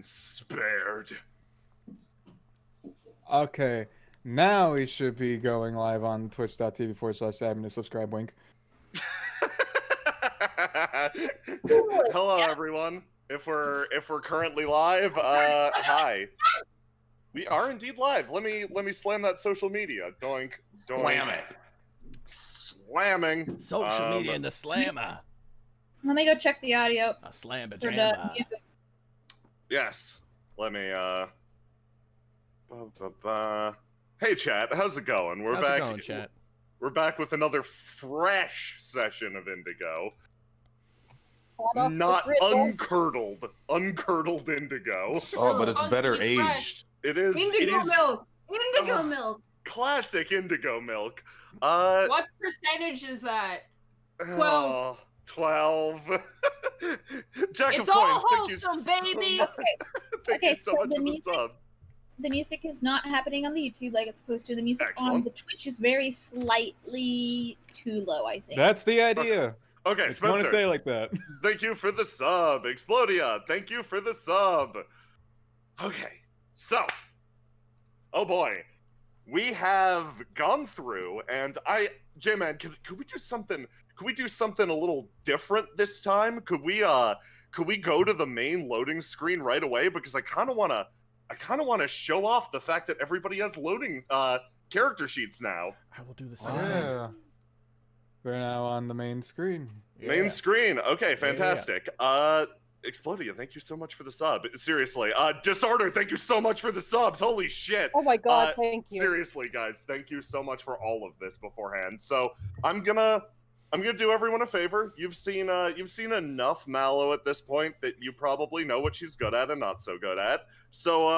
spared. Okay, now we should be going live on twitch.tv/admin to subscribe, wink. Hello, everyone. If we're currently live, hi. We are indeed live. Let me slam that social media. Doink, doink. Slam it. Slamming. Social media and the slammer. Let me go check the audio A slam for the jamba. music. Yes. Let me Hey chat, how's it going? How's it going, chat? We're back with another fresh session of Indigo. Not uncurdled Indigo. Oh, but it's better Fresh. aged. It is. Indigo it is milk. Indigo milk. Classic Indigo milk. What percentage is that? 12. 12. Jack It's of all coins. wholesome, Thank you baby. So much. Thank Okay, you so so much the for the music- sub. The music is not happening on the YouTube like it's supposed to. The music on Excellent. the Twitch is very slightly too low, I think. That's the idea. Okay, If you want to Spencer. say it like that. Thank you for the sub. Explodia, thank you for the sub. Okay, so, oh boy, we have gone through, and J-Man, could we do something? Could we do something a little different this time? Could we go to the main loading screen right away? Because I kind of wanna show off the fact that everybody has loading character sheets now. I will do the same. Yeah. We're now on the main screen. Main screen. Okay, fantastic. Explodia, thank you so much for the sub. Seriously. Disorder, thank you so much for the subs. Holy shit. Oh my god, thank you. Seriously, guys, thank you so much for all of this beforehand. So I'm gonna do everyone a favor. You've seen enough Mallow at this point that you probably know what she's good at and not so good at. So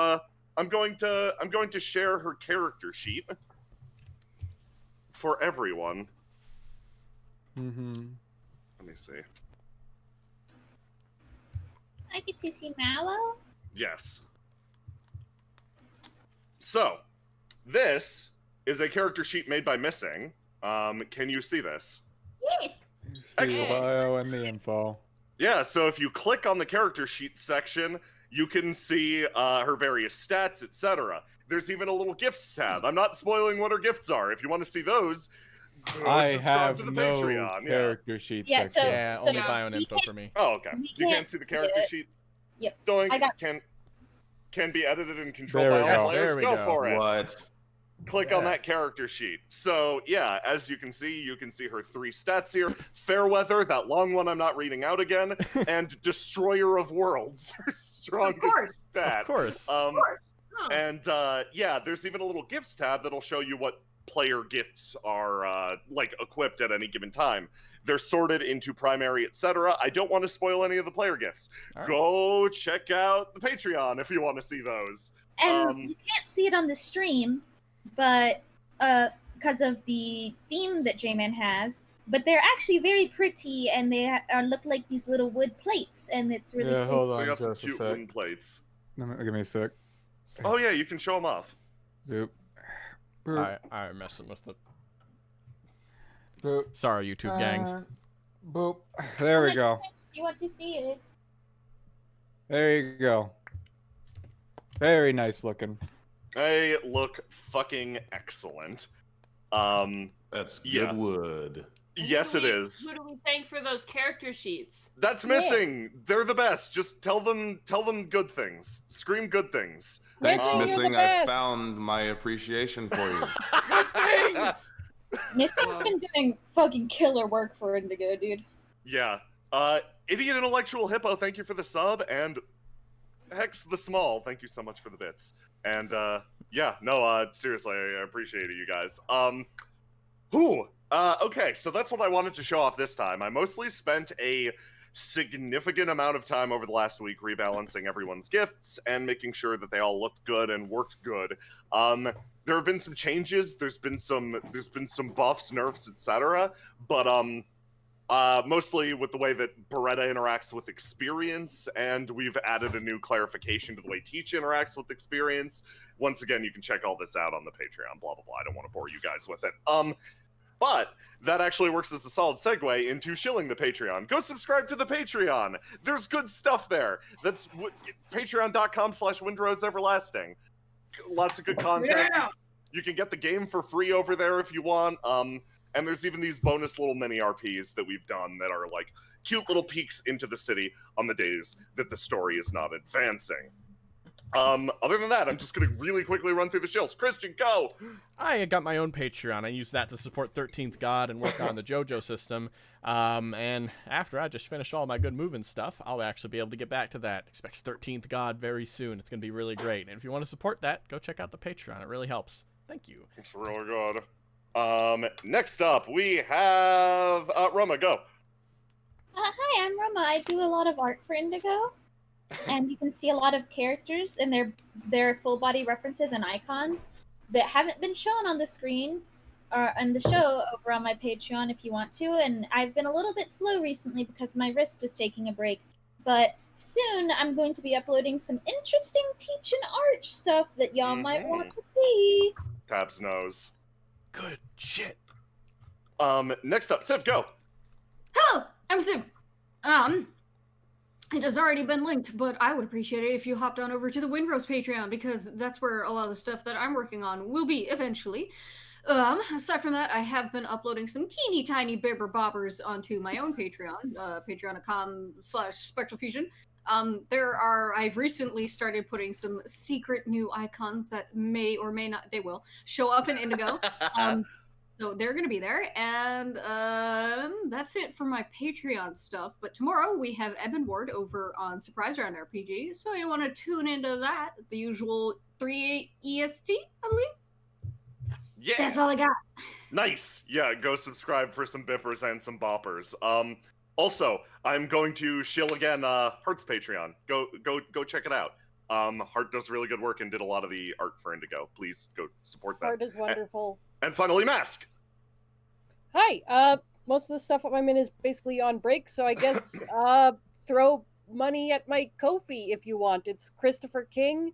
I'm going to share her character sheet for everyone. Mm-hmm. Let me see. I get to see Mallow? Yes. So, this is a character sheet made by Missing. Can you see this? Yes. See Excellent. the bio and the info. Yeah, so if you click on the character sheet section, you can see her various stats, etc. There's even a little gifts tab. I'm not spoiling what her gifts are. If you want to see those, I subscribe have to the no Patreon. character sheet Yeah, section. Yeah, So only now bio and we info can't- for me. Oh, okay. We You can't can't see the see character it. sheet? Yep. Doink. I got- Can be edited and controlled There by we all go. players. There we Go go. for it. What? Click on Yeah. that character sheet. So, yeah, as you can see her 3 stats here. Fairweather, that long one I'm not reading out again, and Destroyer of Worlds, her strongest course. stat. Of course. Huh. And, yeah, there's even a little gifts tab that'll show you what player gifts are, equipped at any given time. They're sorted into primary, etc. I don't want to spoil any of the player gifts. All right. Go check out the Patreon if you want to see those. And you can't see it on the stream, but because of the theme that J-Man has, but they're actually very pretty, and they look like these little wood plates, and it's really Yeah, cool. hold We on got some just a cute sec. wooden plates. Give me a sec. Oh yeah, you can show them off. Boop. Boop. I'm messing with it. Boop. Sorry, YouTube gang. Boop. There we go. You want to see it? There you go. Very nice looking. They look fucking excellent. That's good Yeah. wood. Yes, it is. Who do we thank for those character sheets? That's Missing. They're the best. Just tell them good things. Scream good things. Thanks, Missing, you're the Missing. I best. found my appreciation for you. Things! Missing's been doing fucking killer work for Indigo, dude. Yeah. Idiot Intellectual Hippo, thank you for the sub, and Hex the Small, thank you so much for the bits. And yeah, no, seriously, I appreciate it, you guys. Okay, so that's what I wanted to show off this time. I mostly spent a significant amount of time over the last week rebalancing everyone's gifts and making sure that they all looked good and worked good. There have been some changes, there's been some buffs, nerfs, etc. But mostly with the way that Beretta interacts with experience, and we've added a new clarification to the way Teach interacts with experience. Once again, you can check all this out on the Patreon, blah, blah, blah. I don't want to bore you guys with it. But that actually works as a solid segue into shilling the Patreon. Go subscribe to the Patreon. There's good stuff there. That's patreon.com/Windrose Everlasting. Lots of good content. Yeah. You can get the game for free over there if you want. And there's even these bonus little mini RPs that we've done that are like cute little peeks into the city on the days that the story is not advancing. Other than that, I'm just gonna really quickly run through the shills. Christian, go! I got my own Patreon. I use that to support 13th God and work on the JoJo system. And after I just finish all my good moving stuff, I'll actually be able to get back to that. Expect 13th God very soon. It's going to be really great. And if you want to support that, go check out the Patreon. It really helps. Thank you. It's really good. Next up, we have Roma, go. Hi, I'm Roma. I do a lot of art for Indigo. And you can see a lot of characters and their full body references and icons that haven't been shown on the screen or on the show over on my Patreon if you want to. And I've been a little bit slow recently because my wrist is taking a break. But soon I'm going to be uploading some interesting teach and art stuff that y'all might want to see. Tabs knows. Good shit. Next up, Civ, go. Hello, I'm Sim. It has already been linked, but I would appreciate it if you hopped on over to the Windrose Patreon, because that's where a lot of the stuff that I'm working on will be eventually. Aside from that, I have been uploading some teeny tiny bibber bobbers onto my own Patreon, patreon.com/SpectralFusion. I've recently started putting some secret new icons that may or may not, they will, show up in Indigo. So they're going to be there, and that's it for my Patreon stuff. But tomorrow we have Eben Ward over on Surprise Round RPG, so you want to tune into that at the usual 3 EST, I believe. Yeah. That's all I got. Nice. Yeah, go subscribe for some bippers and some boppers. Also, I'm going to shill again Heart's Patreon. Go check it out. Heart does really good work and did a lot of the art for Indigo. Please go support that. Heart is wonderful. And finally, Mask. Hi. Most of the stuff I'm in is basically on break, so I guess throw money at my Ko-fi if you want. It's Christopher King,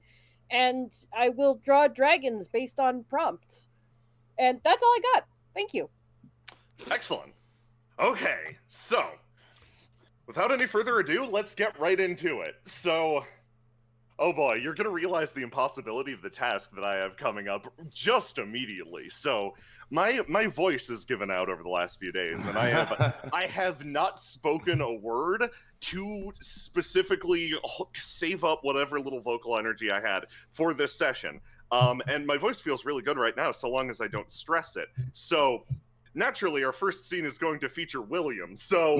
and I will draw dragons based on prompts. And that's all I got. Thank you. Excellent. Okay, so without any further ado, let's get right into it. So, oh boy, you're gonna realize the impossibility of the task that I have coming up just immediately. So, my voice has given out over the last few days, and I have not spoken a word to specifically save up whatever little vocal energy I had for this session. And my voice feels really good right now, so long as I don't stress it. So, naturally, our first scene is going to feature William. So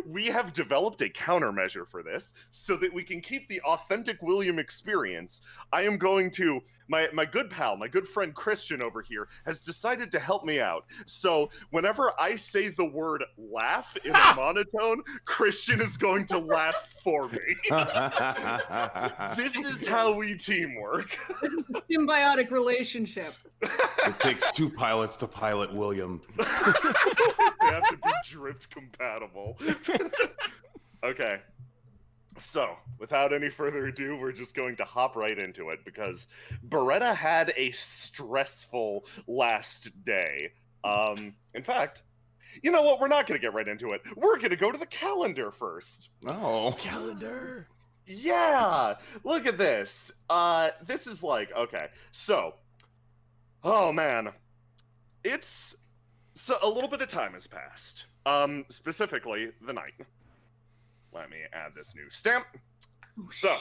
we have developed a countermeasure for this so that we can keep the authentic William experience. I am going to my good pal, my good friend Christian over here has decided to help me out. So whenever I say the word laugh in a monotone, Christian is going to laugh for me. This is how we teamwork. This is a symbiotic relationship. It takes 2 pilots to pilot William. They have to be drift compatible. Okay. So, without any further ado, we're just going to hop right into it because Beretta had a stressful last day. In fact, you know what? We're not going to get right into it. We're going to go to the calendar first. Oh. Calendar. Yeah, look at this. This is like, okay, so, oh man, it's, so a little bit of time has passed. Specifically, the night. Let me add this new stamp. So,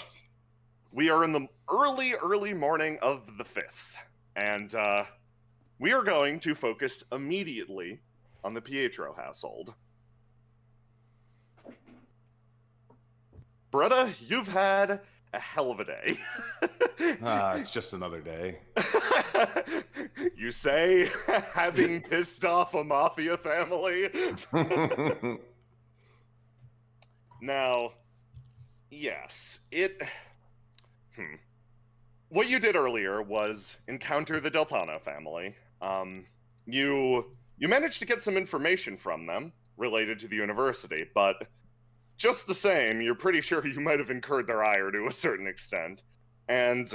we are in the early morning of the 5th, and we are going to focus immediately on the Pietro household. Beretta, you've had a hell of a day. It's just another day. You say, having pissed off a mafia family? Now, yes, what you did earlier was encounter the Deltano family. You managed to get some information from them related to the university, but just the same, you're pretty sure you might have incurred their ire to a certain extent. And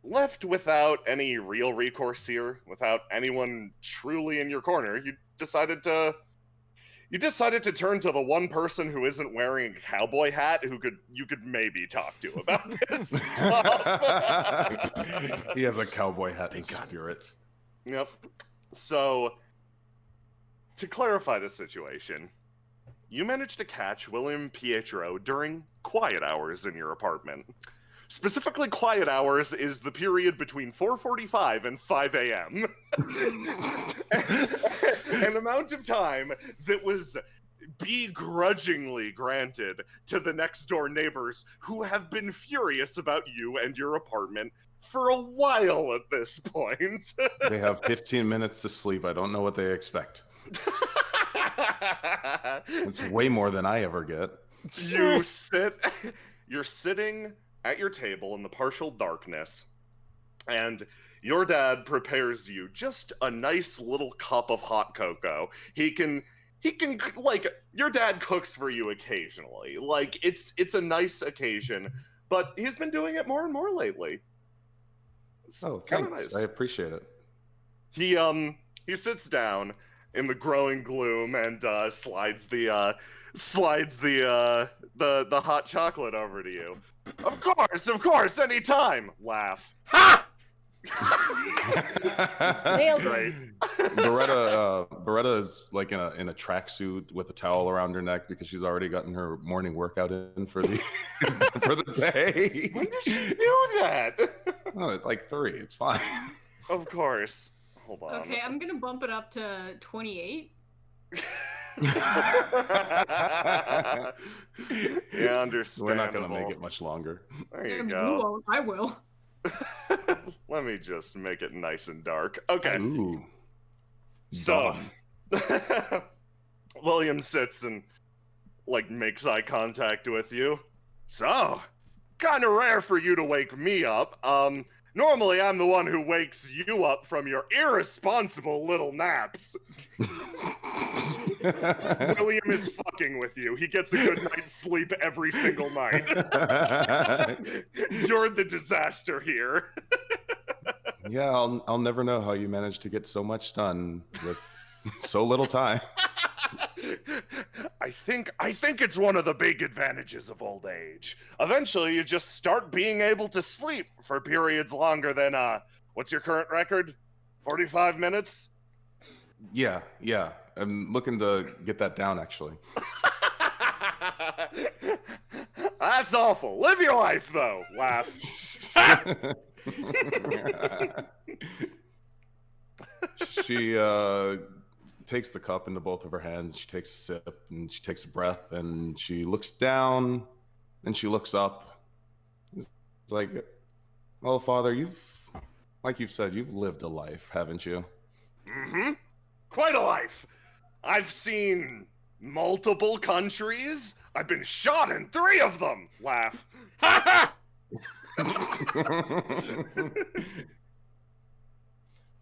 left without any real recourse here, without anyone truly in your corner, you decided to turn to the one person who isn't wearing a cowboy hat you could maybe talk to about this stuff. He has a cowboy hat in spirit. Yep. So, to clarify the situation, you managed to catch William Pietro during quiet hours in your apartment. Specifically, quiet hours is the period between 4:45 and 5 a.m. An amount of time that was begrudgingly granted to the next door neighbors who have been furious about you and your apartment for a while at this point. They have 15 minutes to sleep. I don't know what they expect. It's way more than I ever get. You're sitting at your table in the partial darkness, and your dad prepares you just a nice little cup of hot cocoa. He can like, your dad cooks for you occasionally. Like, it's a nice occasion, but he's been doing it more and more lately. It's Oh, kinda thanks. nice. I appreciate it. He sits down in the growing gloom and slides the hot chocolate over to you. Of course, anytime. Laugh. Ha! Nailed it. Great. Beretta is like in a tracksuit with a towel around her neck because she's already gotten her morning workout in for the for the day. When did she do that? Oh, at like 3. It's fine. Of course. Hold on. Okay, I'm gonna bump it up to 28. Yeah, understandable. We're not gonna make it much longer. There you You go. won't, I will. Let me just make it nice and dark. Okay. Ooh. So, Dawn. William sits and, like, makes eye contact with you. So, kind of rare for you to wake me up. Normally I'm the one who wakes you up from your irresponsible little naps. William is fucking with you. He gets a good night's sleep every single night. You're the disaster here. Yeah, I'll never know how you managed to get so much done with so little time. I think it's one of the big advantages of old age. Eventually, you just start being able to sleep for periods longer than what's your current record? 45 minutes? Yeah. I'm looking to get that down, actually. That's awful. Live your life, though. Laugh. She takes the cup into both of her hands. She takes a sip and she takes a breath and she looks down and she looks up. It's like, well, Father, like you've said, you've lived a life, haven't you? Mm-hmm. Quite a life. I've seen multiple countries. I've been shot in 3 of them. Laugh. Ha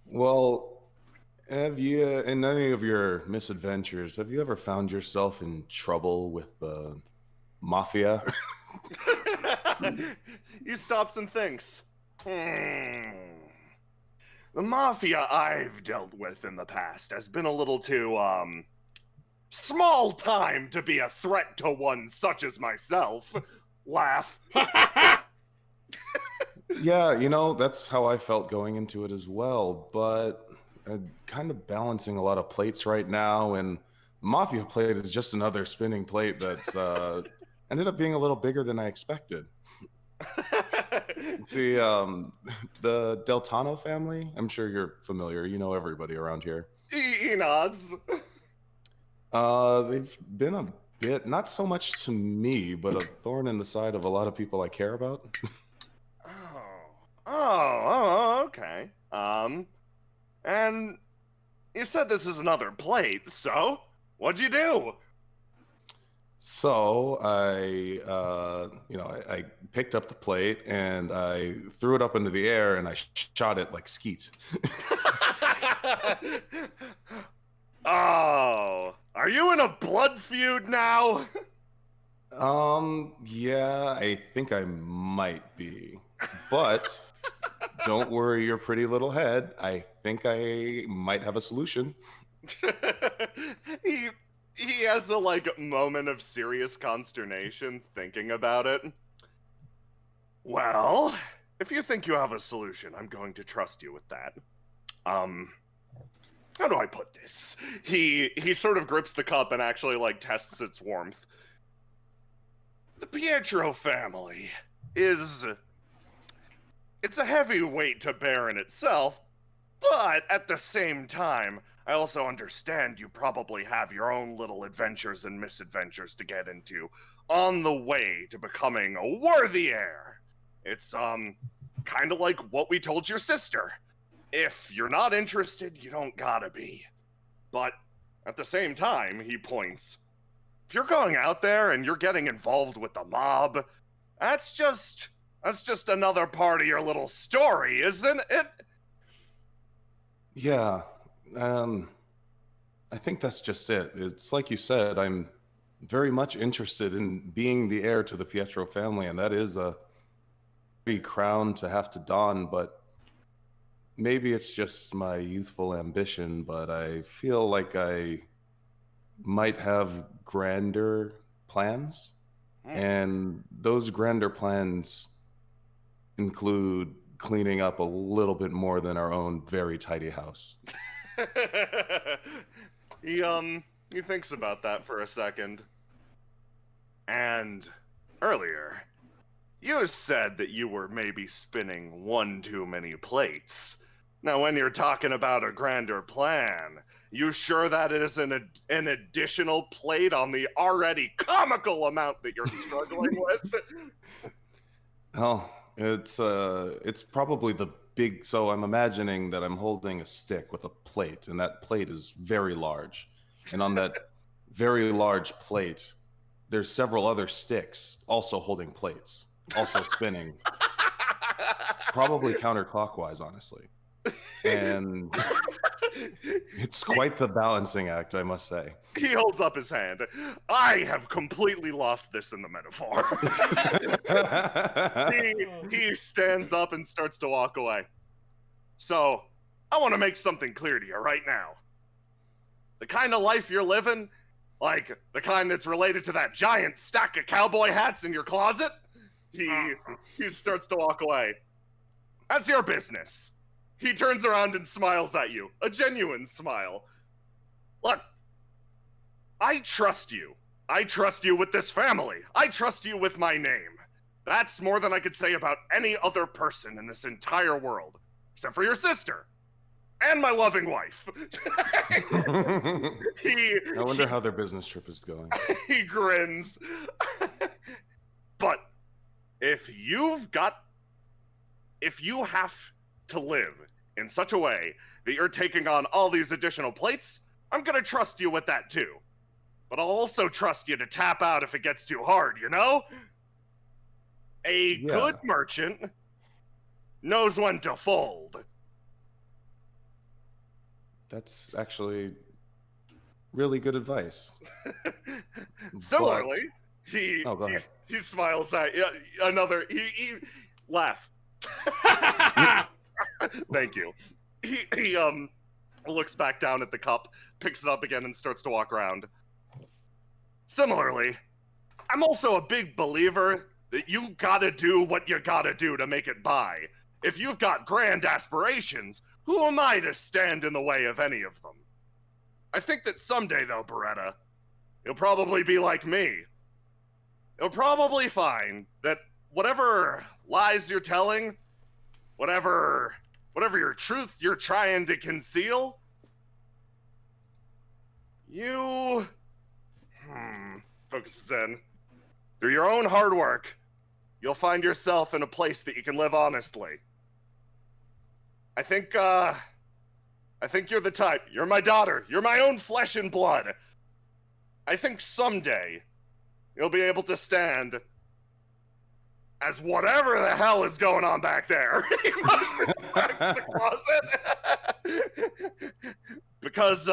Well, have you, in any of your misadventures, have you ever found yourself in trouble with the mafia? He stops and thinks. The mafia I've dealt with in the past has been a little too, small time to be a threat to one such as myself. Laugh. Yeah, that's how I felt going into it as well, but kind of balancing a lot of plates right now, and Mafia plate is just another spinning plate that's ended up being a little bigger than I expected. See, the Deltano family, I'm sure you're familiar. You know everybody around here. He nods. They've been a bit, not so much to me, but a thorn in the side of a lot of people I care about. Okay. And you said this is another plate, so what'd you do? So I picked up the plate and I threw it up into the air and I shot it like skeet. Oh, are you in a blood feud now? Yeah, I think I might be, but Don't worry your pretty little head. I think I might have a solution. he he has a like moment of serious consternation thinking about it. Well, if you think you have a solution, I'm going to trust you with that. How do I put this? He sort of grips the cup and actually like tests its warmth. The Pietro family is it's a heavy weight to bear in itself, but at the same time, I also understand you probably have your own little adventures and misadventures to get into on the way to becoming a worthy heir. It's kind of like what we told your sister. If you're not interested, you don't gotta be. But at the same time, he points, if you're going out there and you're getting involved with the mob, that's just another part of your little story, isn't it? Yeah, I think that's just it. It's like you said, I'm very much interested in being the heir to the Pietro family, and that is a big crown to have to don, but maybe it's just my youthful ambition, but I feel like I might have grander plans, and those grander plans include cleaning up a little bit more than our own very tidy house. He thinks about that for a second. And earlier, you said that you were maybe spinning one too many plates. Now, when you're talking about a grander plan, you sure that it isn't an additional plate on the already comical amount that you're struggling with? Oh, it's probably the big. So I'm imagining that I'm holding a stick with a plate, and that plate is very large. And on that very large plate, there's several other sticks also holding plates, also spinning, probably counterclockwise, honestly. And it's quite the balancing act, I must say. He holds up his hand. I have completely lost this in the metaphor. he stands up and starts to walk away. So, I want to make something clear to you right now. The kind of life you're living, like the kind that's related to that giant stack of cowboy hats in your closet, he starts to walk away. That's your business. He turns around and smiles at you. A genuine smile. Look, I trust you. I trust you with this family. I trust you with my name. That's more than I could say about any other person in this entire world. Except for your sister. And my loving wife. I wonder how their business trip is going. He grins. But if you have to live in such a way that you're taking on all these additional plates, I'm gonna trust you with that too. But I'll also trust you to tap out if it gets too hard, you know? A good merchant knows when to fold. That's actually really good advice. Similarly, he smiles at another. He laugh. Thank you. He looks back down at the cup, picks it up again, and starts to walk around. Similarly, I'm also a big believer that you gotta do what you gotta do to make it by. If you've got grand aspirations, who am I to stand in the way of any of them? I think that someday, though, Beretta, you'll probably be like me. You'll probably find that whatever lies you're telling, whatever your truth you're trying to conceal, you focuses in. Through your own hard work, you'll find yourself in a place that you can live honestly. I think you're the type. You're my daughter. You're my own flesh and blood. I think someday you'll be able to stand as whatever the hell is going on back there. He motions back to the closet. Because,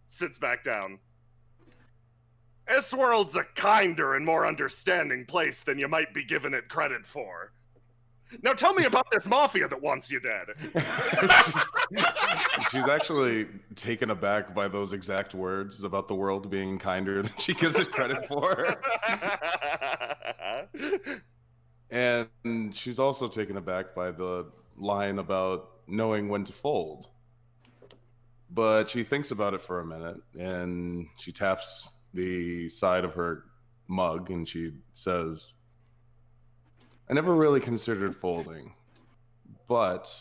sits back down. This world's a kinder and more understanding place than you might be giving it credit for. Now tell me about this mafia that wants you dead. She's actually taken aback by those exact words about the world being kinder than she gives it credit for. And she's also taken aback by the line about knowing when to fold. But she thinks about it for a minute, and she taps the side of her mug, and she says, I never really considered folding, but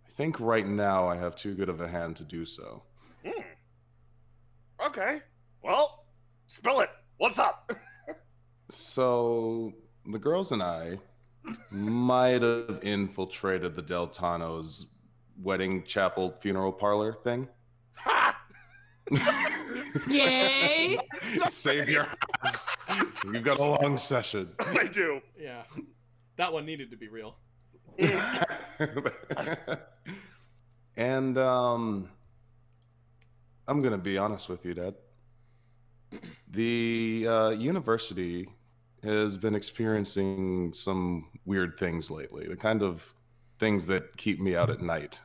I think right now I have too good of a hand to do so. Okay. Well, spill it. What's up? So the girls and I might have infiltrated the Del Tano's wedding chapel funeral parlor thing. Ha! Yay! Save your ass. You've got a long session. I do. Yeah. That one needed to be real. And I'm gonna be honest with you, Dad. The university has been experiencing some weird things lately. The kind of things that keep me out at night.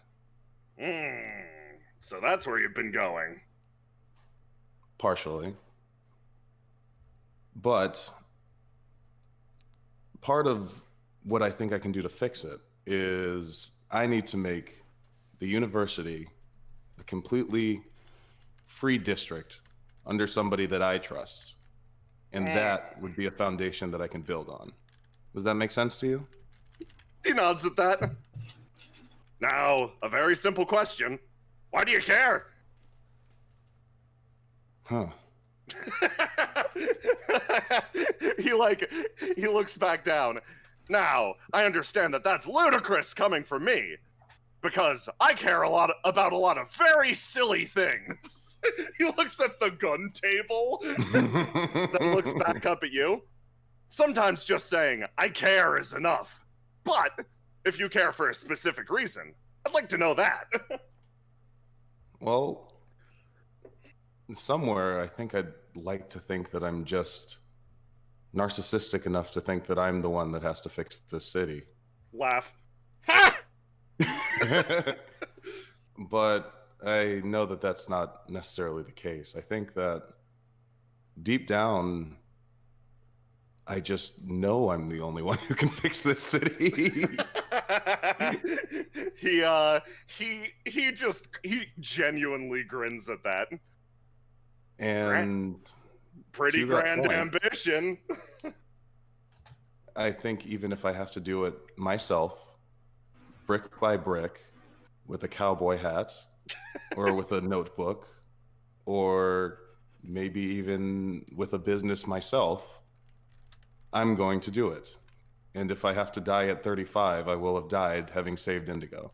So that's where you've been going. Partially. But part of what I think I can do to fix it is I need to make the university a completely free district under somebody that I trust. And that would be a foundation that I can build on. Does that make sense to you? He nods at that. Now, a very simple question. Why do you care? Huh. He looks back down. Now, I understand that that's ludicrous coming from me, because I care about a lot of very silly things. He looks at the gun table, then looks back up at you. Sometimes just saying, I care is enough. But, if you care for a specific reason, I'd like to know that. Well, somewhere I think I'd like to think that I'm just narcissistic enough to think that I'm the one that has to fix this city. Laugh. Ha! But I know that that's not necessarily the case. I think that deep down, I just know I'm the only one who can fix this city. he genuinely grins at that. And Pretty to that grand point, ambition. I think even if I have to do it myself, brick by brick, with a cowboy hat, or with a notebook, or maybe even with a business myself, I'm going to do it. And if I have to die at 35, I will have died having saved Indigo.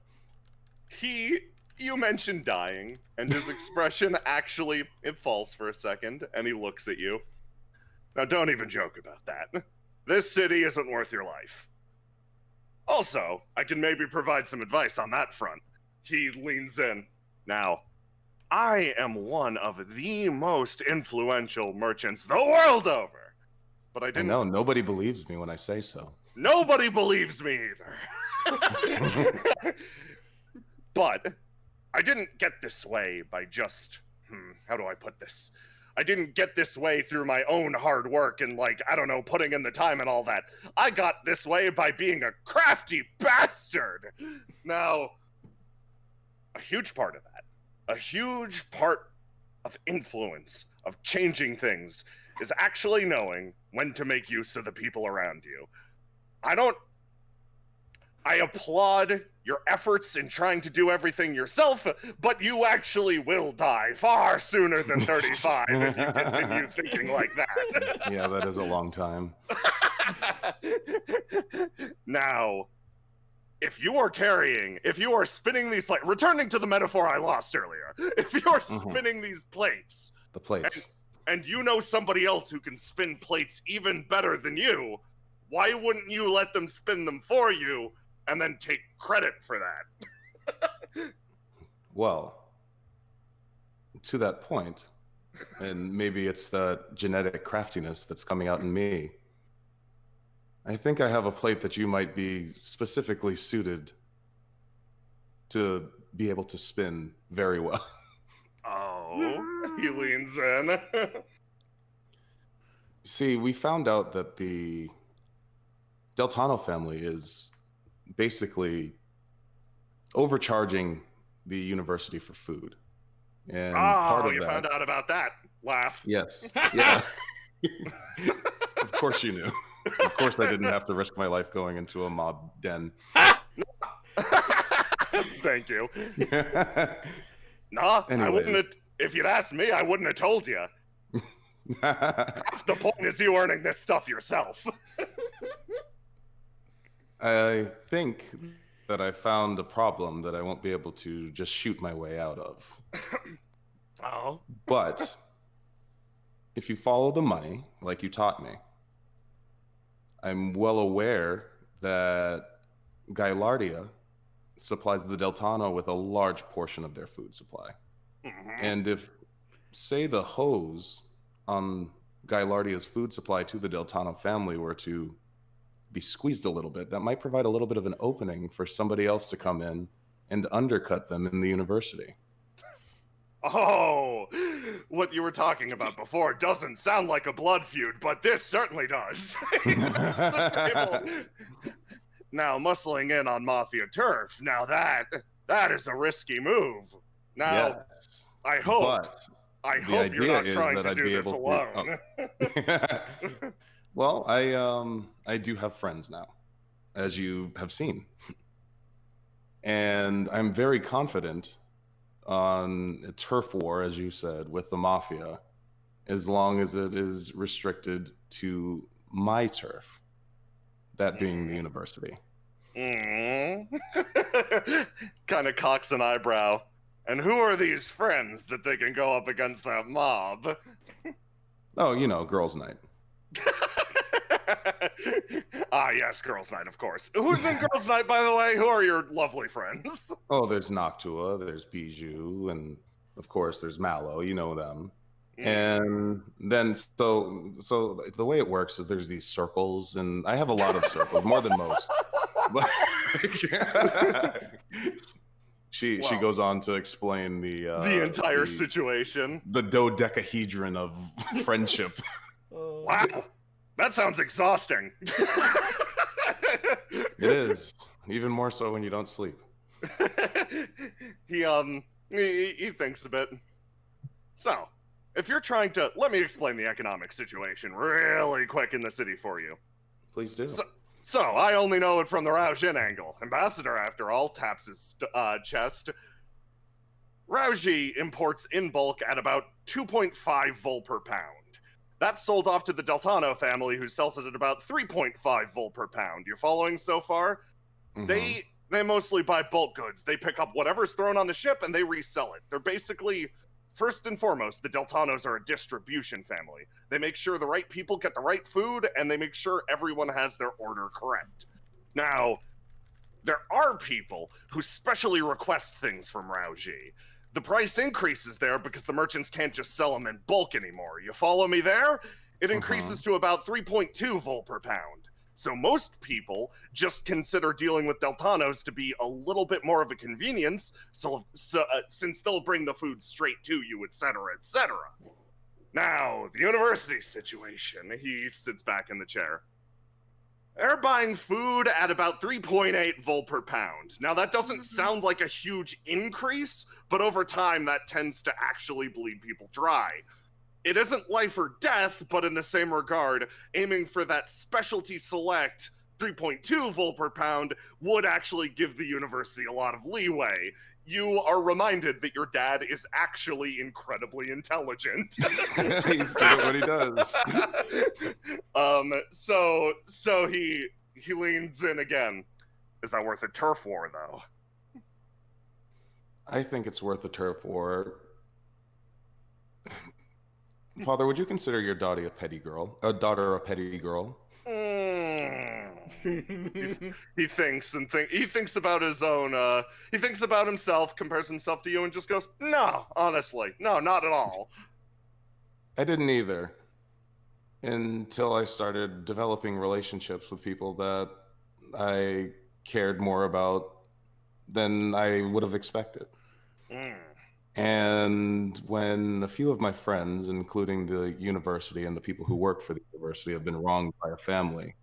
You mentioned dying, and his expression actually, it falls for a second, and he looks at you. Now, don't even joke about that. This city isn't worth your life. Also, I can maybe provide some advice on that front. He leans in. Now, I am one of the most influential merchants the world over. But I I didn't... know, nobody believes me when I say so. Nobody believes me either. But I didn't get this way by just, how do I put this? I didn't get this way through my own hard work and, I don't know, putting in the time and all that. I got this way by being a crafty bastard. Now, a huge part of that, a huge part of influence, of changing things, is actually knowing when to make use of the people around you. I applaud your efforts in trying to do everything yourself, but you actually will die far sooner than 35 if you continue thinking like that. Yeah, that is a long time. Now, if you are spinning these plates, returning to the metaphor I lost earlier, if you're spinning these plates, The plates. and you know somebody else who can spin plates even better than you, why wouldn't you let them spin them for you and then take credit for that? Well, to that point, and maybe it's the genetic craftiness that's coming out in me, I think I have a plate that you might be specifically suited to be able to spin very well. Oh, he leans in. See, we found out that the Deltano family is basically overcharging the university for food. And part Oh, of you that, found out about that. Laugh. yes, yeah. Of course you knew. Of course I didn't have to risk my life going into a mob den. Thank you. Nah, I wouldn't Anyways. have. If you'd asked me, I wouldn't have told you. Half the point is you earning this stuff yourself. I think that I found a problem that I won't be able to just shoot my way out of. Oh. But if you follow the money, like you taught me, I'm well aware that Gailardia supplies the Deltano with a large portion of their food supply. Mhm. And if, say, the hose on Gailardia's food supply to the Deltano family were to be squeezed a little bit, that might provide a little bit of an opening for somebody else to come in and undercut them in the university. Oh, what you were talking about before doesn't sound like a blood feud, but this certainly does. Now, muscling in on Mafia turf, now that is a risky move. Now, Yes, I hope the you're idea not is trying that to I'd do be this able to- alone. Well, I do have friends now, as you have seen, and I'm very confident on a turf war, as you said, with the mafia, as long as it is restricted to my turf, that being the university. Kind of cocks an eyebrow. And who are these friends that they can go up against that mob? Oh, you know, girls' night. Ah, yes, girls' night, of course. Who's in girls' night, by the way? Who are your lovely friends? Oh, there's Noctua, there's Bijou, and of course there's Mallow. You know them. And then so the way it works is there's these circles, and I have a lot of circles, more than most. But she goes on to explain the entire situation. The dodecahedron of friendship. Wow, that sounds exhausting. It is, even more so when you don't sleep. He thinks a bit. So, if you're trying to, let me explain the economic situation really quick in the city for you. Please do. So I only know it from the Raojin angle. Ambassador, after all, taps his chest. Raoji imports in bulk at about 2.5 vol per pound. That's sold off to the Deltano family, who sells it at about 3.5 vol per pound. You're following so far? Mhm. They mostly buy bulk goods. They pick up whatever's thrown on the ship and they resell it. They're basically, first and foremost, the Deltanos are a distribution family. They make sure the right people get the right food, and they make sure everyone has their order correct. Now, there are people who specially request things from Raoji. The price increases there because the merchants can't just sell them in bulk anymore. You follow me there? It increases to about 3.2 vol per pound. So most people just consider dealing with Deltanos to be a little bit more of a convenience, since they'll bring the food straight to you, etc., etc. Now, the university situation. He sits back in the chair. They're buying food at about 3.8 vol per pound. Now, that doesn't sound like a huge increase, but over time, that tends to actually bleed people dry. It isn't life or death, but in the same regard, aiming for that specialty select 3.2 vol per pound would actually give the university a lot of leeway. You are reminded that your dad is actually incredibly intelligent. He's good at what he does. So he leans in again. Is that worth a turf war, though? I think it's worth a turf war. Father, would you consider your daughter a petty girl? A daughter a petty girl? He thinks he thinks about his own. He thinks about himself, compares himself to you, and just goes, "No, honestly, no, not at all." I didn't either. until I started developing relationships with people that I cared more about than I would have expected. Mm. And when a few of my friends, including the university and the people who work for the university, have been wronged by a family,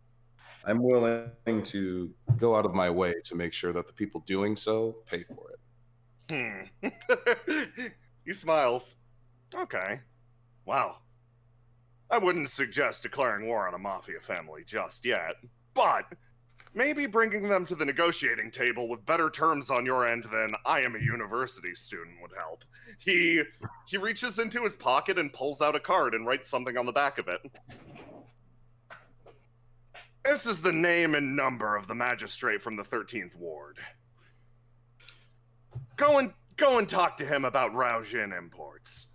I'm willing to go out of my way to make sure that the people doing so pay for it. He smiles. Okay. Wow. I wouldn't suggest declaring war on a mafia family just yet, but maybe bringing them to the negotiating table with better terms on your end than I am a university student would help. He reaches into his pocket and pulls out a card and writes something on the back of it. This is the name and number of the magistrate from the 13th Ward. Go and talk to him about Raojin imports.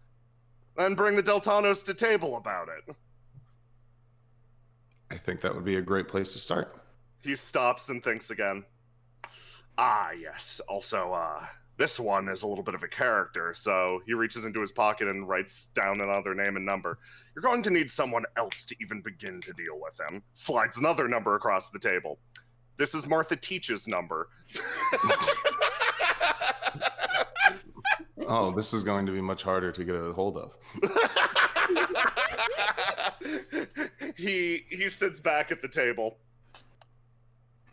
Then bring the Deltanos to table about it. I think that would be a great place to start. He stops and thinks again. Ah, yes. Also, this one is a little bit of a character, so he reaches into his pocket and writes down another name and number. You're going to need someone else to even begin to deal with him. Slides another number across the table. This is Martha Teach's number. Oh, this is going to be much harder to get a hold of. He sits back at the table.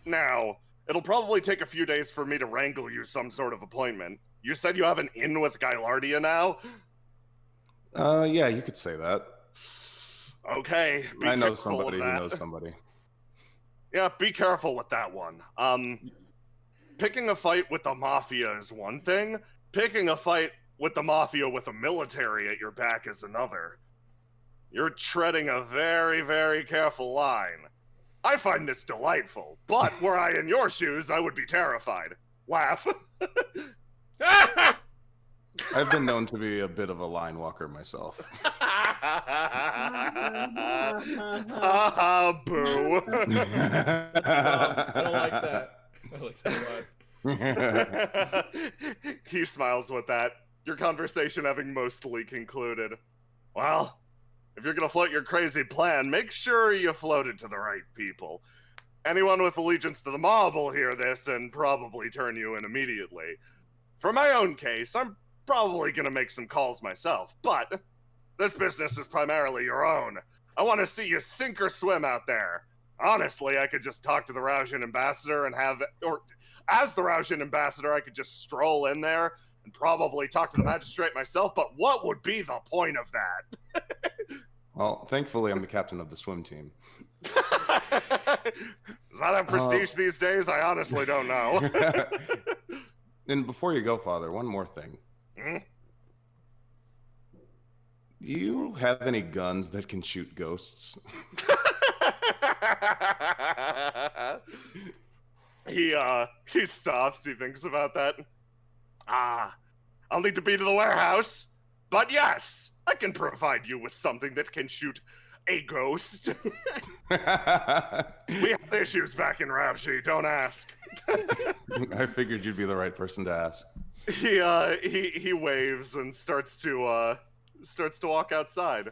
Now, it'll probably take a few days for me to wrangle you some sort of appointment. You said you have an in with Gylardia now? Yeah, you could say that. Okay, I know somebody who knows somebody. Yeah, be careful with that one. Picking a fight with the Mafia is one thing. Picking a fight with the Mafia with a military at your back is another. You're treading a very, very careful line. I find this delightful, but were I in your shoes, I would be terrified. Laugh. I've been known to be a bit of a line walker myself. Boo. I don't like that. I like that a lot. He smiles with that, your conversation having mostly concluded. Well, if you're gonna float your crazy plan, make sure you float it to the right people. Anyone with allegiance to the mob will hear this and probably turn you in immediately. For my own case, I'm probably gonna make some calls myself, but this business is primarily your own. I want to see you sink or swim out there. Honestly, I could just talk to the Raojin ambassador and as the Raojin ambassador, I could just stroll in there and probably talk to the magistrate myself, but what would be the point of that? Well, thankfully, I'm the captain of the swim team. Does that have prestige these days? I honestly don't know. And before you go, Father, one more thing. Hmm? Do you have any guns that can shoot ghosts? He stops, he thinks about that. I'll need to be to the warehouse. But yes, I can provide you with something that can shoot a ghost. We have issues back in Raushi, don't ask. I figured you'd be the right person to ask. He waves and starts to walk outside.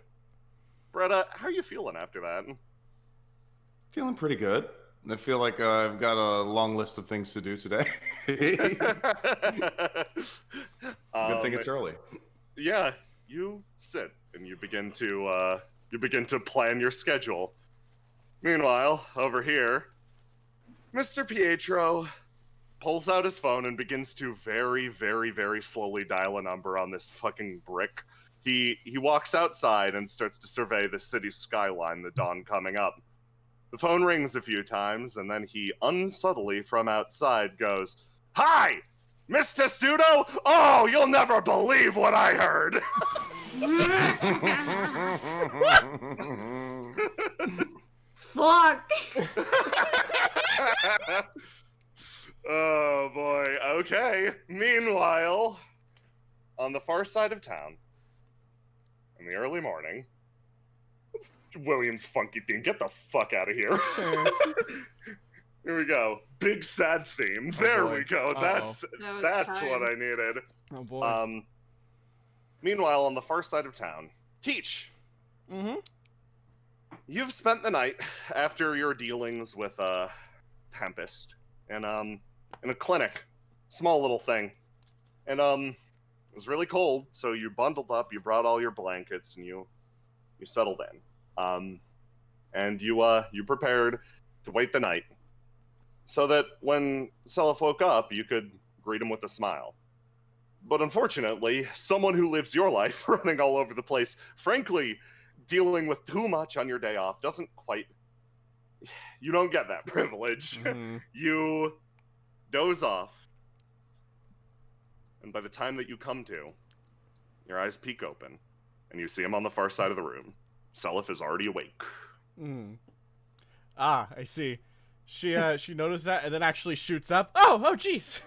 Bretta, how are you feeling after that? Feeling pretty good. I feel like I've got a long list of things to do today. Good thing it's early. Yeah, you sit and you begin to plan your schedule. Meanwhile, over here, Mr. Pietro pulls out his phone and begins to very, very, very slowly dial a number on this fucking brick. He walks outside and starts to survey the city skyline, the dawn coming up. The phone rings a few times, and then he unsubtly from outside goes, "Hi! Miss Testudo? Oh, you'll never believe what I heard!" Fuck! Oh boy, okay. Meanwhile, on the far side of town, in the early morning, it's William's funky theme. Get the fuck out of here. Here we go. Big sad theme. There we go. That's what I needed. Oh boy. Meanwhile, on the far side of town, Teach. Mm-hmm. you've spent the night after your dealings with Tempest in a clinic, small little thing, and it was really cold, so you bundled up, you brought all your blankets, and you settled in, and you prepared to wait the night, so that when Seliph woke up, you could greet him with a smile. But unfortunately, someone who lives your life, running all over the place, frankly, dealing with too much on your day off, doesn't quite. You don't get that privilege. Mhm. You doze off, and by the time that you come to, your eyes peek open, and you see him on the far side of the room. Seliph is already awake. Mm. Ah, I see. She noticed that and then actually shoots up. Oh, jeez.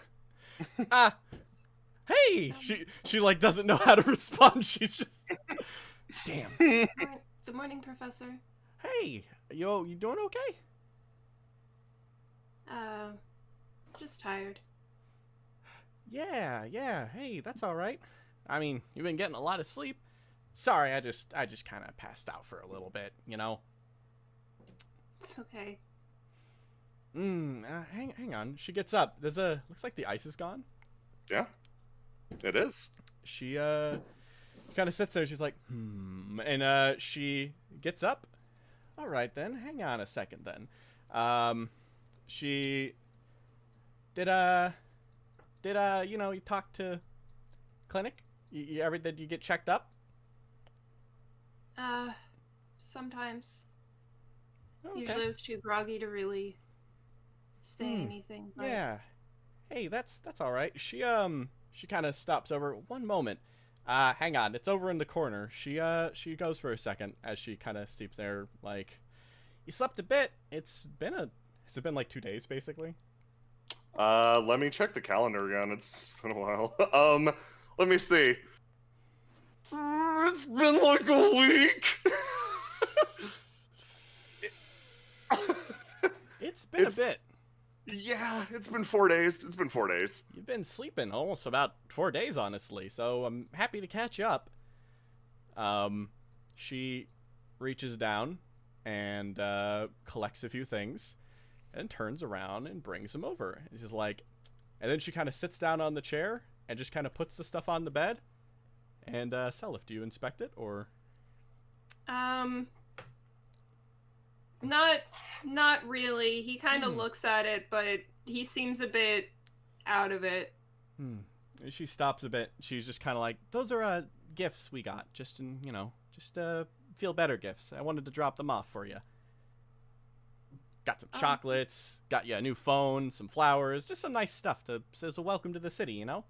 Hey. She like doesn't know how to respond. She's just. Damn. Good morning, Professor. Hey, you doing okay? Just tired. Yeah. Hey, that's all right. I mean, you've been getting a lot of sleep. Sorry, I just kind of passed out for a little bit, you know. It's okay. Hang on. She gets up. Looks like the ice is gone. Yeah, it is. She kind of sits there. She's like, and she gets up. All right then. Hang on a second then. She did you talk to clinic? Did you get checked up? Sometimes. Okay. Usually I was too groggy to really say anything. But... Yeah. Hey, that's all right. She kind of stops over. One moment. Hang on. It's over in the corner. She goes for a second as she kind of steeps there. Like, you slept a bit. Has it been like 2 days basically? Let me check the calendar again. It's been a while. Let me see. It's been like a week. It's been a bit. Yeah, it's been 4 days. It's been 4 days. You've been sleeping almost about 4 days, honestly, so I'm happy to catch you up. She reaches down and collects a few things and turns around and brings them over. It's just like, and then she kind of sits down on the chair and just kind of puts the stuff on the bed. And Seliph, do you inspect it or? Not really. He kind of looks at it, but he seems a bit out of it. She stops a bit. She's just kind of like, those are gifts we got, just feel better gifts. I wanted to drop them off for you. Got some chocolates, got you a new phone, some flowers, just some nice stuff as a welcome to the city, you know?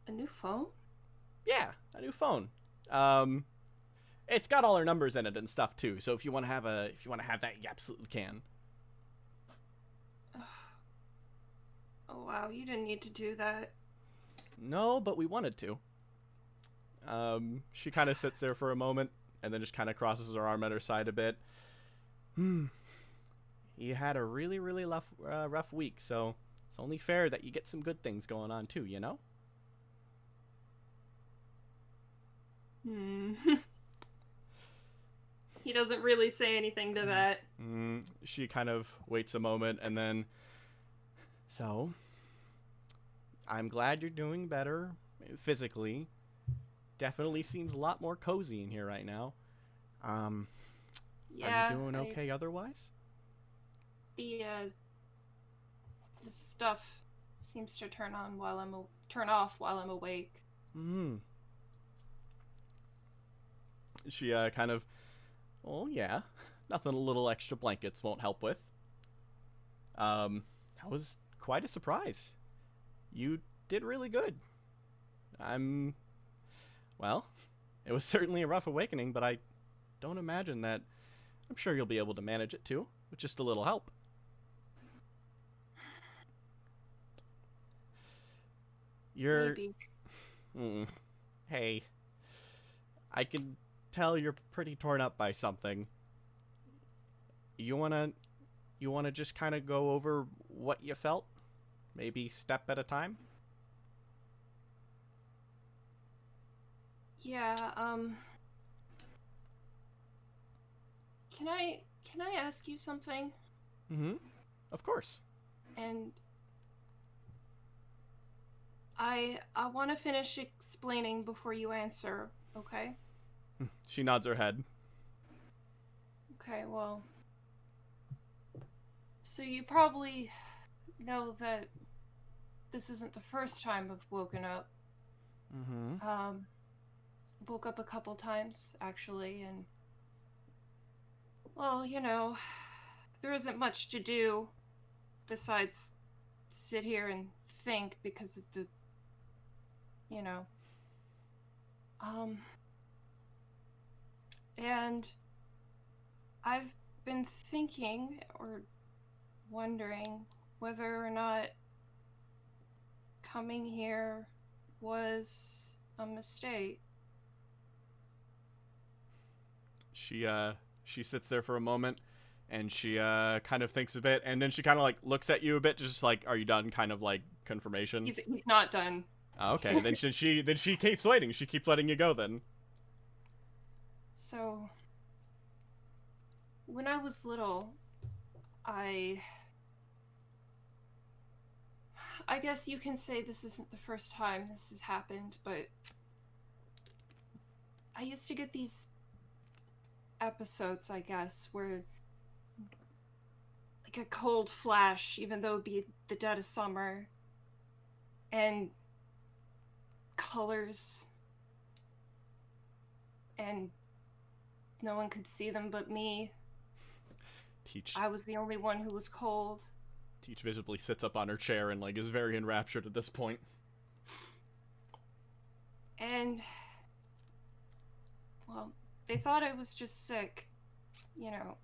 A new phone? Yeah, a new phone. It's got all our numbers in it and stuff too. So if you want to have that, you absolutely can. Oh wow, you didn't need to do that. No, but we wanted to. She kind of sits there for a moment and then just kind of crosses her arm at her side a bit. You had a really, really rough week, so it's only fair that you get some good things going on too, you know? He doesn't really say anything to that. She kind of waits a moment and then... So, I'm glad you're doing better physically. Definitely seems a lot more cozy in here right now. Yeah, are you doing okay otherwise? The stuff seems to turn off while I'm awake. She kind of, oh yeah, nothing a little extra blankets won't help with. That was quite a surprise. You did really good. Well, it was certainly a rough awakening, but I don't imagine that. I'm sure you'll be able to manage it too, with just a little help. Maybe. Hey, I can tell you're pretty torn up by something. You wanna just kind of go over what you felt? Maybe step at a time? Yeah, Can I ask you something? Mm-hmm. Of course. And I want to finish explaining before you answer, okay? She nods her head. Okay, well. So you probably know that this isn't the first time I've woken up. Mm-hmm. Woke up a couple times, actually, and well, you know, there isn't much to do besides sit here and think because of the, you know, and I've been thinking or wondering whether or not coming here was a mistake. She sits there for a moment, and she kind of thinks a bit, and then she kind of like looks at you a bit, just like, "Are you done?" Kind of like confirmation. He's not done. Oh, okay, then she keeps waiting. She keeps letting you go. Then. So, when I was little, I guess you can say this isn't the first time this has happened, but I used to get these episodes, I guess, where like a cold flash, even though it'd be the dead of summer, and colors, and no one could see them but me. Teach I was the only one who was cold. Teach visibly sits up on her chair and like is very enraptured at this point. And well, they thought I was just sick, you know,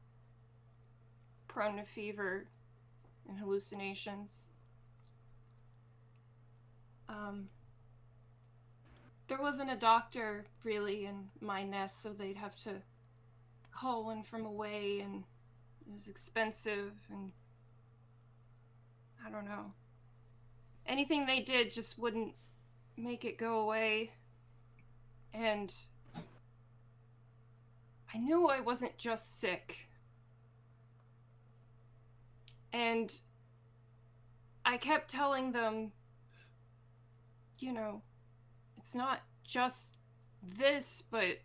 prone to fever and hallucinations. There wasn't a doctor really in my nest, so they'd have to call one from away, and it was expensive, and I don't know. Anything they did just wouldn't make it go away. And I knew I wasn't just sick. And I kept telling them, you know, it's not just this, but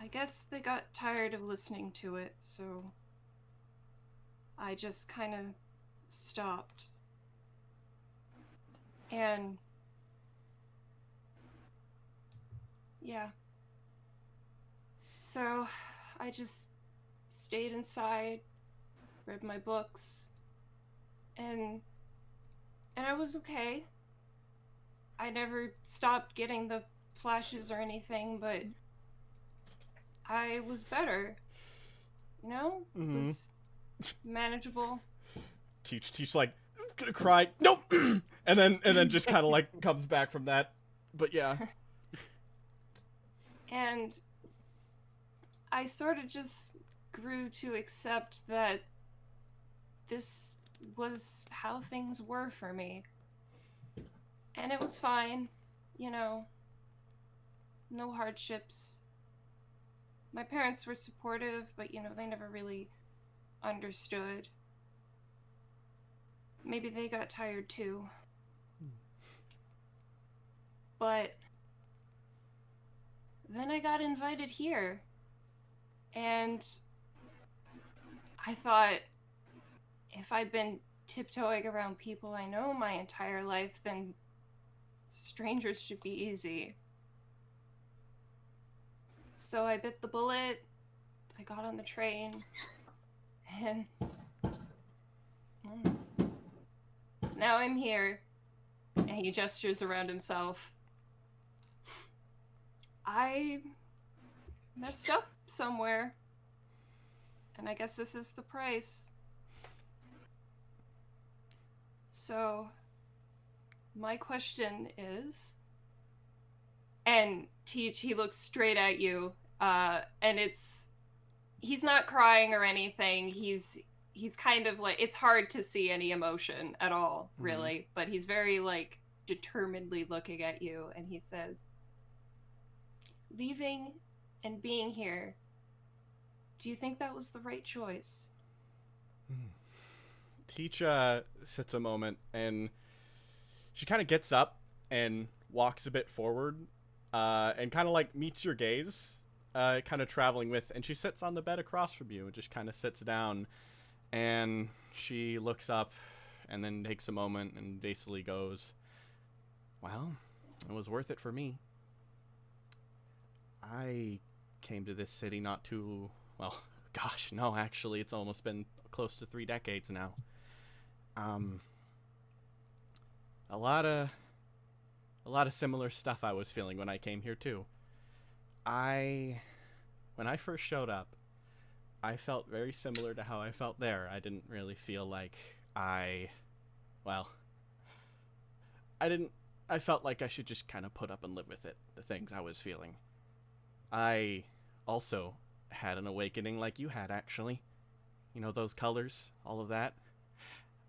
I guess they got tired of listening to it, so I just kind of stopped. And yeah. So I just stayed inside, read my books, and I was okay. I never stopped getting the flashes or anything, but I was better. You know? It was manageable. Teach like gonna cry. Nope. and then just kind of like comes back from that. But yeah. And I sort of just grew to accept that this was how things were for me. And it was fine, you know, no hardships. My parents were supportive, but, you know, they never really understood. Maybe they got tired too. But then I got invited here. And I thought, if I've been tiptoeing around people I know my entire life, then strangers should be easy. So I bit the bullet, I got on the train, and now I'm here. And he gestures around himself. I messed up somewhere, and I guess this is the price. So, my question is, and Teach, he looks straight at you, and he's not crying or anything. He's kind of like, it's hard to see any emotion at all, really, but he's very like determinedly looking at you, and he says, leaving and being here, do you think that was the right choice? Teach sits a moment, and she kind of gets up and walks a bit forward, and kind of like meets your gaze, kind of traveling with, and she sits on the bed across from you and just kind of sits down, and she looks up and then takes a moment and basically goes, well, it was worth it for me. I came to this city not too, well, gosh, no, actually, it's almost been close to 3 decades now. A lot of similar stuff I was feeling when I came here too. When I first showed up, I felt very similar to how I felt there. I didn't really feel like I felt like I should just kind of put up and live with it, the things I was feeling. I also had an awakening like you had, actually. You know, those colors, all of that.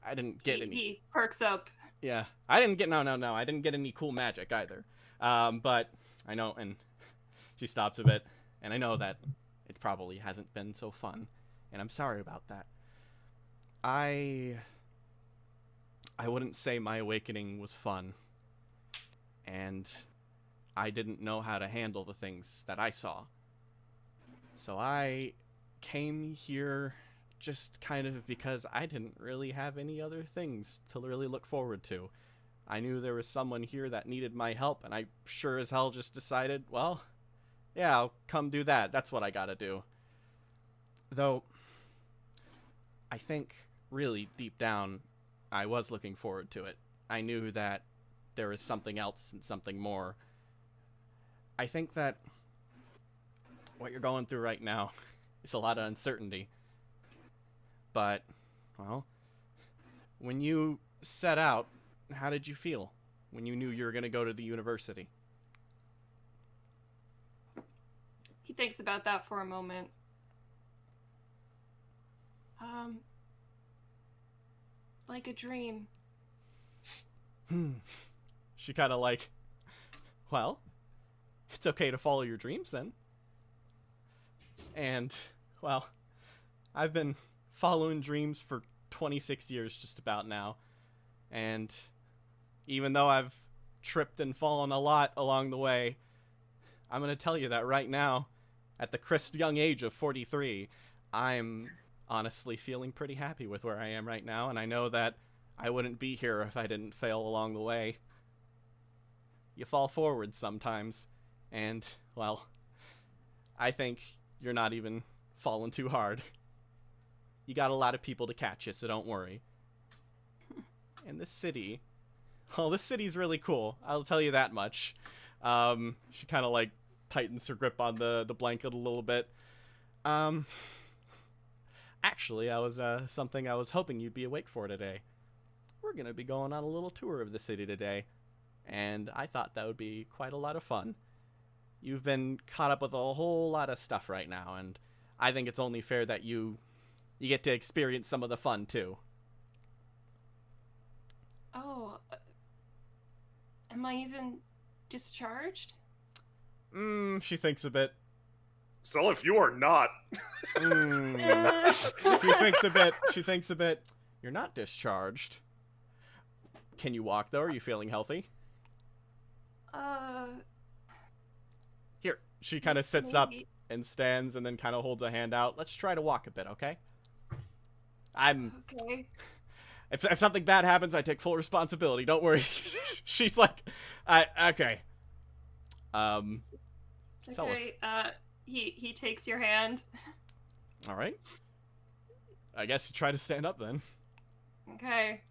I didn't get any. He perks up. Yeah, I didn't get, no, I didn't get any cool magic either. But I know, and she stops a bit, and I know that it probably hasn't been so fun, and I'm sorry about that. I wouldn't say my awakening was fun, and I didn't know how to handle the things that I saw. So I came here just kind of because I didn't really have any other things to really look forward to. I knew there was someone here that needed my help, and I sure as hell just decided, well, yeah, I'll come do that. That's what I gotta do. Though, I think, really, deep down, I was looking forward to it. I knew that there was something else and something more. I think that what you're going through right now is a lot of uncertainty. But, well, when you set out, how did you feel when you knew you were going to go to the university? He thinks about that for a moment. Like a dream. She kind of like, well, it's okay to follow your dreams then. And, well, I've been following dreams for 26 years just about now. And even though I've tripped and fallen a lot along the way, I'm going to tell you that right now, at the crisp young age of 43, I'm honestly feeling pretty happy with where I am right now, and I know that I wouldn't be here if I didn't fail along the way. You fall forward sometimes, and, well, I think you're not even falling too hard. You got a lot of people to catch you, so don't worry. And this city, well, this city's really cool. I'll tell you that much. She kind of like tightens her grip on the blanket a little bit. Actually, I was something I was hoping you'd be awake for today. We're gonna be going on a little tour of the city today, and I thought that would be quite a lot of fun. You've been caught up with a whole lot of stuff right now, and I think it's only fair that you get to experience some of the fun too. Oh, am I even discharged? She thinks a bit. So if you are not. She thinks a bit. You're not discharged. Can you walk though? Are you feeling healthy? Here, she kind of sits up and stands and then kind of holds a hand out. Let's try to walk a bit, okay? Okay. If something bad happens, I take full responsibility. Don't worry. She's like, okay. Okay. He takes your hand. All right. I guess you try to stand up then. Okay.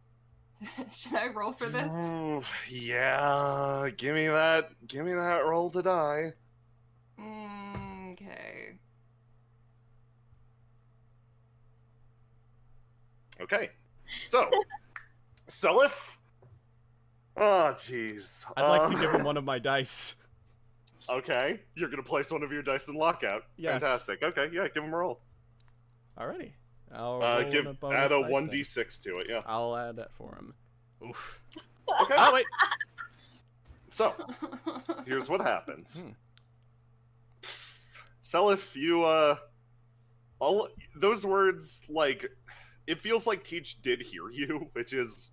Should I roll for this? Ooh, yeah, give me that roll to die. Okay. Okay. So, Selif. Oh, jeez. I'd like to give him one of my dice. Okay, you're gonna place one of your dice in lockout. Yes. Fantastic. Okay, yeah, give him a roll. Alrighty. I'll roll Add a 1d6 to it. Yeah. I'll add that for him. Oof. Okay. Oh wait. So, here's what happens. Seliph, you, all those words, like, it feels like Teach did hear you, which is,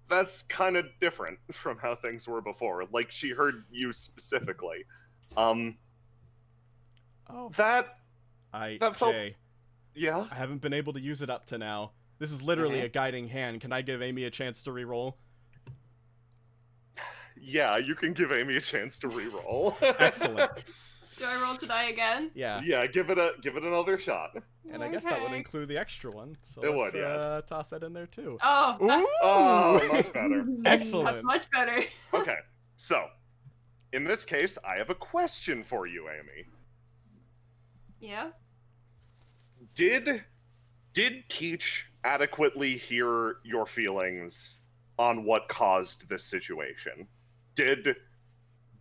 that's kind of different from how things were before. Like, she heard you specifically. Oh, That felt... Jay, Yeah? I haven't been able to use it up to now. This is literally a guiding hand. Can I give Amy a chance to reroll? Yeah, you can give Amy a chance to reroll. Excellent. Do I roll to die again? Yeah. Yeah, give it another shot. And I guess that would Okay. include the extra one. So It let's would, yes. toss that in there too. Oh, Ooh! Oh, much better. Excellent. much better. Okay, so in this case, I have a question for you, Amy. Yeah. Did Teach adequately hear your feelings on what caused this situation? Did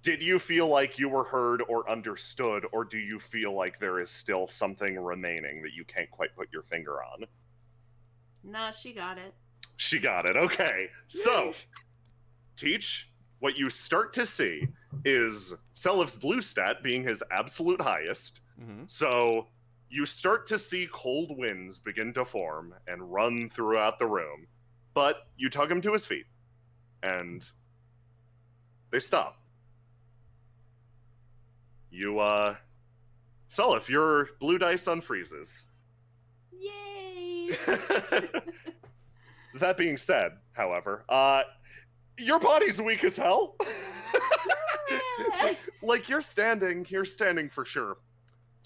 you feel like you were heard or understood, or do you feel like there is still something remaining that you can't quite put your finger on? Nah, she got it. She got it. Okay. So, Teach, what you start to see is Selif's blue stat being his absolute highest. Mm-hmm. So, you start to see cold winds begin to form and run throughout the room. But you tug him to his feet, and they stop. You, Selif, your blue dice unfreezes. Yay! That being said, however, your body's weak as hell. Like, you're standing for sure.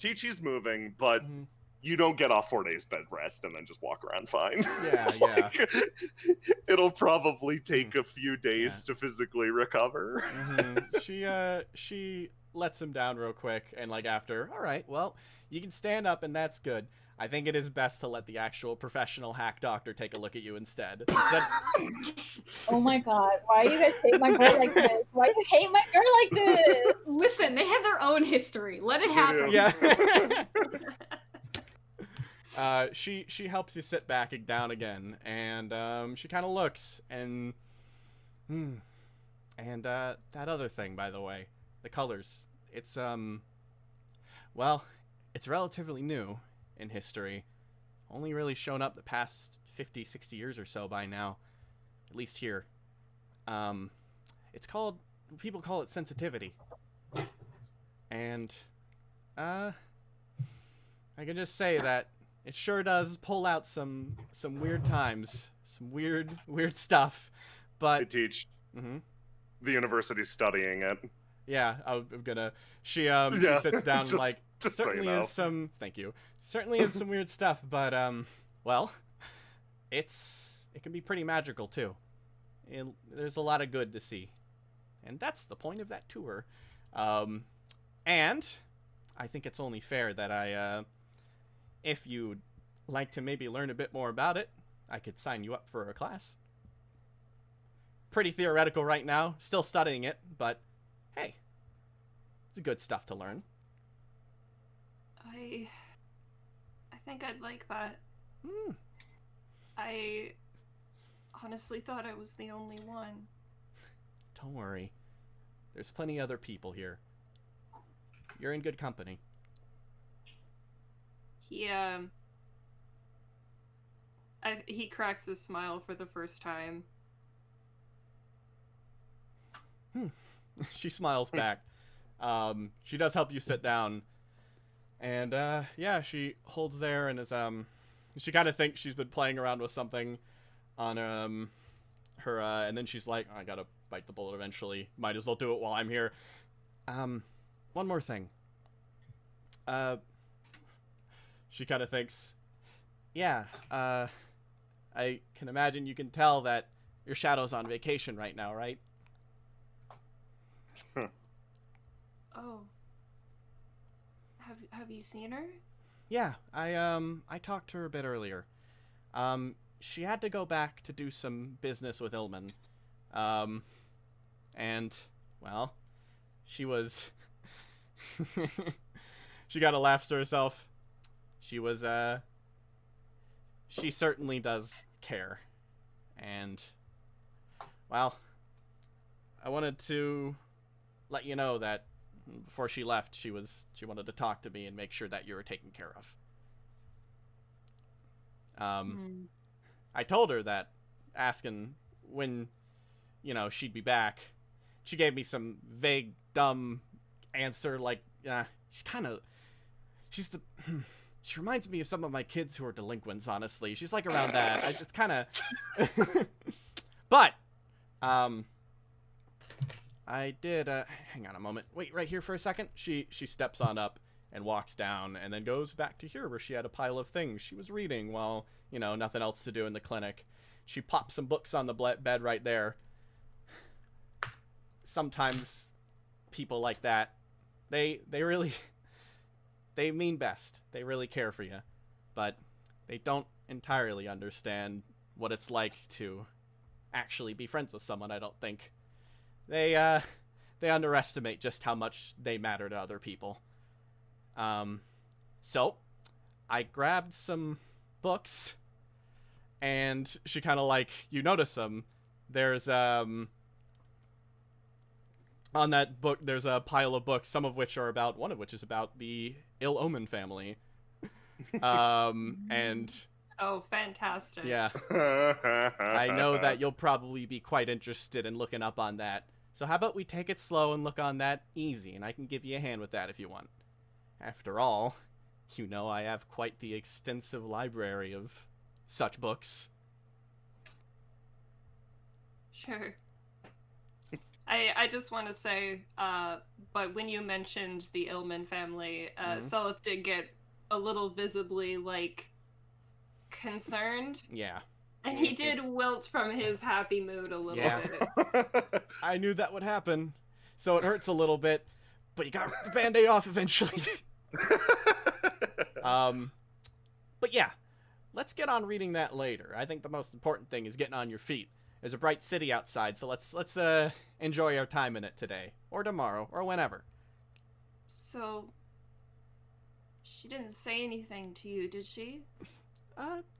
Chi-Chi's moving, but Mm-hmm. you don't get off 4 days bed rest and then just walk around fine. Yeah, Like, it'll probably take a few days to physically recover. Mm-hmm. She lets him down real quick, and like after, all right, well, you can stand up, and that's good. I think it is best to let the actual professional hack doctor take a look at you instead. Oh my god, why you guys hate my girl like this? Why you hate my girl like this? Listen, they have their own history. Let it happen. Yeah. She helps you sit back down again, and she kind of looks, and that other thing, by the way, the colors. It's well, it's relatively new in history. Only really shown up the past 50, 60 years or so by now, at least here. It's called, people call it sensitivity. And I can just say that it sure does pull out some weird times, some weird stuff. But They teach. Mm-hmm. The university's studying it. Yeah, I'm gonna. She sits down and, like, just so you certainly know. is some. Thank you. Certainly is some weird stuff, but well, it can be pretty magical too. There's a lot of good to see, and that's the point of that tour. And I think it's only fair that if you'd like to maybe learn a bit more about it, I could sign you up for a class. Pretty theoretical right now, still studying it, but hey, it's good stuff to learn. I think I'd like that. I honestly thought I was the only one. Don't worry. There's plenty other people here. You're in good company. He cracks his smile for the first time. She smiles back. She does help you sit down. And, yeah, she holds there and is, she kind of thinks she's been playing around with something on, her, and then she's like, I gotta bite the bullet eventually. Might as well do it while I'm here. One more thing. She kind of thinks, yeah, I can imagine you can tell that your shadow's on vacation right now, right? Oh. Have you seen her? Yeah, I talked to her a bit earlier. She had to go back to do some business with Ilman. And, well, she was... She got a laugh to herself. She was, she certainly does care. And, well, I wanted to let you know that before she left, she wanted to talk to me and make sure that you were taken care of. I told her that, asking when, she'd be back. She gave me some vague, dumb answer, like, she reminds me of some of my kids who are delinquents, honestly. She's like around that. It's kind of... But, I did, hang on a moment. Wait, right here for a second. She steps on up and walks down and then goes back to here where she had a pile of things she was reading while, nothing else to do in the clinic. She pops some books on the bed right there. Sometimes people like that, they really, they mean best. They really care for you, but they don't entirely understand what it's like to actually be friends with someone, I don't think. They underestimate just how much they matter to other people. So I grabbed some books, and she kind of like, you notice them. There's, on that book, there's a pile of books, one of which is about the Ill Omen family. And... Oh, fantastic. Yeah. I know that you'll probably be quite interested in looking up on that. So how about we take it slow and look on that easy, and I can give you a hand with that if you want. After all, I have quite the extensive library of such books. Sure. I just want to say, but when you mentioned the Illman family, Selif did get a little visibly, concerned. Yeah. And he did wilt from his happy mood a little bit. I knew that would happen, so it hurts a little bit, but you got the Band-Aid off eventually. But yeah, let's get on reading that later. I think the most important thing is getting on your feet. There's a bright city outside, so let's enjoy our time in it today, or tomorrow, or whenever. So, she didn't say anything to you, did she?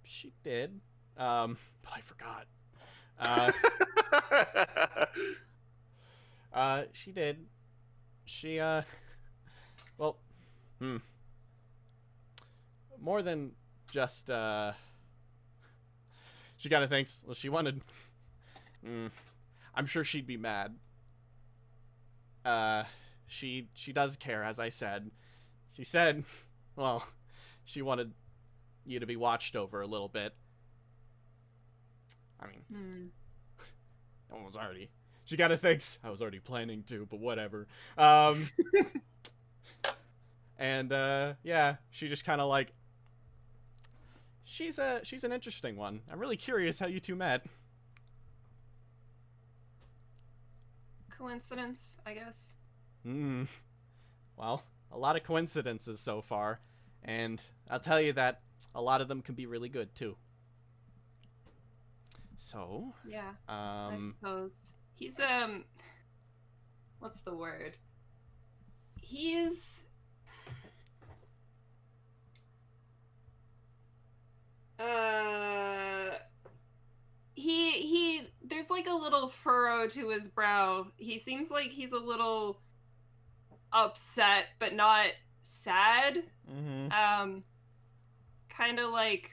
She did. But I forgot. She did. She, well, more than just, she kind of thinks, well, she wanted, I'm sure she'd be mad. She does care, as I said. She said, well, she wanted you to be watched over a little bit. I mean, almost already. She kind of thinks I was already planning to, but whatever. And yeah, she just kind of like. She's an interesting one. I'm really curious how you two met. Coincidence, I guess. Well, a lot of coincidences so far, and I'll tell you that a lot of them can be really good too. So, yeah, I suppose he's what's the word? He's he there's like a little furrow to his brow. He seems like he's a little upset, but not sad. Kind of like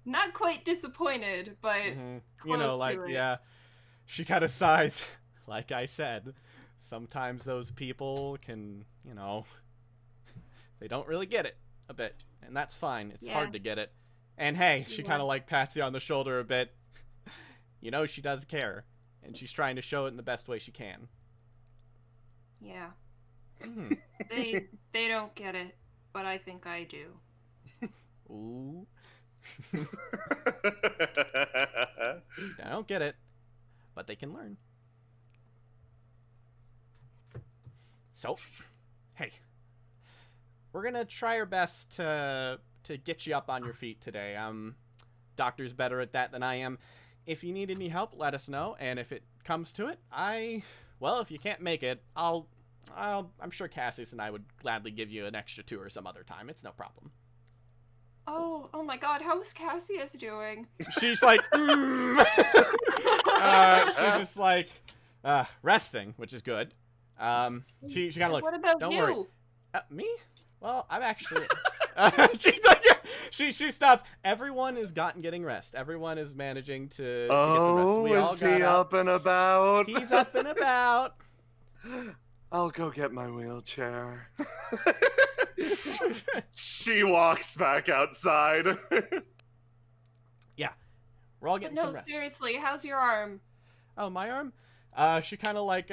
not quite disappointed, but close to it. Yeah, she kind of sighs. Like I said, sometimes those people can, they don't really get it a bit, and that's fine. It's hard to get it. And hey, she kind of like pats you on the shoulder a bit. She does care, and she's trying to show it in the best way she can. Yeah. They don't get it, but I think I do. Ooh. I don't get it, but they can learn. So, hey, we're gonna try our best to get you up on your feet today. Doctor's better at that than I am. If you need any help, let us know. And if it comes to it, if you can't make it, I'm sure Cassius and I would gladly give you an extra tour some other time. It's no problem. Oh my God! How is Cassius doing? She's like, she's just like, resting, which is good. She kind of looks. What about Don't you? worry. Me? Well, I'm actually. She stopped. Everyone is getting rest. Everyone is managing to get some rest. We all is got he up and about? He's up and about. I'll go get my wheelchair. She walks back outside. Yeah, we're all But getting no, some rest. seriously, how's your arm? Oh, my arm? She kind of like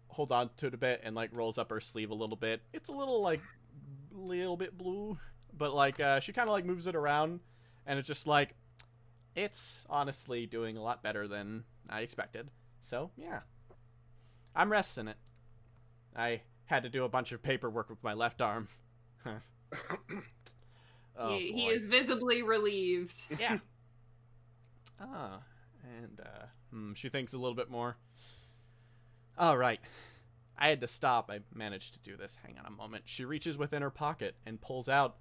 holds on to it a bit and like rolls up her sleeve a little bit. It's a little bit blue, but like she kind of like moves it around, and it's just like it's honestly doing a lot better than I expected. So yeah, I'm resting it. I had to do a bunch of paperwork with my left arm. Oh, He boy. is visibly relieved. Yeah. Ah, and she thinks a little bit more. All right. I had to stop. I managed to do this. Hang on a moment. She reaches within her pocket and pulls out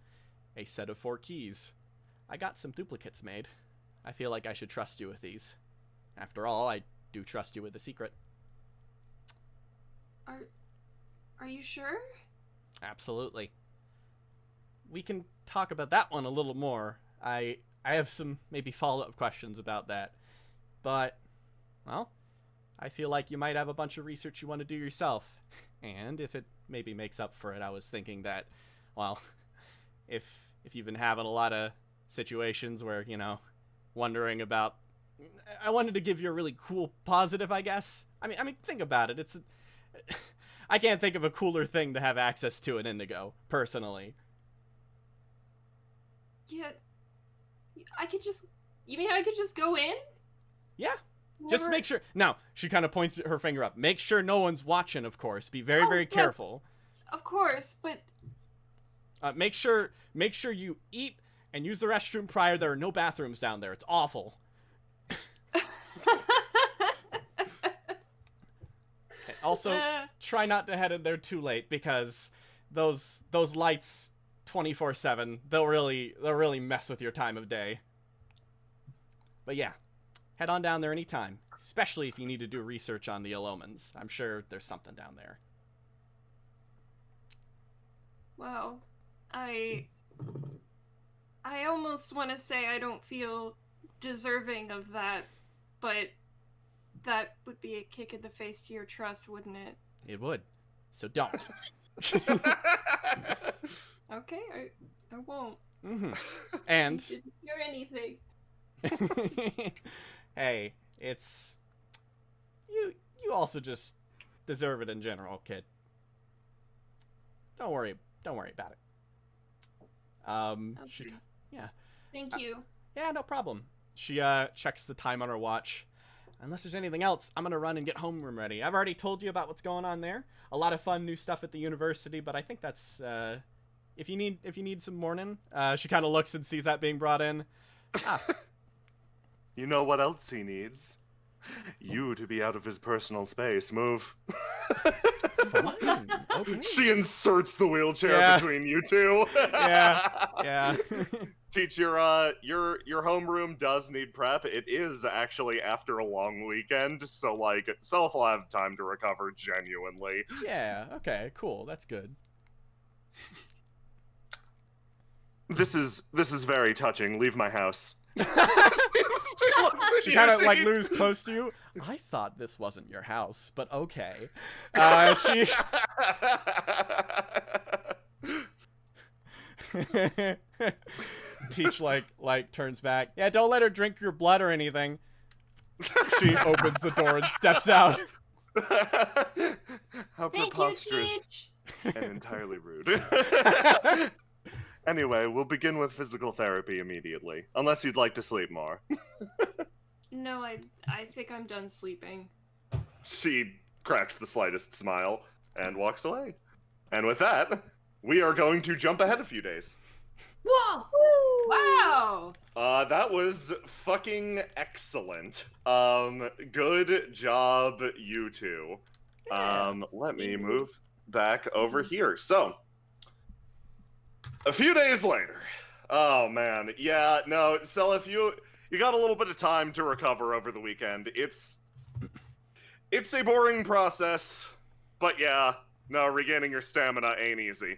a set of 4 keys. I got some duplicates made. I feel like I should trust you with these. After all, I do trust you with the secret. Are you sure? Absolutely. We can talk about that one a little more. I have some maybe follow-up questions about that. But, well, I feel like you might have a bunch of research you want to do yourself. And if it maybe makes up for it, I was thinking that, well, if you've been having a lot of situations where, you know, wondering about... I wanted to give you a really cool positive, I guess. I mean, think about it. It's... I can't think of a cooler thing to have access to in Indigo, personally. Yeah. You mean I could just go in? Yeah. Just make sure. Now, she kind of points her finger up. Make sure no one's watching, of course. Be very, very careful. Of course, but... Make sure you eat and use the restroom prior. There are no bathrooms down there. It's awful. Also, try not to head in there too late because those lights 24/7, they'll really mess with your time of day. But yeah, head on down there anytime, especially if you need to do research on the Elomans. I'm sure there's something down there. Well, I almost want to say I don't feel deserving of that, but that would be a kick in the face to your trust, wouldn't it? It would. So don't. Okay, I won't. Mm-hmm. And Didn't hear anything. hey, it's you also just deserve it in general, kid. Don't worry about it. Okay. Yeah. Thank you. Yeah, no problem. She checks the time on her watch. Unless there's anything else, I'm gonna run and get homeroom ready. I've already told you about what's going on there. A lot of fun new stuff at the university, but I think that's if you need some morning. She kind of looks and sees that being brought in. You know what else he needs? You to be out of his personal space. Move. Fine. Okay. She inserts the wheelchair between you two. Yeah. Teach your homeroom does need prep. It is actually after a long weekend, so like Self will have time to recover genuinely. Yeah. Okay. Cool. That's good. This is very touching. Leave my house. She kind of like moves close to you. I thought this wasn't your house, but okay. She Teach like turns back. Yeah, don't let her drink your blood or anything. She opens the door and steps out. How Thank preposterous you, Teach. and entirely rude. Anyway, we'll begin with physical therapy immediately, unless you'd like to sleep more. No, I think I'm done sleeping. She cracks the slightest smile and walks away. And with that, we are going to jump ahead a few days. Whoa! Wow! That was fucking excellent. Good job, you two. Let me move back over here. So, a few days later. Oh man, yeah, no, Self, you got a little bit of time to recover over the weekend. It's a boring process, but yeah, no, regaining your stamina ain't easy.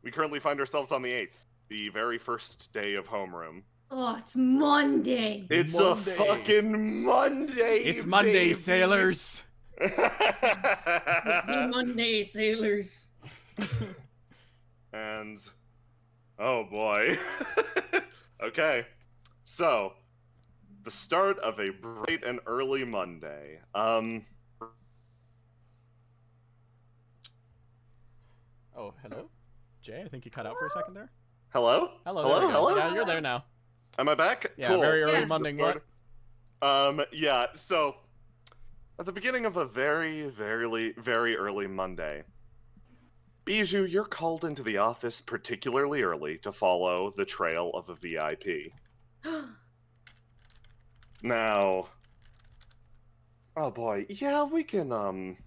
We currently find ourselves on the 8th, the very first day of homeroom. Oh, it's Monday. It's Monday. a fucking Monday. It's Monday, baby. sailors. Happy Monday, sailors. And oh boy. Okay. So, the start of a bright and early Monday. Oh, hello? Jay, I think you cut out for a second there. Hello? Hello, Hello? there we go. Hello? Yeah, you're there now. Am I back? Yeah, Cool. very early Yes. Monday. What? Yeah, so at the beginning of a very, very early Monday, Bijou, you're called into the office particularly early to follow the trail of a VIP. Now, oh boy, yeah, we can, I'm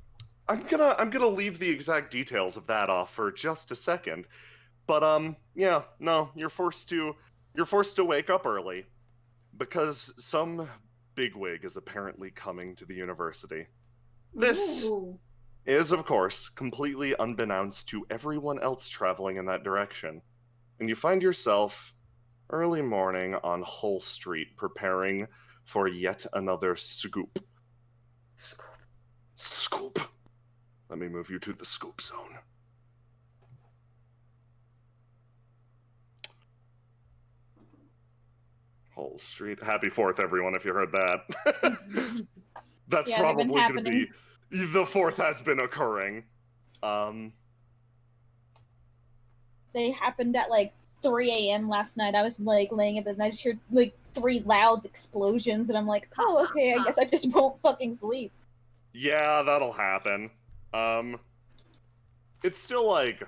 gonna leave the exact details of that off for just a second. But, yeah, no, you're forced to wake up early because some bigwig is apparently coming to the university. This Ooh. is, of course, completely unbeknownst to everyone else traveling in that direction. And you find yourself early morning on Hull Street preparing for yet another scoop. Scoop. Let me move you to the scoop zone. Hull Street. Happy 4th, everyone, if you heard that. That's Yeah, they've been probably going to happening. be... The 4th has been occurring. They happened at like 3 a.m. last night. I was like laying in bed and I just heard like 3 loud explosions, and I'm like, oh, okay, I guess I just won't fucking sleep. Yeah, that'll happen. It's still like...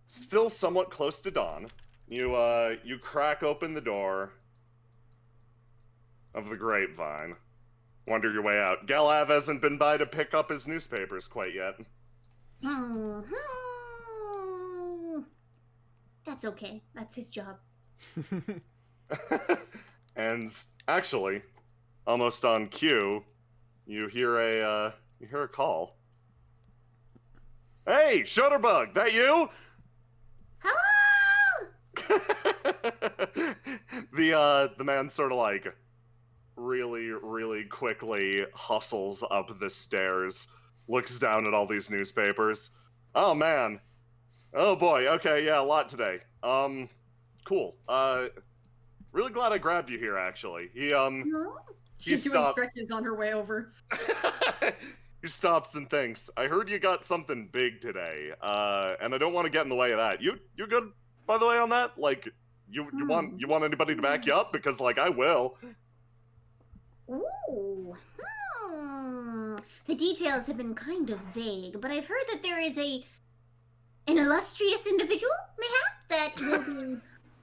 Still somewhat close to dawn. You crack open the door of the grapevine. Wander your way out. Galav hasn't been by to pick up his newspapers quite yet. That's okay. That's his job. And actually, almost on cue, you hear a call. Hey, Shutterbug, that you? Hello! The man sort of like really quickly hustles up the stairs, looks down at all these newspapers. Oh man. Oh boy, okay, yeah, a lot today. Cool. Really glad I grabbed you here, actually. She's doing stopped. stretches on her way over. He stops and thinks, I heard you got something big today, and I don't want to get in the way of that. You good, by the way, on that? Like, you want anybody to back you up? Because, like, I will. Ooh. The details have been kind of vague, but I've heard that there is an illustrious individual, mayhap, that will be,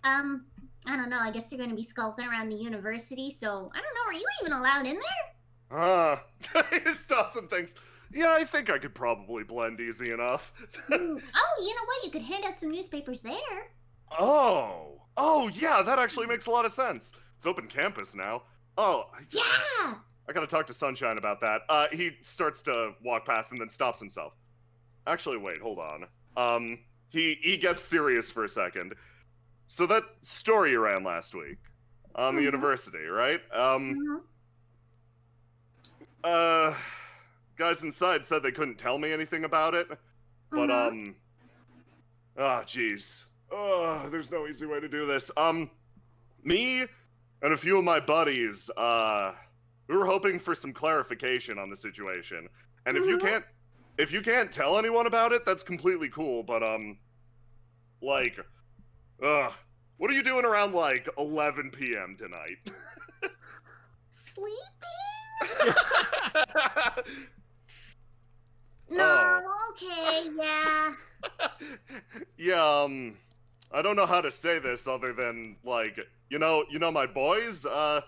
I don't know, I guess they're going to be skulking around the university, so, I don't know, are you even allowed in there? He stops and thinks, yeah, I think I could probably blend easy enough. Oh, you know what? You could hand out some newspapers there. Oh, yeah, that actually makes a lot of sense. It's open campus now. Oh, Yeah! I gotta talk to Sunshine about that. He starts to walk past and then stops himself. Actually, wait, hold on. He gets serious for a second. So that story you ran last week on the university, right? Guys inside said they couldn't tell me anything about it, but, jeez. Oh, there's no easy way to do this. Me and a few of my buddies, we were hoping for some clarification on the situation. And if you can't tell anyone about it, that's completely cool, but, what are you doing around, like, 11 p.m. tonight? Sleeping? No, okay, yeah. Yeah, I don't know how to say this other than, like, you know my boys, our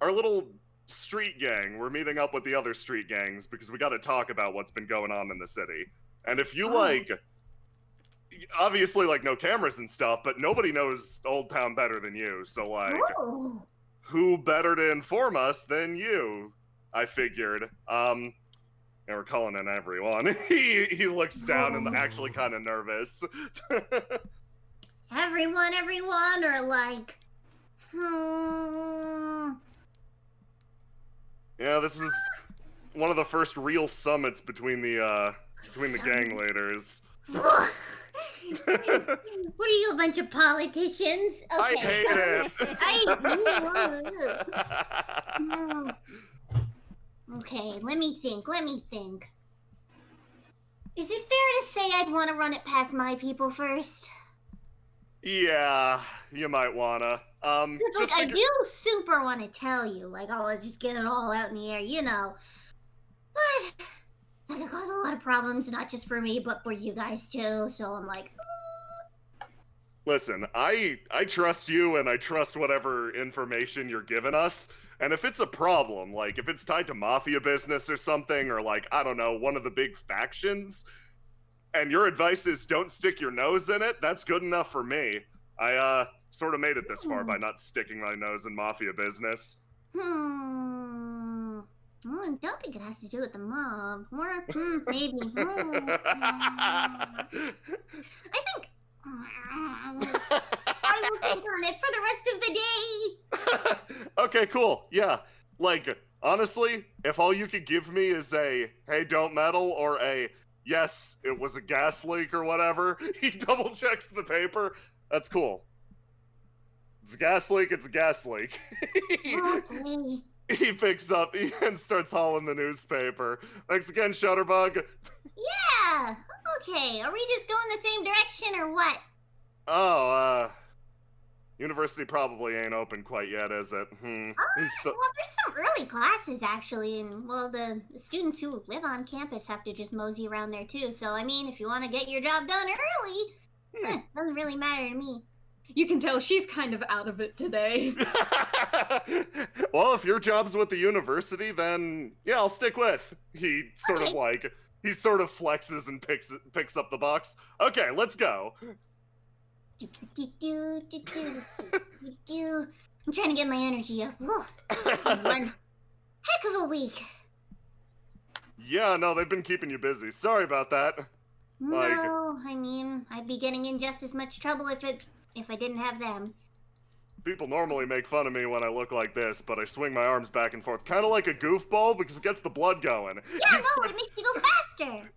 little street gang, we're meeting up with the other street gangs because we gotta talk about what's been going on in the city. And if you, like, obviously, like, no cameras and stuff, but nobody knows Old Town better than you, so, like, Oh. who better to inform us than you? I figured. And we're calling in everyone. He looks down and actually kind of nervous. Everyone, or like, Yeah, this is one of the first real summits between the gang leaders. What are you, a bunch of politicians? Okay. I hate it. Okay, let me think. Is it fair to say I'd want to run it past my people first? Yeah, you might wanna. It's like, I do super want to tell you, like, oh, just get it all out in the air, you know. But that could cause a lot of problems, not just for me, but for you guys too. So I'm like, Listen, I trust you and I trust whatever information you're giving us. And if it's a problem, like if it's tied to mafia business or something, or like, I don't know, one of the big factions, and your advice is don't stick your nose in it, that's good enough for me. I sort of made it this far by not sticking my nose in mafia business. I don't think it has to do with the mob. Or maybe. I think I will think on it for the rest of the day. Okay, cool. Yeah. Like, honestly, if all you could give me is a, hey, don't meddle, or a, yes, it was a gas leak or whatever, he double checks the paper, that's cool. It's a gas leak, it's a gas leak. Okay. He picks up and starts hauling the newspaper. Thanks again, Shutterbug. Yeah. Okay. Are we just going the same direction or what? Oh, university probably ain't open quite yet, is it? Well, there's some early classes actually, and well, the students who live on campus have to just mosey around there too. So I mean, if you want to get your job done early, doesn't really matter to me. You can tell she's kind of out of it today. Well, if your job's with the university, then yeah, I'll stick with. He sort of flexes and picks up the box. Okay, let's go. I'm trying to get my energy up. One heck of a week. Yeah, no, they've been keeping you busy. Sorry about that. No, I mean, I'd be getting in just as much trouble if I didn't have them. People normally make fun of me when I look like this, but I swing my arms back and forth, kind of like a goofball, because it gets the blood going. Yeah, it makes you go faster.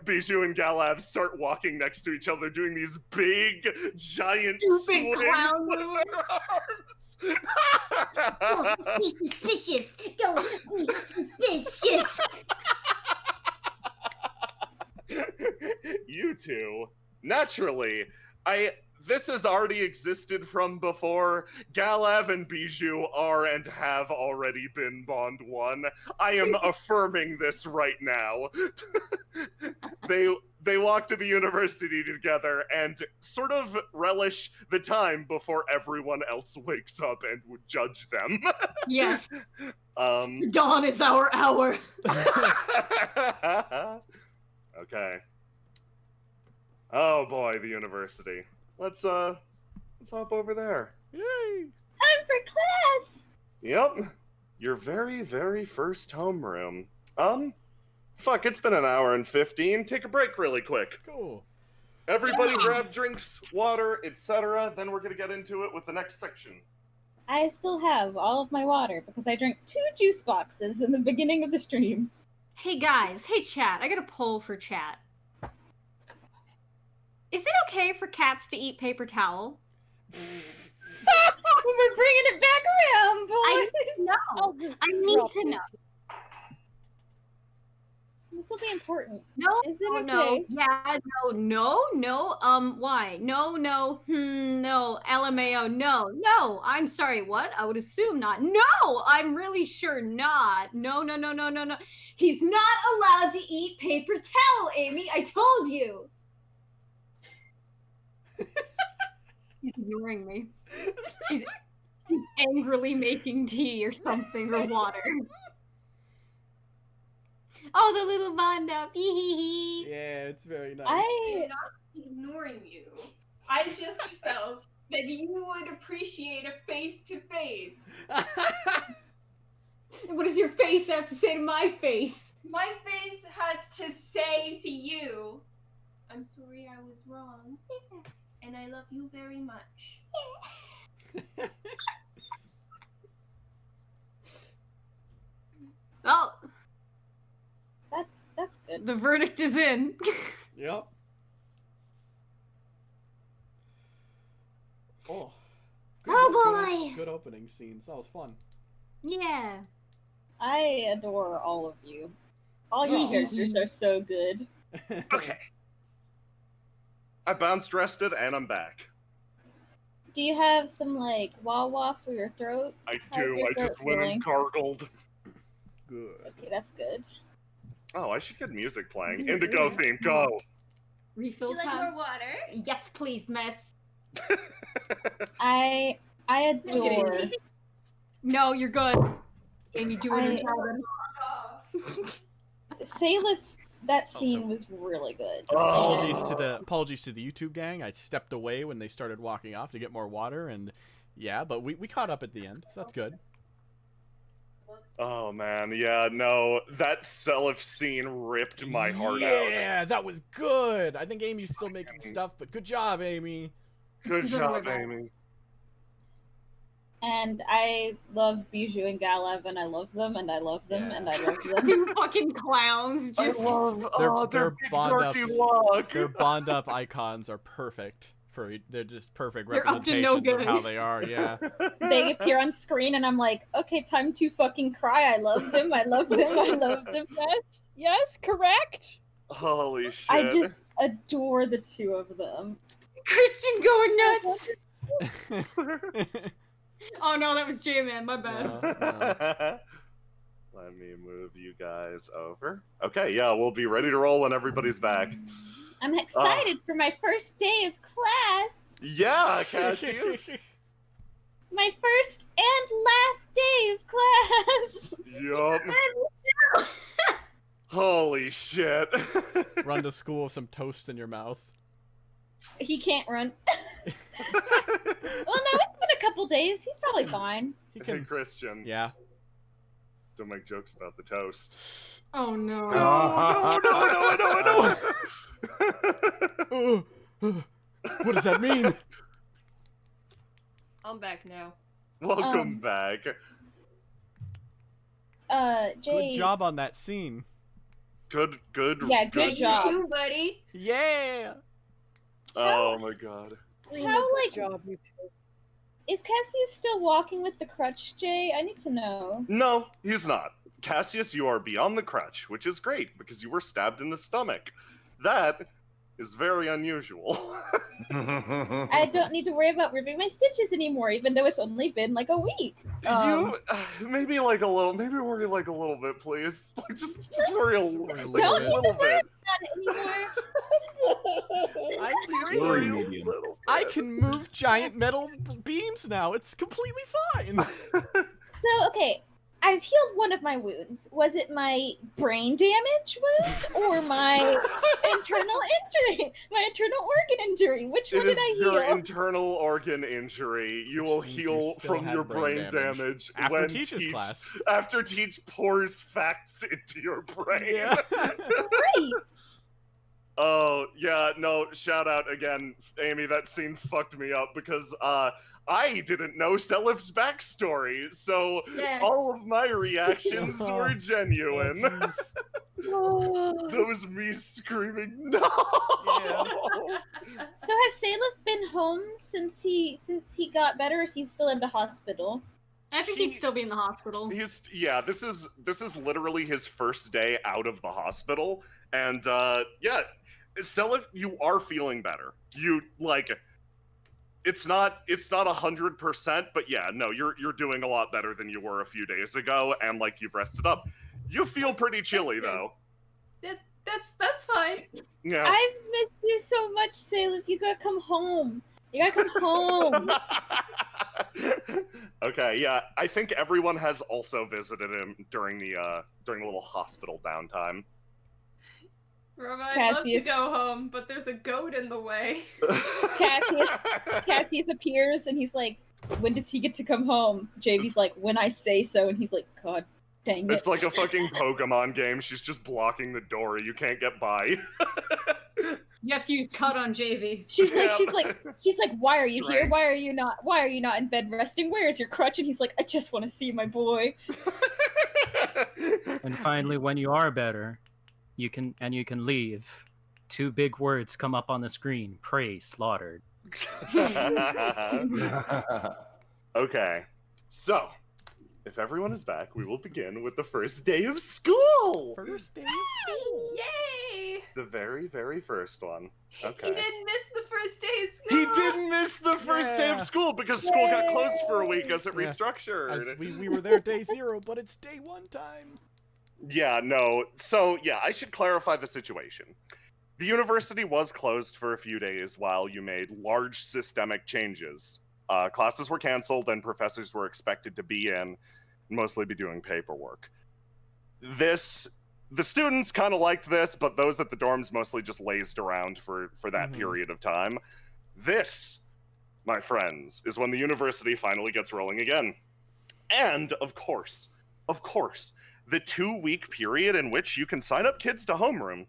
Bijou and Galav start walking next to each other, doing these big, giant Stupid swings clown with their arms. Don't be suspicious. Don't be suspicious. You two, naturally, this has already existed from before. Galav and Bijou are and have already been Bond 1. I am affirming this right now. They walk to the university together and sort of relish the time before everyone else wakes up and would judge them. Yes. Dawn is our hour. Okay. Oh boy, the university. Let's hop over there. Yay! Time for class! Yep. Your very, very first homeroom. Fuck, it's been an hour and 15. Take a break really quick. Cool. Everybody grab drinks, water, etc. Then we're gonna get into it with the next section. I still have all of my water because I drank 2 juice boxes in the beginning of the stream. Hey guys, hey chat, I got a poll for chat. Is it okay for cats to eat paper towel? We're bringing it back around, boys! I need to know. This will be important. No, Is it okay? no, yeah, no, why? No, LMAO, no, I'm sorry, what? I would assume not. No, I'm really sure not. No. He's not allowed to eat paper towel, Amy, I told you. She's ignoring me. She's angrily making tea or something, or water. Oh, the little bond up. Yeah, it's very nice. I'm not ignoring you. I just felt that you would appreciate a face-to-face. What does your face have to say to my face? My face has to say to you, I'm sorry I was wrong, and I love you very much. Well, That's good. the verdict is in. Yep. Oh. Oh, boy. Good opening scenes. That was fun. Yeah. I adore all of you. All your Oh. characters are so good. Okay. I bounced, rested, and I'm back. Do you have some like wah-wah for your throat? I How's do. your I just throat went feeling? and gargled. Good. Okay, that's good. Oh, I should get music playing. Indigo theme, go! Refill Would you like time. more water? Yes, please, miss. I adore. No, you're good. Amy, do it in Salif, that scene Also- was really good. Oh. Apologies to the YouTube gang. I stepped away when they started walking off to get more water, and yeah, but we caught up at the end, so that's good. Oh man, yeah, no, that Selif scene ripped my heart out. Yeah, that was good. I think Amy's still making stuff, but good job, Amy. Good job, Amy. And I love Bijou and Galav, and I love them, and I love them, Yeah. and I love them. You fucking clowns. I Just love They're their big Bond up. dorky walk. Their Bond up icons are perfect. They're just perfect They're up to no representations of how good. they are. Yeah. They appear on screen, and I'm like, okay, time to fucking cry. I love them. I love them. I love them. Yes, correct. Holy shit. I just adore the two of them. Christian going nuts. Oh no, that was J-Man. My bad. No. Let me move you guys over. Okay, yeah, we'll be ready to roll when everybody's back. I'm excited for my first day of class. Yeah, Cassius. My first and last day of class. Yup. Holy shit. Run to school with some toast in your mouth. He can't run. Well, no, it's been a couple days. He's probably fine. He Hey, can. Christian. Yeah. Don't make jokes about the toast. Oh no. No. What does that mean? I'm back now. Welcome back. Jay. Good job on that scene. Good. Yeah, good Thank job. you, buddy. Yeah. Oh my god. How, like, job, you two. is Cassius still walking with the crutch, Jay? I need to know. No, he's not. Cassius, you are beyond the crutch, which is great because you were stabbed in the stomach. That is very unusual. I don't need to worry about ripping my stitches anymore, even though it's only been like a week. You maybe like a little, maybe worry like a little bit, please. Like just worry a little, like Don't a need to little worry bit. about it anymore. I'm Worry free. medium. I can move giant metal beams now. It's completely fine. So, okay, I've healed one of my wounds. Was it my brain damage wound or my internal injury? My internal organ injury? Which one It did is I your heal? internal organ injury. You will Which means you heal still from had your brain brain damage. damage After when Teach's class. after Teach pours facts into your brain. Yeah. Great. Oh, yeah, no, shout out again, Amy, that scene fucked me up because I didn't know Selif's backstory, so Yeah. all of my reactions were genuine. Oh, That was me screaming, no! Yeah. So has Salif been home since he got better, or is he still in the hospital? I think he'd still be in the hospital. Yeah, this is literally his first day out of the hospital, and yeah, Selif, you are feeling better. You like, it's not 100%, but yeah, no, you're doing a lot better than you were a few days ago, and like you've rested up. You feel pretty chilly though. That's fine. Yeah. I've missed you so much, Salif. You gotta come home. You gotta come home. Okay, yeah, I think everyone has also visited him during the little hospital downtime. Roma, I'd love to Cassius. go home, but there's a goat in the way. Cassius appears and he's like, when does he get to come home? JV's like, when I say so, and he's like, God dang it. It's like a fucking Pokemon game. She's just blocking the door. You can't get by. You have to use cut on JV. She's like, Yeah. why are you here? Strength. Why are you not in bed resting? Where is your crutch? And he's like, I just want to see my boy. And finally, when you are better, you can leave. 2 big words come up on the screen: prey slaughtered. Okay, so if everyone is back, we will begin with the first day of school. First day of school. Yay! The very, very first one. Okay. He didn't miss the first day of school. He didn't miss the first day of Yeah. school because school got closed for a week as it Yeah. restructured. As we were there day 0, but it's day 1 time. Yeah, no. So, yeah, I should clarify the situation. The university was closed for a few days while you made large systemic changes. Classes were canceled and professors were expected to be in, mostly be doing paperwork. The students kind of liked this, but those at the dorms mostly just lazed around for that Mhm. period of time. This, my friends, is when the university finally gets rolling again. And, of course, the 2-week period in which you can sign up kids to homeroom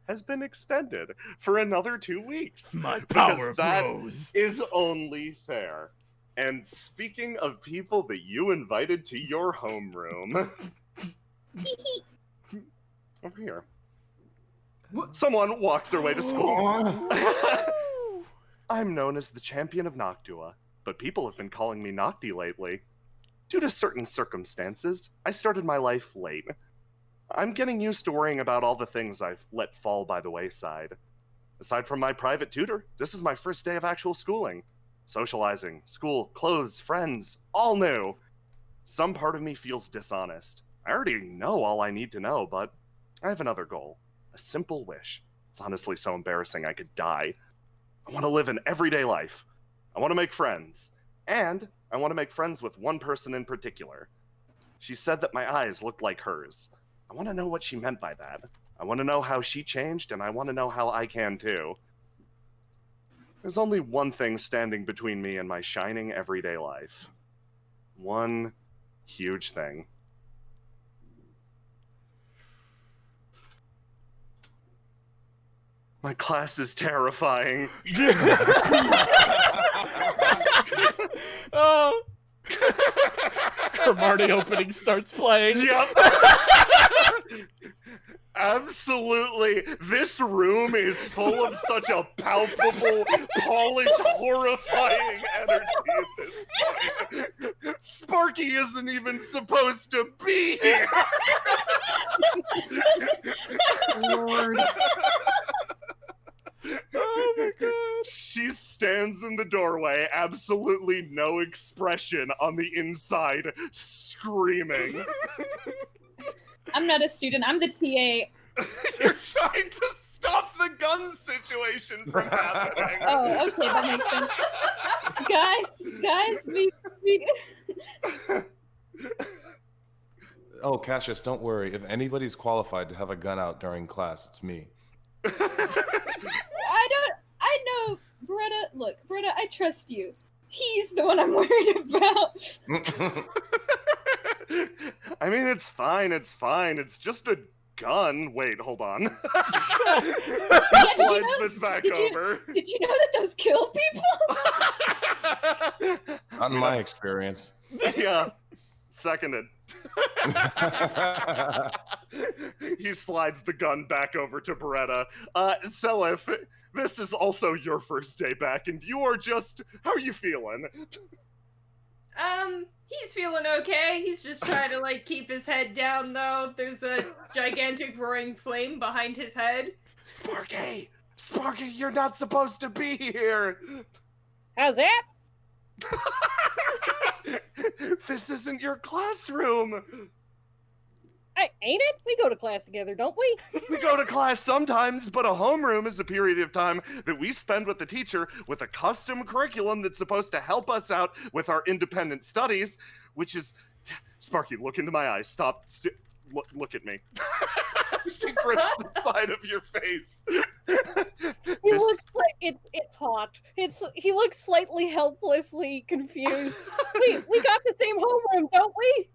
has been extended for another 2 weeks. My Because power that grows. is only fair. And speaking of people that you invited to your homeroom, over here, someone walks their way to school. I'm known as the champion of Noctua, but people have been calling me Nocti lately. Due to certain circumstances, I started my life late. I'm getting used to worrying about all the things I've let fall by the wayside. Aside from my private tutor, this is my first day of actual schooling. Socializing, school, clothes, friends, all new. Some part of me feels dishonest. I already know all I need to know, but I have another goal. A simple wish. It's honestly so embarrassing I could die. I want to live an everyday life. I want to make friends. And I want to make friends with one person in particular. She said that my eyes looked like hers. I want to know what she meant by that. I want to know how she changed, and I want to know how I can too. There's only one thing standing between me and my shining everyday life. One huge thing. My class is terrifying. Oh. Cromartie opening starts playing. Yep. Absolutely. This room is full of such a palpable, polished, horrifying energy at this point. Sparky isn't even supposed to be here. Lord. Oh my god. She stands in the doorway, absolutely no expression on the inside, screaming. I'm not a student. I'm the TA. You're trying to stop the gun situation from happening. Oh, okay, that makes sense. Guys, Oh, Cassius, don't worry. If anybody's qualified to have a gun out during class, it's me. I know, Beretta, I trust you. He's the one I'm worried about. I mean, it's fine. It's just a gun. Wait, hold on. Slide this back over. Did you know that those kill people? Not in my experience. Yeah. Seconded. He slides the gun back over to Beretta. Selif, this is also your first day back, and you are just... How are you feeling? He's feeling okay. He's just trying to, like, keep his head down, though. There's a gigantic roaring flame behind his head. Sparky, you're not supposed to be here. How's that? This isn't your classroom. Ain't it? We go to class together, don't we? We go to class sometimes, but a homeroom is a period of time that we spend with the teacher with a custom curriculum that's supposed to help us out with our independent studies, which is... Sparky, look into my eyes. Stop. look at me. She grips the side of your face. He looks like it's hot. He looks slightly helplessly confused. We got the same homeroom, don't we?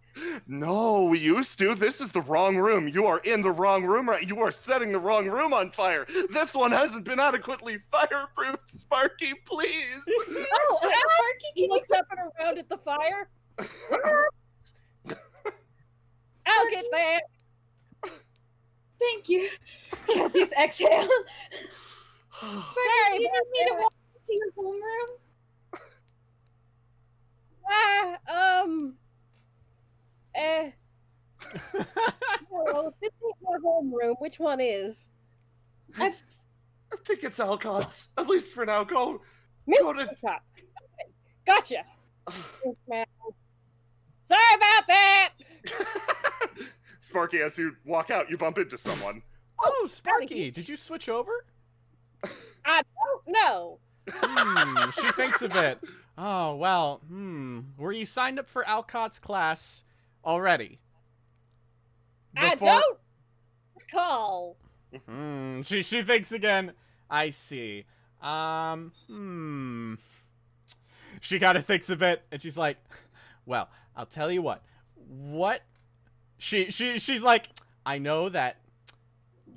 No, we used to. This is the wrong room. You are in the wrong room. Right? You are setting the wrong room on fire. This one hasn't been adequately fireproofed. Sparky, please. Oh, Sparky, he looks up and around at the fire. I'll get that. Thank you. Cassie's exhale. Sorry, Sparky, do you need me to walk to your homeroom? No, this ain't my homeroom. Which one is? I think it's Alcott's. At least for now. Go to... Alcott. Gotcha. Thanks, man. Sorry about that. Sparky, as you walk out, you bump into someone. Oh, Sparky, did you switch over? I don't know. She thinks a bit. Oh, well, were you signed up for Alcott's class already? I don't recall. She thinks again. I see. She kind of thinks a bit, and she's like, well, I'll tell you what. She's like, I know that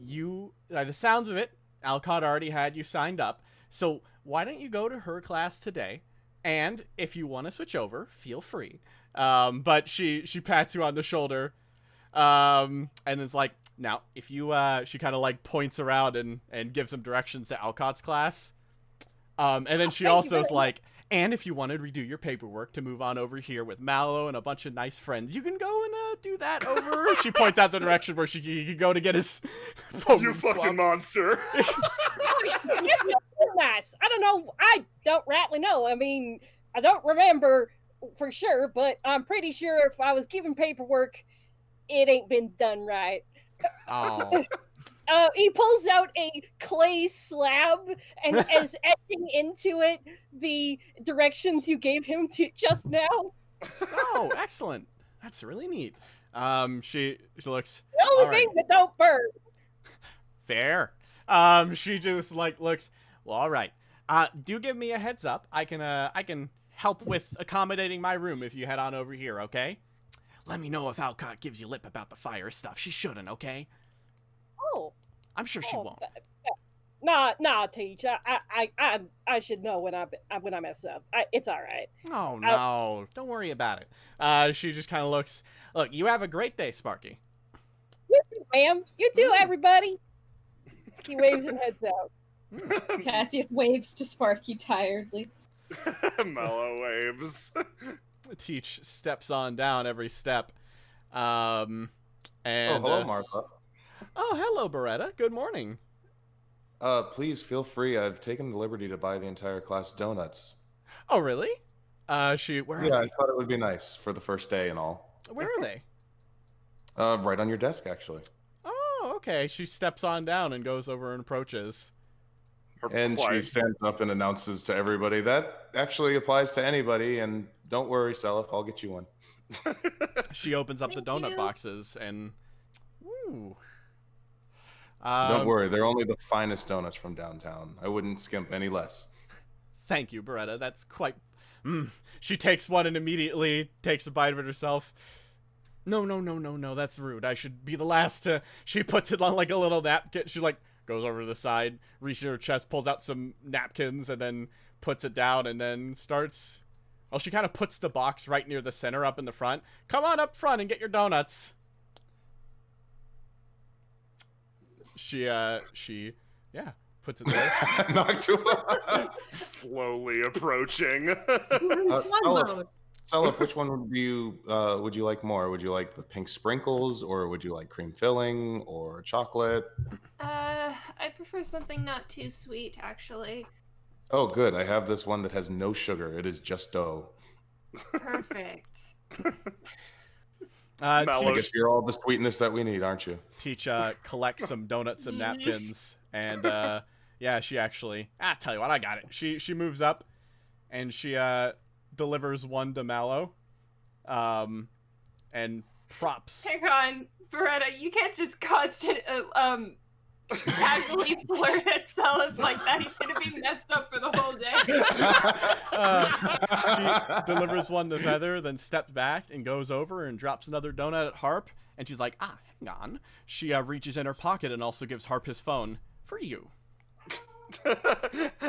you, by the sounds of it, Alcott already had you signed up, so why don't you go to her class today, and if you want to switch over, feel free. But she pats you on the shoulder, and is like, now, if you, she kind of like points around and gives some directions to Alcott's class, and then she also is like, and if you want to redo your paperwork to move on over here with Mallow and a bunch of nice friends, you can go and do that over. She points out the direction where he can go to get his You fucking monster. Nice. I don't know. I don't rightly know. I mean, I don't remember for sure, but I'm pretty sure if I was given paperwork, it ain't been done right. Oh. He pulls out a clay slab and is etching into it the directions you gave him just now. Oh, excellent. That's really neat. She looks. The only thing that don't burn. Fair. She just like looks. Well, all right. Do give me a heads up. I can help with accommodating my room if you head on over here. Okay. Let me know if Alcott gives you lip about the fire stuff. She shouldn't. Okay. Oh. I'm sure she won't. Nah, Teach. I should know when I mess up. It's all right. Oh no, don't worry about it. She just kind of looks. Look, you have a great day, Sparky. You too, ma'am. You too, everybody. He waves and heads out. Cassius waves to Sparky tiredly. Mellow waves. Teach steps on down every step. And hello, Martha. Oh, hello, Beretta. Good morning. Please feel free. I've taken the liberty to buy the entire class donuts. Oh, really? Where I are they? thought it would be nice for the first day and all. Where are they? Right on your desk, actually. Oh, okay. She steps on down and goes over and approaches. And she stands up and announces to everybody that actually applies to anybody. And don't worry, Selif, I'll get you one. She opens up the Thank donut you. boxes and. Ooh. Don't worry, they're only the finest donuts from downtown. I wouldn't skimp any less. Thank you, Beretta. That's quite. She takes one and immediately takes a bite of it herself. No, that's rude. I should be the last to. She puts it on like a little napkin. She like goes over to the side, reaches in her chest, pulls out some napkins, and then puts it down, and then starts. Well, she kind of puts the box right near the center up in the front. Come on up front and get your donuts. She puts it there. Knocked you Slowly approaching. Selif, which one would you like more? Would you like the pink sprinkles, or would you like cream filling, or chocolate? I prefer something not too sweet, actually. Oh, good. I have this one that has no sugar. It is just dough. Perfect. I guess you're all the sweetness that we need, aren't you? Teach collects some donuts and napkins, and yeah, she actually. Tell you what, I got it. She moves up, and she delivers one to Mallow, and props. Hang on, Beretta, you can't just casually flirt at Seliph like that. He's gonna be messed up for the whole day. She delivers one to Feather, then steps back and goes over and drops another donut at Harp. And she's like, hang on. She reaches in her pocket and also gives Harp his phone. For you.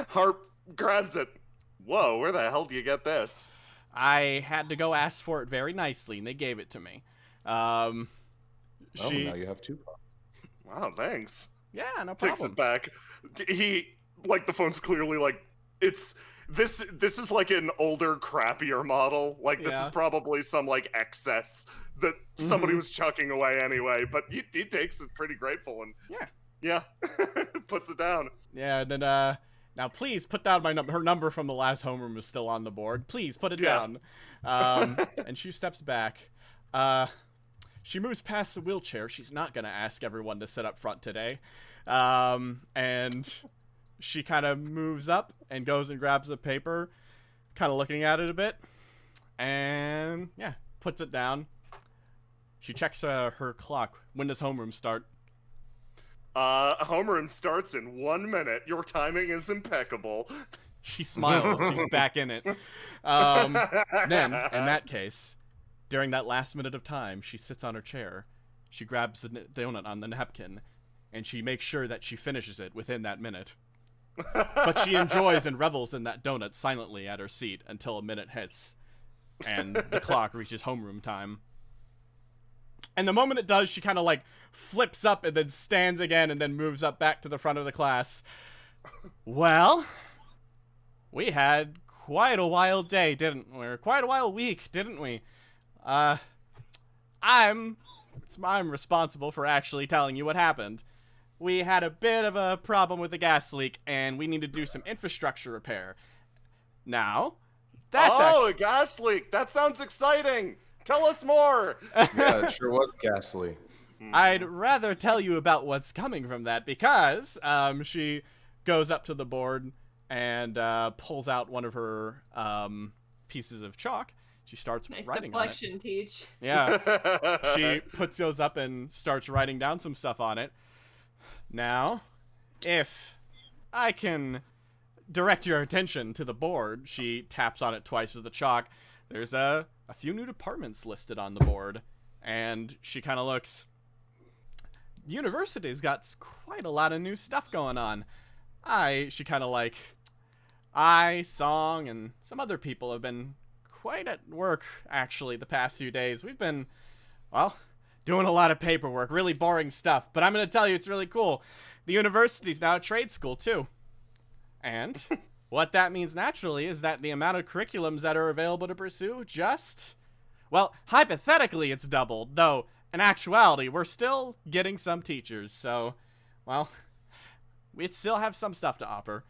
Harp grabs it. Whoa, where the hell do you get this? I had to go ask for it very nicely, and they gave it to me. Now you have 2 phones. Wow, thanks. Yeah, no Takes problem. it back. He, like, the phone's clearly, like, it's... This is, like, an older, crappier model. Like, this is probably some, like, excess that somebody was chucking away anyway. But he takes it pretty grateful and... Yeah. Puts it down. Yeah, and then, now please put down my number. Her number from the last homeroom is still on the board. Please put it down. And she steps back. She moves past the wheelchair. She's not going to ask everyone to sit up front today. And she kind of moves up and goes and grabs a paper, kind of looking at it a bit. And, yeah, puts it down. She checks her clock. When does homeroom start? Homeroom starts in 1 minute. Your timing is impeccable. She smiles. She's back in it. Then, in that case, during that last minute of time, she sits on her chair. She grabs the donut on the napkin, and she makes sure that she finishes it within that minute. But she enjoys and revels in that donut silently at her seat until a minute hits, and the clock reaches homeroom time. And the moment it does, she kind of, like, flips up and then stands again and then moves up back to the front of the class. Well, we had quite a wild day, didn't we? Or quite a wild week, didn't we? I'm responsible for actually telling you what happened. We had a bit of a problem with the gas leak, and we need to do some infrastructure repair. Now, that's a gas leak! That sounds exciting! Tell us more! Yeah, it sure was gas leak. I'd rather tell you about what's coming from that, because she goes up to the board and pulls out one of her pieces of chalk. She starts writing on it. Nice deflection, Teach. Yeah. She puts those up and starts writing down some stuff on it. Now, if I can direct your attention to the board, she taps on it twice with the chalk. There's a few new departments listed on the board, and she kind of looks. The university's got quite a lot of new stuff going on. She kind of like, Song, and some other people have been quite at work, actually, the past few days. We've been, well, doing a lot of paperwork, really boring stuff, but I'm going to tell you it's really cool. The university's now a trade school, too. And what that means naturally is that the amount of curriculums that are available to pursue well, hypothetically it's doubled, though in actuality we're still getting some teachers, so, well, we still have some stuff to offer.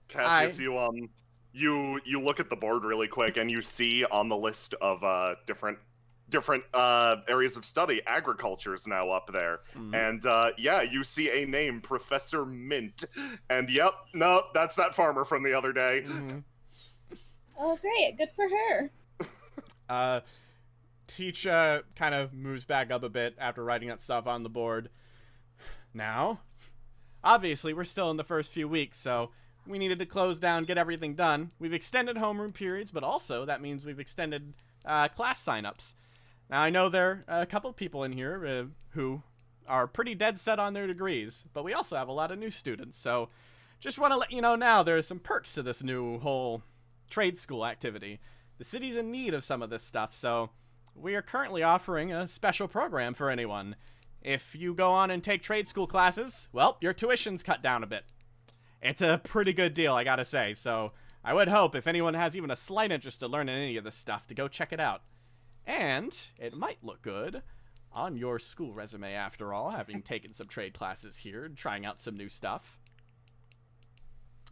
Cassius, you look at the board really quick and you see on the list of different areas of study, agriculture is now up there. And you see a name, Professor Mint. And yep, no, that's that farmer from the other day. Oh, great. Good for her. Teach kind of moves back up a bit after writing that stuff on the board. Now, obviously, we're still in the first few weeks, so we needed to close down, get everything done. We've extended homeroom periods, but also that means we've extended class signups. Now, I know there are a couple people in here who are pretty dead set on their degrees, but we also have a lot of new students, so just want to let you know now there's some perks to this new whole trade school activity. The city's in need of some of this stuff, so we are currently offering a special program for anyone. If you go on and take trade school classes, well, your tuition's cut down a bit. It's a pretty good deal, I gotta say, so I would hope if anyone has even a slight interest in learning any of this stuff to go check it out. And it might look good on your school resume, after all, having taken some trade classes here and trying out some new stuff.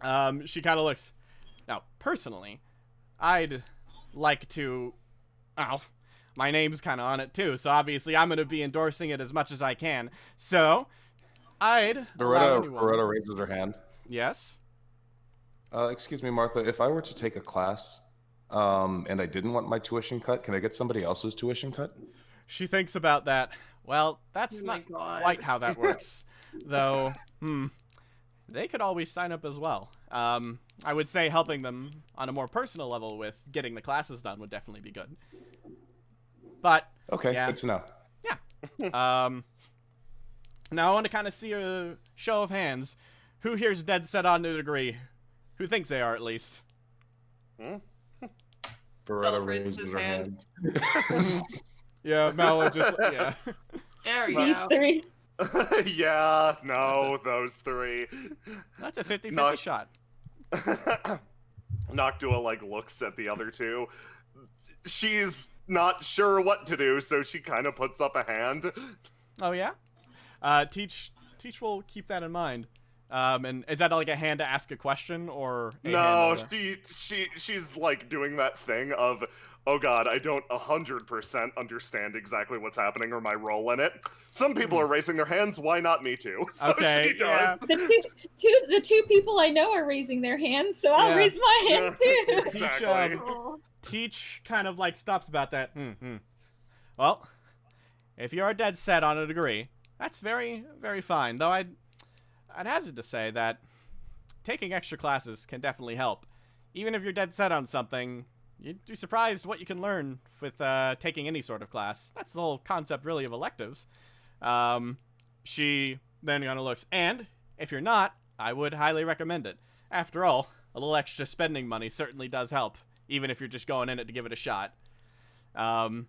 She kind of looks. Now, personally, I'd like to. Oh, my name's kind of on it too, so obviously I'm going to be endorsing it as much as I can. So, allow anyone. Beretta raises her hand. Yes? Excuse me, Martha. If I were to take a class and I didn't want my tuition cut, can I get somebody else's tuition cut? She thinks about that. Well, that's Oh my not God. quite how that works. Though, they could always sign up as well. I would say helping them on a more personal level with getting the classes done would definitely be good. But, Okay, yeah. good to know. Now I want to kind of see a show of hands. Who here's dead set on a degree? Who thinks they are, at least? Beretta raises raises his her hand. hand. Yeah, Mala just, yeah. There you These go. three. Yeah, no, those three. That's a 50-50 Not- shot. Noctua, like, looks at the other two. She's not sure what to do, so she kind of puts up a hand. Oh, yeah? Teach will keep that in mind. And is that like a hand to ask a question, or a No, hand to... she's like doing that thing of, oh god, I don't 100% understand exactly what's happening or my role in it. Some people are raising their hands, why not me too? So Okay, she does. yeah. The two people I know are raising their hands, so I'll Yeah. raise my hand too. Exactly. Teach kind of like stops about that. Well, if you're dead set on a degree, that's very, very fine. Though I'd hazard to say that taking extra classes can definitely help. Even if you're dead set on something, you'd be surprised what you can learn with taking any sort of class. That's the whole concept, really, of electives. She then kind of looks, and if you're not, I would highly recommend it. After all, a little extra spending money certainly does help, even if you're just going in it to give it a shot. There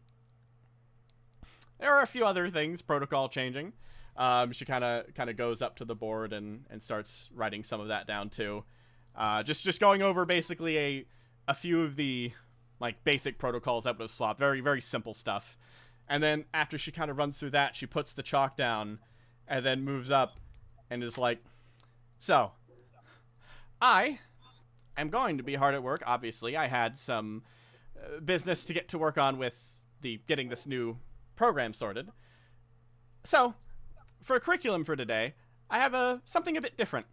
are a few other things, protocol changing. She kind of goes up to the board and starts writing some of that down too. Just going over basically a few of the like basic protocols that would have swapped. Very, very simple stuff. And then after she kind of runs through that, she puts the chalk down and then moves up and is like, so, I am going to be hard at work, obviously. I had some business to get to work on with getting this new program sorted. So, for a curriculum for today, I have something a bit different.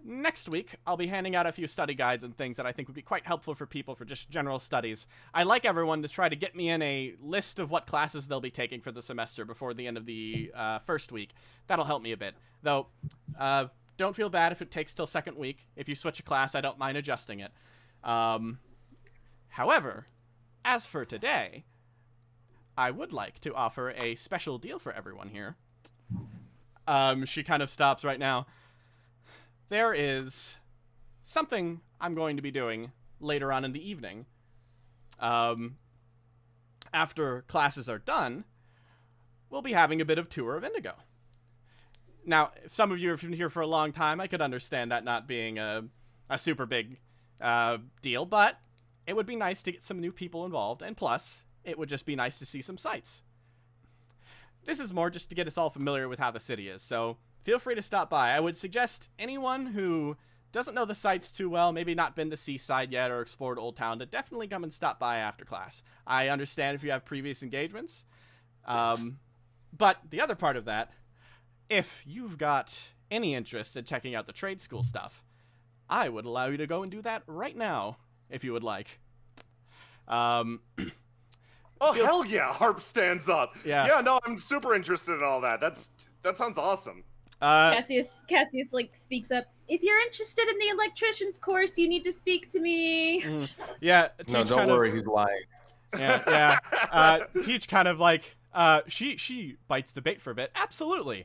Next week, I'll be handing out a few study guides and things that I think would be quite helpful for people for just general studies. I'd like everyone to try to get me in a list of what classes they'll be taking for the semester before the end of the first week. That'll help me a bit. Though, don't feel bad if it takes till second week. If you switch a class, I don't mind adjusting it. However, as for today, I would like to offer a special deal for everyone here. She kind of stops right now. There is something I'm going to be doing later on in the evening. After classes are done, we'll be having a bit of tour of Indigo. Now, if some of you have been here for a long time, I could understand that not being a super big deal, but it would be nice to get some new people involved, and plus, it would just be nice to see some sights. This is more just to get us all familiar with how the city is, so feel free to stop by. I would suggest anyone who doesn't know the sights too well, maybe not been to Seaside yet or explored Old Town, to definitely come and stop by after class. I understand if you have previous engagements. But the other part of that, if you've got any interest in checking out the trade school stuff, I would allow you to go and do that right now, if you would like. Oh, hell yeah, Harp stands up. Yeah. No, I'm super interested in all that. That sounds awesome. Cassius like speaks up. If you're interested in the electrician's course, you need to speak to me. Yeah. No, Teach don't kind worry, of, he's lying. yeah. Teach kind of like, she bites the bait for a bit. Absolutely.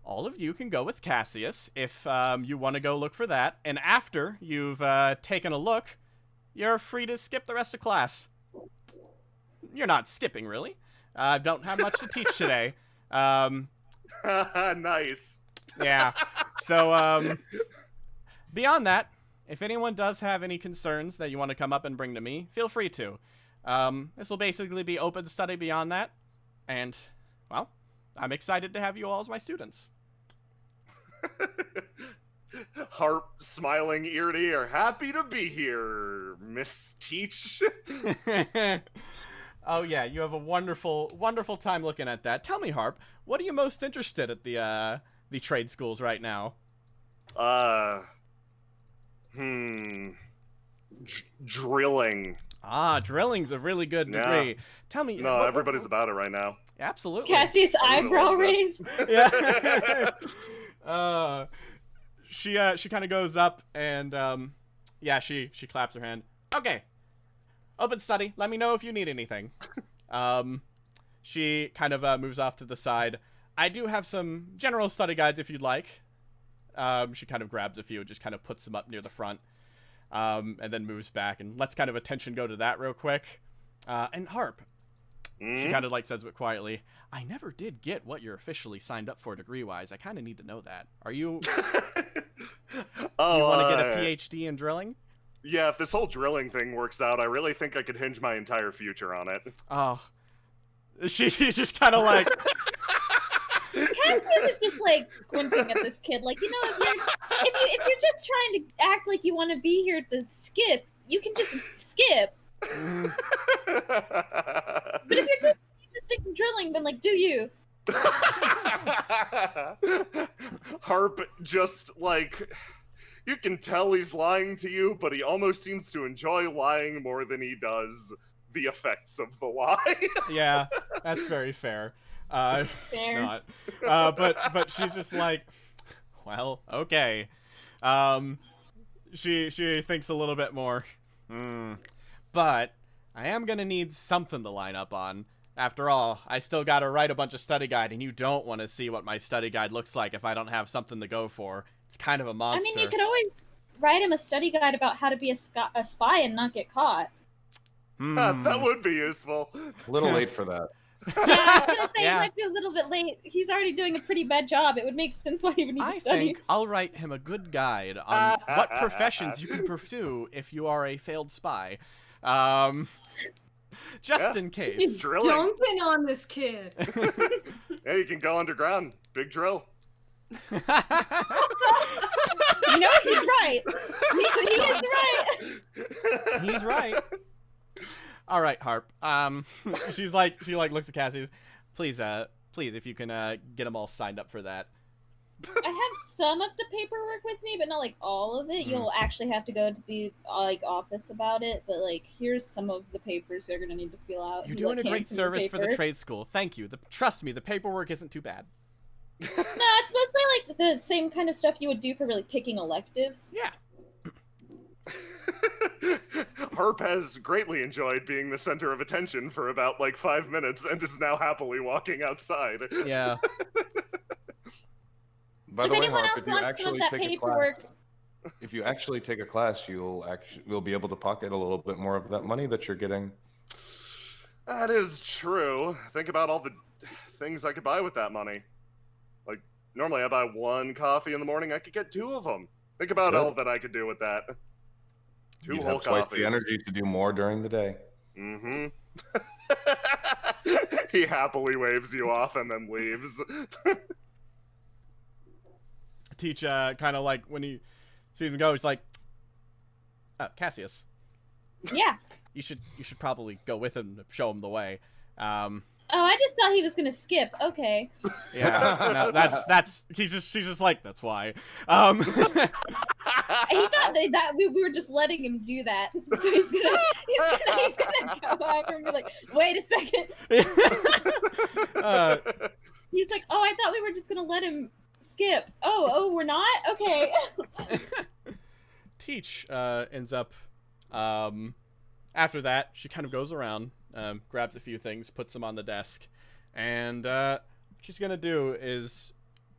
All of you can go with Cassius if you want to go look for that. And after you've taken a look, you're free to skip the rest of class. You're not skipping, really. I don't have much to teach today. Nice. Yeah. So, beyond that, if anyone does have any concerns that you want to come up and bring to me, feel free to. This will basically be open study beyond that. And, well, I'm excited to have you all as my students. Harp smiling ear to ear. Happy to be here, Miss Teach. Oh yeah, you have a wonderful, wonderful time looking at that. Tell me, Harp, what are you most interested at the trade schools right now? Drilling. Ah, drilling's a really good Yeah. degree. Tell me. No, everybody's about it right now. Absolutely. Cassie's eyebrow loves it. raised. Yeah. She kind of goes up and yeah, she claps her hand. Okay. Open study. Let me know if you need anything. She kind of moves off to the side. I do have some general study guides if you'd like. She kind of grabs a few and just kind of puts them up near the front. And then moves back and lets kind of attention go to that real quick. And Harp, she kind of like says it quietly, I never did get what you're officially signed up for degree-wise. I kind of need to know that. Are you... do you want to get a PhD in drilling? Yeah, if this whole drilling thing works out, I really think I could hinge my entire future on it. Oh. She's just kind of like... Cassius is just like squinting at this kid, like, you know, if you're just trying to act like you want to be here to skip, you can just skip. But if you're just interested in drilling, then like, do you? Harp just like, you can tell he's lying to you, but he almost seems to enjoy lying more than he does the effects of the lie. Yeah, that's very fair. It's Fair. not. But she's just like, well, okay. She thinks a little bit more. But I am gonna need something to line up on. After all, I still gotta write a bunch of study guide, and you don't want to see what my study guide looks like if I don't have something to go for. It's kind of a monster. I mean, you could always write him a study guide about how to be a spy and not get caught. That would be useful. A little late for that. Yeah, I was gonna say Yeah. it might be a little bit late. He's already doing a pretty bad job. It would make sense why he would need I to study. think I'll write him a good guide on what professions you can pursue if you are a failed spy. Just Yeah. in case. He's Drilling. dumping on this kid. Yeah, you can go underground. Big drill. You know, he's right. He is right. He's right. All right, Harp. She looks at Cassie's. Please, if you can get them all signed up for that. I have some of the paperwork with me, but not like all of it. You'll actually have to go to the like office about it. But like, here's some of the papers they're gonna need to fill out. You're He, doing like, a great hands him service for the paper. trade school. Thank you. Trust me, the paperwork isn't too bad. No, it's mostly like the same kind of stuff you would do for really picking electives. Yeah. Harp has greatly enjoyed being the center of attention for about like 5 minutes and is now happily walking outside. Yeah. By If the way, anyone Harp, else if you wants some of actually that take a paperwork, class, if you actually take a class, you'll be able to pocket a little bit more of that money that you're getting. That is true. Think about all the things I could buy with that money. Like, normally I buy 1 coffee in the morning, I could get 2 of them. Think about Good. all that I could do with that. 2 You'd whole have twice coffees. the energy to do more during the day. Mm-hmm. He happily waves you off and then leaves. Teach kind of like when he sees him go, he's like, oh, Cassius, yeah. you should probably go with him to show him the way. Oh, I just thought he was gonna skip. Okay. Yeah, no, that's she's just like, that's why. He thought that we were just letting him do that, so he's gonna go after and be like, wait a second. He's like, oh, I thought we were just gonna let him skip. Oh, we're not? Okay. Teach ends up after that, she kind of goes around, grabs a few things, puts them on the desk, and what she's gonna do is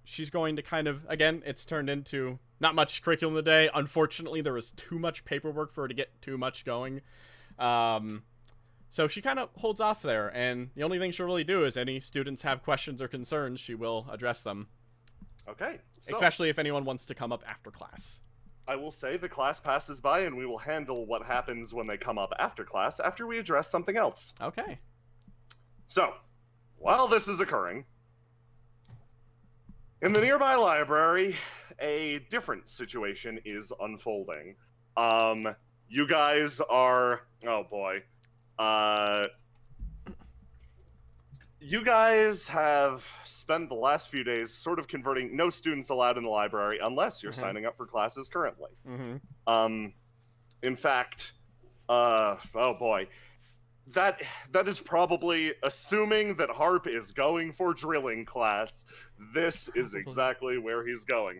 she's going to kind of, again, it's turned into not much curriculum today. Unfortunately, there was too much paperwork for her to get too much going. So she kind of holds off there, and the only thing she'll really do is any students have questions or concerns, she will address them. Okay. So Especially if anyone wants to come up after class. I will say the class passes by and we will handle what happens when they come up after class after we address something else. Okay. So, while this is occurring, in the nearby library, a different situation is unfolding. You guys are... Oh, boy. You guys have spent the last few days sort of converting no students allowed in the library unless you're signing up for classes currently. Mm-hmm. In fact, Oh boy. That is probably, assuming that Harp is going for drilling class, this is exactly where he's going.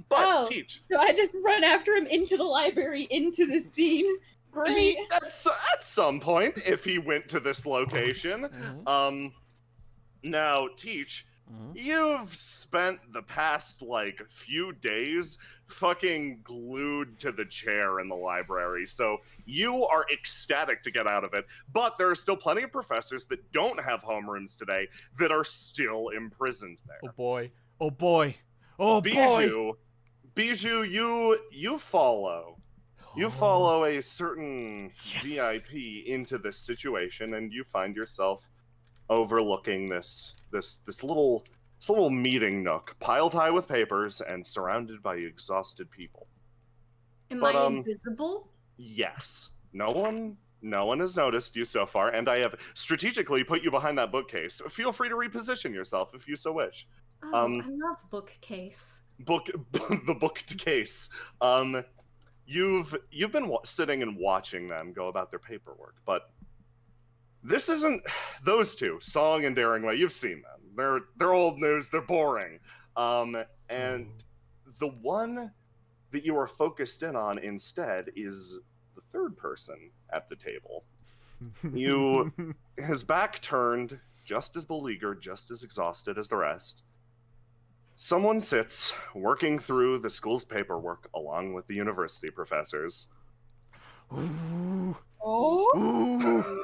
But teach. So I just run after him into the library, into the scene. Great. At some point, if he went to this location. Now, teach. You've spent the past, like, few days fucking glued to the chair in the library, so you are ecstatic to get out of it, but there are still plenty of professors that don't have homerooms today that are still imprisoned there. Oh boy. Oh boy. Oh Bijou, boy. Bijou, you follow. You follow a certain VIP into this situation, and you find yourself overlooking this little meeting nook, piled high with papers and surrounded by exhausted people. Am I invisible? Yes. No one has noticed you so far, and I have strategically put you behind that bookcase. Feel free to reposition yourself if you so wish. Oh, I love bookcase. The booked case. You've been sitting and watching them go about their paperwork, but this isn't those two, Song and Daringway. You've seen them. They're old news. They're boring. And the one that you are focused in on instead is the third person at the table. His back turned, just as beleaguered, just as exhausted as the rest. Someone sits, working through the school's paperwork along with the university professors. Ooh. Oh. Ooh.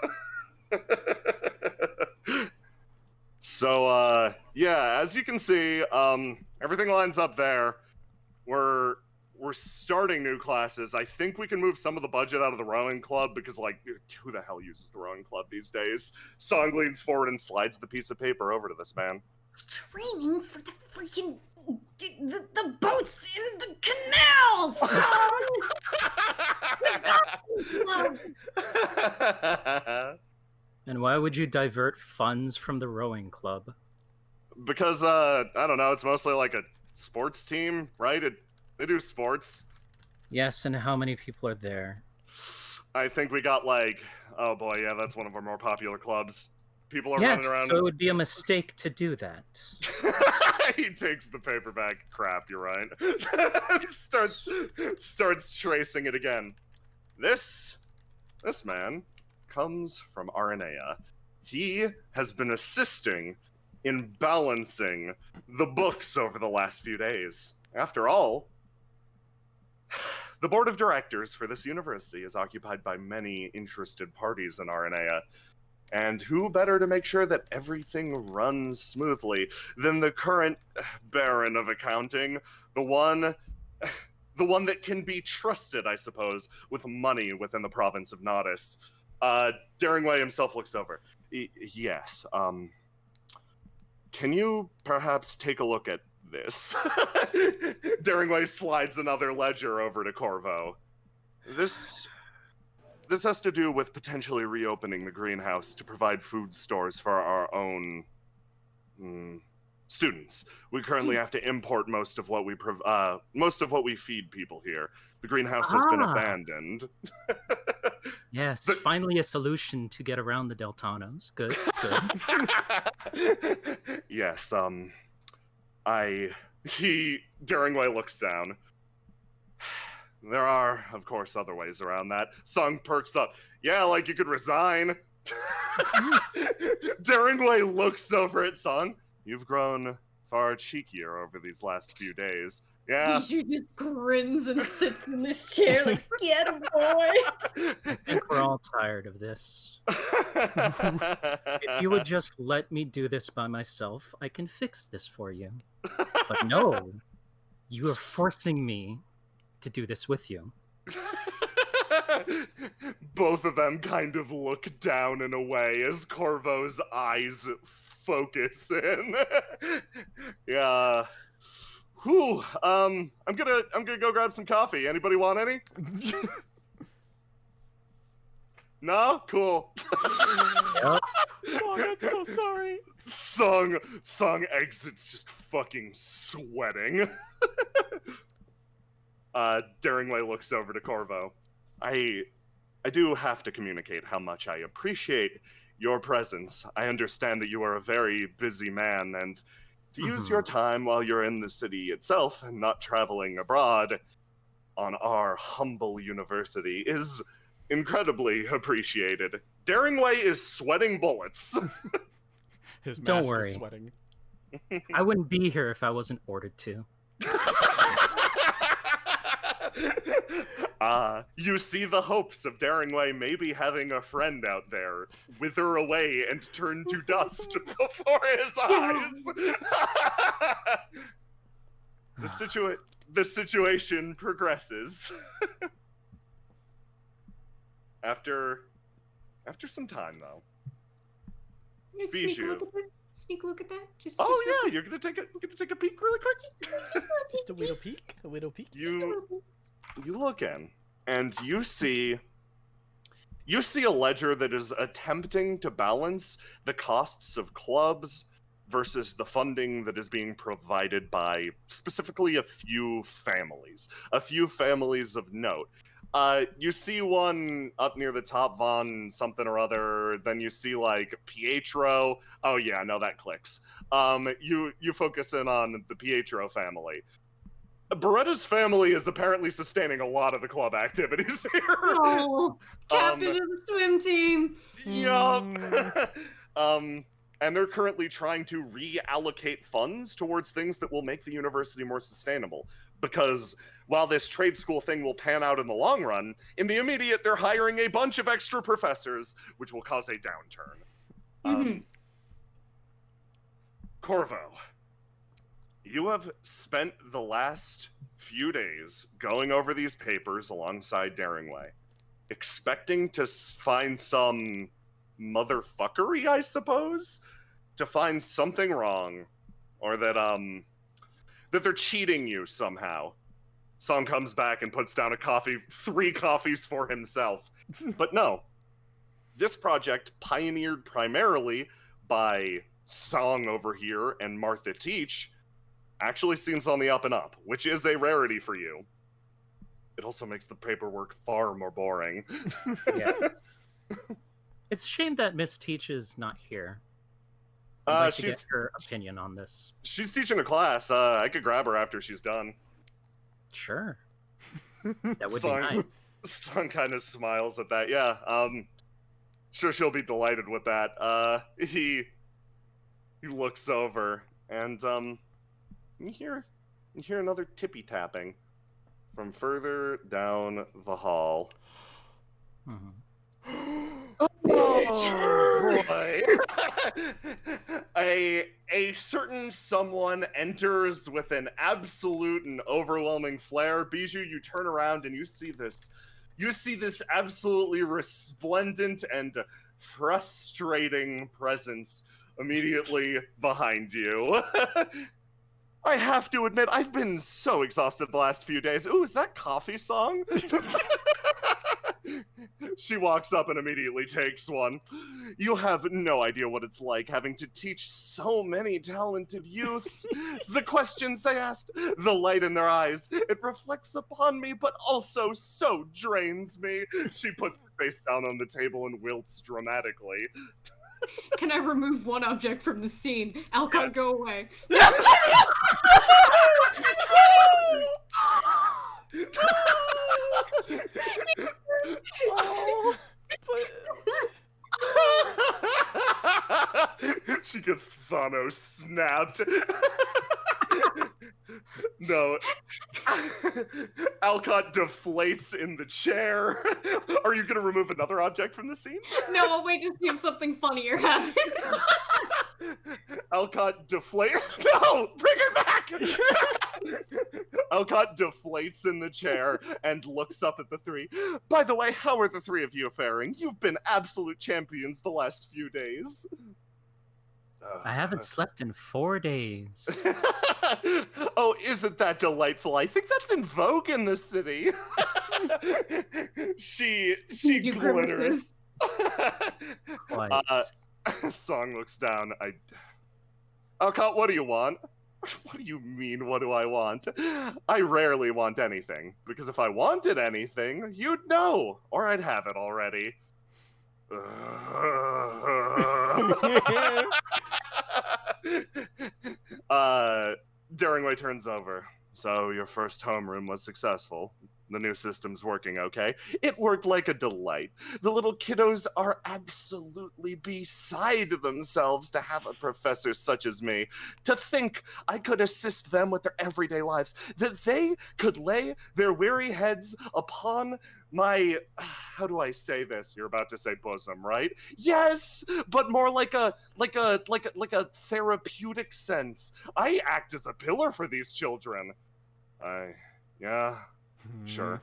So, yeah, as you can see, everything lines up there. We're starting new classes. I think we can move some of the budget out of the rowing club because, like, who the hell uses the rowing club these days? Song leans forward and slides the piece of paper over to this man. Training for the freaking the boats in the canals. And why would you divert funds from the rowing club? Because, I don't know, it's mostly like a sports team, right? They do sports. Yes, and how many people are there? I think we got like, oh boy, yeah, that's one of our more popular clubs. People are Yes, running around. so it would be a mistake to do that. He takes the paperback. Crap, you're right. starts tracing it again. This man comes from Aranea. He has been assisting in balancing the books over the last few days. After all, the board of directors for this university is occupied by many interested parties in Aranea. And who better to make sure that everything runs smoothly than the current Baron of Accounting, the one that can be trusted, I suppose, with money within the province of Nodis. Daringway himself looks over. Yes, can you perhaps take a look at this? Daringway slides another ledger over to Corvo. This has to do with potentially reopening the greenhouse to provide food stores for our own students. We currently have to import most of what we feed people here. The greenhouse has been abandoned. Yes, finally a solution to get around the Deltanos. Good, good. Yes, Daringway looks down. There are, of course, other ways around that. Sung perks up. Yeah, like you could resign. Daringway looks over at Sung. You've grown far cheekier over these last few days. Yeah. Bijou just grins and sits in this chair like, get him, boy. I think we're all tired of this. If you would just let me do this by myself, I can fix this for you. But no, you are forcing me to do this with you. Both of them kind of look down in a way as Corvo's eyes focus in. Yeah. Whew. I'm gonna go grab some coffee. Anybody want any? No? Cool. Song, I'm so sorry. Song exits just fucking sweating. Daringway looks over to Corvo. I do have to communicate how much I appreciate your presence. I understand that you are a very busy man, and to use your time while you're in the city itself and not traveling abroad on our humble university is incredibly appreciated. Daringway is sweating bullets. His Don't mask worry. is sweating. I wouldn't be here if I wasn't ordered to. You see the hopes of Daringway maybe having a friend out there wither away and turn to dust before his eyes. The situation progresses. After some time, though. Bijou. Sneak look at that. Just You're gonna take a peek really quick. Just a little peek. A little peek. You look in, and you see a ledger that is attempting to balance the costs of clubs versus the funding that is being provided by specifically a few families of note. You see one up near the top, Von something or other, then you see like Pietro. Oh yeah, no, that clicks. You focus in on the Pietro family. Beretta's family is apparently sustaining a lot of the club activities here. Oh, captain of the swim team. Yup. And they're currently trying to reallocate funds towards things that will make the university more sustainable. Because while this trade school thing will pan out in the long run, in the immediate, they're hiring a bunch of extra professors, which will cause a downturn. Corvo, you have spent the last few days going over these papers alongside Daringway, expecting to find some motherfuckery, I suppose? To find something wrong, or that they're cheating you somehow. Song comes back and puts down 3 coffees for himself. But no, this project, pioneered primarily by Song over here and Martha Teach, actually seems on the up and up, which is a rarity for you. It also makes the paperwork far more boring. Yes. It's a shame that Miss Teach is not here. I'd like to get her opinion on this. She's teaching a class. I could grab her after she's done. Sure. That would be nice. Song kind of smiles at that. Yeah, sure she'll be delighted with that. He looks over and you hear another tippy tapping from further down the hall. Oh boy. A certain someone enters with an absolute and overwhelming flair. Bijou, you turn around and you see this absolutely resplendent and frustrating presence immediately behind you. I have to admit, I've been so exhausted the last few days. Ooh, is that Coffee Song? She walks up and immediately takes one. You have no idea what it's like having to teach so many talented youths. The questions they asked, the light in their eyes, it reflects upon me, but also so drains me. She puts her face down on the table and wilts dramatically. Can I remove one object from the scene? Alcott, go away. She gets Thanos snapped. No. Alcott deflates in the chair. Are you going to remove another object from the scene? No, I'll wait to see if something funnier happens. Alcott deflates. No! Bring her back! Alcott deflates in the chair and looks up at the 3. By the way, how are the 3 of you faring? You've been absolute champions the last few days. I haven't slept in 4 days. Oh, isn't that delightful? I think that's in vogue in the city. She glitters. Quite. Song looks down. Alcott, what do you want? What do you mean, what do I want? I rarely want anything, because if I wanted anything, you'd know, or I'd have it already. Daringway turns over. So your first homeroom was successful. The new system's working okay. It worked like a delight. The little kiddos are absolutely beside themselves to have a professor such as me. To think I could assist them with their everyday lives, that they could lay their weary heads upon my, how do I say this? You're about to say bosom, right? Yes, but more like a therapeutic sense. I act as a pillar for these children. Yeah, sure.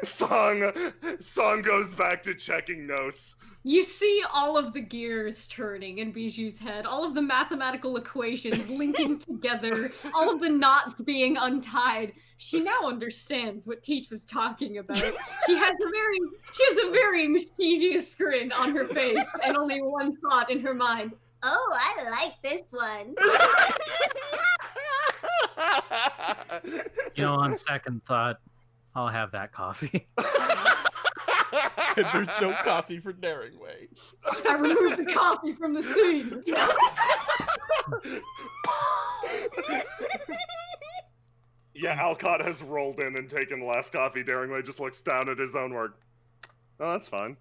Song goes back to checking notes. You see all of the gears turning in Biju's head, all of the mathematical equations linking together, all of the knots being untied. She now understands what Teach was talking about. She has a very mischievous grin on her face and only one thought in her mind. Oh, I like this one. You know, on second thought, I'll have that coffee. And there's no coffee for Daringway. I removed the coffee from the scene. Yeah, Alcott has rolled in and taken the last coffee. Daringway just looks down at his own work. Oh, that's fine.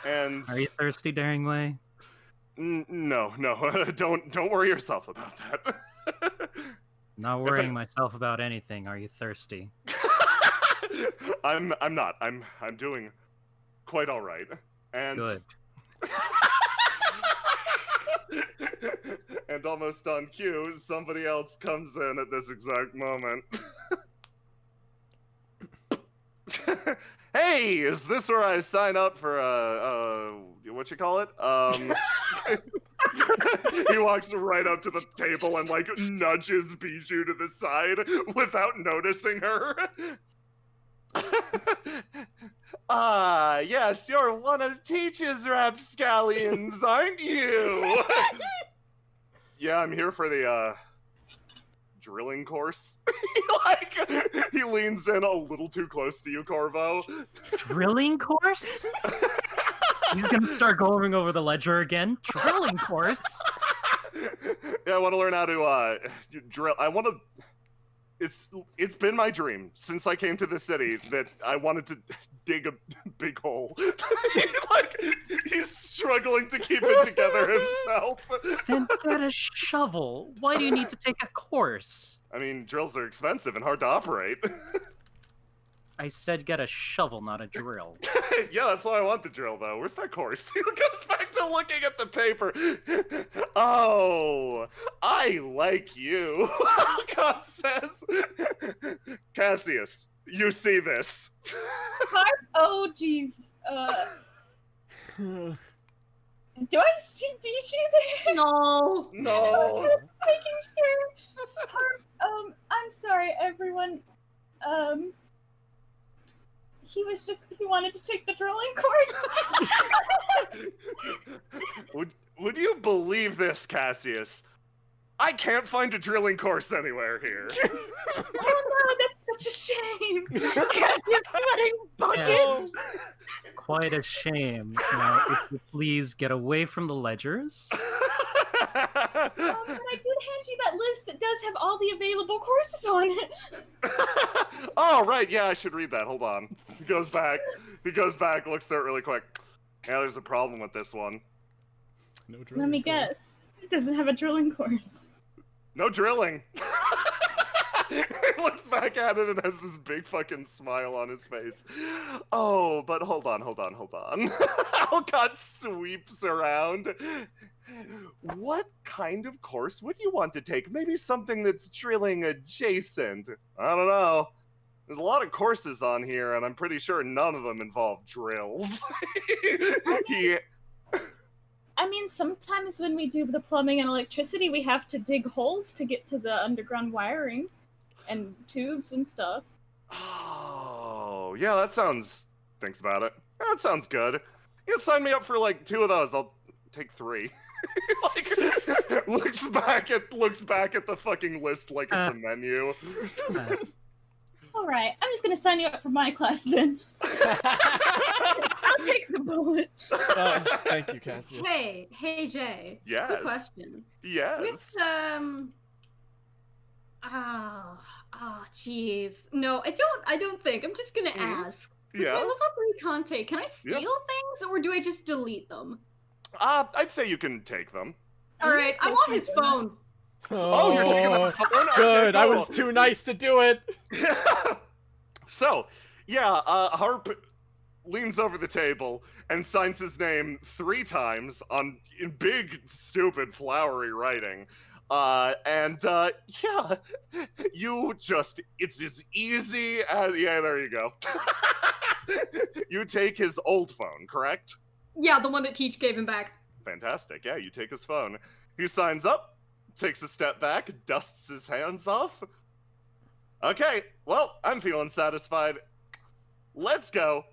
And Are you thirsty, Daringway? no, don't worry yourself about that. Not worrying myself about anything. Are you thirsty? I'm not. I'm doing quite all right. And Good. And almost on cue, somebody else comes in at this exact moment. Hey, is this where I sign up for what you call it? He walks right up to the table and like nudges Bijou to the side without noticing her. Ah, yes, you're one of Teach's rapscallions, aren't you? Yeah, I'm here for the drilling course. He leans in a little too close to you, Corvo. Drilling course? He's gonna start going over the ledger again. Drilling course? Yeah, I want to learn how to drill. I want to. It's been my dream since I came to the city that I wanted to dig a big hole. He's struggling to keep it together himself. Then get a shovel. Why do you need to take a course? I mean, drills are expensive and hard to operate. I said get a shovel, not a drill. Yeah, that's why I want the drill, though. Where's that course? He goes back to looking at the paper. Oh, I like you. God says. Cassius, you see this. Oh, jeez. Do I see Bijou there? No. No. I'm just making sure. I'm sorry, everyone. He wanted to take the drilling course. Would you believe this, Cassius? I can't find a drilling course anywhere here. Oh no, that's such a shame. Cassius putting buckets. Yeah, quite a shame. Now, if you please get away from the ledgers. But I did hand you that list that does have all the available courses on it. Oh, right. Yeah, I should read that. Hold on. He goes back, looks through it really quick. Yeah, there's a problem with this one. No drilling Let me course. guess. It doesn't have a drilling course. No drilling. He looks back at it and has this big fucking smile on his face. Oh, but hold on. Alcott sweeps around. What kind of course would you want to take? Maybe something that's drilling adjacent. I don't know. There's a lot of courses on here, and I'm pretty sure none of them involve drills. I mean, sometimes when we do the plumbing and electricity, we have to dig holes to get to the underground wiring and tubes and stuff. Oh, yeah, that sounds... Thinks about it. That sounds good. You sign me up for like 2 of those. I'll take 3. Like, looks back at the fucking list like it's a menu. All right, I'm just gonna sign you up for my class then. I'll take the bullet. Thank you, Cassius. Hey, Jay. Yes. Quick question. Yes. With jeez. No, I don't think. I'm just gonna ask. With Yeah. my level 3 Conte, can I steal things or do I just delete them? I'd say you can take them. Alright, I want his phone. Oh, you're taking the phone? Okay, Good. I cool. was too nice to do it. So, yeah, Harp leans over the table and signs his name 3 times in big, stupid, flowery writing. Yeah, it's as easy as, yeah, there you go. You take his old phone, correct? Yeah, the one that Teach gave him back. Fantastic, yeah, you take his phone. He signs up, takes a step back, dusts his hands off. Okay, well, I'm feeling satisfied. Let's go.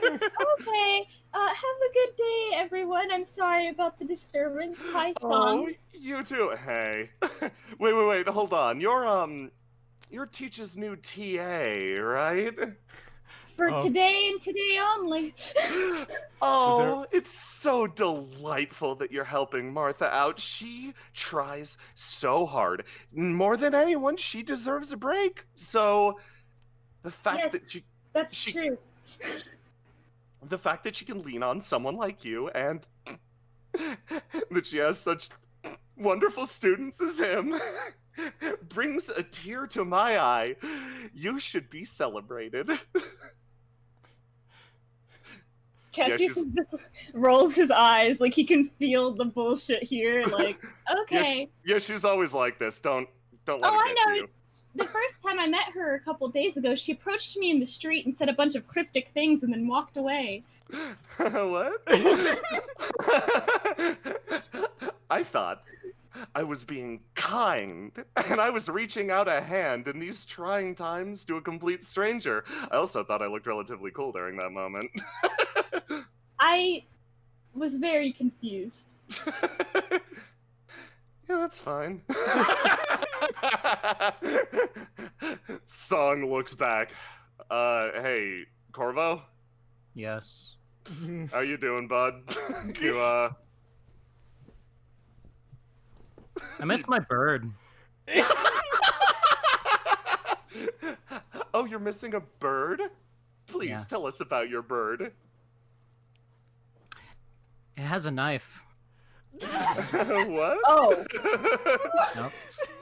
Okay, have a good day, everyone. I'm sorry about the disturbance. Hi, Song. Oh, you too. Hey. Wait, hold on. You're Teach's new TA, right? For today and today only. Oh, it's so delightful that you're helping Martha out. She tries so hard. More than anyone, she deserves a break. So, the fact that that's true. The fact that she can lean on someone like you and that she has such wonderful students as him brings a tear to my eye. You should be celebrated. Cassius just rolls his eyes like he can feel the bullshit here. Like, okay. Yeah, she's always like this. Don't let Oh, it I get know. to you. The first time I met her a couple days ago, she approached me in the street and said a bunch of cryptic things and then walked away. What? I thought I was being kind, and I was reaching out a hand in these trying times to a complete stranger. I also thought I looked relatively cool during that moment. I was very confused. Yeah, that's fine. Song looks back. Hey, Corvo? Yes. How you doing, bud? I missed my bird. Oh, you're missing a bird? Please Yes. tell us about your bird. It has a knife. What? Oh. Nope.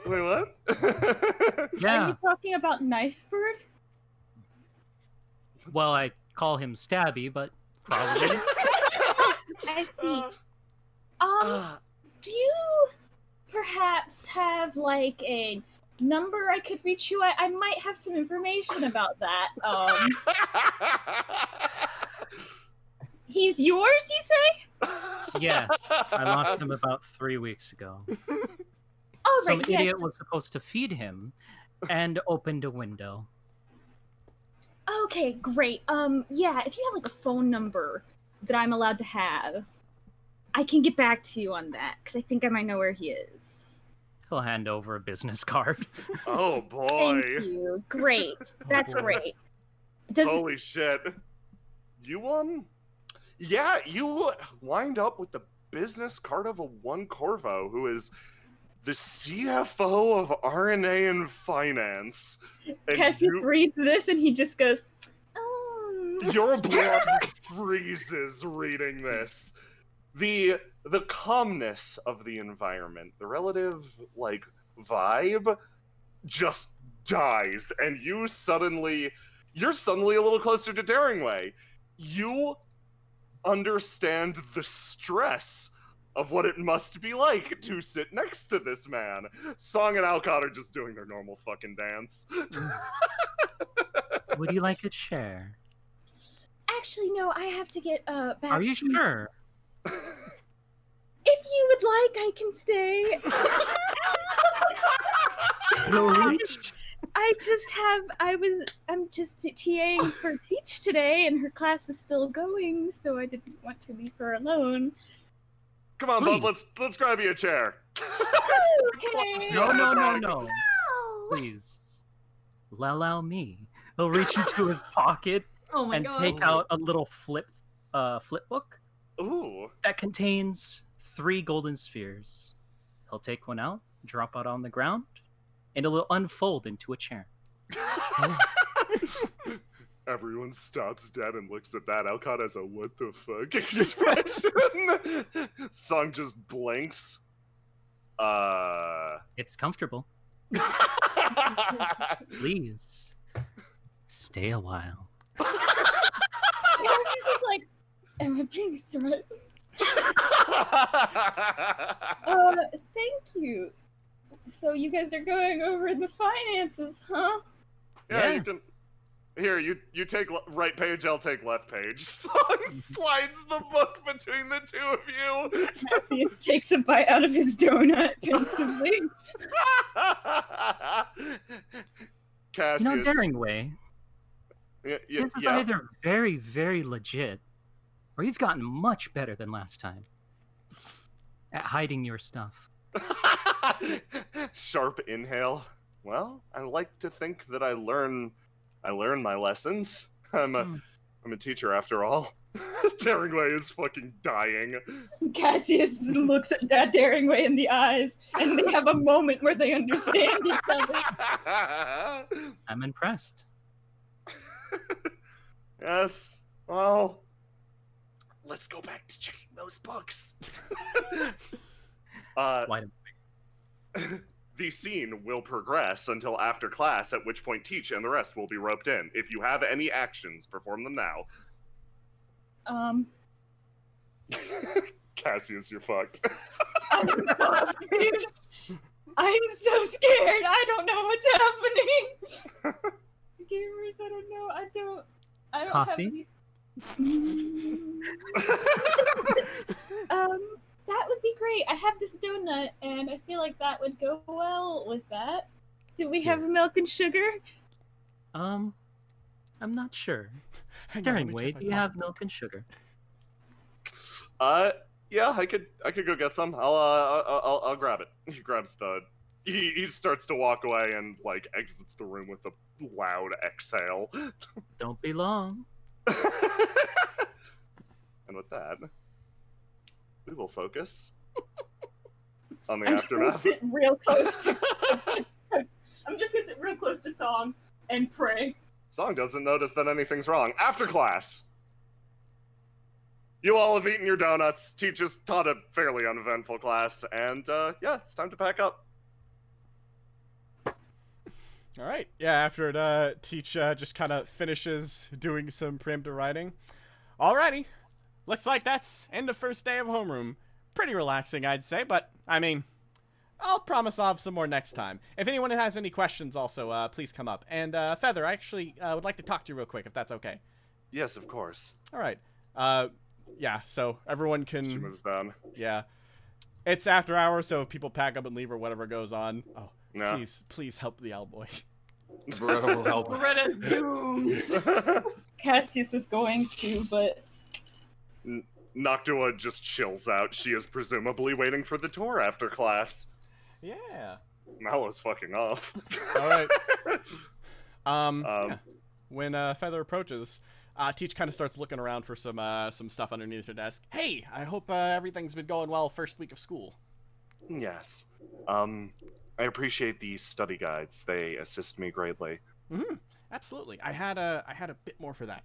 Wait, what? Are Yeah. you talking about Knifebird? Well, I call him Stabby, but probably. I see. Do you perhaps have like a number I could reach you at? I might have some information about that. He's yours, you say? Yes. I lost him about 3 weeks ago. Oh, Some right, idiot yes. was supposed to feed him and opened a window. Okay, great. Yeah, if you have like a phone number that I'm allowed to have, I can get back to you on that, because I think I might know where he is. He'll hand over a business card. Oh boy. Thank you. Great. That's great. Does Holy shit. You, yeah, you wind up with the business card of a one Corvo, who is the CFO of RNA and Finance. And Cassius reads this and he just goes, oh. Your blood freezes reading this. The calmness of the environment, the relative like vibe just dies, and you're suddenly a little closer to Daringway. You understand the stress of what it must be like to sit next to this man. Song and Alcott are just doing their normal fucking dance. Would you like a chair? Actually, no, I have to get back. Are you sure? If you would like, I can stay. I'm just TAing for Teach today, and her class is still going, so I didn't want to leave her alone. Come on, Please. Bub. Let's grab you a chair. Okay. No, no, no, no. No! Please. Allow me. He'll reach into his pocket Oh my and god. take out a little flip book Ooh. that contains 3 golden spheres. He'll take one out, drop it on the ground, and it will unfold into a chair. Everyone stops dead and looks at that. Alcott has a what the fuck expression. Song just blinks. It's comfortable. Please stay a while. He's just like, am I being threatened? Thank you. So you guys are going over the finances, huh? Yeah, you Yes. can. Here, you take right page, I'll take left page. Song slides the book between the two of you. Cassius takes a bite out of his donut pensively. Cassius. Daringway, Yeah, this is either very, very legit, or you've gotten much better than last time at hiding your stuff. Sharp inhale. Well, I like to think that I learn my lessons. I'm a teacher after all. Daringway is fucking dying. Cassius looks at that Daringway in the eyes, and they have a moment where they understand each other. I'm impressed. Yes. Well, let's go back to checking those books. Why don't The scene will progress until after class, at which point Teach and the rest will be roped in. If you have any actions, perform them now. Cassius, you're fucked. I'm dude. I'm so scared. I don't know what's happening. Gamers, I don't know. I don't Coffee? have any... that would be great. I have this donut, and I feel like that would go well with that. Do we have milk and sugar? I'm not sure. Hang on, let me Daringway, check my do you pocket. have milk and sugar? Yeah, I could go get some. I'll grab it. He grabs he starts to walk away and like exits the room with a loud exhale. Don't be long. And with that, we will focus on the I'm aftermath. just gonna sit real close to I'm just gonna sit real close to Song and pray. Song doesn't notice that anything's wrong. After class, you all have eaten your donuts. Teachers taught a fairly uneventful class, and yeah, it's time to pack up. All right. Yeah, after Teach just kind of finishes doing some preemptive writing. Alrighty. Looks like that's end of first day of homeroom. Pretty relaxing, I'd say, but, I mean, I'll promise I'll have some more next time. If anyone has any questions also, please come up. And, Feather, I actually would like to talk to you real quick, if that's okay. Yes, of course. Alright. Yeah, so everyone can... She moves down. Yeah. It's after hours, so if people pack up and leave or whatever goes on, No. please help the owlboy. Beretta will help. Beretta zooms. Cassius was going to, but Noctua just chills out. She is presumably waiting for the tour after class. Yeah. Mallow's fucking off. Alright. Yeah. When Feather approaches, Teach kind of starts looking around for some stuff underneath her desk. Hey, I hope everything's been going well first week of school. Yes. I appreciate these study guides. They assist me greatly. Absolutely. I had a bit more for that.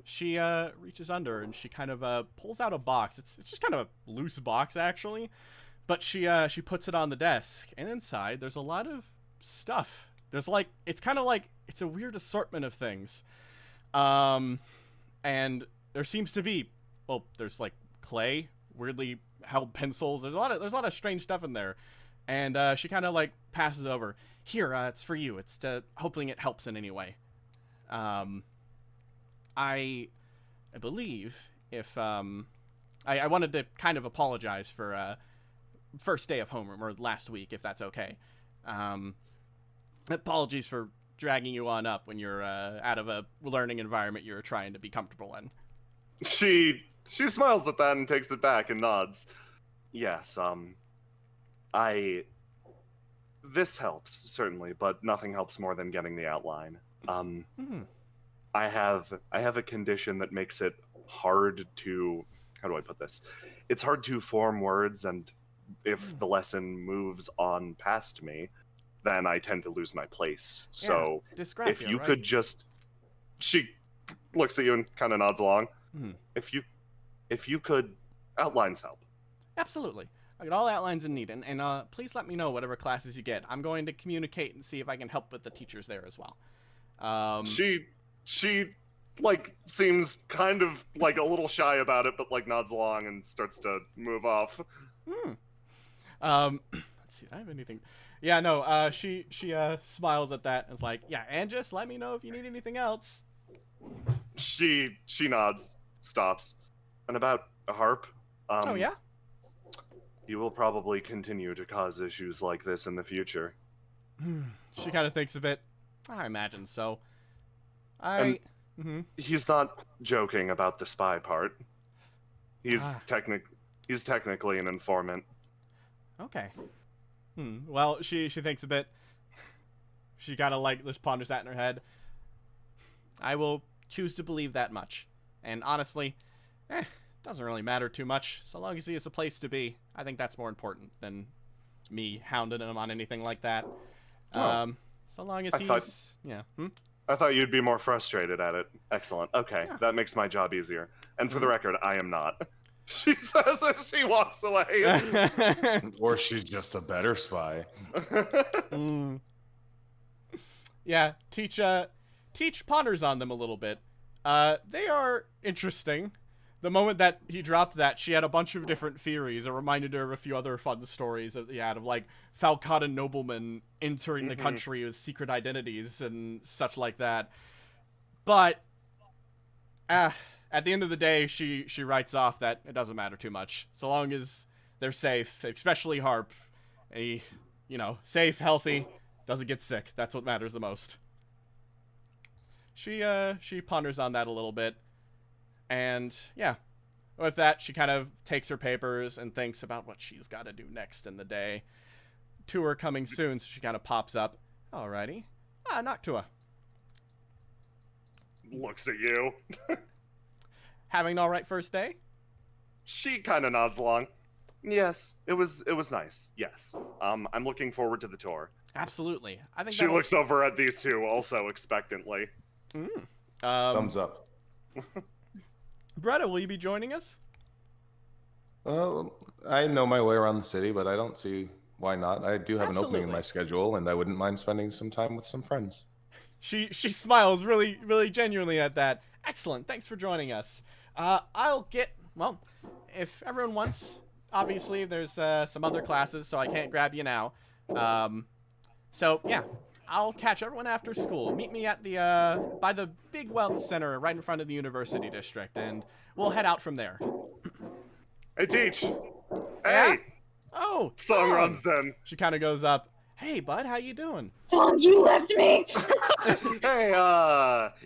She reaches under and she kind of pulls out a box. It's just kind of a loose box actually, but she puts it on the desk, and inside there's a lot of stuff. There's like it's a weird assortment of things. And there seems to be there's like clay, weirdly held pencils. There's a lot of strange stuff in there. And she kind of like passes it over. Here, it's for you. It's to hopefully it helps in any way. I believe if I wanted to kind of apologize for first day of homeroom or last week, if that's okay. Apologies for dragging you on up when you're out of a learning environment you're trying to be comfortable in. She She smiles at that and takes it back and nods. Yes, this helps, certainly, but nothing helps more than getting the outline. I have a condition that makes it hard to, how do I put this? It's hard to form words, and if the lesson moves on past me, then I tend to lose my place. So dysgraphia, if you right? could just, she looks at you and kind of nods along. If you could, outlines help. Absolutely. I got all outlines in need, and please let me know whatever classes you get. I'm going to communicate and see if I can help with the teachers there as well. She like seems kind of like a little shy about it, but like nods along and starts to move off. Let's see, do I have anything? Yeah, no, she smiles at that and is like, yeah, and just let me know if you need anything else. She nods, stops. And about a harp, oh yeah? you will probably continue to cause issues like this in the future. She kind of thinks a bit. I imagine so. He's not joking about the spy part. He's technically an informant. Okay. Well, she thinks a bit. She kind of like just ponders that in her head. I will choose to believe that much. And honestly, doesn't really matter too much. So long as he has a place to be, I think that's more important than me hounding him on anything like that. So long as he's... Yeah. I thought you'd be more frustrated at it. Excellent. Okay, that makes my job easier. And for the record, I am not. She says as she walks away. Or she's just a better spy. Yeah, teach ponders on them a little bit. They are interesting. The moment that he dropped that, she had a bunch of different theories. It reminded her of a few other fun stories that he had of like Falcata noblemen entering the country with secret identities and such like that. But at the end of the day, she writes off that it doesn't matter too much. So long as they're safe, especially Harp. Safe, healthy, doesn't get sick. That's what matters the most. She ponders on that a little bit. And, yeah, with that, she kind of takes her papers and thinks about what she's got to do next in the day. Tour coming soon, so she kind of pops up. Alrighty. Noctua. Looks at you. Having an alright first day? She kind of nods along. Yes, it was nice. Yes. I'm looking forward to the tour. Absolutely. I think she looks over at these two also expectantly. Thumbs up. Bretta, will you be joining us? I know my way around the city, but I don't see why not. I do have an opening in Absolutely. my schedule, and I wouldn't mind spending some time with some friends. She smiles really, really genuinely at that. Excellent. Thanks for joining us. If everyone wants, obviously there's some other classes, so I can't grab you now. So yeah, I'll catch everyone after school. Meet me at the by the big wellness center right in front of the university district, and we'll head out from there. Hey, Teach. Yeah? Hey. Oh, Song runs in. She kind of goes up. Hey, bud, how you doing? Song, you left me. Hey,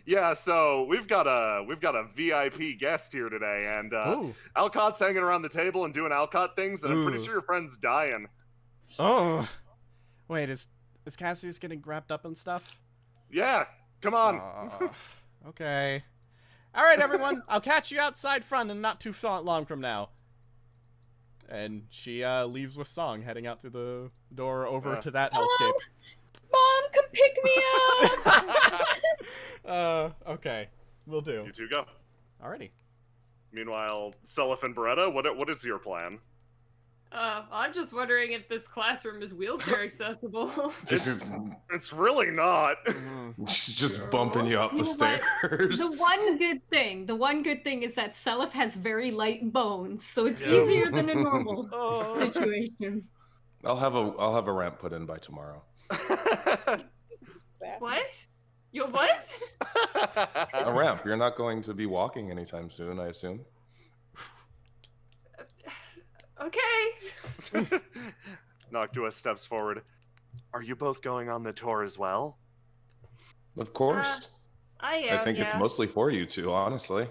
yeah. So we've got a VIP guest here today, and Alcott's hanging around the table and doing Alcott things, and I'm pretty sure your friend's dying. Oh, wait, is Cassius getting wrapped up and stuff? Yeah, come on. Okay. All right, everyone. I'll catch you outside front and not too long from now. And she leaves with Song, heading out through the door over to that hellscape. Mom, come pick me up. Okay. Will do. You two go. Alrighty. Meanwhile, Selif and Beretta, what is your plan? I'm just wondering if this classroom is wheelchair accessible. It's really not. She's just bumping you up the stairs. The one good thing is that Selif has very light bones, so it's easier than a normal situation. I'll have a ramp put in by tomorrow. What? You what? A ramp. You're not going to be walking anytime soon, I assume. Okay. Noctua steps forward. Are you both going on the tour as well? Of course. I am. I think it's mostly for you two, honestly.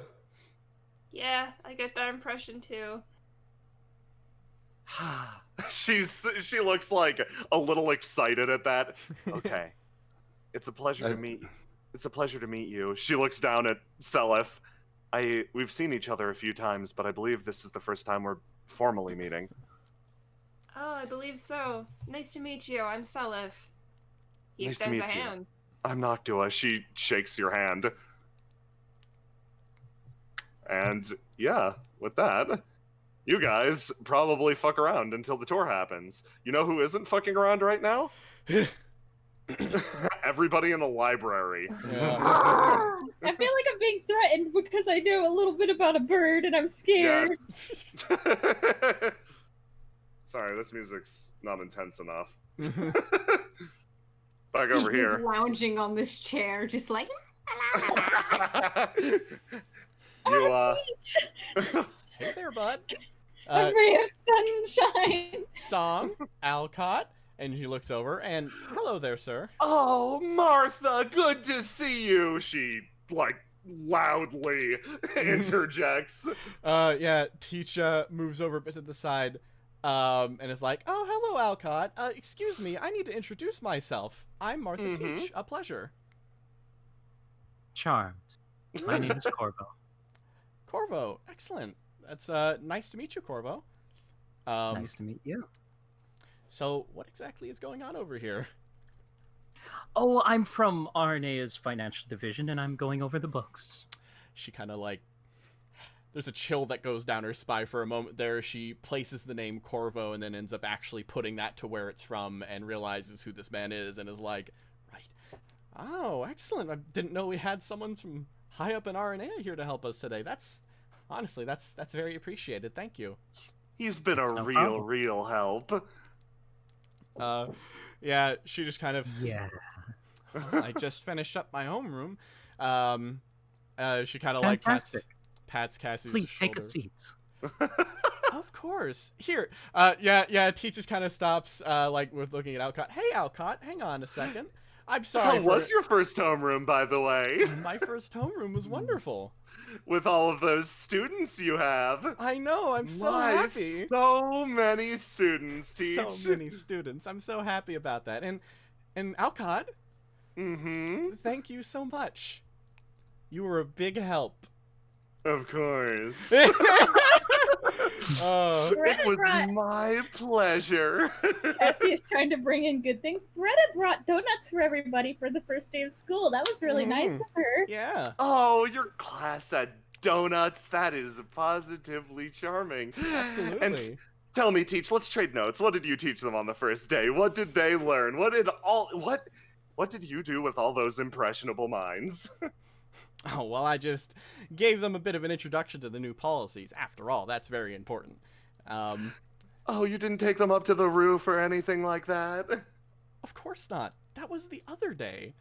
Yeah, I get that impression too. She looks like a little excited at that. Okay. It's a pleasure to meet you. It's a pleasure to meet you. She looks down at Selef. We've seen each other a few times, but I believe this is the first time we're formally meeting. Oh, I believe so. Nice to meet you. I'm Selef. He Nice to extends meet a you. hand. I'm Noctua. She shakes your hand. And yeah, with that, you guys probably fuck around until the tour happens. You know who isn't fucking around right now? Everybody in the library. Yeah. I feel like I'm being threatened because I know a little bit about a bird and I'm scared. Yes. Sorry, this music's not intense enough. Back over He's here. lounging on this chair, just like. You Teach! Hey there, bud. A ray of sunshine! Song, Alcott, and she looks over, and hello there, sir. Oh, Martha, good to see you. She like loudly interjects. Yeah, Teach moves over a bit to the side, and is like, "Oh, hello, Alcott. Excuse me, I need to introduce myself. I'm Martha Teach. A pleasure." Charmed. My name is Corvo. Corvo, excellent. That's nice to meet you, Corvo. Nice to meet you. So, what exactly is going on over here? Oh, I'm from RNA's financial division, and I'm going over the books. She kind of like, there's a chill that goes down her spine for a moment there. She places the name Corvo and then ends up actually putting that to where it's from and realizes who this man is and is like, right. Oh, excellent. I didn't know we had someone from high up in RNA here to help us today. That's honestly, that's very appreciated. Thank you. He's been a No real, problem. real help. Yeah, she just kind of, Yeah. I just finished up my homeroom. She kind of like Fantastic. pats Cassie's Please shoulder. take a seat. Of course. Here. Yeah, Teach just kind of stops, like, with looking at Alcott. Hey, Alcott, hang on a second. I'm sorry. How was your first homeroom, by the way? My first homeroom was wonderful. With all of those students you have. I know, I'm so Nice. happy. So many students, Teach. So many students. I'm so happy about that. And Alcott, thank you so much. You were a big help. Of course. Greta It was brought- my pleasure. Cassie is trying to bring in good things. Greta brought donuts for everybody for the first day of school. That was really nice of her. Yeah. Oh, your class had donuts. That is positively charming. Absolutely. And tell me, Teach, let's trade notes. What did you teach them on the first day? What did they learn? What did you do with all those impressionable minds? Oh, well, I just gave them a bit of an introduction to the new policies. After all, that's very important. Oh, you didn't take them up to the roof or anything like that? Of course not. That was the other day.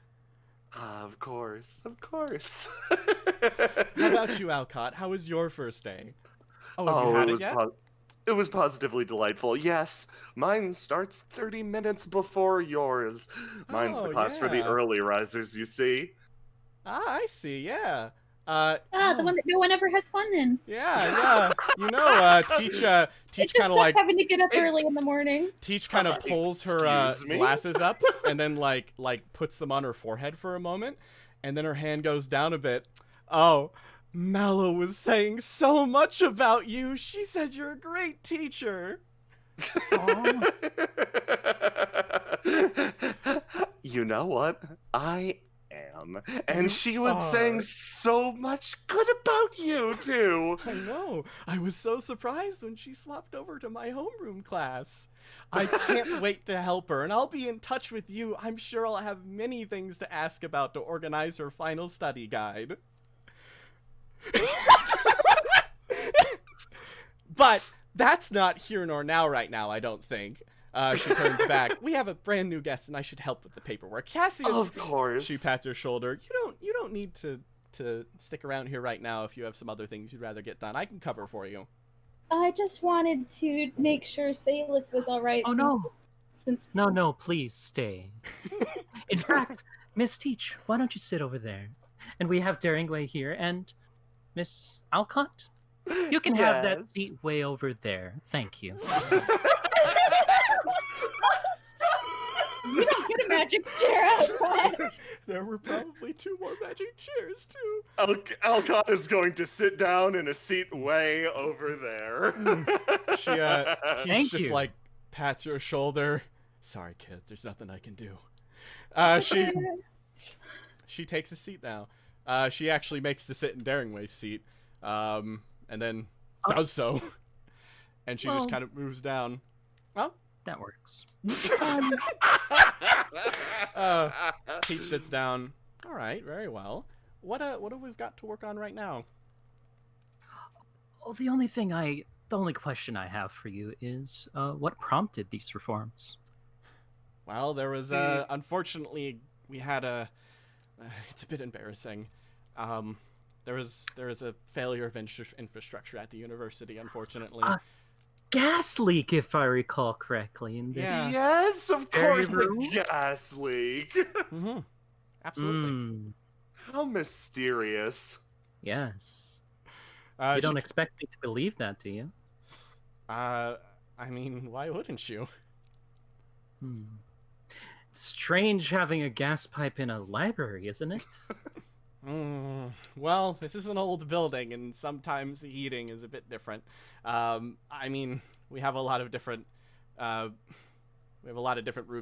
Of course, of course. How about you, Alcott? How was your first day? Oh, have you had it yet? It was positively delightful. Yes, mine starts 30 minutes before yours. Mine's the Oh, class for the yeah. early risers, you see. Ah, I see. Yeah. The one that no one ever has fun in. Yeah. You know, Teach It just kind of sucks like having to get up early in the morning. Teach kind of pulls her Excuse me? glasses up and then like puts them on her forehead for a moment, and then her hand goes down a bit. Oh, Mallow was saying so much about you. She says you're a great teacher. You know what? I am. And she was saying so much good about you, too. I know. I was so surprised when she swapped over to my homeroom class. I can't wait to help her, and I'll be in touch with you. I'm sure I'll have many things to ask about to organize her final study guide. But that's not here nor now right now, I don't think. She turns back. We have a brand new guest, and I should help with the paperwork. Cassius, Of course. she pats her shoulder. You don't need to stick around here right now if you have some other things you'd rather get done. I can cover for you. I just wanted to make sure Salif was all right. Oh, no. Since No, please stay. In fact, Miss Teach, why don't you sit over there? And we have Daringway here, and Miss Alcott, You can have that Yes. seat way over there. Thank you. You don't get a magic chair outside. There were probably 2 more magic chairs too. Alcott is going to sit down in a seat way over there. She Teach Thank just you. like pats her shoulder. Sorry, kid. There's nothing I can do. She takes a seat now. She actually makes the sit in Daringway's seat, and then does so. And she just Well- kind of moves down. Well, That works. Teach sits down. All right, very well. What have we got to work on right now? Oh, the only question I have for you is, what prompted these reforms? Well, there was unfortunately we had a. It's a bit embarrassing. There was a failure of infrastructure at the university, unfortunately. Gas leak, if I recall correctly. In this. Yeah. Yes, of Very course, the rude. gas leak. Mm-hmm. Absolutely. Mm, How mysterious. yes. You You don't expect me to believe that, do you? I mean, why wouldn't you? Hmm. It's strange having a gas pipe in a library, isn't it? Well, this is an old building, and sometimes the heating is a bit different. I mean, we have a lot of different rooms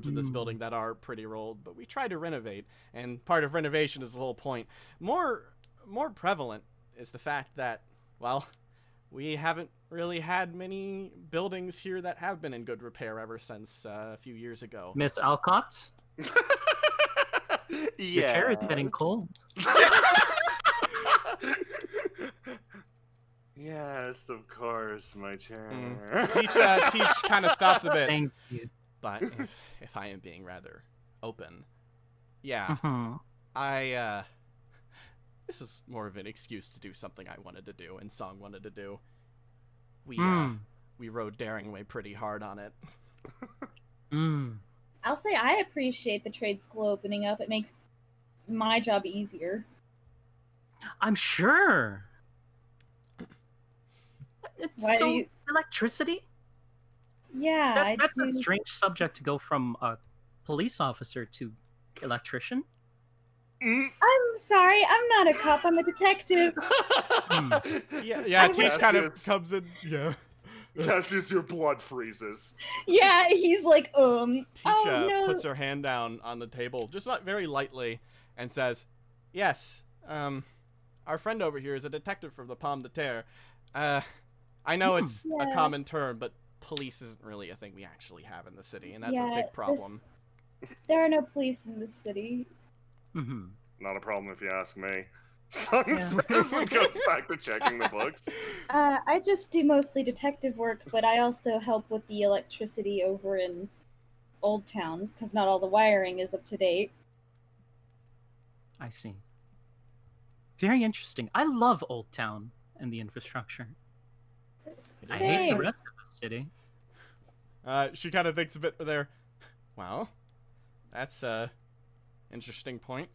in this building that are pretty old, but we try to renovate, and part of renovation is the whole point. More prevalent is the fact that, well, we haven't really had many buildings here that have been in good repair ever since a few years ago. Miss Alcott? Your chair is getting cold. Yes, of course, my chair. Teach kind of stops a bit. Thank you. But if I am being rather open, yeah, Mhm. this is more of an excuse to do something I wanted to do and Song wanted to do. We rode Daringway pretty hard on it. I'll say I appreciate the trade school opening up. It makes my job easier. I'm sure. It's Why do so you- electricity? Yeah, That's I a do. strange subject to go from a police officer to electrician. I'm sorry, I'm not a cop. I'm a detective. Yeah. I Teach was- kind of Yes. comes in. Yeah. Cassius, your blood freezes. Yeah, he's like, Teach no. puts her hand down on the table, just not very lightly, and says, "Yes, our friend over here is a detective from the Pomme de Terre. I know it's a Yeah. common term, but police isn't really a thing we actually have in the city, and that's Yeah, a big problem." There are no police in this city. Mm-hmm. Not a problem if you ask me. Sung says and goes back to checking the books. I just do mostly detective work, but I also help with the electricity over in Old Town, because not all the wiring is up to date. I see. Very interesting. I love Old Town and the infrastructure. I hate the Same. rest of the city. She kind of thinks a bit there. Well, that's a interesting point.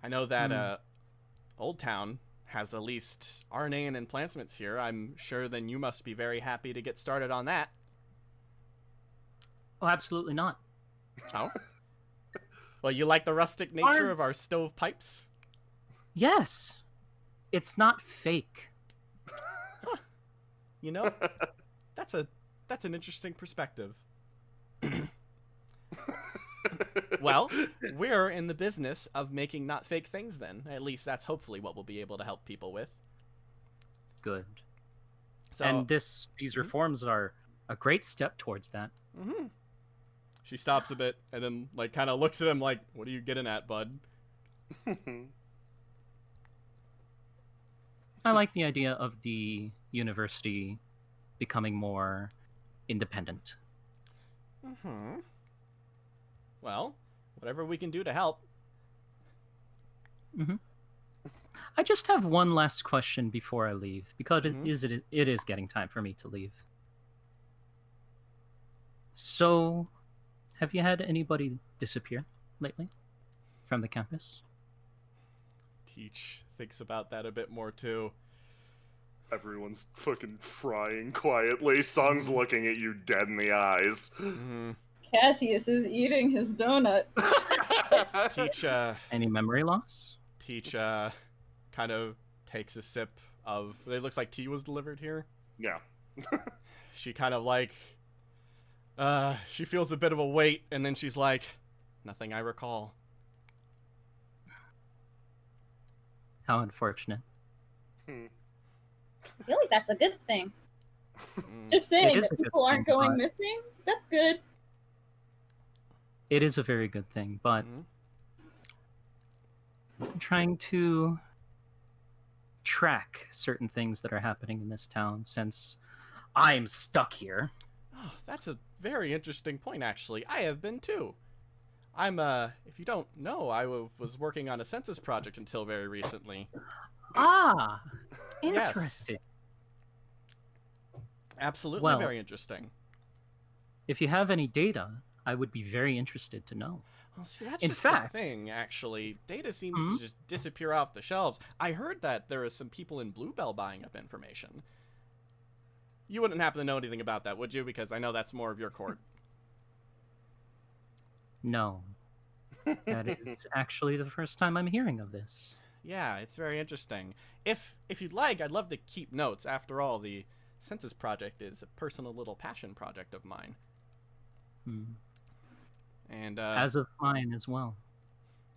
I know that Old Town has the least RNA and emplacements here. I'm sure then you must be very happy to get started on that. Oh, absolutely not. Oh? Well, you like the rustic nature of our stovepipes? Yes. It's not fake. You know, that's an interesting perspective. Well, we're in the business of making not fake things then. At least that's hopefully what we'll be able to help people with. Good. So, And these reforms are a great step towards that. mhm. She stops a bit and then like kind of looks at him like, "What are you getting at, bud?" I like the idea of the university becoming more independent. Mhm. Well, whatever we can do to help. I just have one last question before I leave, because Mhm. it is getting time for me to leave. So, have you had anybody disappear lately from the campus? Teach thinks about that a bit more too. Everyone's fucking frying quietly. Song's looking at you dead in the eyes. Cassius is eating his donut. Teach, Any memory loss? Teach, kind of takes a sip of... It looks like tea was delivered here. Yeah. She kind of like... she feels a bit of a weight, and then she's like, nothing I recall. How unfortunate. I feel like that's a good thing. Just saying is that a good people aren't thing, going but- missing. That's good. It is a very good thing, but I'm trying to track certain things that are happening in this town since I'm stuck here. Oh, that's a very interesting point, actually. I have been too. I'm, if you don't know, I was working on a census project until very recently. Ah, Yes. interesting. Absolutely Well- very interesting. If you have any data, I would be very interested to know. Well, see, that's In just fact- the thing, actually. Data seems to just disappear off the shelves. I heard that there are some people in Bluebell buying up information. You wouldn't happen to know anything about that, would you? Because I know that's more of your court. No. That is actually the first time I'm hearing of this. Yeah, it's very interesting. If you'd like, I'd love to keep notes. After all, the census project is a personal little passion project of mine. And As of mine as well.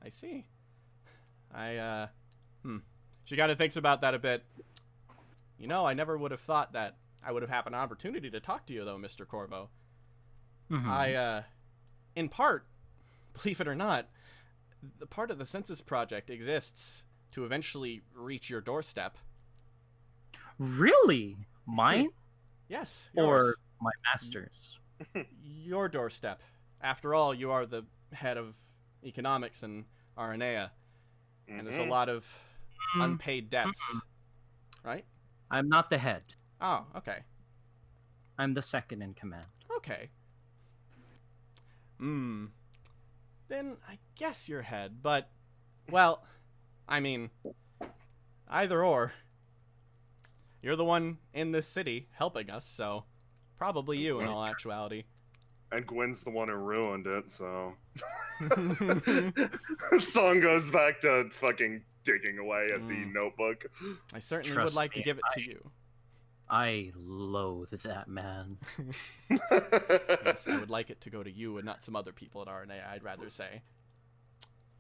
I see. She kind of thinks about that a bit. You know, I never would have thought that I would have had an opportunity to talk to you, though, Mr. Corvo. In part, believe it or not, the part of the census project exists to eventually reach your doorstep. Really? Mine? Yes, Or yours. my master's? Your doorstep. After all, you are the head of economics in Aranea, and there's a lot of unpaid debts, right? I'm not the head. Oh, okay. I'm the second in command. Okay. Then I guess you're head, but, well, I mean, either or. You're the one in this city helping us, so probably you in all actuality. And Gwen's the one who ruined it, so... Song goes back to fucking digging away at the notebook. I certainly Trust would like me, to give it to you. I loathe that man. Yes, I would like it to go to you and not some other people at RNA, I'd rather say.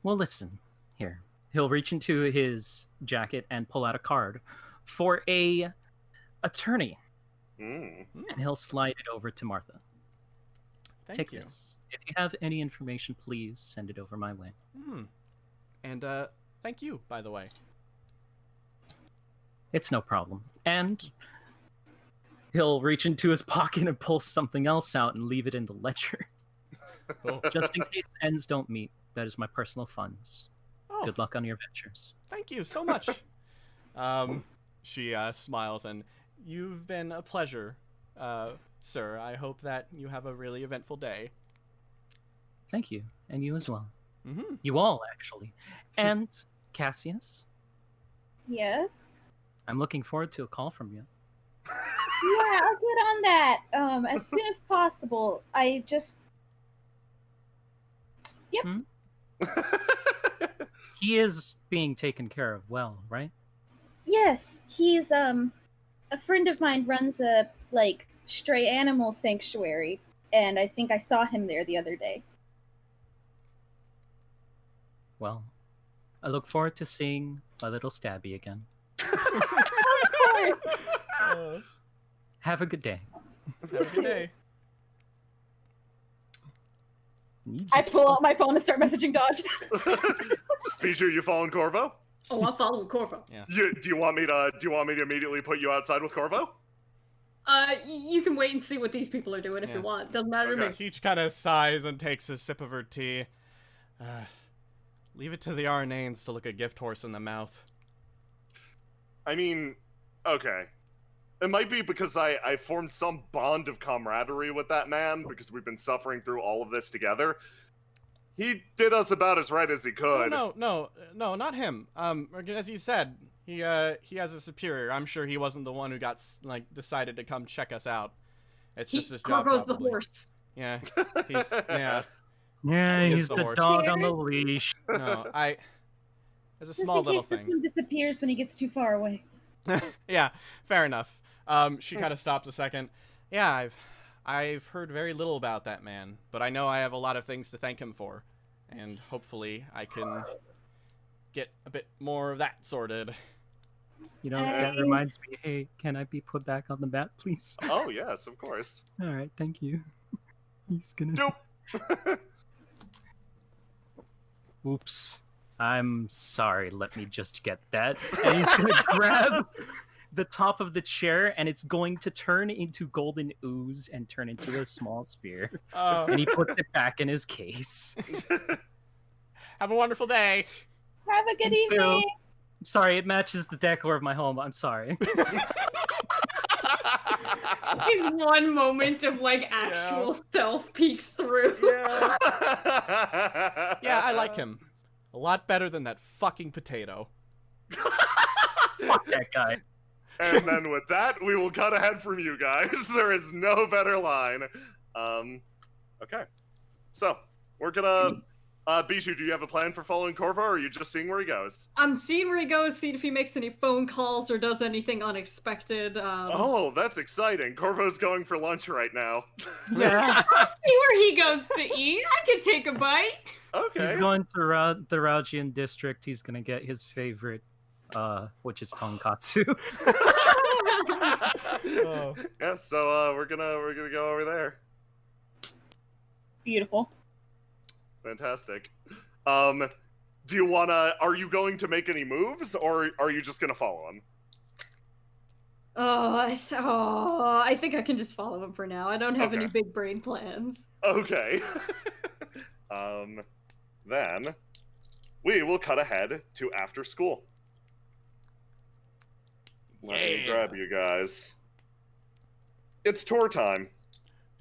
Well, listen. Here. He'll reach into his jacket and pull out a card for a attorney. And he'll slide it over to Martha. Thank Take you. this. If you have any information, please send it over my way. And, thank you, by the way. It's no problem. And he'll reach into his pocket and pull something else out and leave it in the ledger. Just in case ends don't meet. That is my personal funds. Oh. Good luck on your ventures. Thank you so much. She smiles, and you've been a pleasure, sir. I hope that you have a really eventful day. Thank you. And you as well. Mm-hmm. You all, actually. And Cassius, Yes. I'm looking forward to a call from you. Yeah, I'll get on that as soon as possible. I just... Yep. He is being taken care of well, right? Yes, he's a friend of mine runs a stray animal sanctuary, and I think I saw him there the other day. Well, I look forward to seeing my little Stabby again. Of course. Have a good day. Have a good day. I pull out my phone and start messaging Dodge. Bijou, you following Corvo? Oh, I'm following Corvo. Yeah. Do you want me to immediately put you outside with Corvo? You can wait and see what these people are doing if you want. Doesn't matter to me. Teach kind of sighs and takes a sip of her tea. Leave it to the Arnanes to look a gift horse in the mouth. I mean, okay. It might be because I formed some bond of camaraderie with that man because we've been suffering through all of this together. He did us about as right as he could. No, not him. As he said, he has a superior. I'm sure he wasn't the one who got decided to come check us out. It's just his job. Corvo's the probably. horse. Yeah, he's yeah. Yeah, He is he's the the horse. dog on the leash. No, there's a Just small in little case this thing. one disappears when he gets too far away. Yeah, fair enough. She kind of stops a second. Yeah, I've heard very little about that man, but I know I have a lot of things to thank him for, and hopefully I can get a bit more of that sorted. You know, that reminds me. Hey, can I be put back on the map, please? Oh, yes, of course. All right, thank you. He's gonna. Nope. Oops. I'm sorry. Let me just get that. And he's gonna grab the top of the chair, and it's going to turn into golden ooze and turn into a small sphere. And he puts it back in his case. Have a wonderful day. Have a good You too. evening. I'm sorry, it matches the decor of my home. I'm sorry. His one moment of like actual self peeks through. Yeah. Yeah, I like him. A lot better than that fucking potato. Fuck that guy. And then with that, we will cut ahead from you guys. There is no better line. Okay. So, we're gonna... Bijou, do you have a plan for following Corvo, or are you just seeing where he goes? I'm seeing where he goes, seeing if he makes any phone calls or does anything unexpected. Oh, that's exciting. Corvo's going for lunch right now. Yeah. I'll see where he goes to eat. I can take a bite. Okay. He's going to the Raugian district. He's gonna get his favorite, which is tonkatsu. Oh. Yeah, so we're gonna go over there. Beautiful. Fantastic. Do you wanna? Are you going to make any moves, or are you just gonna follow him? I think I can just follow him for now. I don't have Okay. any big brain plans. Okay. Then we will cut ahead to after school. Let me Yeah. grab you guys. It's tour time.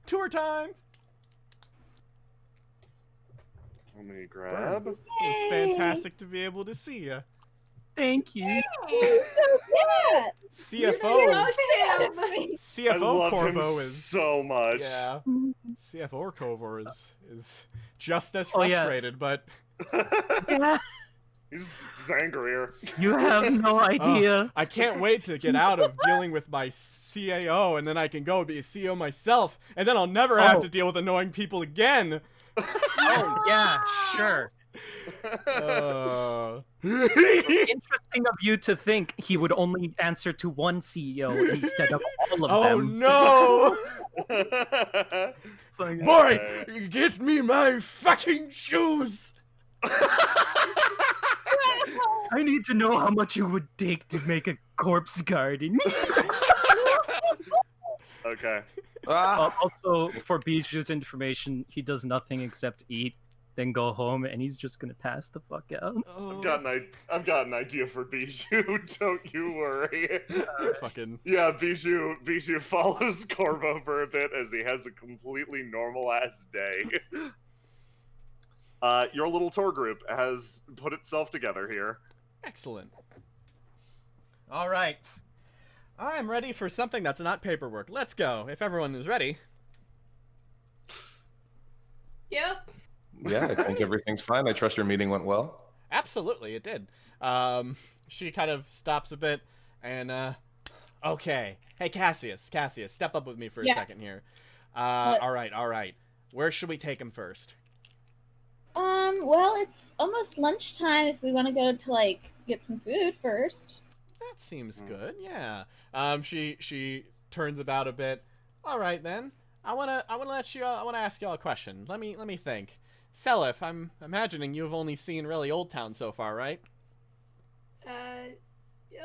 Tour time. Let me grab. It was fantastic to be able to see you. Thank you. Yeah. CFO. I CFO love Corvo him is so much. Yeah. CFO Corvo is just as Oh, yeah. frustrated, but Yeah. He's angrier. You have no idea. I can't wait to get out of dealing with my CAO, and then I can go be a CEO myself, and then I'll never have Oh. to deal with annoying people again. Oh yeah, sure. Interesting of you to think he would only answer to one CEO instead of all of Oh them. no! Boy, Boy, get me my fucking shoes! I need to know how much it would take to make a corpse garden. Okay. Also, for Bijou's information, he does nothing except eat, then go home, and he's just gonna pass the fuck out. I've got an idea for Bijou. Don't you worry. Fucking Yeah, Bijou follows Corvo for a bit as he has a completely normal ass day. Your little tour group has put itself together here. excellent. All right, I'm ready for something that's not paperwork. Let's go. If everyone is ready. Yep. Yeah, I think everything's fine. I trust your meeting went well. Absolutely, it did. She kind of stops a bit and, okay. Hey, Cassius, step up with me for a Yeah. second here. All right. Where should we take him first? Well, it's almost lunchtime if we want to go to, like, get some food first. That seems good, yeah. She turns about a bit. All right, then. I wanna ask y'all a question. Let me think. Selif, I'm imagining you've only seen really Old Town so far, right? A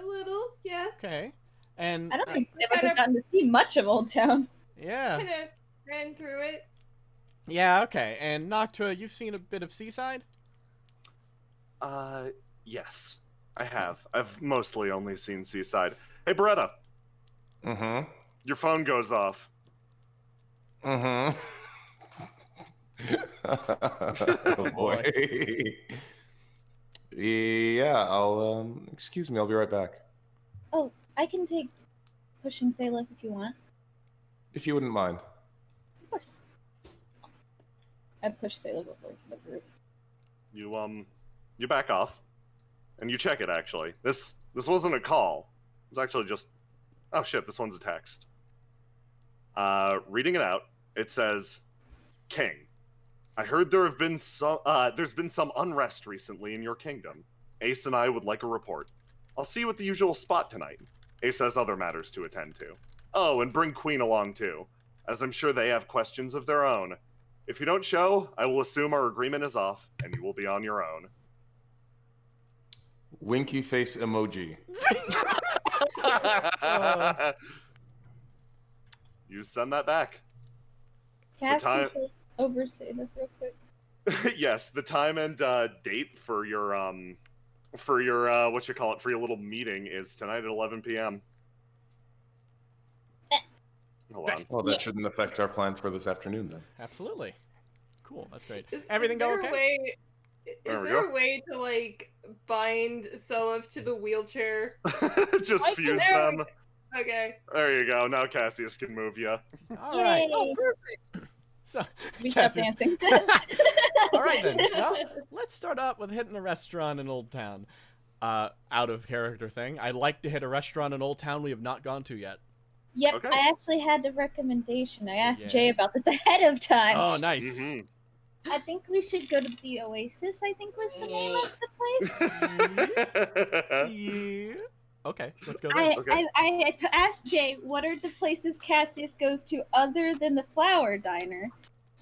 little, yeah. Okay. And I don't think we've ever gotten to see much of Old Town. yeah. Kind of ran through it. Yeah, okay. And Noctua, you've seen a bit of Seaside? Yes, I have. I've mostly only seen Seaside. Hey, Beretta, Mm-hmm. your phone goes off. Mm-hmm. Oh boy. Yeah, I'll excuse me, I'll be right back. Oh, I can take pushing Salif if you want. If you wouldn't mind. Of course. I push Salif over the group. You back off, and you check it. Actually, this wasn't a call. It's actually just, oh shit, this one's a text. Reading it out, it says, "King, I heard there's been some unrest recently in your kingdom. Ace and I would like a report. I'll see you at the usual spot tonight. Ace has other matters to attend to. Oh, and bring Queen along too, as I'm sure they have questions of their own. If you don't show, I will assume our agreement is off, and you will be on your own." Winky face emoji. You send that back. Can The I time- push over Salif real quick? Yes, the time and date for your for your little meeting is tonight at 11 p.m. Hold on. Well, that shouldn't affect our plans for this afternoon then. Absolutely. Cool. That's great. Is Everything go there okay? a way, There we there go. a way to like bind Selef to the wheelchair? Just I fuse there we them. Okay. There you go. Now Cassius can move you. All right. Yay! So, We stop Cassius- dancing. all right then. Well, let's start out with hitting a restaurant in Old Town. Out of character thing. I'd like to hit a restaurant in Old Town we have not gone to yet. Yep, Okay. I actually had a recommendation. I asked Yeah. Jay about this ahead of time. Oh, nice. Mhm. I think we should go to the Oasis, I think was the name of the place. Yeah. Okay, let's go there. I asked Jay, what are the places Cassius goes to other than the Flower Diner?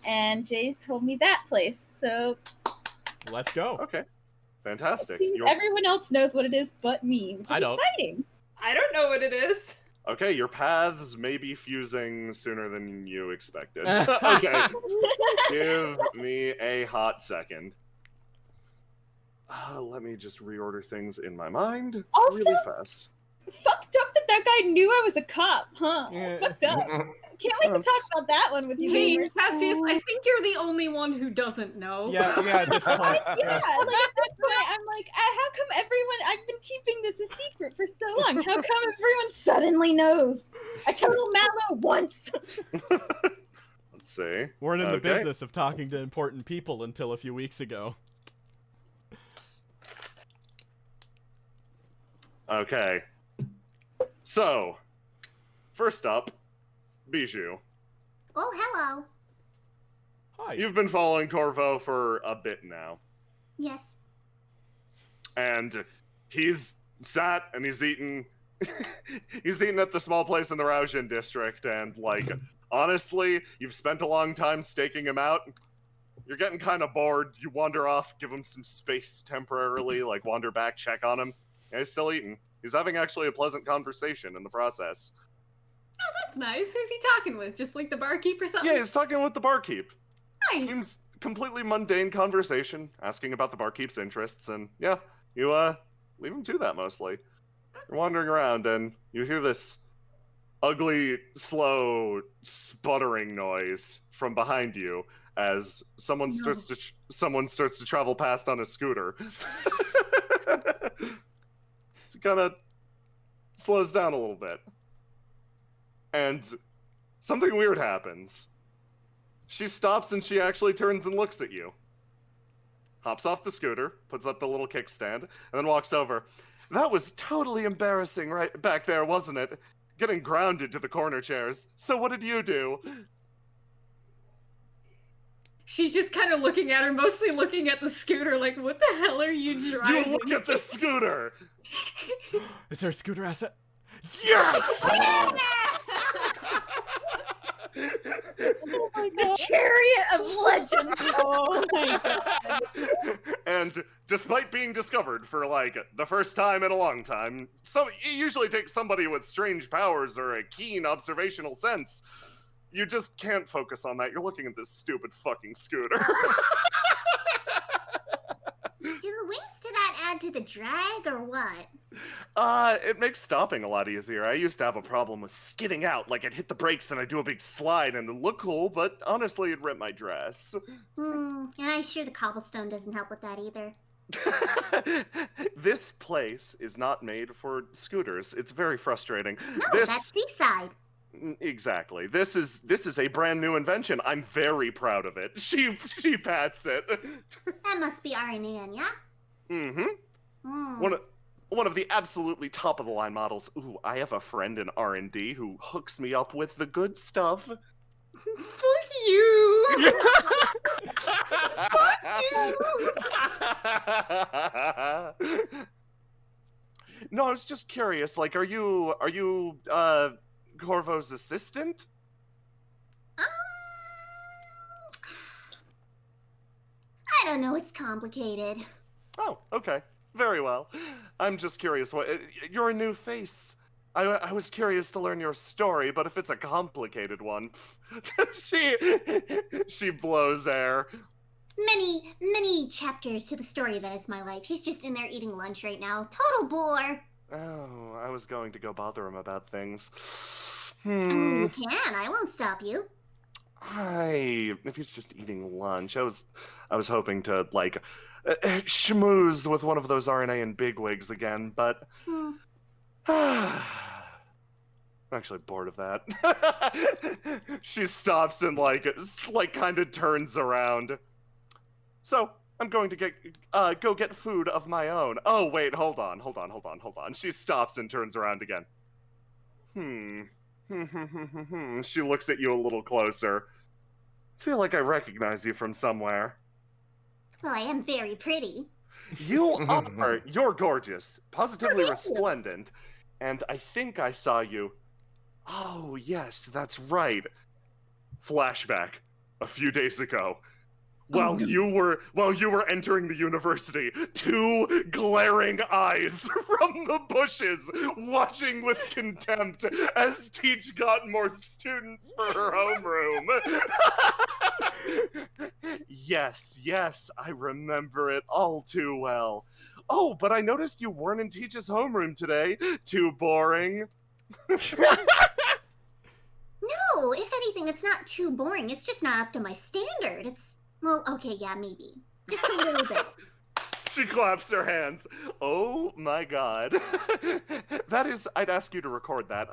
And Jay told me that place, so Let's go. Okay. it Fantastic. seems Your- everyone else knows what it is but me, which is I don't. exciting. I don't know what it is. Okay, your paths may be fusing sooner than you expected. Okay. Give me a hot second. Let me just reorder things in my mind Also- really fast. Fucked up that guy knew I was a cop, huh? Yeah. Fucked up. Can't wait to talk about that one with you, Hey, gamers. Cassius, I think you're the only one who doesn't know. Yeah, at this point. Yeah, like at this point, I'm like, how come everyone? I've been keeping this a secret for so long. How come everyone suddenly knows? I told Mallow once. Let's see. Weren't in the Okay. business of talking to important people until a few weeks ago. Okay. So, first up, Bijou. Oh, hello. Hi. You've been following Corvo for a bit now, Yes. and he's sat and he's eaten. He's eaten at the small place in the Raujin district, and like, honestly, you've spent a long time staking him out. You're getting kind of bored. You wander off, give him some space temporarily, like wander back, check on him. Yeah, he's still eating. He's having actually a pleasant conversation in the process. Oh, that's nice. Who's he talking with? Just like the barkeep or something? Yeah, he's talking with the barkeep. Nice. Seems completely mundane conversation, asking about the barkeep's interests, and yeah, you leave him to that mostly. You're wandering around and you hear this ugly, slow, sputtering noise from behind you as someone starts to travel past on a scooter. She kind of slows down a little bit. And something weird happens. She stops and she actually turns and looks at you. Hops off the scooter, puts up the little kickstand, and then walks over. That was totally embarrassing right back there, wasn't it? Getting grounded to the corner chairs. So what did you do? She's just kind of looking at her, mostly looking at the scooter, like, what the hell are you driving? You look at the scooter! Is there a scooter asset? Yes! The Chariot of Legends. Oh my god. And despite being discovered for like the first time in a long time, so it usually takes somebody with strange powers or a keen observational sense. You just can't focus on that. You're looking at this stupid fucking scooter. Do the wings to that add bad to the drag or what? It makes stopping a lot easier. I used to have a problem with skidding out, like I'd hit the brakes and I'd do a big slide and it'd look cool, but honestly, it'd rip my dress. And I'm sure the cobblestone doesn't help with that either. This place is not made for scooters. It's very frustrating. No, this that's seaside. exactly. This is a brand new invention. I'm very proud of it. She pats it. That must be RNN, yeah? Mm-hmm. One of the absolutely top of the line models. Ooh, I have a friend in R&D who hooks me up with the good stuff. Fuck you! No, I was just curious. Like, are you Corvo's assistant? I don't know, it's complicated. Oh, okay. Very well. I'm just curious. You're a new face. I was curious to learn your story, but if it's a complicated one, she blows air. Many chapters to the story that is my life. He's just in there eating lunch right now. Total bore. Oh, I was going to go bother him about things. You can. I won't stop you. If he's just eating lunch, I was hoping to like schmooze with one of those RNA and bigwigs again, but I'm actually bored of that. She stops and like kind of turns around. So I'm going to go get food of my own. Oh wait, hold on. She stops and turns around again. She looks at you a little closer. I feel like I recognize you from somewhere. Well, I am very pretty. You are. You're gorgeous. Positively Oh, thank you. resplendent. And I think I saw you. Oh, yes, that's right. Flashback. A few days ago. While you were entering the university, two glaring eyes from the bushes, watching with contempt as Teach got more students for her homeroom. Yes, I remember it all too well. Oh, but I noticed you weren't in Teach's homeroom today. Too boring. No, if anything, it's not too boring. It's just not up to my standard. Well, okay, yeah, maybe. Just a little bit. She claps her hands. Oh my god. That is, I'd ask you to record that.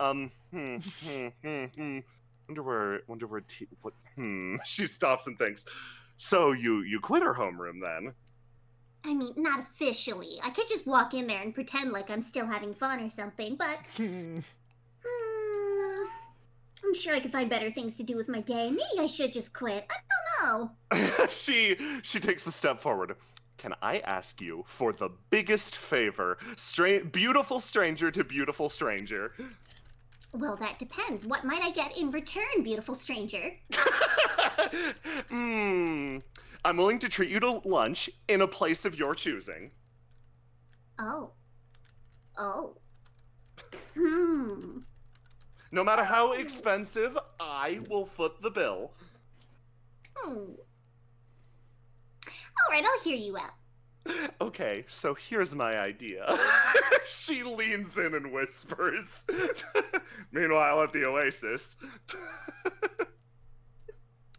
Wonder where She stops and thinks. So you quit her homeroom then? I mean, not officially. I could just walk in there and pretend like I'm still having fun or something, but I'm sure I could find better things to do with my day. Maybe I should just quit. I don't know. She takes a step forward. Can I ask you for the biggest favor? Beautiful stranger to beautiful stranger. Well, that depends. What might I get in return, beautiful stranger? I'm willing to treat you to lunch in a place of your choosing. Oh. No matter how expensive, I will foot the bill. All right, I'll hear you out. Okay, so here's my idea. She leans in and whispers. Meanwhile, at the Oasis.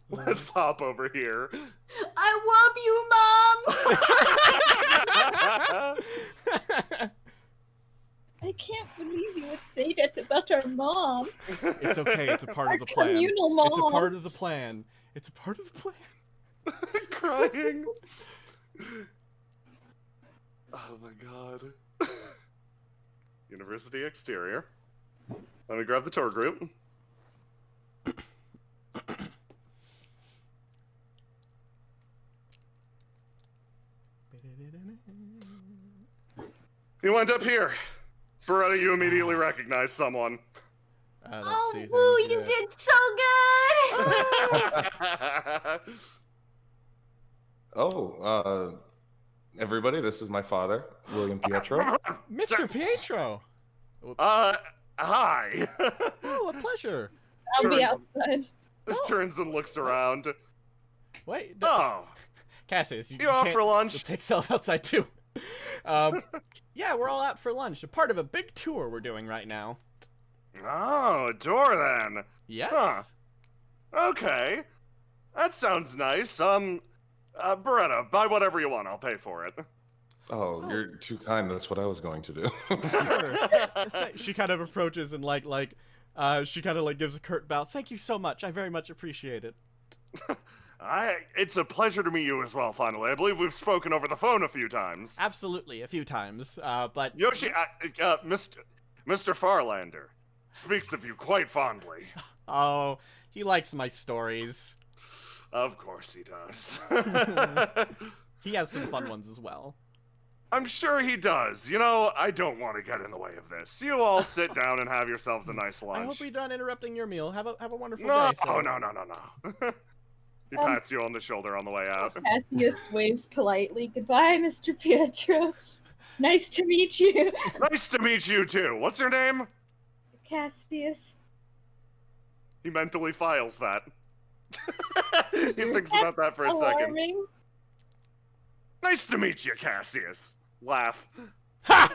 Let's hop over here. I love you, Mom! I can't believe you would say that about our mom. It's okay. It's a part of the Our plan. communal mom. It's a part of the plan. It's a part of the plan. Crying. Oh my god. University exterior. Let me grab the tour group. You went up here. Beretta, you immediately recognize someone. I don't Oh, see woo, things you yet. did so good! Everybody, this is my father, William Pietro. Mr. Pietro! Hi. Oh, a pleasure. I'll be Turns- outside. This turns and looks around. Wait, Oh, Cassius, you off can't- for lunch? We'll take self outside too. Yeah, we're all out for lunch. A part of a big tour we're doing right now. Oh, a tour then. Yes. Huh. Okay. That sounds nice. Beretta, buy whatever you want. I'll pay for it. Oh, you're too kind. That's what I was going to do. Sure. She kind of approaches and she kind of gives a curt bow. Thank you so much. I very much appreciate it. It's a pleasure to meet you as well, finally. I believe we've spoken over the phone a few times. Absolutely, a few times. But Yoshi, Mr. Farlander speaks of you quite fondly. Oh, he likes my stories. Of course he does. He has some fun ones as well. I'm sure he does. You know, I don't want to get in the way of this. You all sit down and have yourselves a nice lunch. I hope we're done interrupting your meal. Have a wonderful No, day, sir. no. He pats you on the shoulder on the way out. Cassius waves politely. Goodbye, Mr. Pietro. Nice to meet you. Nice to meet you too. What's your name? Cassius. He mentally files that. He thinks about that for a second. Alarming. Nice to meet you, Cassius. Laugh. Ha!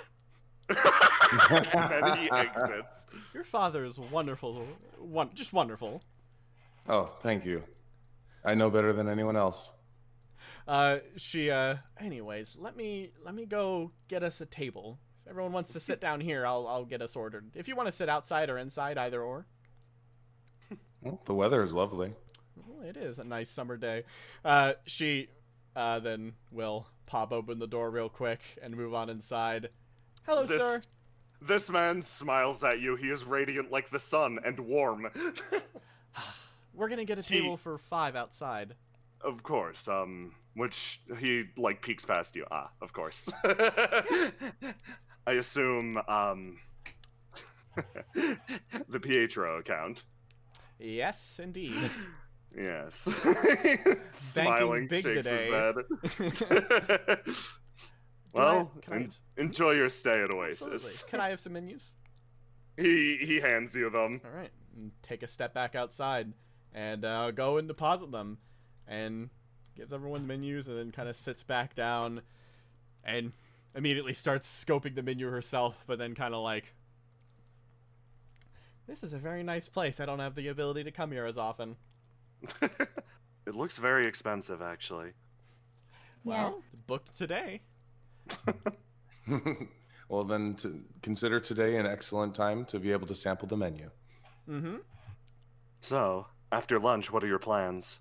And then he exits. Your father is wonderful. Just wonderful. Oh, thank you. I know better than anyone else. Anyways, let me go get us a table. If everyone wants to sit down here, I'll get us ordered. If you want to sit outside or inside, either or. Well, the weather is lovely. Well, it is a nice summer day. She then will pop open the door real quick and move on inside. Hello, sir. This man smiles at you. He is radiant like the sun and warm. We're gonna get a table for 5 outside. Of course, which he, peeks past you. Ah, of course. I assume, the Pietro account. Yes, indeed. Yes. Smiling, big shakes today. his head. Well, can I enjoy your stay at Oasis. Absolutely. Can I have some menus? He hands you them. All right. And take a step back outside and go and deposit them and gives everyone the menus and then kind of sits back down and immediately starts scoping the menu herself, but then kind of this is a very nice place. I don't have the ability to come here as often. It looks very expensive, actually. Well, booked today. Well, then consider today an excellent time to be able to sample the menu. Mm-hmm. So, after lunch, what are your plans?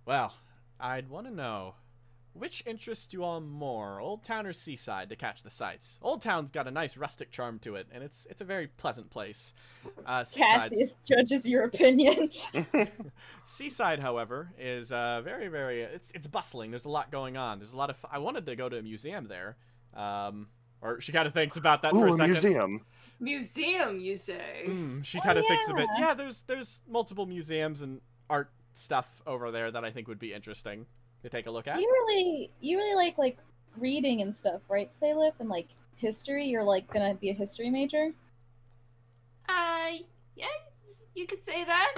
Well, I'd want to know, which interests you all more, Old Town or Seaside, to catch the sights? Old Town's got a nice rustic charm to it, and it's a very pleasant place. Cassius judges your opinion. Seaside, however, is very, very... It's bustling. There's a lot going on. There's a lot of... I wanted to go to a museum there. Or she kind of thinks about that for a second. Museum. Museum, you say? She kind of thinks a bit. Yeah, there's multiple museums and art stuff over there that I think would be interesting to take a look at. You really like reading and stuff, right, Salif? And history? You're gonna be a history major? Yeah, you could say that.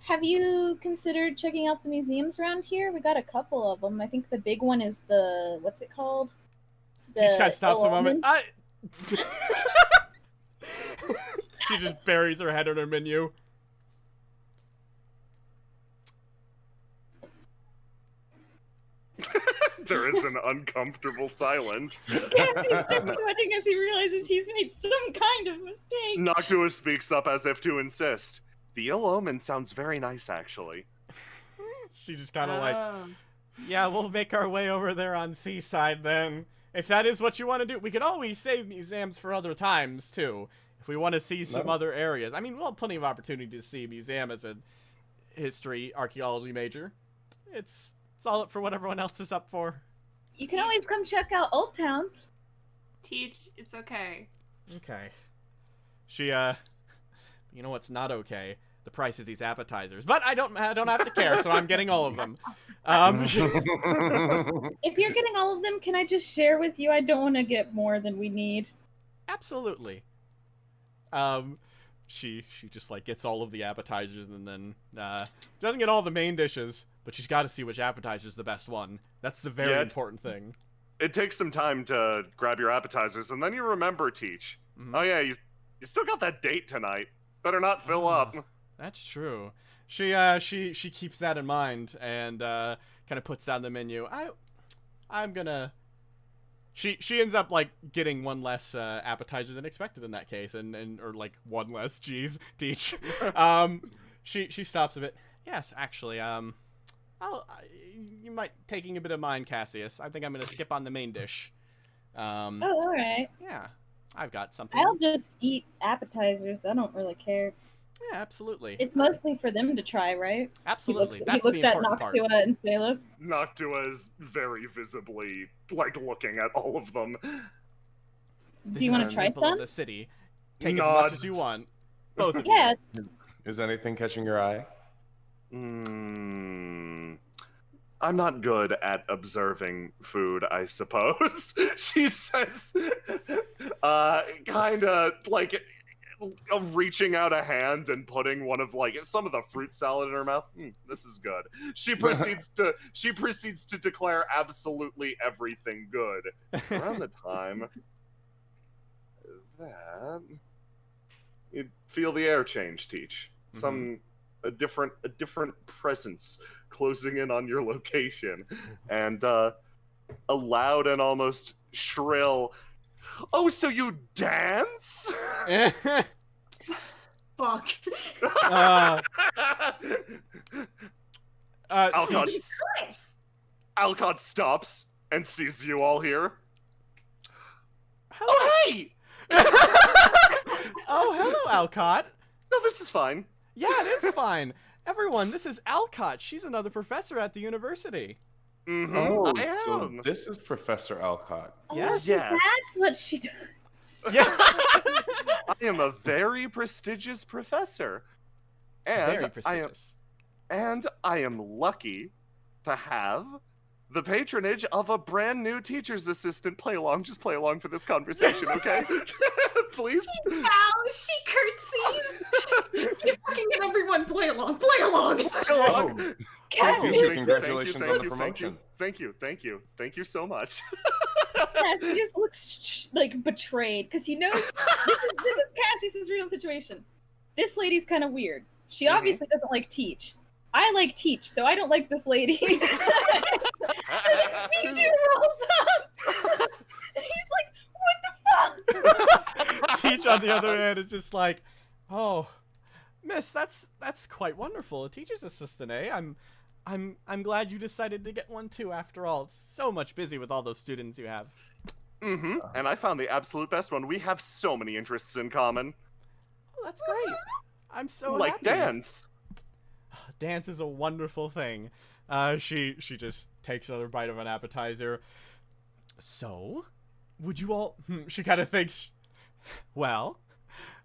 Have you considered checking out the museums around here? We got a couple of them. I think the big one is the, what's it called? She kind of stops a moment. She just buries her head in her menu. There is an uncomfortable silence. Yes, he starts sweating as he realizes he's made some kind of mistake. Noctua speaks up as if to insist. The Ill Omen sounds very nice, actually. She just kind of yeah, we'll make our way over there on Seaside then. If that is what you want to do, we could always save museums for other times, too. If we want to see some other areas. I mean, we'll have plenty of opportunity to see a museum as a history, archaeology major. It's all up for what everyone else is up for. You can always come check out Old Town. Teach, it's okay. Okay. She, you know what's not okay? The price of these appetizers. But I don't have to care, so I'm getting all of them. If you're getting all of them, can I just share with you? I don't want to get more than we need. Absolutely. She just gets all of the appetizers and then doesn't get all the main dishes, but she's got to see which appetizer's the best one. That's the very important thing. it takes some time to grab your appetizers, and then you remember, Teach. Mhm. Oh yeah, you still got that date tonight. Better not fill up. That's true. She keeps that in mind and kind of puts down the menu. I'm gonna. She ends up like getting one less appetizer than expected in that case, and or like one less. Jeez, Teach. She stops a bit. Yes, actually, you might taking a bit of mine, Cassius. I think I'm gonna skip on the main dish. Oh, all right. Yeah, I've got something. I'll just eat appetizers. I don't really care. Yeah, absolutely. It's mostly for them to try, right? Absolutely. He That's looks the at important part. Noctua and Salem. Noctua is very visibly like looking at all of them. Do you want to try Symbol of some? the city. Take as much as you want. Both of Yeah. you. Is anything catching your eye? I'm not good at observing food, I suppose. She says, kind of like reaching out a hand and putting one of like some of the fruit salad in her mouth. This is good. She proceeds to declare absolutely everything good. Around the time that you feel the air change, Teach. A different presence closing in on your location, and a loud and almost shrill, "Oh, so you dance?" Fuck. Alcott, Of course. Alcott stops and sees you all here. Hello. Oh, hey! Oh, hello, Alcott. No, this is fine. Yeah, it is fine. Everyone, this is Alcott. She's another professor at the university. Oh, I so am. this is Professor Alcott. Yes. Yes. That's what she does. Yeah. I am a very prestigious professor. And Very prestigious. I am lucky to have the patronage of a brand new teacher's assistant. Just play along for this conversation, okay? Please? Wow, she curtsies. She's looking at everyone. Play along. Play along. Oh, Cassie, congratulations on the promotion. Thank you so much. Cassius looks like betrayed because he knows this is Cassius's real situation. This lady's kind of weird. She obviously doesn't like Teach. I like Teach, so I don't like this lady. Bijou rolls up. He's like, "What the fuck?" Teach on the other end is just like, "Oh, Miss, that's quite wonderful. A teacher's assistant, eh? I'm glad you decided to get one too. After all, it's so much busy with all those students you have." And I found the absolute best one. We have so many interests in common. Oh, that's great. I'm so Like happy. dance. Dance is a wonderful thing. She just takes another bite of an appetizer. So, would you all? She kind of thinks. Well,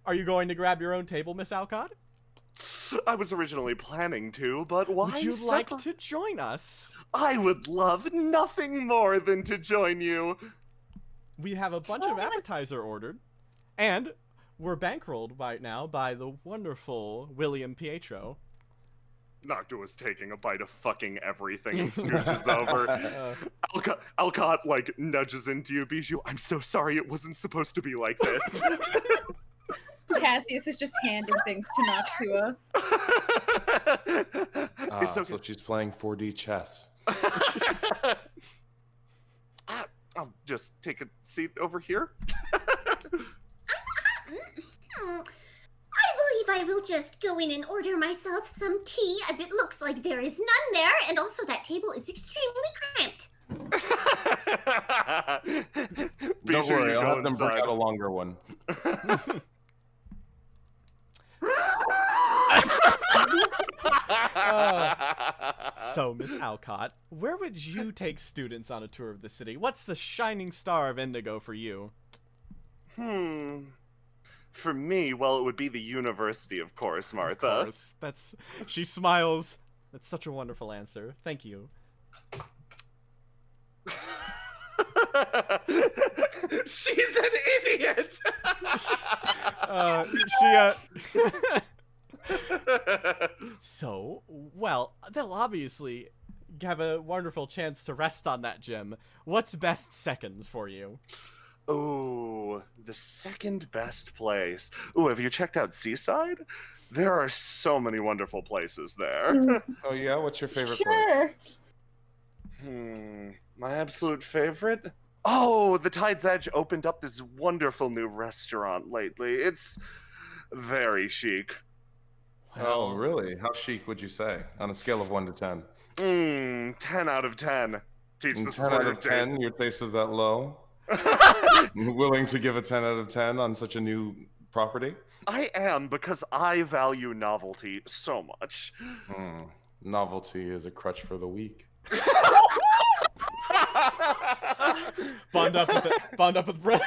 are you going to grab your own table, Miss Alcott? I was originally planning to, but why? Would you like to join us? I would love nothing more than to join you. We have a bunch of appetizer ordered, and we're bankrolled right now by the wonderful William Pietro. Noctua is taking a bite of fucking everything and scooches over. Alcott, like, nudges into you, Bijou. I'm so sorry, it wasn't supposed to be like this. Cassius is just handing things to Noctua. It's okay. So she's playing 4D chess. I'll just take a seat over here. I believe I will just go in and order myself some tea, as it looks like there is none there, and also that table is extremely cramped. Don't worry, I'll have them inside. bring out a longer one. So, Miss Alcott, where would you take students on a tour of the city? What's the shining star of Indigo for you? For me, well, it would be the university, of course, Martha. Of course. She smiles. That's such a wonderful answer. Thank you. She's an idiot! So, well, they'll obviously have a wonderful chance to rest on that gem, what's best seconds for you? Ooh, the second best place. Ooh, have you checked out Seaside? There are so many wonderful places there. Oh yeah, what's your favorite place? Sure. My absolute favorite? Oh, the Tide's Edge opened up this wonderful new restaurant lately. It's very chic. Oh, really? How chic would you say on a scale of 1 to 10? 10 out of 10. Teach the 10 out of 10, your taste is that low? Willing to give a 10 out of 10 on such a new property? I am, because I value novelty so much. Novelty is a crutch for the weak. Bond up with Brett.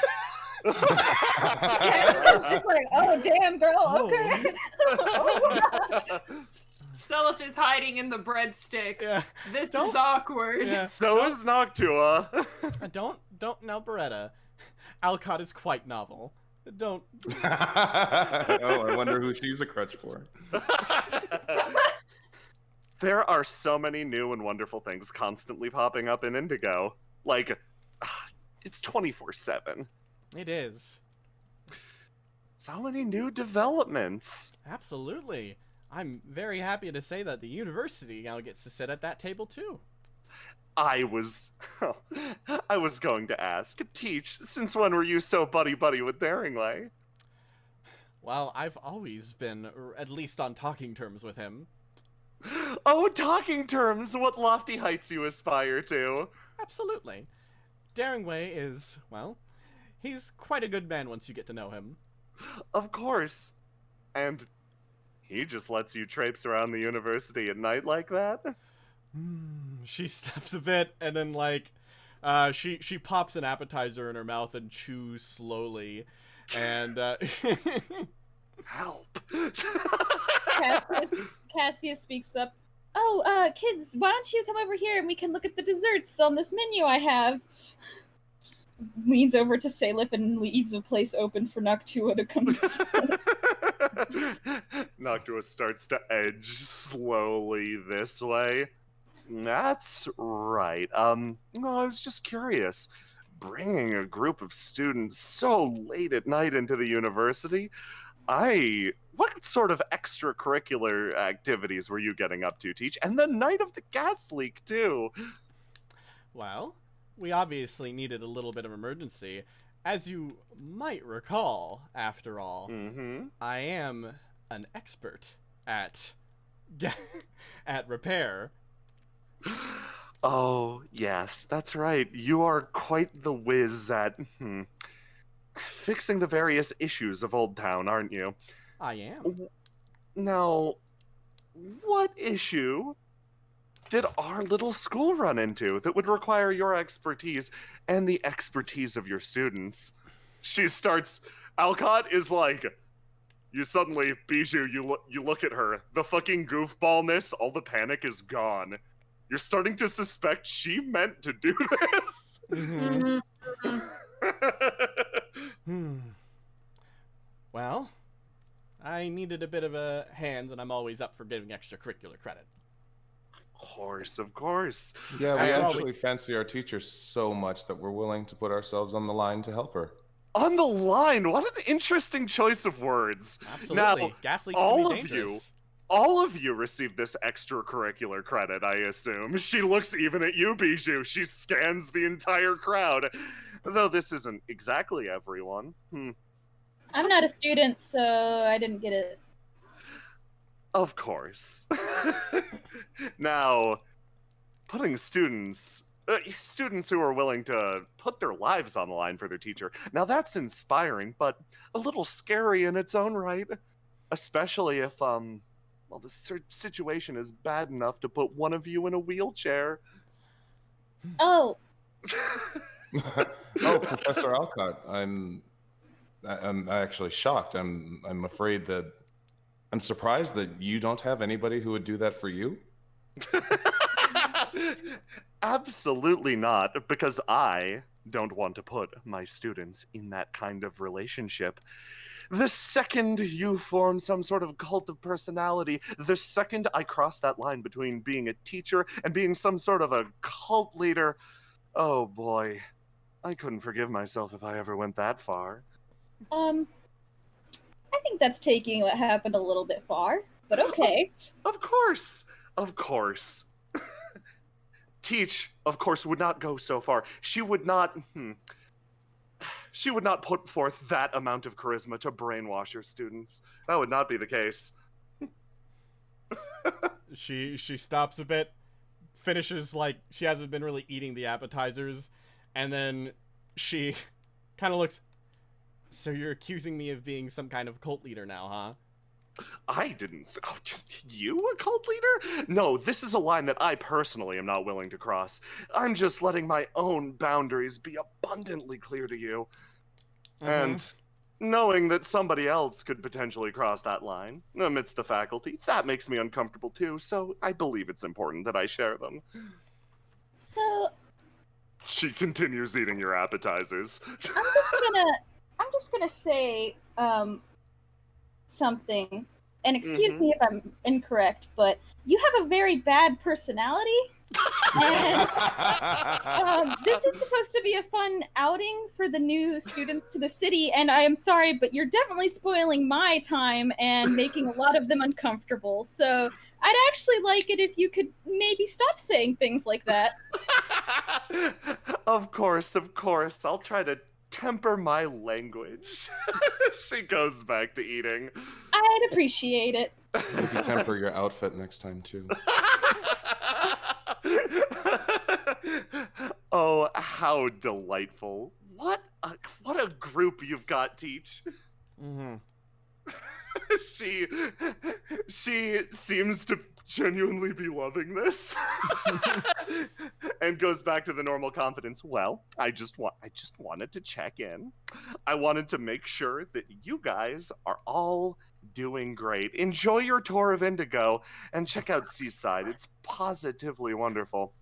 It's just like, oh damn, girl, okay. Seliph is hiding in the breadsticks. Yeah. This is awkward. Yeah. So is Noctua. Don't now, Beretta. Alcott is quite novel. Don't. Oh, I wonder who she's a crutch for. There are so many new and wonderful things constantly popping up in Indigo. Like, it's 24/7. It is. So many new developments. Absolutely. I'm very happy to say that the university now gets to sit at that table too. I was going to ask, Teach, since when were you so buddy-buddy with Daringway? Well, I've always been, at least on talking terms with him. Oh, talking terms! What lofty heights you aspire to. Absolutely. Daringway is, well, he's quite a good man once you get to know him. Of course. And he just lets you traipse around the university at night like that? She steps a bit, and then, like, she pops an appetizer in her mouth and chews slowly, and, Help. Cassius speaks up. Oh, kids, why don't you come over here and we can look at the desserts on this menu I have? Leans over to Salif and leaves a place open for Noctua to come. Noctua starts to edge slowly this way. That's right. No, I was just curious. Bringing a group of students so late at night into the university, what sort of extracurricular activities were you getting up to, Teach? And the night of the gas leak, too. Well, we obviously needed a little bit of emergency. As you might recall, after all, I am an expert at repair. Oh, yes, that's right. You are quite the whiz at fixing the various issues of Old Town, aren't you? I am. Now, what issue did our little school run into that would require your expertise and the expertise of your students? She starts. Alcott is like, you suddenly, Bijou, you look at her. The fucking goofballness, all the panic is gone. You're starting to suspect she meant to do this. Well, I needed a bit of a hands, and I'm always up for giving extracurricular credit. Of course. Yeah, we actually fancy our teacher so much that we're willing to put ourselves on the line to help her. On the line? What an interesting choice of words. Absolutely. Now, Gas leaks can be dangerous. All of you receive this extracurricular credit, I assume. She looks even at you, Bijou. She scans the entire crowd. Though this isn't exactly everyone. I'm not a student, so I didn't get it. Of course. Now, putting students who are willing to put their lives on the line for their teacher, now that's inspiring, but a little scary in its own right. Especially if, the situation is bad enough to put one of you in a wheelchair. Oh. Oh, Professor Alcott, I'm actually shocked. I'm afraid that I'm surprised that you don't have anybody who would do that for you. Absolutely not, because I don't want to put my students in that kind of relationship. The second you form some sort of cult of personality, the second I cross that line between being a teacher and being some sort of a cult leader, oh boy, I couldn't forgive myself if I ever went that far. I think that's taking what happened a little bit far, but okay. Of course. Of course. Teach, of course, would not go so far. She would not put forth that amount of charisma to brainwash her students. That would not be the case. She stops a bit, finishes, like, she hasn't been really eating the appetizers, and then she kind of looks, so you're accusing me of being some kind of cult leader now, huh? I didn't. Oh, you a cult leader? No, this is a line that I personally am not willing to cross. I'm just letting my own boundaries be abundantly clear to you. And knowing that somebody else could potentially cross that line amidst the faculty, that makes me uncomfortable too, so I believe it's important that I share them. So She continues eating your appetizers. I'm just gonna say something, and excuse me if I'm incorrect, but you have a very bad personality. And this is supposed to be a fun outing for the new students to the city, and I am sorry, but you're definitely spoiling my time and making a lot of them uncomfortable. So I'd actually like it if you could maybe stop saying things like that. Of course. I'll try to temper my language. She goes back to eating. I'd appreciate it. Maybe temper your outfit next time too. Oh, how delightful. What a group you've got, Teach. She seems to genuinely be loving this. And goes back to the normal confidence. Well, I just wanted to check in. I wanted to make sure that you guys are all doing great. Enjoy your tour of Indigo and check out Seaside. It's positively wonderful.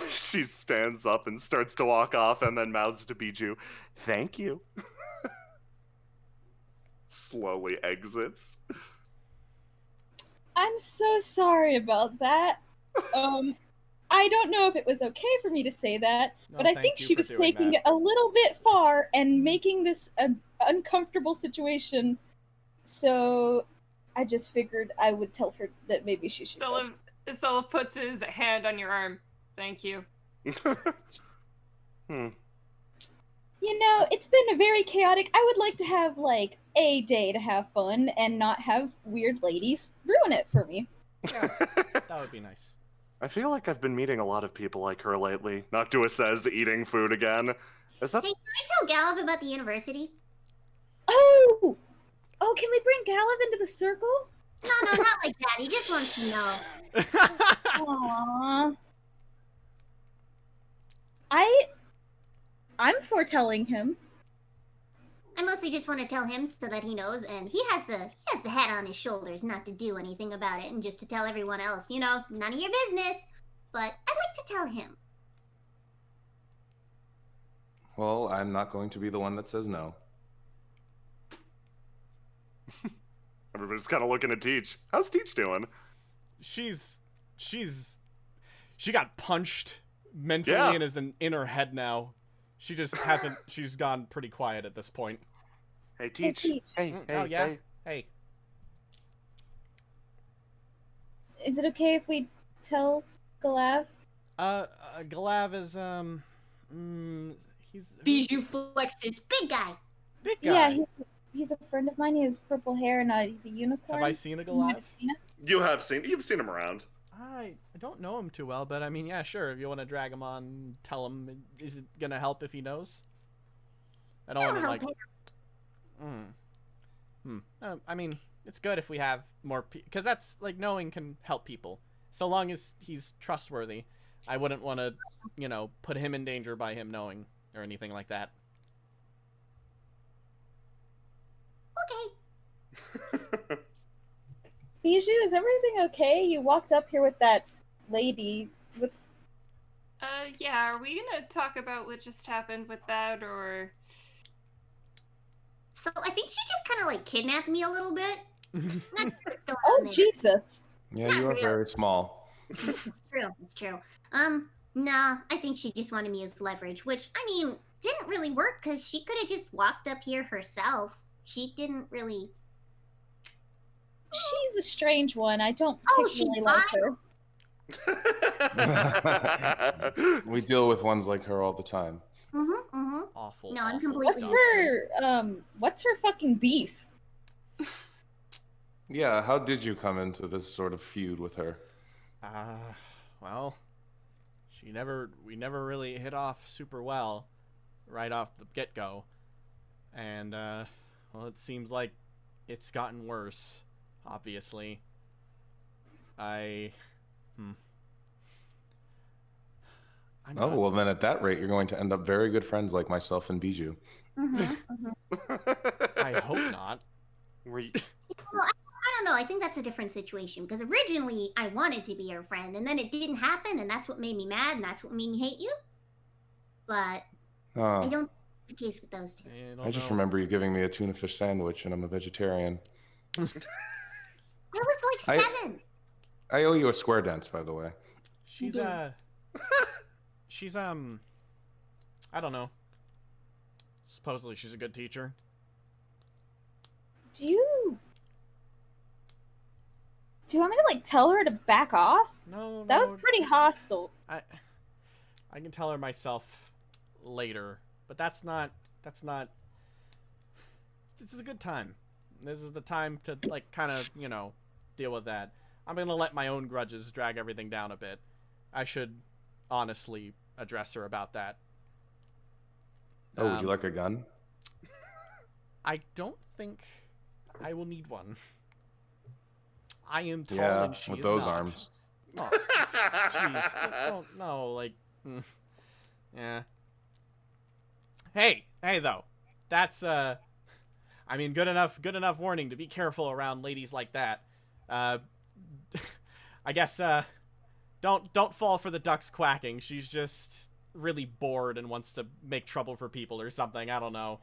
She stands up and starts to walk off and then mouths to Bijou, "Thank you." Slowly exits. I'm so sorry about that. I don't know if it was okay for me to say that, but I think she was taking it a little bit far and making this an uncomfortable situation. So I just figured I would tell her that maybe she should go. Stella puts his hand on your arm. Thank you. You know, it's been very chaotic. I would like to have, like, a day to have fun and not have weird ladies ruin it for me. Yeah, that would be nice. I feel like I've been meeting a lot of people like her lately. Noctua says, eating food again. Is that... Hey, can I tell Galliv about the university? Oh, can we bring Galliv into the circle? No, not like that. He just wants to know. Aww. I'm foretelling him. I mostly just want to tell him so that he knows, and he has the head on his shoulders not to do anything about it, and just to tell everyone else, you know, none of your business. But I'd like to tell him. Well, I'm not going to be the one that says no. Everybody's kind of looking at Teach. How's Teach doing? She got punched mentally and is in her head now. She just hasn't. She's gone pretty quiet at this point. Hey, Teach. Hey, oh yeah. Hey. Is it okay if we tell Galav? Galav is he's Bijou flexed his big guy. Big guy. Yeah, he's a friend of mine. He has purple hair and he's a unicorn. Have I seen a Galav? You've seen him around. I don't know him too well, but I mean, yeah, sure. If you want to drag him on, tell him. Is it gonna help if he knows? I don't want to like. I mean, it's good if we have more because that's like knowing can help people. So long as he's trustworthy, I wouldn't want to, put him in danger by him knowing or anything like that. Okay. Bijou, is everything okay? You walked up here with that lady. What's... Yeah, are we gonna talk about what just happened with that, or... So I think she just kind of like kidnapped me a little bit. Not sure what's going on Oh, there. Jesus. Yeah, Not you are real. very small. It's true. It's true. Nah, I think she just wanted me as leverage, which, I mean, didn't really work because she could have just walked up here herself. She didn't really. She's a strange one. I don't Oh, she's particularly like her. We deal with ones like her all the time. Awful. No, I'm awful completely. What's her fucking beef? Yeah, how did you come into this sort of feud with her? Well, we never really hit off super well right off the get-go. And, well, it seems like it's gotten worse, obviously. Well, then at that rate, you're going to end up very good friends like myself and Bijou. I hope not. Well, I don't know. I think that's a different situation because originally I wanted to be your friend, and then it didn't happen, and that's what made me mad, and that's what made me hate you. But I don't the case with those two. I just remember you giving me a tuna fish sandwich, and I'm a vegetarian. There was like 7. I owe you a square dance, by the way. She's I don't know. Supposedly she's a good teacher. Do you want me to like tell her to back off? No, that was pretty hostile. I can tell her myself later, but that's not. This is a good time. This is the time to like kind of deal with that. I'm gonna let my own grudges drag everything down a bit. I should honestly address her about that. Oh, would you like a gun? I don't think I will need one. I am tall and she with is those not. arms. Oh, jeez. Don't know, like, yeah. Hey, though. That's, I mean, good enough warning to be careful around ladies like that. I guess, don't fall for the ducks quacking. She's just really bored and wants to make trouble for people or something. I don't know.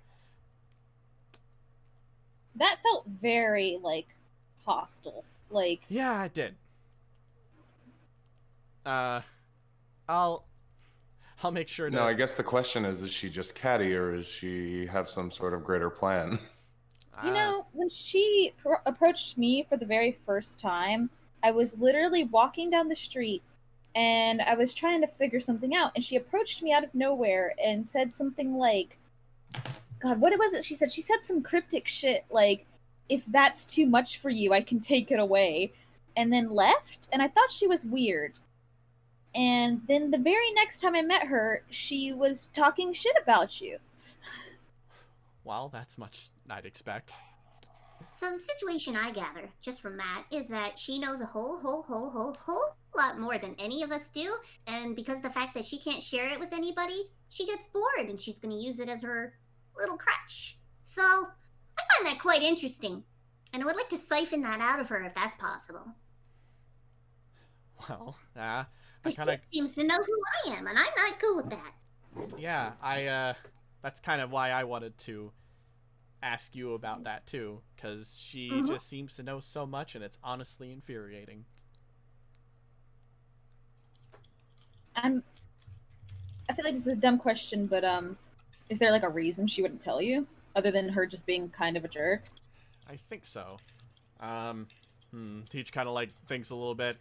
That felt very, like, hostile. Like... Yeah, it did. I'll make sure to... No, I guess the question is she just catty or does she have some sort of greater plan? You know, when she approached me for the very first time, I was literally walking down the street and I was trying to figure something out, and she approached me out of nowhere and said something like, God, what was it she said? She said some cryptic shit like, if that's too much for you, I can take it away, and then left, and I thought she was weird. And then the very next time I met her, she was talking shit about you. Well, that's much I'd expect. So the situation I gather, just from that, is that she knows a whole lot more than any of us do, and because of the fact that she can't share it with anybody, she gets bored, and she's going to use it as her little crutch. So, I find that quite interesting, and I would like to siphon that out of her if that's possible. Well, I She kind of... seems to know who I am, and I'm not cool with that. Yeah, that's kind of why I wanted to ask you about that too, because she just seems to know so much, and it's honestly infuriating. I feel like this is a dumb question, but is there like a reason she wouldn't tell you other than her just being kind of a jerk? I think so. Teach kind of like thinks a little bit.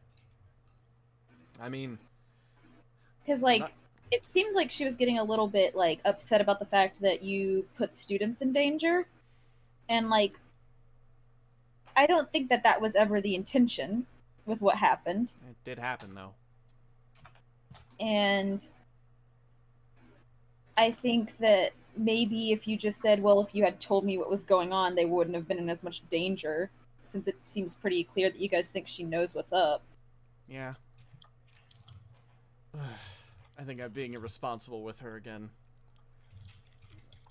I mean, because like it seemed like she was getting a little bit like upset about the fact that you put students in danger, and like I don't think that was ever the intention with what happened. It did happen though. And I think that maybe if you just said, well, if you had told me what was going on, they wouldn't have been in as much danger, since it seems pretty clear that you guys think she knows what's up. Yeah. I think I'm being irresponsible with her again.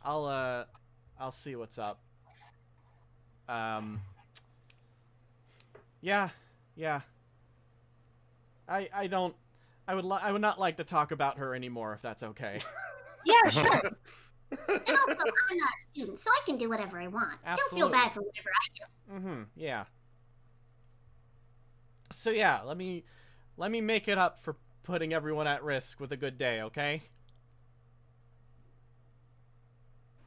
I'll see what's up. Yeah. I would not like to talk about her anymore, if that's okay. Yeah, sure. And also, I'm not a student, so I can do whatever I want. Don't feel Absolutely. bad for whatever I do. Mm-hmm. Yeah. So yeah, let me make it up for putting everyone at risk with a good day, okay?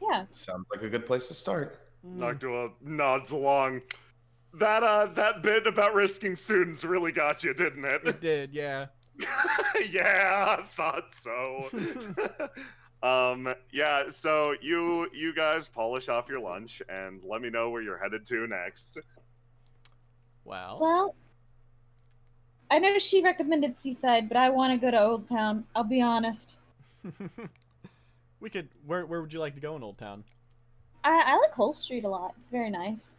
Yeah. Sounds like a good place to start. Noctua nods along. That bit about risking students really got you, didn't it? It did, yeah. Yeah, I thought so. Yeah, so you guys polish off your lunch and let me know where you're headed to next. Well, I know she recommended Seaside, but I want to go to Old Town. I'll be honest. We could. Where would you like to go in Old Town? I like Hull Street a lot. It's very nice.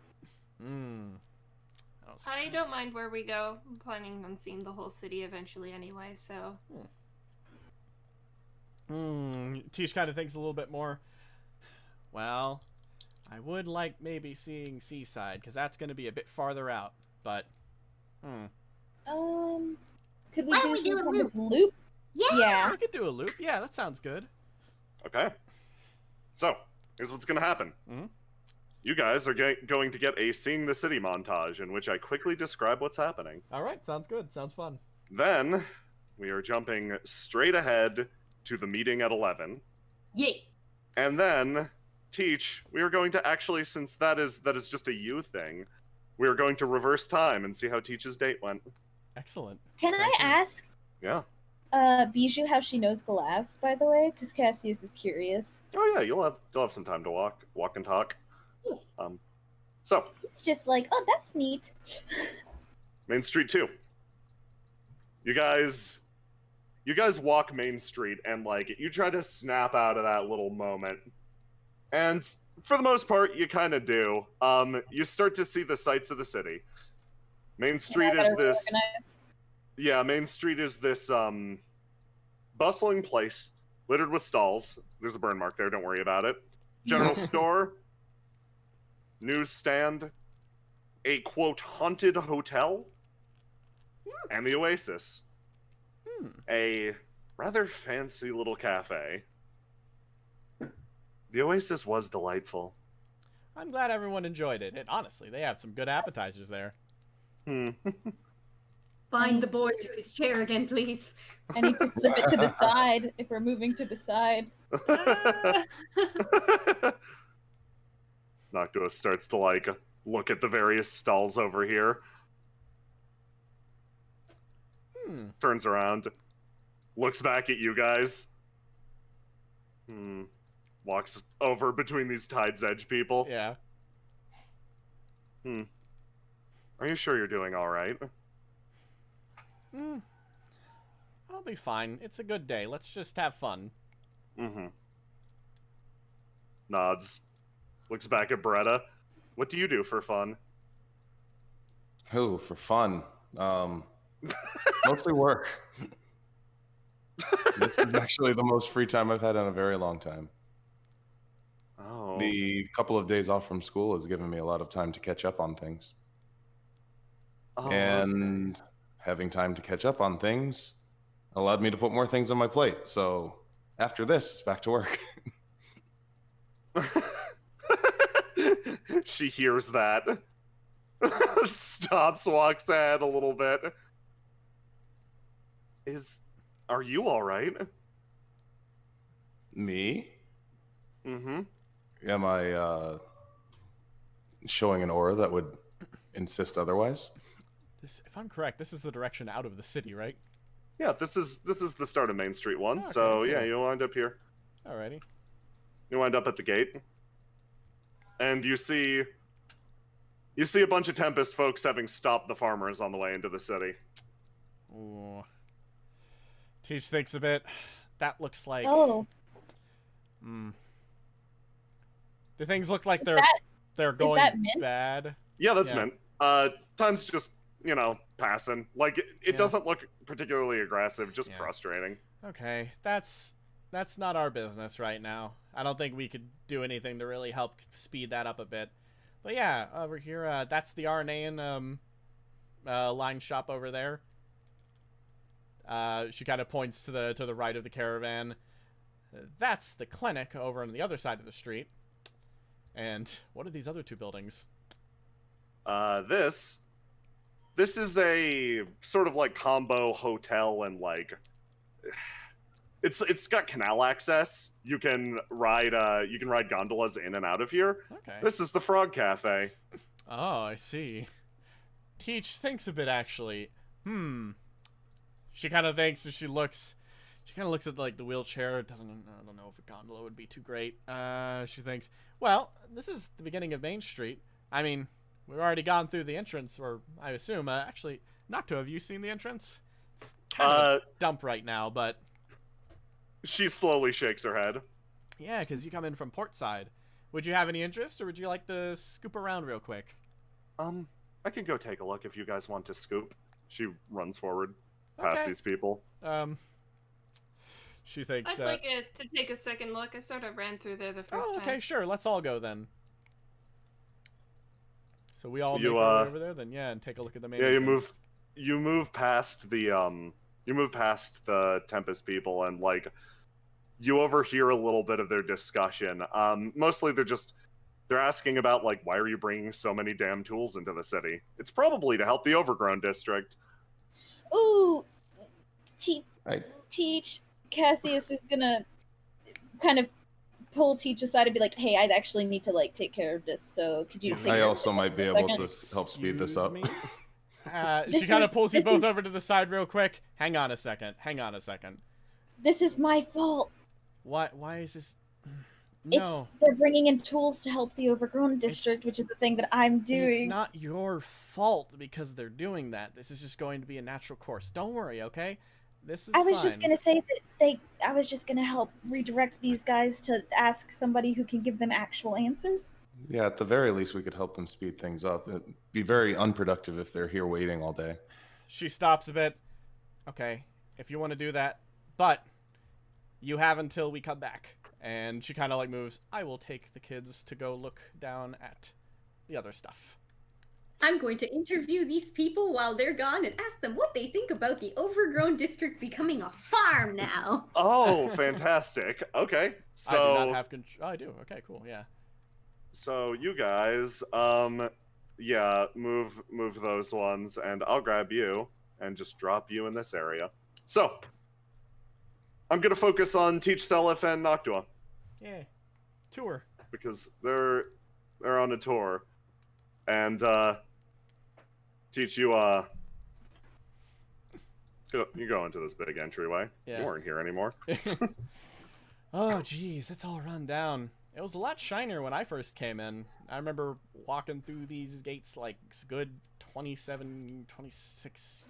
I don't mind where we go. I'm planning on seeing the whole city eventually anyway, so. Tish kind of thinks a little bit more. Well, I would like maybe seeing Seaside, because that's going to be a bit farther out, but... Could we Why do don't we some do a kind loop? of loop? Yeah. We could do a loop. Yeah, that sounds good. Okay. So, here's what's gonna happen. You guys are going to get a Seeing the City montage in which I quickly describe what's happening. Alright, sounds good. Sounds fun. Then, we are jumping straight ahead to the meeting at 11. Yay. And then, Teach, we are going to actually, since that is just a you thing, we are going to reverse time and see how Teach's date went. Excellent. Can I ask Yeah. Bijou how she knows Galav, by the way? Because Cassius is curious. Oh yeah, you'll have some time to walk and talk. So It's just like, oh, that's neat. Main Street 2. You guys walk Main Street and like you try to snap out of that little moment. And for the most part, you kind of do. You start to see the sights of the city. Main Street is this. Yeah, Main Street is this bustling place littered with stalls. There's a burn mark there. Don't worry about it. General store, newsstand, a quote haunted hotel, and the Oasis. A rather fancy little cafe. The Oasis was delightful. I'm glad everyone enjoyed it. And honestly, they have some good appetizers there. Bind the boy to his chair again, please. I need to flip it to the side if we're moving to the side. Noctua starts to like look at the various stalls over here. Turns around, looks back at you guys. Walks over between these Tide's Edge people. Yeah. Are you sure you're doing all right? I'll be fine. It's a good day. Let's just have fun. Nods. Looks back at Beretta. What do you do for fun? Oh, for fun. Mostly work. This is actually the most free time I've had in a very long time. Oh. The couple of days off from school has given me a lot of time to catch up on things. And having time to catch up on things allowed me to put more things on my plate. So after this, it's back to work. She hears that. Stops, walks ahead a little bit. Are you all right? Me? Mm-hmm. Am I showing an aura that would insist otherwise? If I'm correct, this is the direction out of the city, right? Yeah, this is the start of Main Street 1, Okay, so cool. yeah, you wind up here. Alrighty. You wind up at the gate. And you see a bunch of Tempest folks having stopped the farmers on the way into the city. Ooh. Teach thinks a bit. That looks like... Oh. Do things look like they're that going mint? bad? Yeah, that's mint. Time's just, passing. Like, it doesn't look particularly aggressive, just frustrating. Okay, that's not our business right now. I don't think we could do anything to really help speed that up a bit. But yeah, over here, that's the Arnean line shop over there. She kind of points to the right of the caravan. that's the clinic over on the other side of the street. And what are these other two buildings? This is a sort of like combo hotel and like it's got canal access. You can ride gondolas in and out of here. Okay. This is the Frog Cafe. Oh, I see. Teach thinks a bit, actually. She kind of thinks as she kind of looks at like the wheelchair. I don't know if a gondola would be too great. She thinks, well, this is the beginning of Main Street. I mean, we've already gone through the entrance, or I assume. Actually, Nocto, have you seen the entrance? It's kind of a dump right now, but she slowly shakes her head. Yeah, because you come in from port side. Would you have any interest, or would you like to scoop around real quick? I can go take a look if you guys want to scoop. She runs forward past these people. She thinks. I'd like it to take a second look. I sort of ran through there the first time. Okay, sure. Let's all go then. So we all make our way over there, then and take a look at the main. Yeah, entrance. you move past the Tempest people, and like you overhear a little bit of their discussion. Mostly they're asking about like, why are you bringing so many damn tools into the city? It's probably to help the Overgrown district. Ooh, Teach. Cassius is gonna kind of pull Teach aside and be like, "Hey, I'd actually need to like take care of this. So could you?" I also might be able to help speed this up. She kind of pulls you both over to the side real quick. Hang on a second. This is my fault. What? Why is this? No. They're bringing in tools to help the Overgrown district, which is the thing that I'm doing. It's not your fault because they're doing that. This is just going to be a natural course. Don't worry, okay? This is I was fine. just gonna say that I was just gonna help redirect these guys to ask somebody who can give them actual answers. Yeah, at the very least, we could help them speed things up. It'd be very unproductive if they're here waiting all day. She stops a bit. Okay, if you want to do that, but you have until we come back. And she kind of like moves. I will take the kids to go look down at the other stuff. I'm going to interview these people while they're gone and ask them what they think about the Overgrown district becoming a farm now. Oh, fantastic. Okay, so I do not have control. Oh, I do. Okay, cool. Yeah. So you guys, move those ones, and I'll grab you and just drop you in this area. So I'm gonna focus on Teach, Seliph, and Noctua. Yeah. Tour. Because they're on a tour, and Teach, you go into this big entryway. Yeah. You weren't here anymore. Oh, geez, it's all run down. It was a lot shinier when I first came in. I remember walking through these gates like good 27, 26,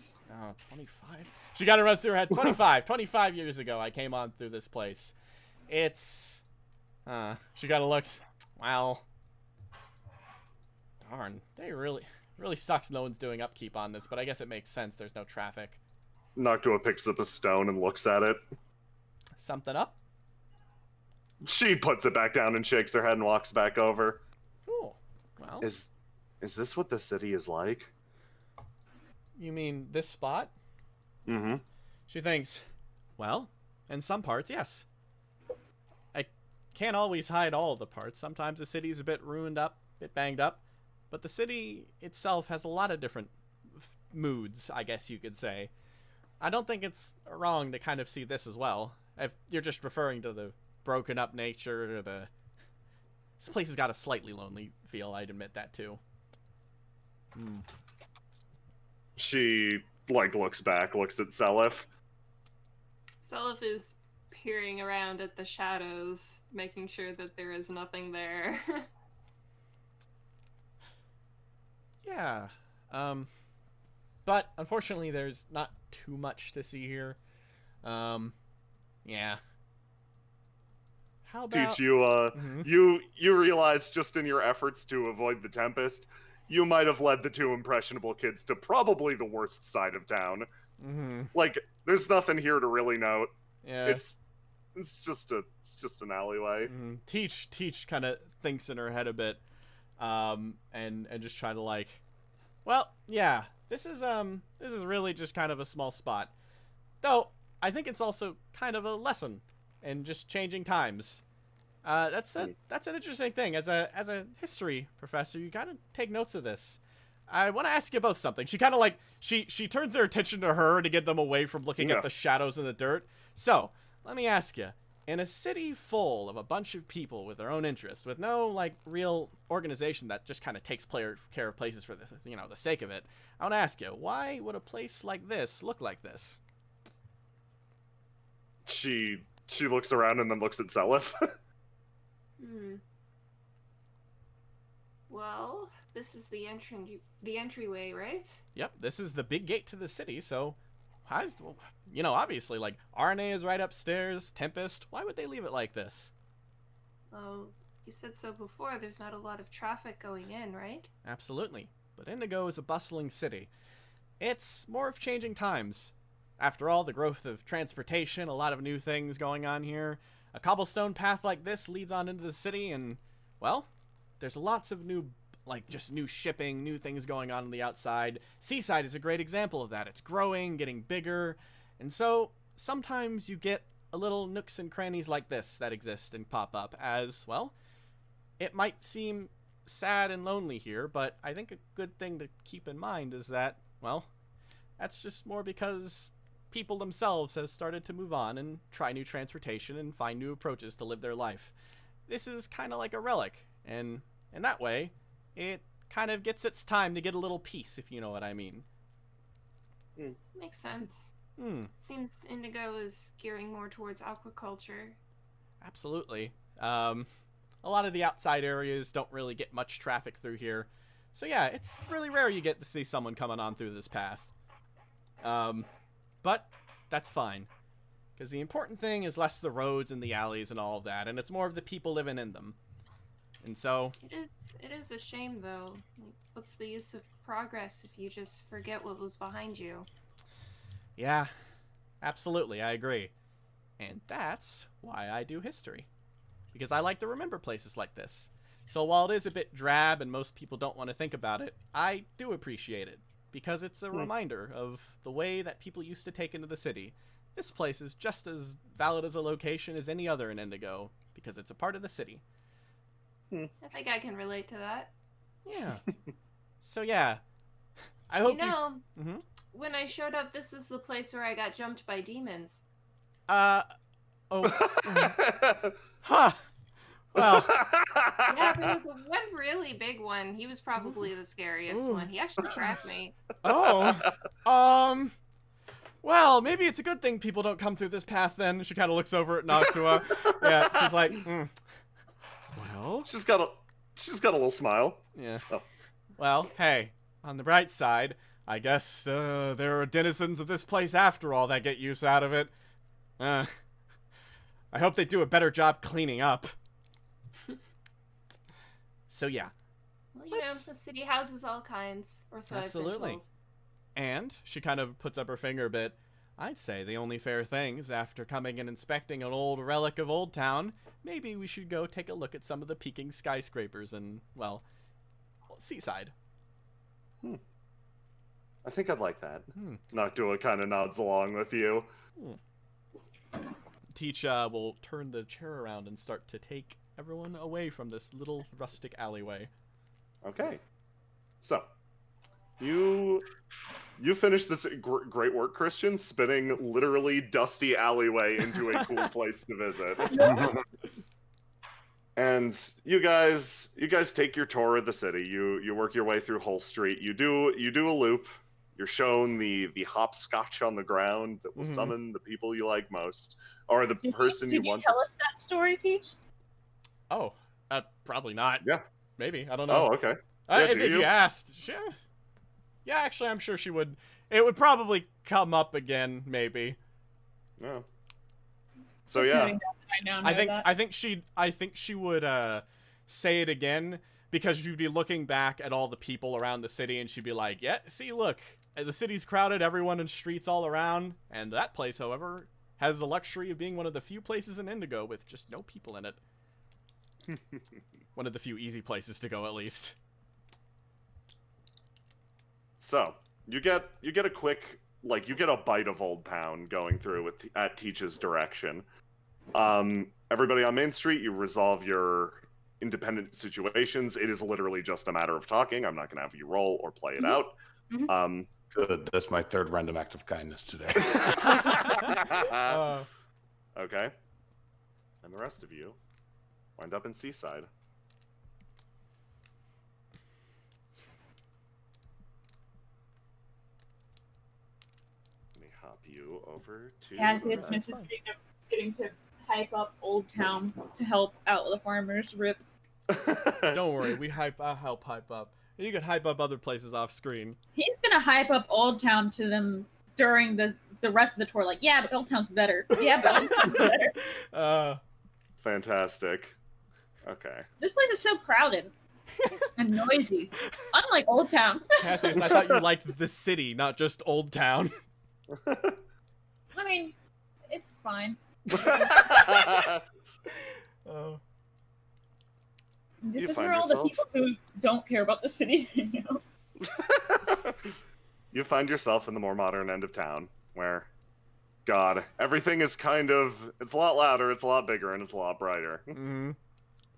25. She got to run through her head. 25 years ago I came on through this place. It's, she got to look, wow. Darn, they really sucks no one's doing upkeep on this, but I guess it makes sense. There's no traffic. Noctua picks up a stone and looks at it. Something up? She puts it back down and shakes her head and walks back over. Cool. Well, is this what the city is like? You mean this spot? Mm-hmm. She thinks, well, in some parts, yes. I can't always hide all of the parts. Sometimes the city's a bit ruined up, a bit banged up, but the city itself has a lot of different moods, I guess you could say. I don't think it's wrong to kind of see this as well. If you're just referring to the broken up nature or this place has got a slightly lonely feel, I'd admit that too. She looks back, looks at Seliph. Seliph is peering around at the shadows, making sure that there is nothing there. Yeah. But unfortunately there's not too much to see here. Yeah. How about... Teach, you realize just in your efforts to avoid the Tempest, you might have led the two impressionable kids to probably the worst side of town. Mm-hmm. Like, there's nothing here to really note. Yeah. It's just an alleyway. Mm-hmm. Teach kind of thinks in her head a bit, and just try to like, well, yeah, this is really just kind of a small spot, though. I think it's also kind of a lesson and just changing times. That's an interesting thing. As a history professor, you gotta take notes of this. I want to ask you both something. She kind of like she turns their attention to her to get them away from looking at the shadows in the dirt. So let me ask you: in a city full of a bunch of people with their own interests, with no like real organization that just kind of takes care of places for the the sake of it, I want to ask you: why would a place like this look like this? She looks around and then looks at Seliph. Well, this is the entryway, right? Yep, this is the big gate to the city, so obviously, like, RNA is right upstairs, Tempest, why would they leave it like this? Oh, you said so before, there's not a lot of traffic going in, right? Absolutely, but Indigo is a bustling city. It's more of changing times. After all, the growth of transportation, a lot of new things going on here. A cobblestone path like this leads on into the city, and, well, there's lots of new shipping, new things going on the outside. Seaside is a great example of that. It's growing, getting bigger, and so sometimes you get a little nooks and crannies like this that exist and pop up as, well, it might seem sad and lonely here, but I think a good thing to keep in mind is that, well, that's just more because people themselves have started to move on and try new transportation and find new approaches to live their life. This is kind of like a relic, and in that way, it kind of gets its time to get a little peace, if you know what I mean. Makes sense. Seems Indigo is gearing more towards aquaculture. Absolutely. A lot of the outside areas don't really get much traffic through here. So yeah, it's really rare you get to see someone coming on through this path. But that's fine. Because the important thing is less the roads and the alleys and all of that, and it's more of the people living in them. And so... It is a shame, though. What's the use of progress if you just forget what was behind you? Yeah, absolutely, I agree. And that's why I do history. Because I like to remember places like this. So while it is a bit drab and most people don't want to think about it, I do appreciate it. Because it's a reminder of the way that people used to take into the city. This place is just as valid as a location as any other in Indigo, because it's a part of the city. I think I can relate to that. Yeah. So yeah, I hope when I showed up, this was the place where I got jumped by demons. Huh. Well. Yeah, there was one really big one. He was probably the scariest one. He actually trapped me. Oh. Well, maybe it's a good thing people don't come through this path then. She kind of looks over at Noctua. Yeah, she's like, well. She's got a little smile. Yeah. Oh. Well, hey, on the bright side, I guess there are denizens of this place after all that get use out of it. I hope they do a better job cleaning up. So yeah. Well, the city houses all kinds, or so absolutely. I've been told. And she kind of puts up her finger a bit. I'd say the only fair thing is after coming and inspecting an old relic of Old Town, maybe we should go take a look at some of the peaking skyscrapers and, well, Seaside. I think I'd like that. Noctua kind of nods along with you. Teach will turn the chair around and start to take everyone away from this little rustic alleyway. Okay. So, you finished this great work, Christian, spinning literally dusty alleyway into a cool place to visit. And you guys take your tour of the city. You work your way through Hull Street. You do a loop. You're shown the hopscotch on the ground that will summon the people you like most, or the person you want. Did you tell us that story, Teach? Oh, probably not. Yeah, maybe. I don't know. Oh, okay. If you asked, sure. Yeah, actually, I'm sure she would. It would probably come up again, maybe. Yeah. So yeah. I think she would say it again because she'd be looking back at all the people around the city and she'd be like, "Yeah, see, look, the city's crowded, everyone in streets all around, and that place, however, has the luxury of being one of the few places in Indigo with just no people in it." One of the few easy places to go, at least. So you get a quick, you get a bite of Old Town going through at Teach's direction. Everybody on Main Street, you resolve your independent situations. It is literally just a matter of talking. I'm not going to have you roll or play it out. Good. That's my third random act of kindness today. Okay. And the rest of you wind up in Seaside. Let me hop you over to... Cassius misses getting to hype up Old Town to help out the farmers. Rip. Don't worry, I'll help hype up. You could hype up other places off screen. He's gonna hype up Old Town to them during the rest of the tour. Like, yeah, but Old Town's better. Yeah, but Old Town's better. Fantastic. Okay. This place is so crowded and noisy. Unlike Old Town. Cassius, I thought you liked the city, not just Old Town. I mean, it's fine. This is where all the people who don't care about the city hang out. You find yourself in the more modern end of town, where, God, everything is kind of... It's a lot louder, it's a lot bigger, and it's a lot brighter. Mm-hmm.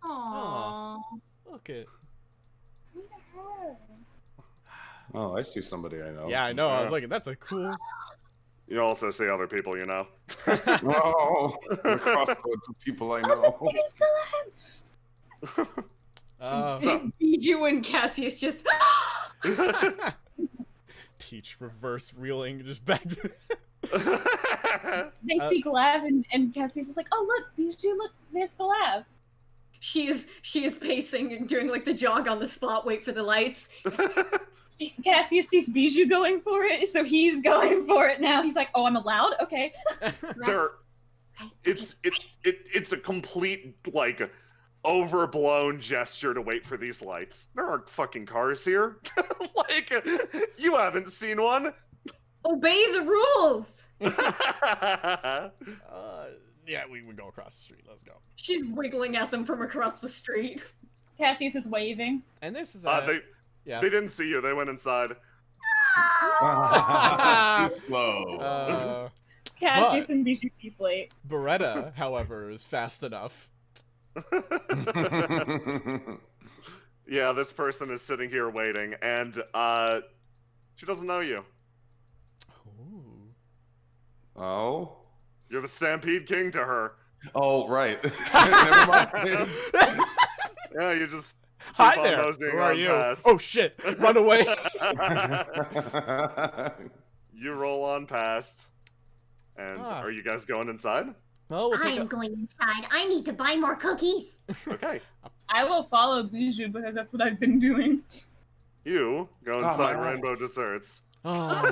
Aww. Look at... Oh, I see somebody I know. Yeah, I know. I was like, that's a cool... You also see other people you know. Oh, the crossroads of people I know. Bijou and Cassius just... Teach reverse reeling just back. They see Glav and Cassius is like, oh look, Bijou, look, there's Glav. She is pacing and doing like the jog on the spot, wait for the lights. Cassius sees Bijou going for it, so he's going for it now. He's like, oh, I'm allowed? Okay. It's a complete, like, overblown gesture to wait for these lights. There aren't fucking cars here. Like, you haven't seen one. Obey the rules. Yeah, we would go across the street. Let's go. She's wiggling at them from across the street. Cassius is waving. And this is they didn't see you. They went inside. Too slow. Cassius and Bijou deflate. Beretta, however, is fast enough. Yeah, this person is sitting here waiting, and she doesn't know you. Oh? You're the Stampede King to her. Oh, right. Never mind. Yeah, you just Hi there. Who are you? Past. Oh shit! Run away. You roll on past. And are you guys going inside? No, we'll I am going inside. I need to buy more cookies. Okay. I will follow Bijou because that's what I've been doing. You go inside Rainbow Desserts. Oh.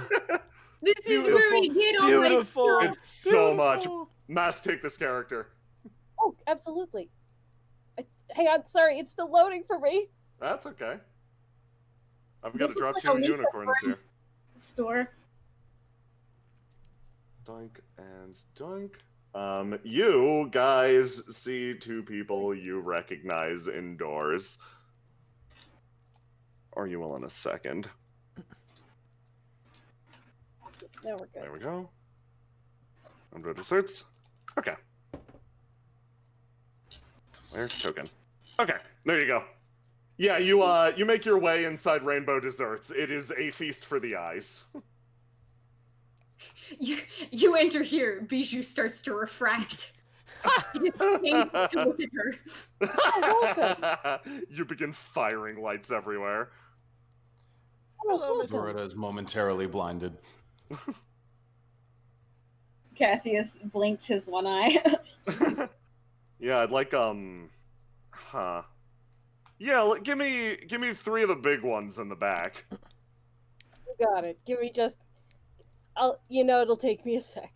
This is where we get all my stuff. It's so much. Mask, take this character. Oh, absolutely. Hang on, sorry, it's still loading for me. That's okay. I've got to drop like 2 a unicorns here. Store. Doink and doink. You guys see 2 people you recognize indoors. Or you will in a second. There we go. There we go. Rainbow Desserts. Okay. Where's token? Okay, there you go. Yeah, you make your way inside Rainbow Desserts. It is a feast for the eyes. You enter here. Bijou starts to refract. You just to look at her. You begin firing lights everywhere. Beretta is momentarily blinded. Cassius blinks his one eye. Yeah, I'd like Yeah, give me 3 of the big ones in the back. You got it. Give me just. It'll take me a sec.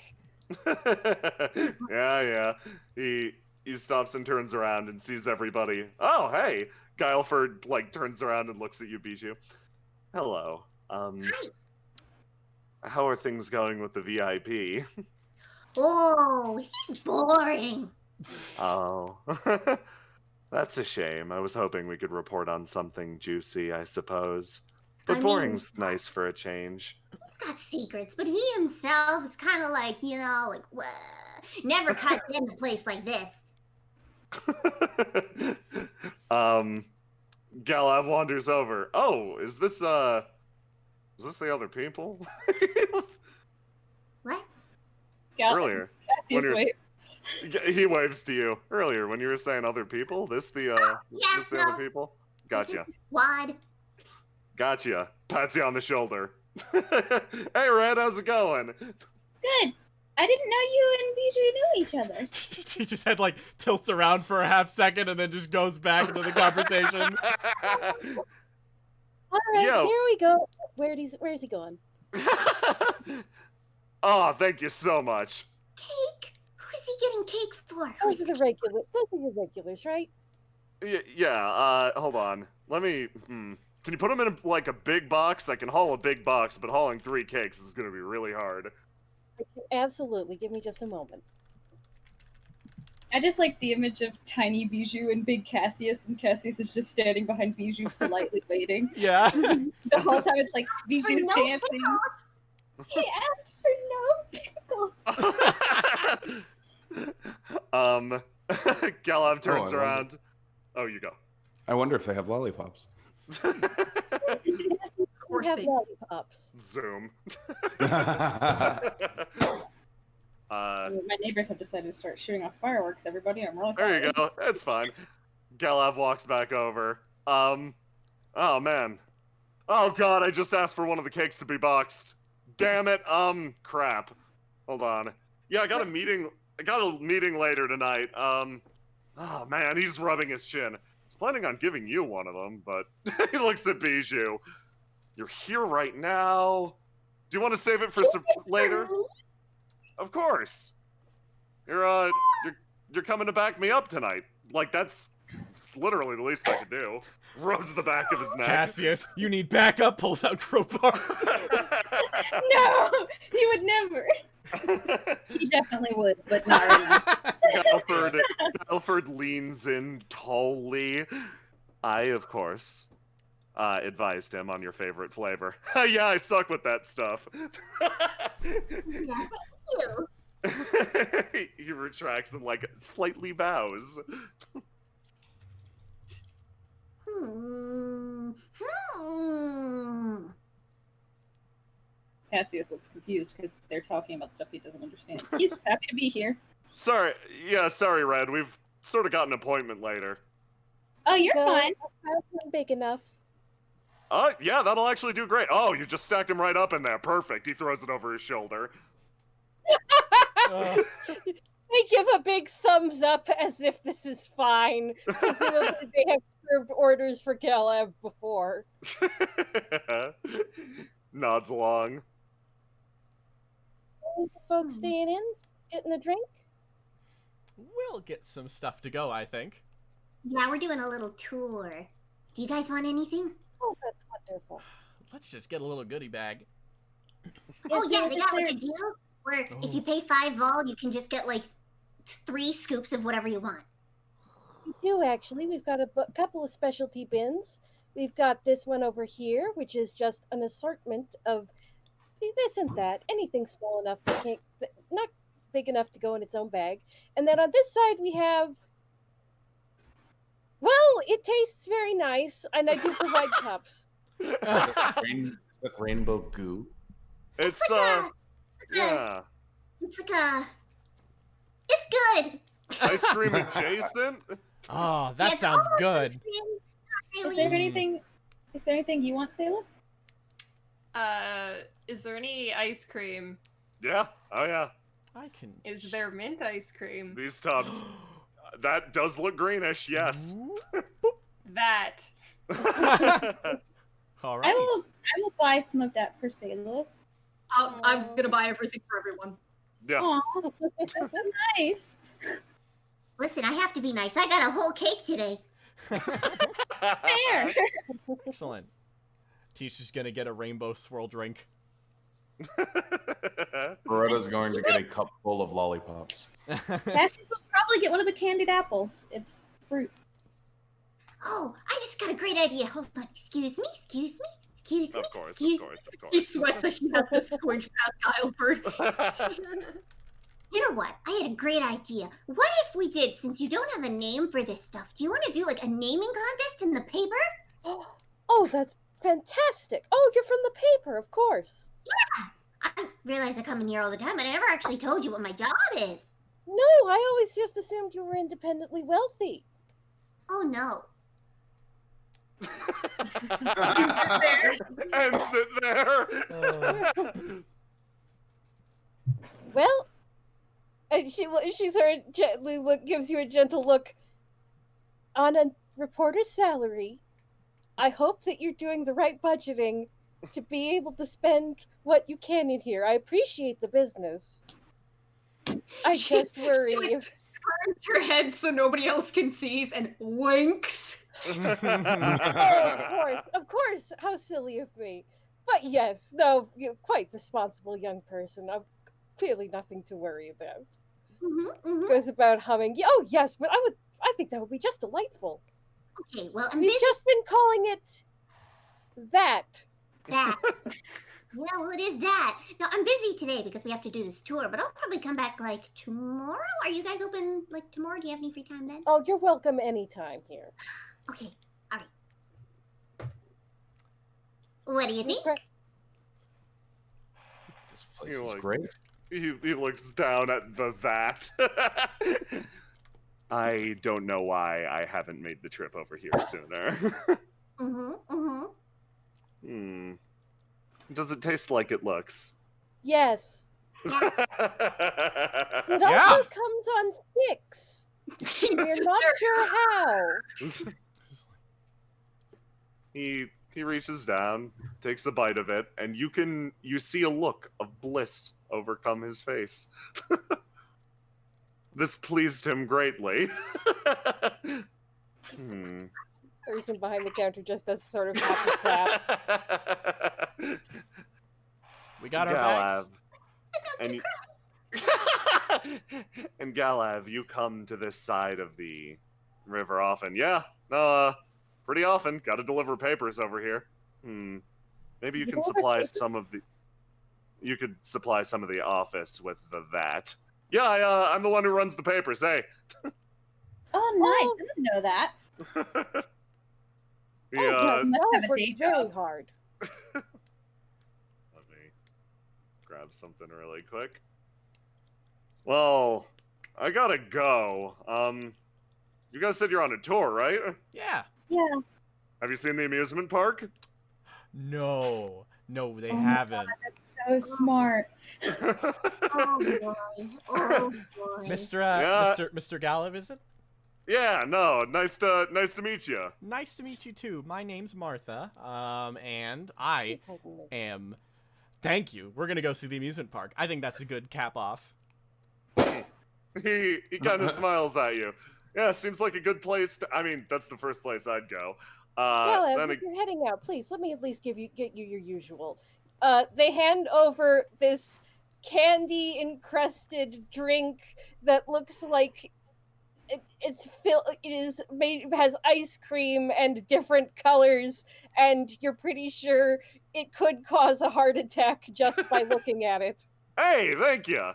Yeah. He stops and turns around and sees everybody. Oh, hey! Guileford, turns around and looks at you, Bijou. Hello. How are things going with the VIP? Oh, he's boring. Oh. That's a shame. I was hoping we could report on something juicy, I suppose. But boring's nice for a change. He's got secrets, but he himself is kind of Never cut in a place like this. Galav wanders over. Oh, is this the other people? What? Earlier. Cassius when waves. He waves to you. Earlier, when you were saying other people. This the Yeah, other people? This is Gotcha. the squad. Gotcha. Pats you on the shoulder. Hey, Red, how's it going? Good. I didn't know you and Bijou knew each other. He just had like tilts around for a half second and then just goes back into the conversation. All right, Yo. here we go. Where's he going? Oh, thank you so much. Cake? Who's he getting cake for? Those are the regular. Those are your regulars, right? Yeah, hold on. Let me, Can you put them in like a big box? I can haul a big box, but hauling 3 cakes is gonna be really hard. Absolutely. Give me just a moment. I just like the image of tiny Bijou and big Cassius, and Cassius is just standing behind Bijou, politely waiting. Yeah. The whole time it's like Bijou's no dancing. pickles. He asked for no pickle. Galav turns I around. Oh, you go. I wonder if they have lollipops. Of course have they. lollipops. Zoom. My neighbors have decided to start shooting off fireworks. Everybody, I'm really There you sorry. go. It's fine. Galav walks back over. Oh man. Oh god, I just asked for one of the cakes to be boxed. Damn it. Crap. Hold on. Yeah, I got a meeting later tonight. Oh man, he's rubbing his chin. He's planning on giving you one of them, but he looks at Bijou. You're here right now. Do you want to save it for later? Of course. You're coming to back me up tonight. Like that's literally the least I could do. Rubs the back of his neck. Cassius, you need backup. Pulls out crowbar. No, he would never. He definitely would, but not right now. Alfred leans in tallly. I, of course, advised him on your favorite flavor. Yeah, I suck with that stuff. Yeah, you. He retracts and like slightly bows. Cassius looks confused because they're talking about stuff he doesn't understand. He's just happy to be here. Sorry, Red. We've sort of got an appointment later. Oh, you're No, fine. I'm big enough. Yeah, that'll actually do great. Oh, you just stacked him right up in there. Perfect. He throws it over his shoulder. They give a big thumbs up as if this is fine. Presumably they have served orders for Galav before. Nods along. Folks staying in, getting a drink. We'll get some stuff to go, I think. Yeah, we're doing a little tour. Do you guys want anything? Oh, that's wonderful. Let's just get a little goodie bag. Oh yeah, they got like there- a deal where if you pay 5 vol, you can just get like 3 scoops of whatever you want. We do actually. We've got a couple of specialty bins. We've got this one over here, which is just an assortment of this and that. Anything small enough that can't, not big enough to go in its own bag. And then on this side we have. Well, it tastes very nice, and I do provide cups. Rainbow goo. It's yeah. It's like a. It's good. Ice cream adjacent. Oh, that It's sounds almost good. ice cream, not Is really. there anything? Is there anything you want, Sayla? Is there any ice cream? Yeah. Oh yeah. I can. Is there mint ice cream? These tubs. That does look greenish. Yes. That. All I right. will buy some of that for Sayla. I'm gonna buy everything for everyone. Yeah. Aw, that's so nice. Listen, I have to be nice. I got a whole cake today. Fair. Excellent. Tisha's gonna get a rainbow swirl drink. Loretta's going to get a cup full of lollipops. Cassius will probably get one of the candied apples. It's fruit. Oh, I just got a great idea. Hold on. Excuse me. Of course. Excuse Of course. She sweats as she has to squinch past Guileford. You know what? I had a great idea. What if we did, since you don't have a name for this stuff, do you want to do like a naming contest in the paper? Oh, that's fantastic. Oh, you're from the paper, of course. Yeah! I realize I come in here all the time, but I never actually told you what my job is. No, I always just assumed you were independently wealthy. Oh no. And sit there. Well, and she sort of gently gives you a gentle look. On a reporter's salary, I hope that you're doing the right budgeting to be able to spend what you can in here. I appreciate the business. I just worry if Turns her head so nobody else can see and winks. Oh, of course, how silly of me. But yes, no, you're quite responsible young person. I've clearly nothing to worry about. Goes about humming. Oh yes, but I think that would be just delightful. Okay, well, I'm We've busy. just been calling it that. That. Yeah, well, it is that. No, I'm busy today because we have to do this tour, but I'll probably come back like tomorrow. Are you guys open like tomorrow? Do you have any free time then? Oh, you're welcome anytime here. Okay, all right. What do you think? This place is great. He looks down at the vat. I don't know why I haven't made the trip over here sooner. Does it taste like it looks? Yes. Yeah. It also comes on sticks. We're not sure how. He reaches down, takes a bite of it, and you see a look of bliss overcome his face. This pleased him greatly. Person behind the counter just does sort of happy clap. We got our bags. And and Galav, you come to this side of the river often. Yeah, pretty often. Got to deliver papers over here. Maybe you can supply some of the. You could supply some of the office with that. Yeah, I'm the one who runs the papers. Hey. Oh, nice! I didn't know that. Yes, must have a day very job. hard. Let me grab something really quick. Well, I gotta go. You guys said you're on a tour, right? Yeah. Yeah. Have you seen the amusement park? No, they Oh my haven't. God, that's so smart. Oh boy. Oh boy. Mr. Galav, is it? Yeah, no, nice to meet you. Nice to meet you too. My name's Martha, and I am. Thank you. We're gonna go see the amusement park. I think that's a good cap off. He kind of smiles at you. Yeah, seems like a good place to. I mean, that's the first place I'd go. Well, Then if you're heading out, please let me at least get you your usual. They hand over this candy encrusted drink that looks like it has ice cream and different colors, and you're pretty sure it could cause a heart attack just by looking at it. Hey, thank you.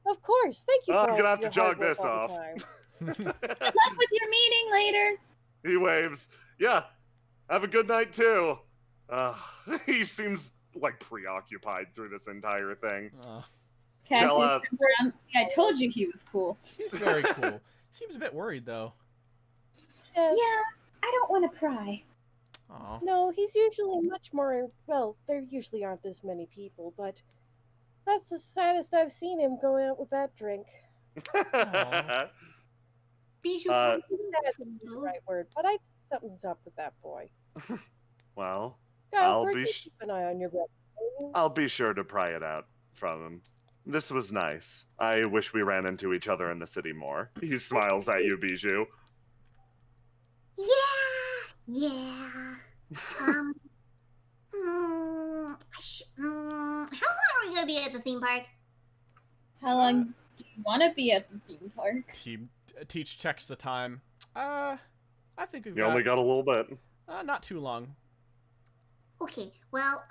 Of course, thank you. I'm For gonna have your to hard jog work this all the off. time. Good luck with your meeting later. He waves. Yeah, have a good night too. He seems like preoccupied through this entire thing. Cassie Gala- turns around. See, I told you he was cool. He's very cool. Seems a bit worried though. Yes. Yeah, I don't want to pry. Oh. No, he's usually much more. Well, there usually aren't this many people, but that's the saddest I've seen him go out with that drink. Bijou, Uh, Sad isn't the right word, but I think something's up with that boy. Well, Galford, be you keep an eye on your brother. I'll be sure to pry it out from him. This was nice. I wish we ran into each other in the city more. He smiles at you, Bijou. Yeah. How long are we gonna be at the theme park? How long do you want to be at the theme park? Teach checks the time. I think we've You only got a little bit. not too long. Okay, well,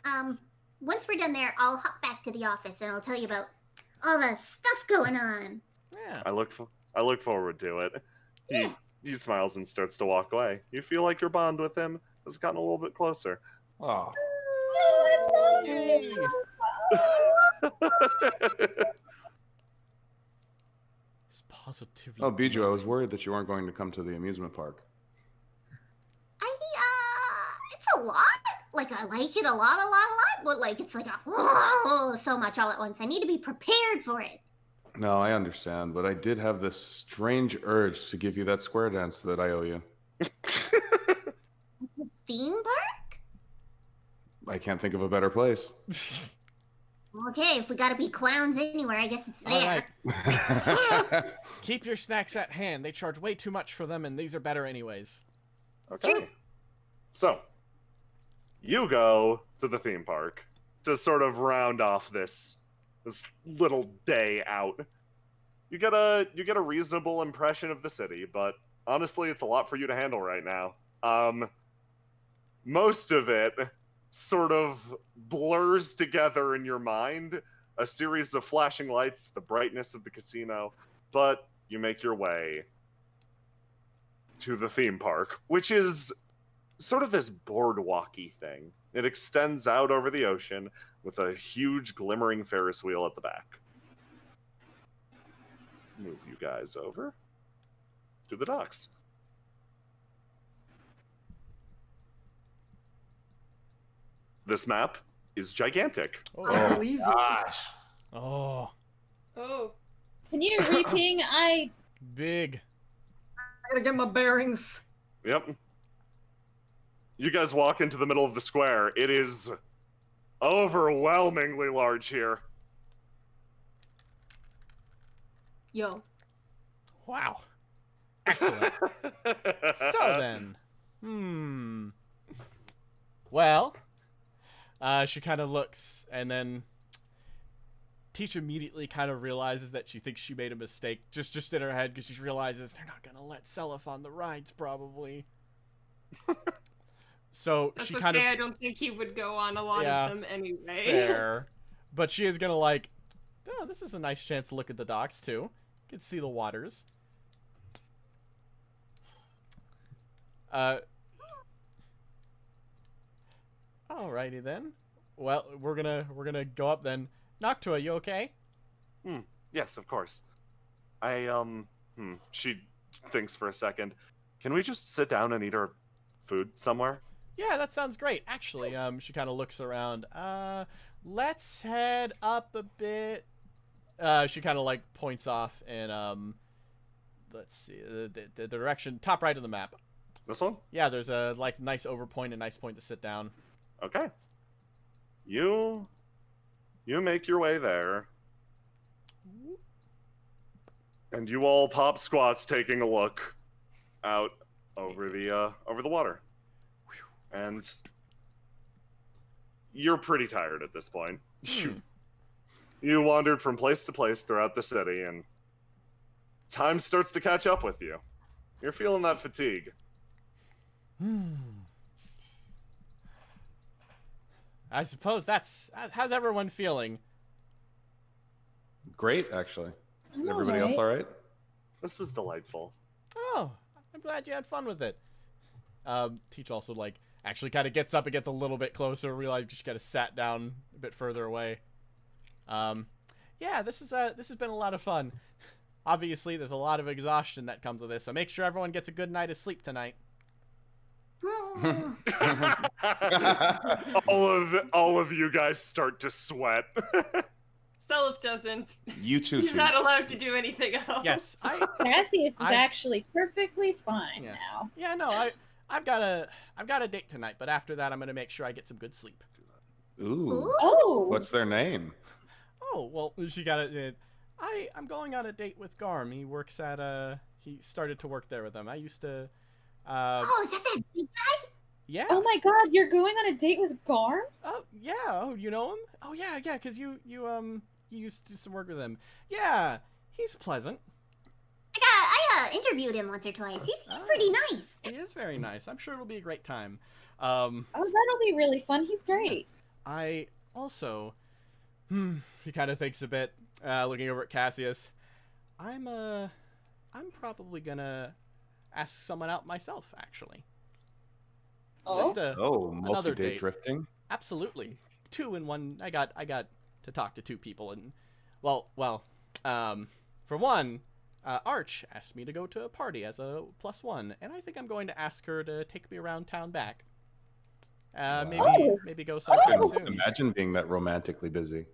once we're done there, I'll hop back to the office and I'll tell you about all the stuff going on. Yeah. I look forward to it. He smiles and starts to walk away. You feel like your bond with him has gotten a little bit closer. Oh, Yay. It's positively. oh, Bijou, I was worried that you weren't going to come to the amusement park. It's a lot. Like, I like it a lot, but like, it's like so much all at once. I need to be prepared for it. No, I understand, but I did have this strange urge to give you that square dance that I owe you. Theme park? I can't think of a better place. Okay, if we gotta be clowns anywhere, I guess it's All there. right. Keep your snacks at hand. They charge way too much for them, and these are better anyways. Okay. So, you go to the theme park to sort of round off this little day out. You get a reasonable impression of the city, but honestly, it's a lot for you to handle right now. Most of it sort of blurs together in your mind, a series of flashing lights, the brightness of the casino, but you make your way to the theme park, which is sort of this boardwalky thing. It extends out over the ocean with a huge glimmering Ferris wheel at the back. Move you guys over to the docks. This map is gigantic. I believe it. Gosh. Oh, Oh, Can you reping? big. I gotta get my bearings. Yep. You guys walk into the middle of the square. It is overwhelmingly large here. Yo. Wow. Excellent. So then, well, she kind of looks, and then Teach immediately kind of realizes that she thinks she made a mistake, just in her head, because she realizes they're not gonna let Seliph on the rides, probably. So that's she okay. kind of I don't think he would go on a lot Yeah, of them anyway. fair, but she is gonna like, oh, this is a nice chance to look at the docks too. You can see the waters. Alrighty then. Well, we're gonna go up then. Noctua, you okay? Yes, of course. She thinks for a second. Can we just sit down and eat our food somewhere? Yeah, that sounds great. Actually, she kind of looks around. Let's head up a bit. She kind of like points off and let's see the direction top right of the map. This one? Yeah, there's a like nice overpoint, a nice point to sit down. Okay. You make your way there. And you all pop squats taking a look out over the water. And you're pretty tired at this point. You wandered from place to place throughout the city, and time starts to catch up with you. You're feeling that fatigue. I suppose that's... How's everyone feeling? Great, actually. I'm Everybody else alright. all right? This was delightful. Oh, I'm glad you had fun with it. Teach also, like, actually kind of gets up and gets a little bit closer, realizes she kind of sat down a bit further away. Yeah, this has been a lot of fun. Obviously, there's a lot of exhaustion that comes with this, so make sure everyone gets a good night of sleep tonight. all of you guys start to sweat. Seliph doesn't. You too. He's Steve. not allowed to do anything else. Yes, Cassius is I- actually perfectly fine Yeah. now. Yeah, no, I've got a date tonight, but after that, I'm gonna make sure I get some good sleep. Ooh. Oh, What's their name? Oh, well, she got it. I'm going on a date with Garm. He works at he started to work there with them. I used to. Oh, is that big guy? Yeah. oh my God! You're going on a date with Garm? Oh yeah. Oh, you know him? Oh yeah, yeah. Cause you used to do some work with him. Yeah, he's pleasant. I interviewed him once or twice. He's pretty nice. He is very nice. I'm sure it'll be a great time. Oh, that'll be really fun. He's great. I also He kind of thinks a bit, looking over at Cassius. I'm probably gonna ask someone out myself, actually. Oh, Just Oh, another multi-date date. drifting. Absolutely. 2 in 1. I got to talk to 2 people, and well, for one, Arch asked me to go to a party as a +1, and I think I'm going to ask her to take me around town back. Maybe Oh. maybe go sometime Oh. soon. Imagine being that romantically busy.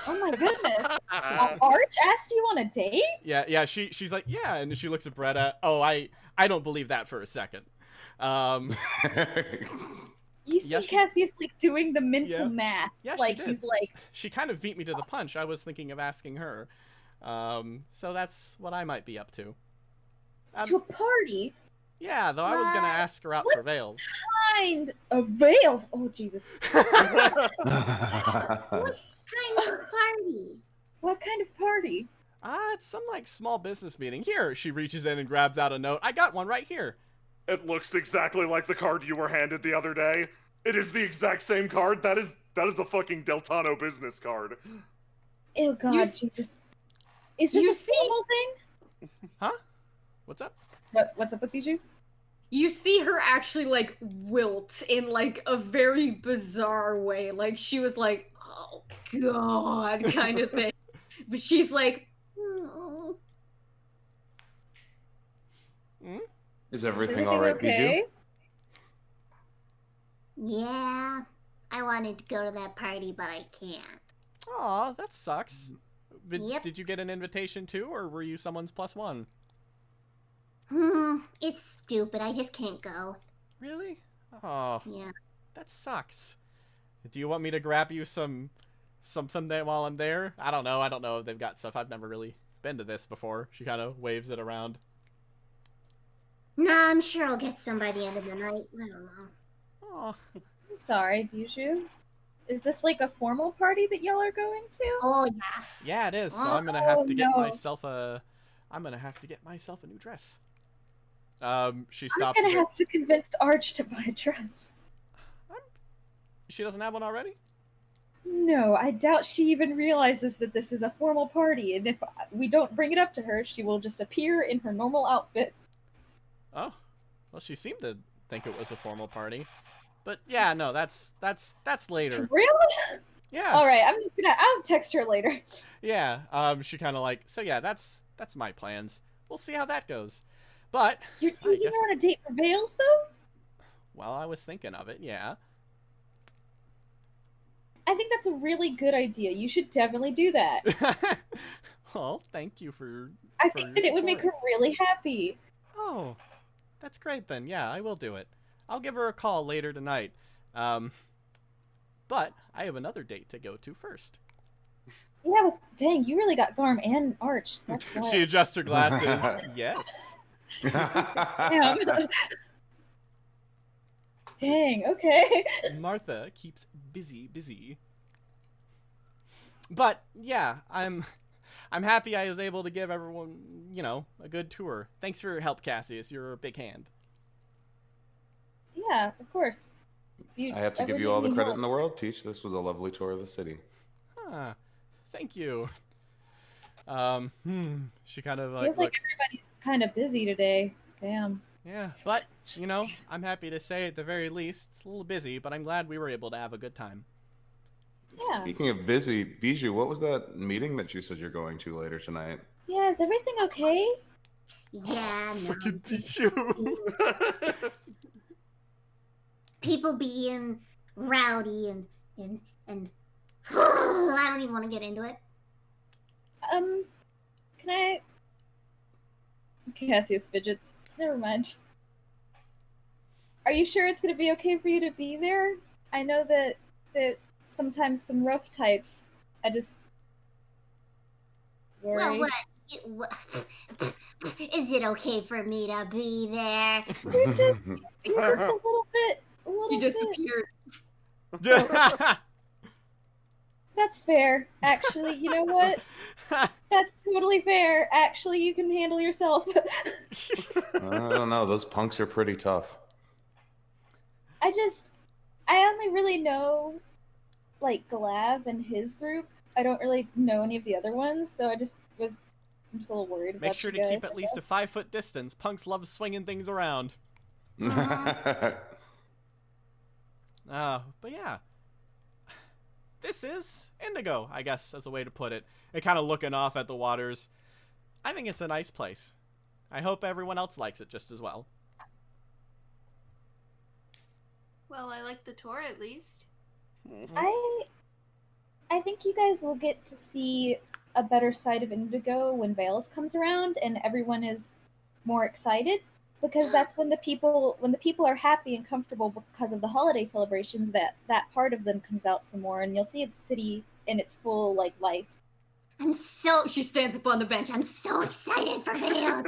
oh my goodness. Arch asked you on a date? Yeah. She's like, yeah, and she looks at Beretta. Oh, I don't believe that for a second. You see Yeah, she- Cassius like doing the mental Yeah. math. Yeah, she like did. he's like, She kind of beat me to the punch. I was thinking of asking her. So that's what I might be up to. to a party? Yeah, though I was gonna ask her out for Vales. Kind of veils. Oh Jesus. Kind of party. What kind of party? It's some like small business meeting. Here, she reaches in and grabs out a note. I got one right here. It looks exactly like the card you were handed the other day. It is the exact same card. That is a fucking Deltano business card. Oh God, You Jesus. Is this you a see- formal thing? Huh? What's up? What's up with Bijou? You see her actually like wilt in like a very bizarre way. Like she was like, oh God, kind of thing. But she's like, Is Is everything all right, okay? Yeah, I wanted to go to that party, but I can't. Aw, that sucks. Yep. Did you get an invitation too, or were you someone's +1? It's stupid. I just can't go. Really? Oh, Yeah. that sucks. Do you want me to grab you something while I'm there? I don't know. I don't know if they've got stuff. I've never really been to this before. She kind of waves it around. Nah, I'm sure I'll get some by the end of the night. I don't know. Oh, I'm sorry, Bijou. Is this like a formal party that y'all are going to? Oh, yeah. yeah, it is. So I'm gonna have Oh, to get no. myself a. I'm gonna have to get myself a new dress. She I'm stops. gonna a bit. have to convince Arch to buy a dress. She doesn't have one already. No, I doubt she even realizes that this is a formal party, and if we don't bring it up to her, she will just appear in her normal outfit. Oh, well, she seemed to think it was a formal party, but yeah, no, that's later. Really? Yeah, All right, I'll text her later. yeah. She kind of like, so yeah, that's my plans. We'll see how that goes. But You're I taking guess, her on a date for Vales, though? well, I was thinking of it. Yeah. I think that's a really good idea. You should definitely do that. Well, thank you for. I for think your that it would make her support. really happy. Oh, that's great then. Yeah, I will do it. I'll give her a call later tonight. But I have another date to go to first. Yeah, but dang, you really got Garm and Arch. That's wild. She adjusts her glasses. Yes. Damn. Dang, okay. Martha keeps busy. But yeah, I'm happy I was able to give everyone, a good tour. Thanks for your help, Cassius. You're a big hand. Yeah, of course. I have to give you all the credit in the world, Teach. This was a lovely tour of the city. Huh. Thank you. She kind of Feels like looks. everybody's kind of busy today. Damn. Yeah, but I'm happy to say at the very least, it's a little busy, but I'm glad we were able to have a good time. Yeah. Speaking of busy, Bijou, what was that meeting that you said you're going to later tonight? Yeah, is everything okay? Yeah, no. Fucking Pichu. People being rowdy and I don't even want to get into it. Can I? Cassius fidgets. Never mind. Are you sure it's gonna be okay for you to be there? I know that sometimes some rough types. I just worry. Well, what? Is it okay for me to be there? You're just a little bit. He disappeared. That's fair. Actually, you know what? That's totally fair. Actually, you can handle yourself. I don't know. Those punks are pretty tough. I only really know, like, Glav and his group. I don't really know any of the other ones, so I'm just a little worried about Make sure to you guys, keep at I least a guess. 5-foot distance. Punks love swinging things around. But yeah. This is Indigo, I guess, as a way to put it. And kind of looking off at the waters. I think it's a nice place. I hope everyone else likes it just as well. Well, I like the tour at least. I think you guys will get to see a better side of Indigo when Veils comes around and everyone is more excited, because that's when the people are happy and comfortable because of the holiday celebrations, that part of them comes out some more, and you'll see the city in its full life. She stands up on the bench. I'm so excited for Veil.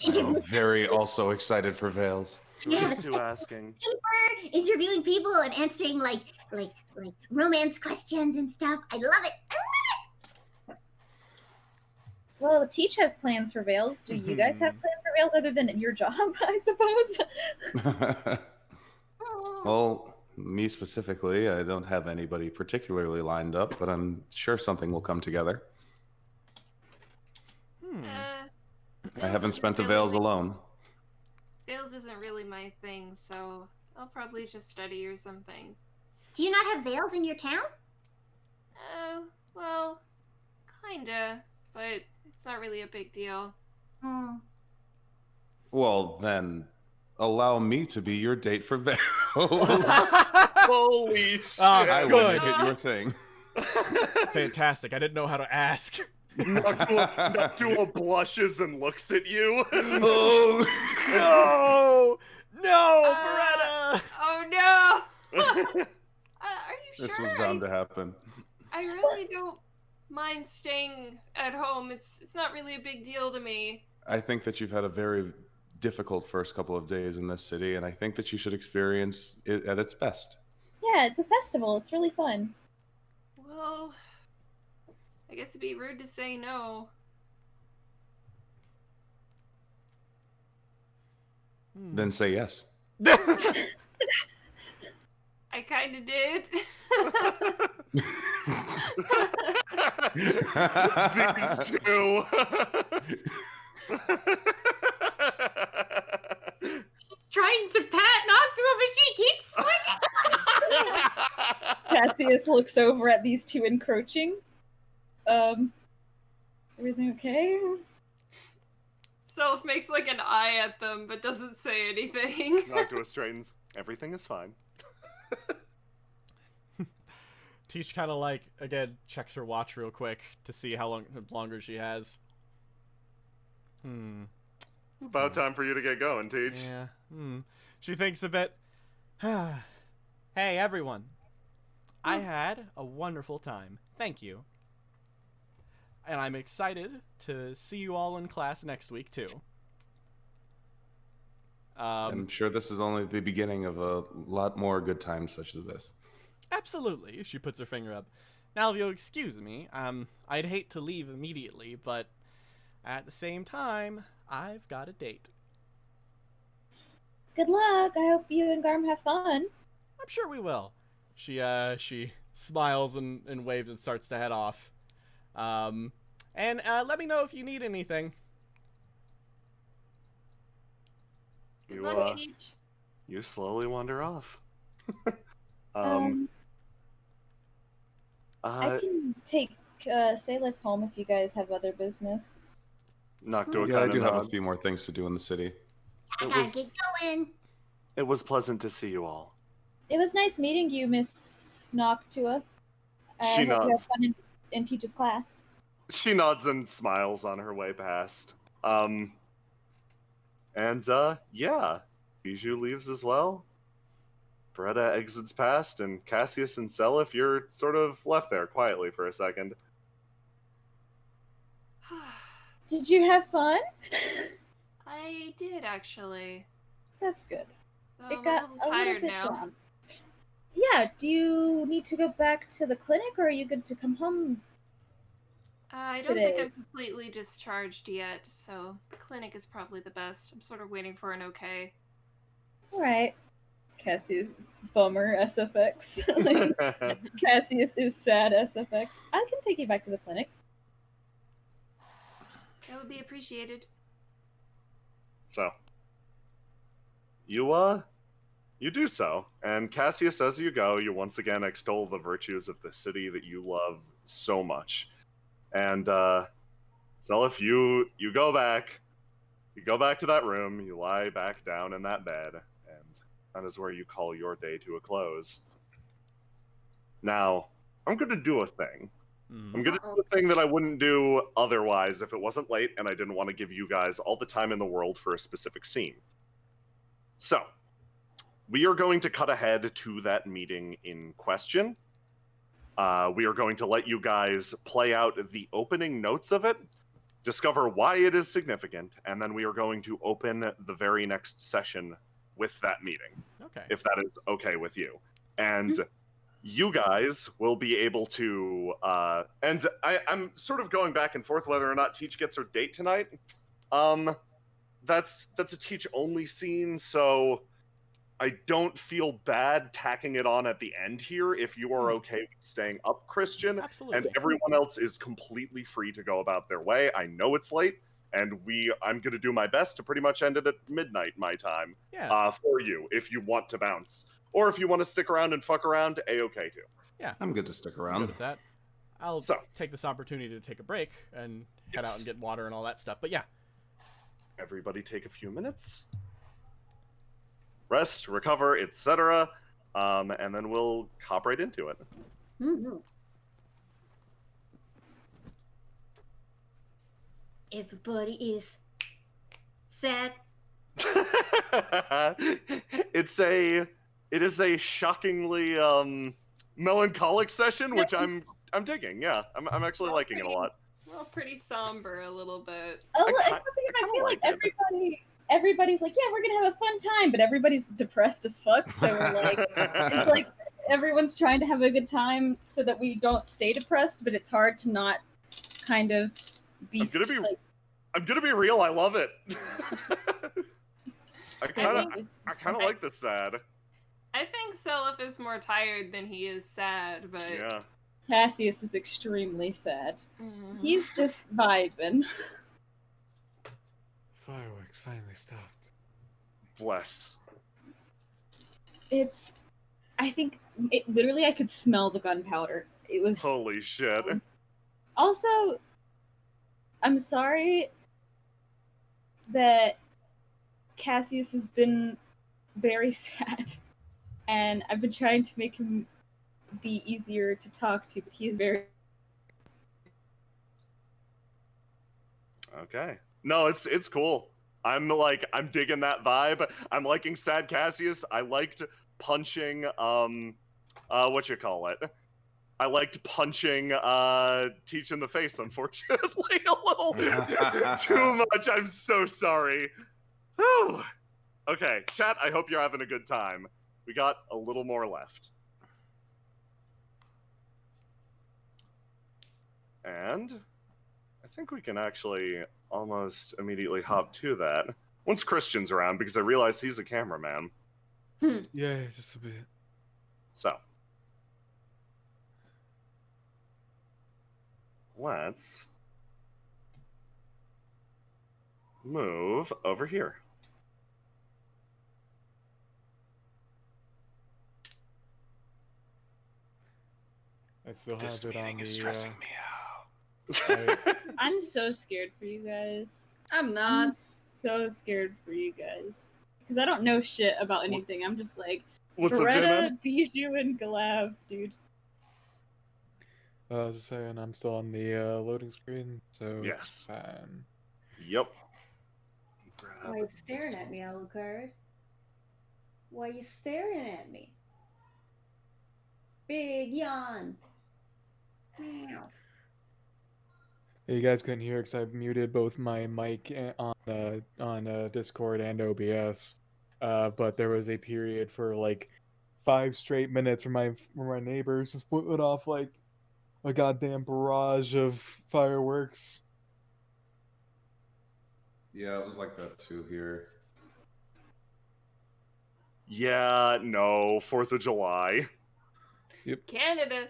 I'm very also excited for Veils. Who are you asking? Paper, interviewing people and answering like romance questions and stuff. I love it. Well, Teach has plans for Veils. Do you guys have plans for Veils other than your job, I suppose? Well, me specifically, I don't have anybody particularly lined up, but I'm sure something will come together. I haven't spent the Veils alone. Veils isn't really my thing, so I'll probably just study or something. Do you not have Veils in your town? Well, kinda, but it's not really a big deal. Well, then, allow me to be your date for Veils. Holy shit! I will good. make it your thing. Fantastic. I didn't know how to ask. Noctua blushes and looks at you. Oh no, Beretta! Oh no! Are you sure? This was bound to happen. I really don't mind staying at home. It's not really a big deal to me. I think that you've had a very difficult first couple of days in this city, and I think that you should experience it at its best. Yeah, it's a festival. It's really fun. Well, I guess it'd be rude to say no. Then say yes. I kinda did. These two. She's trying to pat Noctua, but she keeps switching. Cassius looks over at these two encroaching. Is everything okay? Self makes like an eye at them, but doesn't say anything. Noctua straightens. Everything is fine. Teach kind of again, checks her watch real quick to see how longer she has. It's about time for you to get going, Teach. Yeah. She thinks a bit. Hey, everyone. I had a wonderful time. Thank you. And I'm excited to see you all in class next week, too. I'm sure this is only the beginning of a lot more good times such as this. Absolutely, she puts her finger up. Now, if you'll excuse me, I'd hate to leave immediately, but at the same time, I've got a date. Good luck. I hope you and Garm have fun. I'm sure we will. She smiles and waves and starts to head off. And let me know if you need anything. Good luck, Teach. You slowly wander off. I can take Salif home if you guys have other business. Noctua Yeah, I kind do of have a nods. few more things to do in the city. I gotta get going. It was pleasant to see you all. It was nice meeting you, Miss Noctua. I She hope you have nods. fun in Teach's class. She nods and smiles on her way past. Yeah, Bijou leaves as well. Beretta exits past, and Cassius and Seliph, you're sort of left there quietly for a second. Did you have fun? I did, actually. That's good. So It I'm got a little a little tired bit now. long. Yeah, do you need to go back to the clinic, or are you good to come home? I don't think Today. I'm completely discharged yet, so the clinic is probably the best. I'm sort of waiting for an okay. Alright. Cassius bummer SFX. Like, Cassius is sad SFX. I can take you back to the clinic. That would be appreciated. So, you do so, and Cassius, as you go, you once again extol the virtues of the city that you love so much. And Zelif, you go back to that room, you lie back down in that bed, and that is where you call your day to a close. Now, I'm gonna do a thing. I'm gonna do a thing that I wouldn't do otherwise if it wasn't late and I didn't want to give you guys all the time in the world for a specific scene. So, we are going to cut ahead to that meeting in question. We are going to let you guys play out the opening notes of it, discover why it is significant, and then we are going to open the very next session with that meeting. Okay. If that is okay with you. And you guys will be able to, and I'm sort of going back and forth whether or not Teach gets her date tonight. That's a Teach only scene, so I don't feel bad tacking it on at the end here if you are okay with staying up, Christian. Absolutely. And everyone else is completely free to go about their way. I know it's late, and I'm going to do my best to pretty much end it at midnight my time for you if you want to bounce. Or if you want to stick around and fuck around, A-okay too. Yeah. I'm good to stick I'm around. good with that. I'll take this opportunity to take a break and head out and get water and all that stuff. But yeah. Everybody take a few minutes. Rest, recover, etc. And then we'll hop right into it. Mm-hmm. Everybody is sad. It is a shockingly melancholic session, which I'm digging. Yeah, I'm actually liking it a lot. Well, pretty somber a little bit. I feel like everybody's like, yeah, we're gonna have a fun time, but everybody's depressed as fuck. So we're like, it's like everyone's trying to have a good time so that we don't stay depressed, but it's hard to not kind of be. I'm gonna be real. I love it. I kind of like the sad. I think Selif is more tired than he is sad, but yeah. Cassius is extremely sad. He's just vibing. Fireworks finally stopped. Bless. I think literally I could smell the gunpowder. It was holy shit. Also, I'm sorry that Cassius has been very sad, and I've been trying to make him be easier to talk to, but he is very. Okay. No, it's cool. I'm digging that vibe. I'm liking sad Cassius. I liked punching what you call it. I liked punching Teach in the face, unfortunately, a little too much. I'm so sorry. Whew. Okay, chat, I hope you're having a good time. We got a little more left. And I think we can actually almost immediately hop to that. Once Christian's around, because I realize he's a cameraman. Yeah, just a bit. So. Let's move over here. I still have This it on meeting the. is stressing me out. I'm so scared for you guys. I'm not. I'm so scared for you guys because I don't know shit about anything. I'm just like What's up, Beretta, J-Man? Bijou, and Galav, dude. I was just saying, I'm still on the loading screen, so Yes. It's fine. Yep. Why are you staring at me, Alucard? Why are you staring at me? Big yawn. Meow. You guys couldn't hear because I muted both my mic on Discord and OBS. But there was a period for like 5 straight minutes where my neighbors just went off like a goddamn barrage of fireworks. Yeah, it was like that too here. Yeah, no, 4th of July. Canada.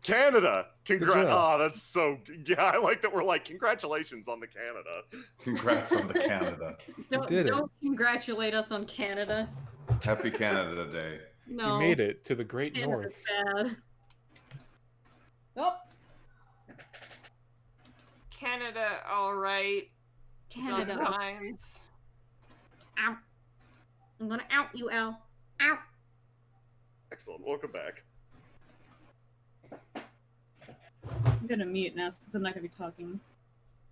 Canada! job. Oh, that's so... Yeah, I like that we're like, congratulations on the Canada. Congrats on the Canada. Don't congratulate us on Canada. Happy Canada Day. No. You made it to the Great Canada's North. bad. Oh, Canada, alright. Canada. Sometimes. Ow. I'm gonna out you, Al. Ow. Excellent, welcome back. I'm gonna mute now since I'm not gonna be talking.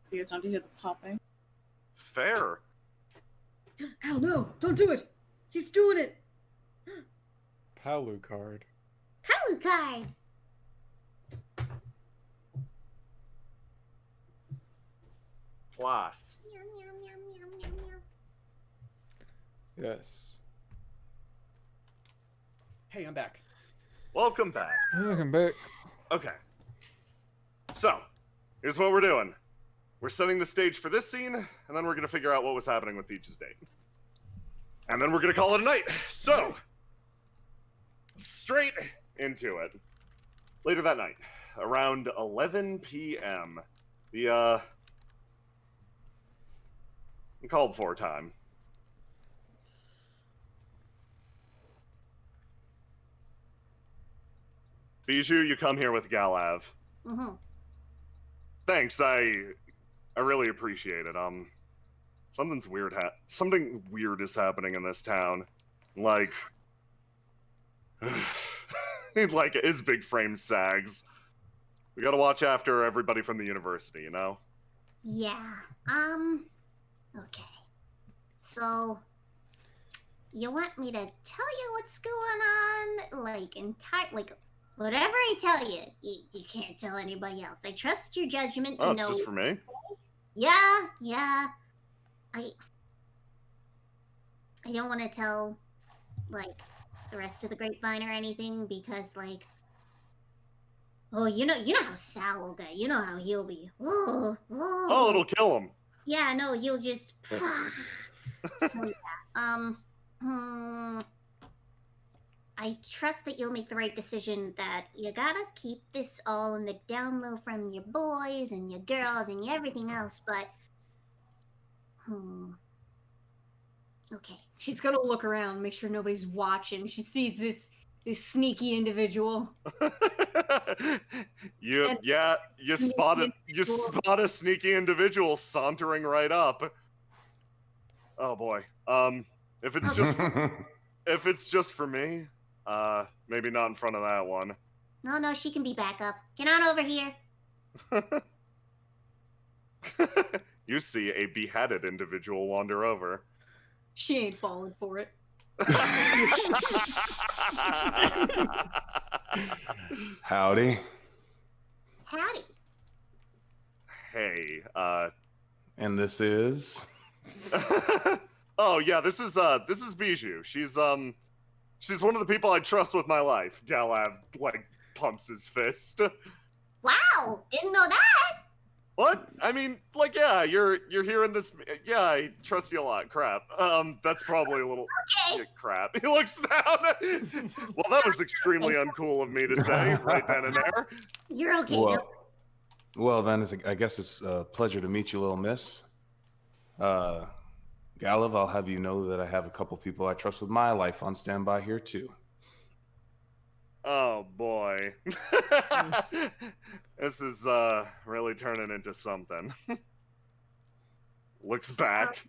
So you guys don't have to hear the popping. Fair. Al, no! Don't do it! He's doing it! Palu card. Alucard. Class. Meow, meow, meow, meow, meow, meow. Yes. Hey, I'm back. Welcome back. Welcome back. Okay. So, here's what we're doing. We're setting the stage for this scene, and then we're gonna figure out what was happening with Peach's date. And then we're gonna call it a night. So, straight into it. Later that night, around 11 p.m., the, called for time. Bijou, you come here with Galav. Mm-hmm. Thanks, I really appreciate it. Something weird is happening in this town. Like, like his big frame sags. We gotta watch after everybody from the university, you know? Yeah. Okay. So, you want me to tell you what's going on? Like, whatever I tell you, you can't tell anybody else. I trust your judgment to Oh, know. it's just for me? Yeah. I don't want to tell, like, the rest of the grapevine or anything because, like, oh, you know how Sal will get. You know how he'll be. Oh. Oh, it'll kill him. Yeah, no, he'll just. So yeah. I trust that you'll make the right decision. That you gotta keep this all in the down low from your boys and your girls and everything else. But. Okay. She's gonna look around, make sure nobody's watching. She sees this sneaky individual. You spot a sneaky individual sauntering right up. Oh boy. If it's just for me, maybe not in front of that one. No, she can be back up. Get on over here. You see a beheaded individual wander over. She ain't falling for it. Howdy. Howdy. Hey, And this is. oh yeah, this is Bijou. She's one of the people I trust with my life. Galav like pumps his fist. Wow, didn't know that. What? I mean, like, yeah, you're hearing this. Yeah, I trust you a lot. Crap. That's probably a little crap. He looks down. Well, that was extremely uncool of me to say right then and there. You're okay. Well, then I guess it's a pleasure to meet you, little miss. Galav, I'll have you know that I have a couple people I trust with my life on standby here too. Oh boy. This is really turning into something. Looks back.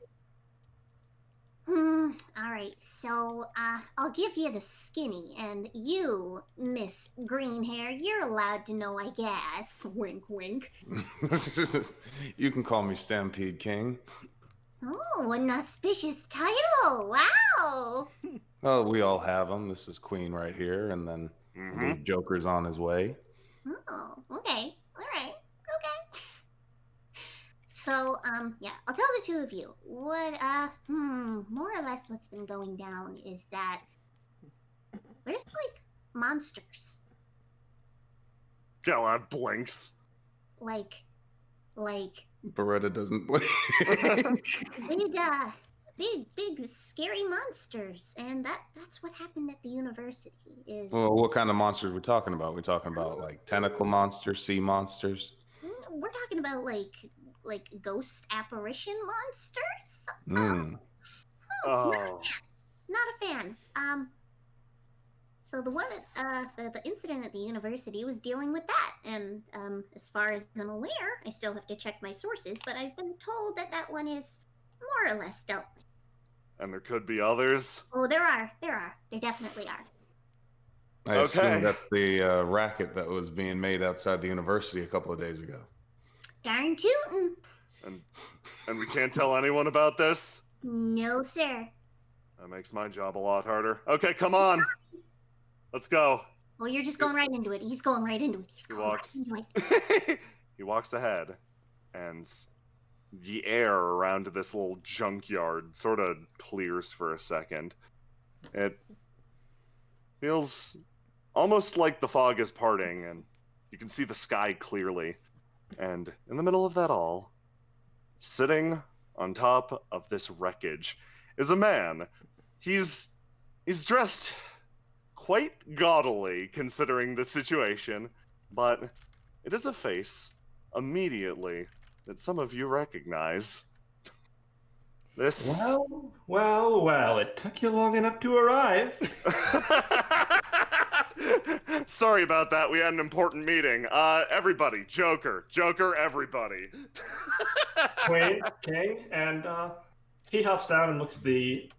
All right, so I'll give you the skinny, and you, Miss Green Hair, you're allowed to know, I guess. Wink, wink. You can call me Stampede King. Oh, an auspicious title! Wow. Oh, we all have them. This is Queen right here, and then I believe Joker's on his way. Oh, okay. All right. Okay. So, yeah, I'll tell the two of you. What, more or less what's been going down is that there's, like, monsters. Galav blinks. Like, Beretta doesn't blink. big, scary monsters, and that's what happened at the university. Is Well, what kind of monsters are we talking about? We talking about like tentacle monsters, sea monsters? we're talking about like ghost apparition monsters. Mm. Oh. Not a fan. So the one, the incident at the university was dealing with that, and as far as I'm aware, I still have to check my sources, but I've been told that that one is more or less dealt with. And there could be others. Oh, there definitely are. I Okay. assume that's the racket that was being made outside the university a couple of days ago. Darn tootin'. And we can't tell anyone about this? No, sir. That makes my job a lot harder. Okay, come on. Let's go. Well, you're just going right into it. He's going right into it. He's going right into it. He walks ahead, and the air around this little junkyard sort of clears for a second. It feels almost like the fog is parting, and you can see the sky clearly. And in the middle of that all, sitting on top of this wreckage, is a man. He's dressed quite gaudily considering the situation, but it is a face immediately that some of you recognize. This. Well, it took you long enough to arrive. Sorry about that. We had an important meeting. Everybody, Joker, everybody. Queen, King, and he hops down and looks at the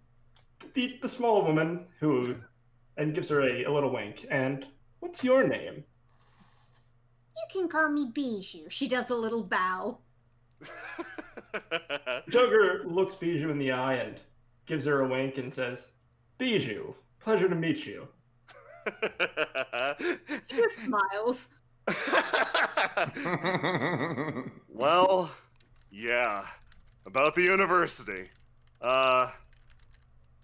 small woman and gives her a little wink. And what's your name? You can call me Bijou. She does a little bow. Joker looks Bijou in the eye and gives her a wink and says, Bijou, pleasure to meet you. He just smiles. Well, yeah. About the university.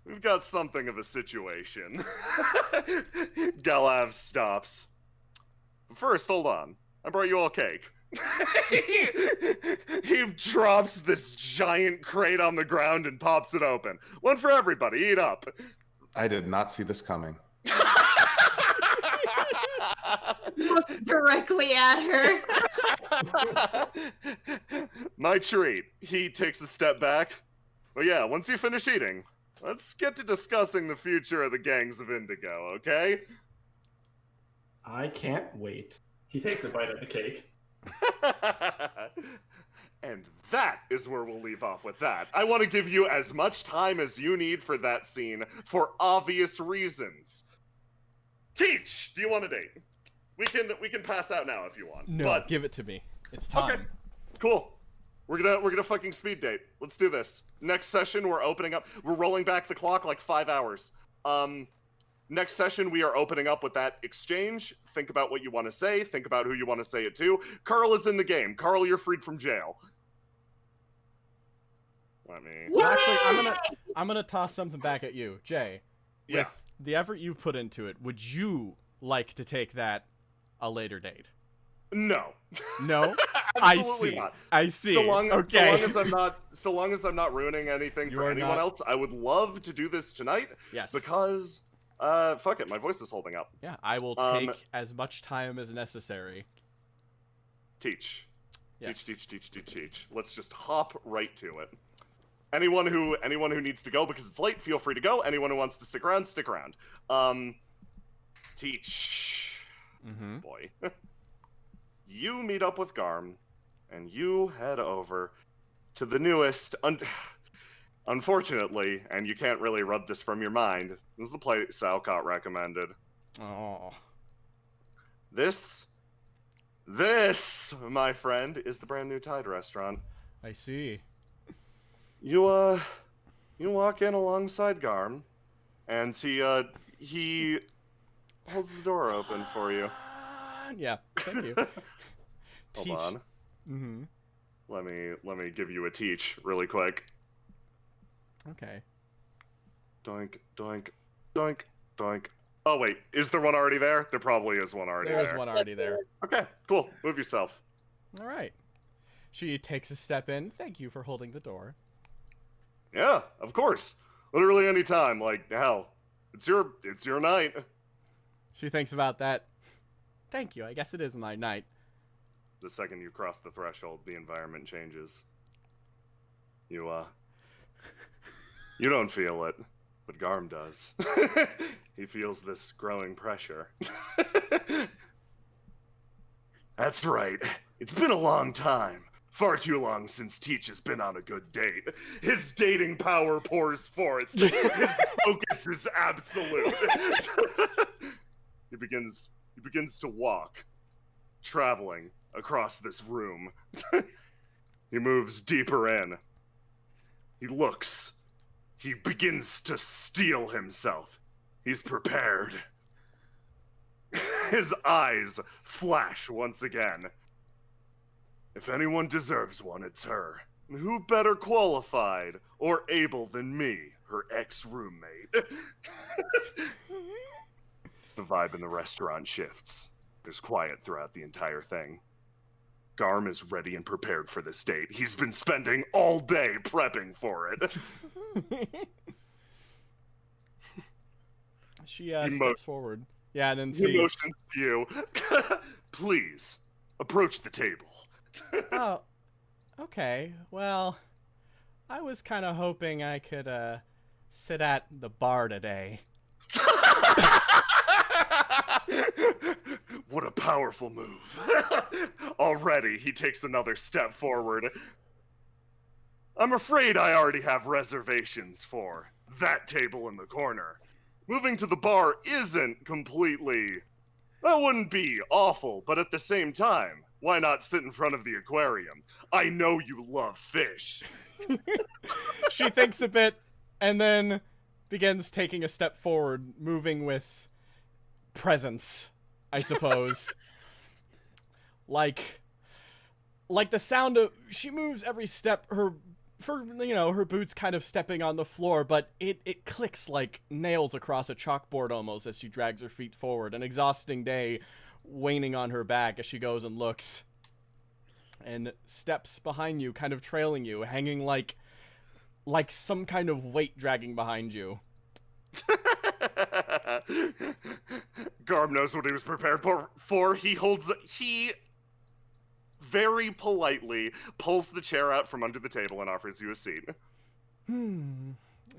We've got something of a situation. Galav stops. First, hold on. I brought you all cake. He drops this giant crate on the ground and pops it open. One for everybody. Eat up. I did not see this coming. Looks directly at her. My treat. He takes a step back. Well, yeah, once you finish eating, let's get to discussing the future of the gangs of Indigo, okay? I can't wait. He takes a bite of the cake. And that is where we'll leave off with that. I want to give you as much time as you need for that scene for obvious reasons. Teach, do you want a date? We can pass out now if you want. No, but... give it to me. It's time. Okay, cool. We're gonna fucking speed date. Let's do this. Next session, we're opening up. We're rolling back the clock like 5 hours. Next session, we are opening up with that exchange. Think about what you want to say. Think about who you want to say it to. Carl is in the game. Carl, you're freed from jail. Let me. Well, actually, I'm gonna toss something back at you, Jay. Yeah. With the effort you've put into it, would you like to take that a later date? No. No. Absolutely not. I see. Okay. So long as I'm not ruining anything You for are anyone not- else, I would love to do this tonight. Yes. Because, fuck it, my voice is holding up. Yeah, I will take as much time as necessary. Teach. Yes. Teach. Let's just hop right to it. Anyone who needs to go because it's late, feel free to go. Anyone who wants to stick around, stick around. Teach. Mm-hmm. Boy. You meet up with Garm, and you head over to the newest, unfortunately, and you can't really rub this from your mind, this is the place Alcott recommended. Oh. This, my friend, is the brand new Tide restaurant. I see. You walk in alongside Garm, and he holds the door open for you. Yeah, thank you. Hold on. Mm-hmm. Let me give you a teach really quick. Okay. Doink, doink, doink, doink. Oh wait, is there one already there? There probably is one already there. There's one already there. Okay, cool. Move yourself. All right. She takes a step in. Thank you for holding the door. Yeah, of course. Literally any time. Like, hell, it's your night. She thinks about that. Thank you. I guess it is my night. The second you cross the threshold, the environment changes. You don't feel it, but Garm does. He feels this growing pressure. That's right. It's been a long time. Far too long since Teach has been on a good date. His dating power pours forth. His focus is absolute. He begins to walk, traveling across this room. He moves deeper in. He looks. He begins to steel himself. He's prepared. His eyes flash once again. If anyone deserves one, it's her. Who better qualified or able than me, her ex-roommate? The vibe in the restaurant shifts. There's quiet throughout the entire thing. Garm is ready and prepared for this date. He's been spending all day prepping for it. She steps forward. Yeah, and then he motions to you. Please, approach the table. Oh, okay. Well, I was kind of hoping I could sit at the bar today. What a powerful move. Already, he takes another step forward. I'm afraid I already have reservations for that table in the corner. Moving to the bar isn't completely... That wouldn't be awful, but at the same time, why not sit in front of the aquarium? I know you love fish. She thinks a bit and then begins taking a step forward, moving with presence, I suppose. like the sound of... She moves every step, her boots kind of stepping on the floor, but it clicks like nails across a chalkboard almost as she drags her feet forward. An exhausting day waning on her back as she goes and looks. And steps behind you, kind of trailing you, hanging like some kind of weight dragging behind you. Garb knows what he was prepared for. He very politely pulls the chair out from under the table and offers you a seat.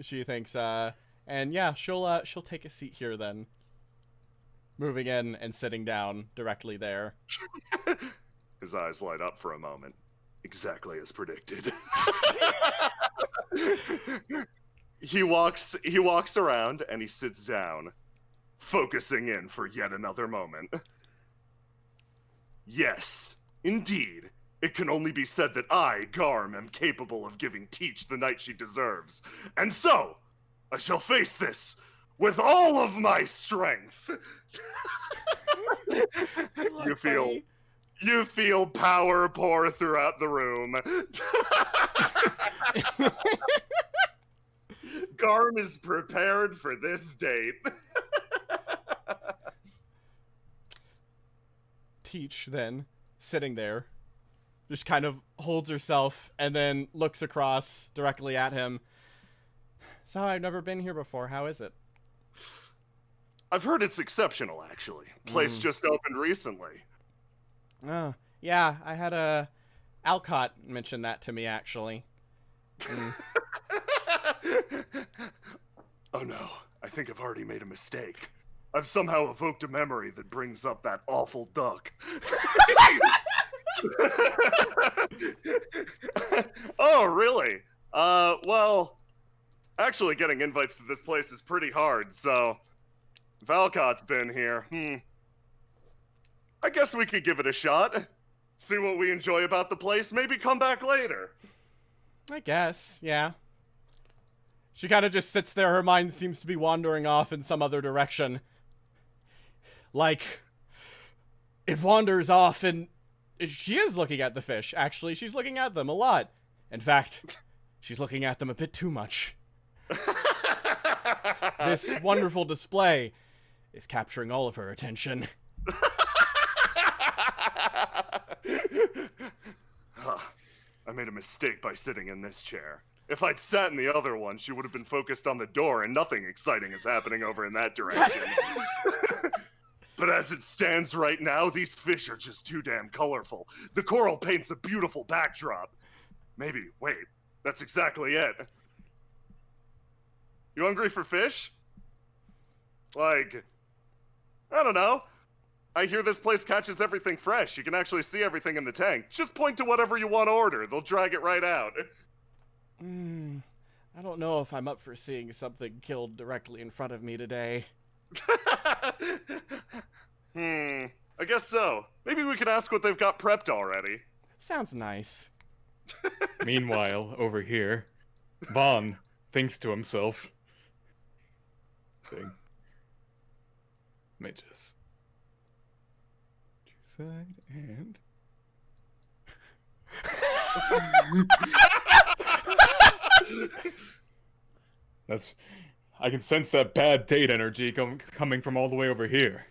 She thinks, and yeah, she'll take a seat here then. Moving in and sitting down directly there. His eyes light up for a moment. Exactly as predicted. He walks around and he sits down, focusing in for yet another moment. Yes, indeed. It can only be said that I, Garm, am capable of giving Teach the night she deserves. And so, I shall face this with all of my strength. You feel power pour throughout the room. Garm is prepared for this date. Teach, then, sitting there, just kind of holds herself and then looks across directly at him. So, I've never been here before. How is it? I've heard it's exceptional, actually. Place just opened recently. Oh, yeah, I had Alcott mention that to me, actually. Oh no, I think I've already made a mistake. I've somehow evoked a memory that brings up that awful duck. Oh, really? Well, actually getting invites to this place is pretty hard, so if Alcott's been here, I guess we could give it a shot. See what we enjoy about the place, maybe come back later. I guess, yeah. She kind of just sits there, her mind seems to be wandering off in some other direction. Like, it wanders off and she is looking at the fish, actually. She's looking at them a lot. In fact, she's looking at them a bit too much. This wonderful display is capturing all of her attention. I made a mistake by sitting in this chair. If I'd sat in the other one, she would have been focused on the door, and nothing exciting is happening over in that direction. But as it stands right now, these fish are just too damn colorful. The coral paints a beautiful backdrop. Maybe, wait, that's exactly it. You hungry for fish? Like, I don't know. I hear this place catches everything fresh. You can actually see everything in the tank. Just point to whatever you want to order. They'll drag it right out. I don't know if I'm up for seeing something killed directly in front of me today. I guess so. Maybe we can ask what they've got prepped already. That sounds nice. Meanwhile, over here, Vaughn thinks to himself. Midges. Side and. That's. I can sense that bad date energy coming from all the way over here.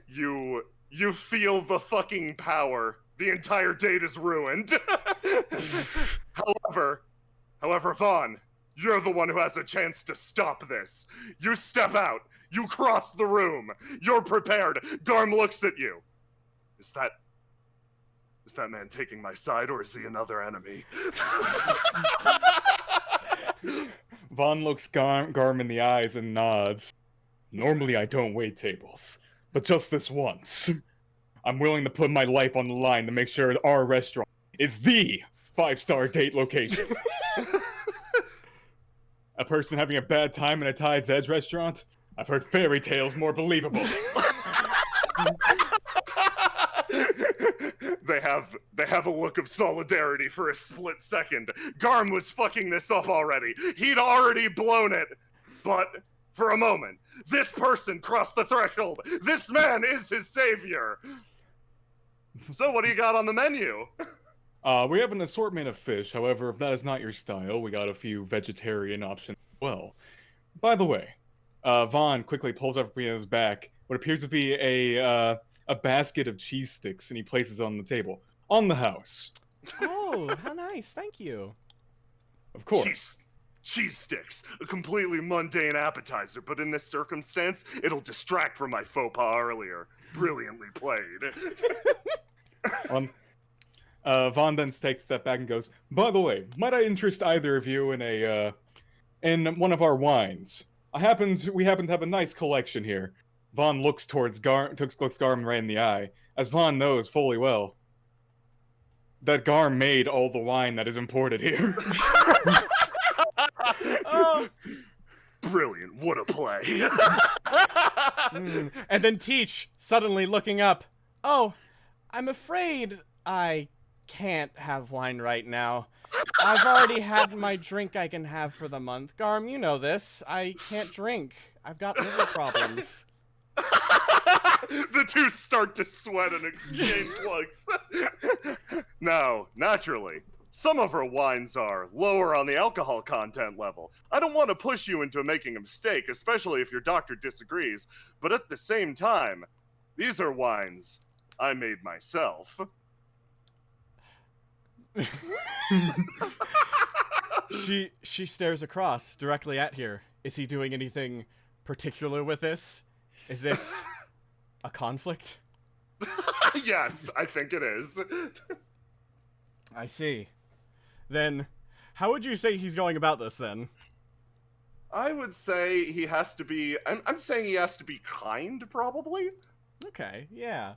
You feel the fucking power. The entire date is ruined. However, Vaughn, you're the one who has a chance to stop this. You step out. You cross the room. You're prepared. Garm looks at you. Is that man taking my side, or is he another enemy? Vaughn looks Garm in the eyes and nods. Normally I don't wait tables, but just this once. I'm willing to put my life on the line to make sure our restaurant is the 5-star date location. A person having a bad time in a Tide's Edge restaurant? I've heard fairy tales more believable. They have a look of solidarity for a split second. Garm was fucking this up already. He'd already blown it. But for a moment, this person crossed the threshold. This man is his savior. So what do you got on the menu? We have an assortment of fish. However, if that is not your style, we got a few vegetarian options as well. By the way, Vaughn quickly pulls up from his back what appears to be a basket of cheese sticks, and he places it on the table. On the house. Oh, how nice. Thank you. Of course. Cheese sticks. A completely mundane appetizer, but in this circumstance, it'll distract from my faux pas earlier. Brilliantly played. Vaughn then takes a step back and goes, by the way, might I interest either of you in one of our wines? We happen to have a nice collection here. Vaughn looks looks Garm right in the eye, as Vaughn knows fully well that Garm made all the wine that is imported here. Oh. Brilliant, what a play. And then Teach, suddenly looking up. Oh, I'm afraid I can't have wine right now. I've already had my drink I can have for the month. Garm, you know this. I can't drink. I've got liver problems. The two start to sweat and exchange looks. Now, naturally, some of her wines are lower on the alcohol content level. I don't want to push you into making a mistake, especially if your doctor disagrees, but at the same time, these are wines I made myself. She stares across directly at here. Is he doing anything particular with this? Is this a conflict? Yes, I think it is. I see. Then, how would you say he's going about this, then? I would say he has to be... I'm saying he has to be kind, probably? Okay, yeah.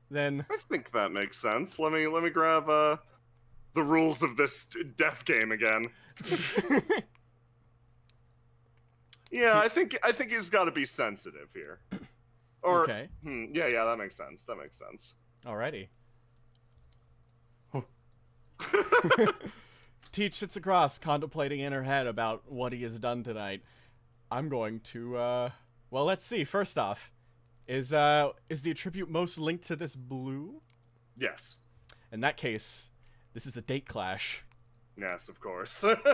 Then... I think that makes sense. Let me grab, the rules of this death game again. Yeah, I think he's got to be sensitive here. Or, okay. Yeah, that makes sense. That makes sense. Alrighty. Teach sits across, contemplating in her head about what he has done tonight. I'm going to, well, let's see. First off, is the attribute most linked to this blue? Yes. In that case, this is a date clash. Yes, of course. The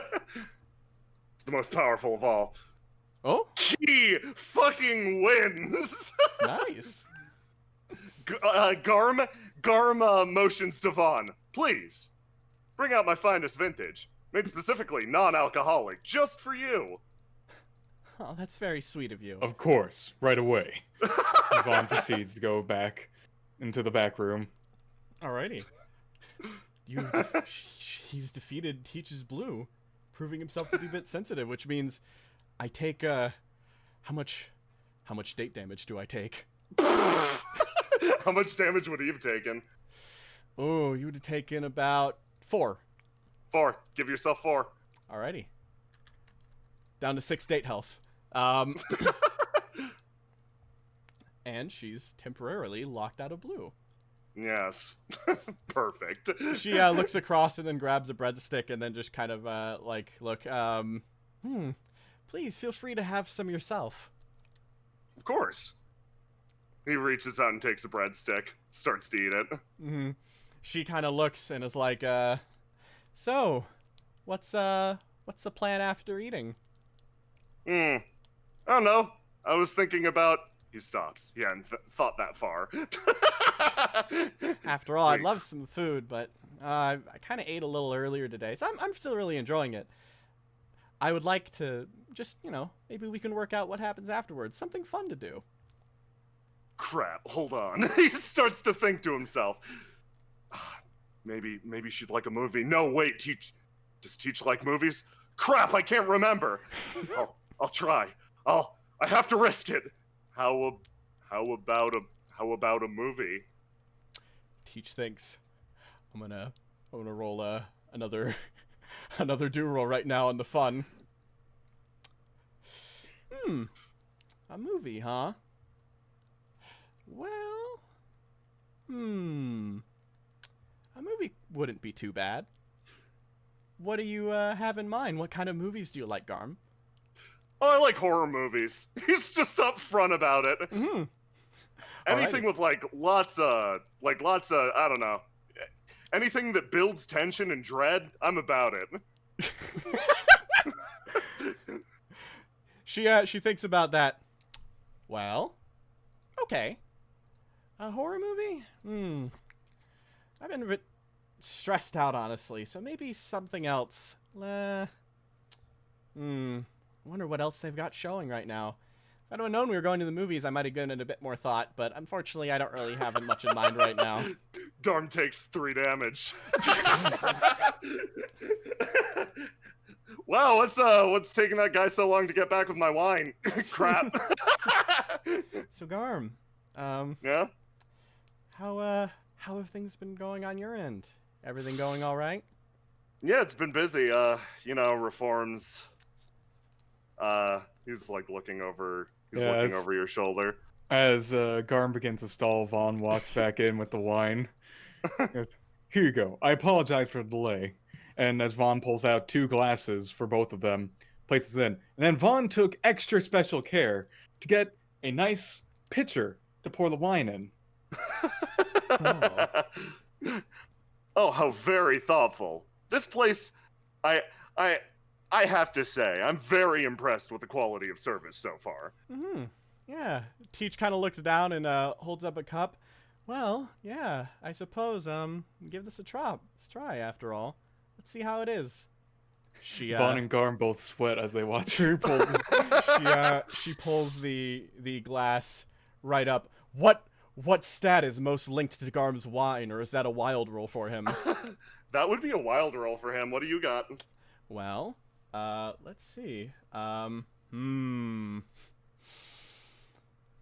most powerful of all. Oh? He fucking wins! Nice. Garm motions to Vaughn. Please, bring out my finest vintage. Made specifically non-alcoholic, just for you. Oh, that's very sweet of you. Of course, right away. Vaughn proceeds to go back into the back room. Alrighty. He's defeated Teach's Blue, proving himself to be a bit sensitive, which means I take, how much date damage do I take? How much damage would he have taken? Oh, you would have taken about 4. 4. Give yourself 4. Alrighty. Down to 6 date health. And she's temporarily locked out of blue. Yes. Perfect. She looks across and then grabs a breadstick and then just kind of look, please feel free to have some yourself. Of course. He reaches out and takes a breadstick, starts to eat it. Mm-hmm. She kind of looks and is like, so, what's the plan after eating? I don't know. I was thinking about... He stops. He hadn't thought that far. After all, I'd love some food, but I kind of ate a little earlier today, so I'm still really enjoying it. I would like to just, maybe we can work out what happens afterwards. Something fun to do. Crap, hold on. He starts to think to himself. Maybe she'd like a movie. No, wait, does Teach like movies? Crap, I can't remember. I'll try. I have to risk it. How about a movie? Teach thinks, I'm gonna roll another do roll right now on the fun. A movie, huh? Well, a movie wouldn't be too bad. What do you have in mind? What kind of movies do you like, Garm? Oh, I like horror movies. He's just upfront about it. Mm-hmm. Anything with lots of I don't know. Anything that builds tension and dread, I'm about it. She thinks about that. Well, okay. A horror movie? I've been a bit stressed out, honestly, so maybe something else. Wonder what else they've got showing right now. If I'd have known we were going to the movies, I might have given it a bit more thought, but unfortunately, I don't really have much in mind right now. Garm takes 3 damage. Wow, what's taking that guy so long to get back with my wine? Crap. So Garm, yeah? How have things been going on your end? Everything going all right? Yeah, it's been busy. Reforms. He's like looking over your shoulder. As Garm begins to stall, Vaughn walks back in with the wine. Here you go. I apologize for the delay. And as Vaughn pulls out 2 glasses for both of them, places in. And then Vaughn took extra special care to get a nice pitcher to pour the wine in. Oh, how very thoughtful. This place, I have to say, I'm very impressed with the quality of service so far. Mm-hmm. Yeah. Teach kind of looks down and holds up a cup. Well, yeah, I suppose, give this a try. Let's try, after all. Let's see how it is. Vaughn and Garm both sweat as they watch her pull. She pulls the glass right up. What stat is most linked to Garm's wine, or is that a wild roll for him? That would be a wild roll for him. What do you got? Well, let's see.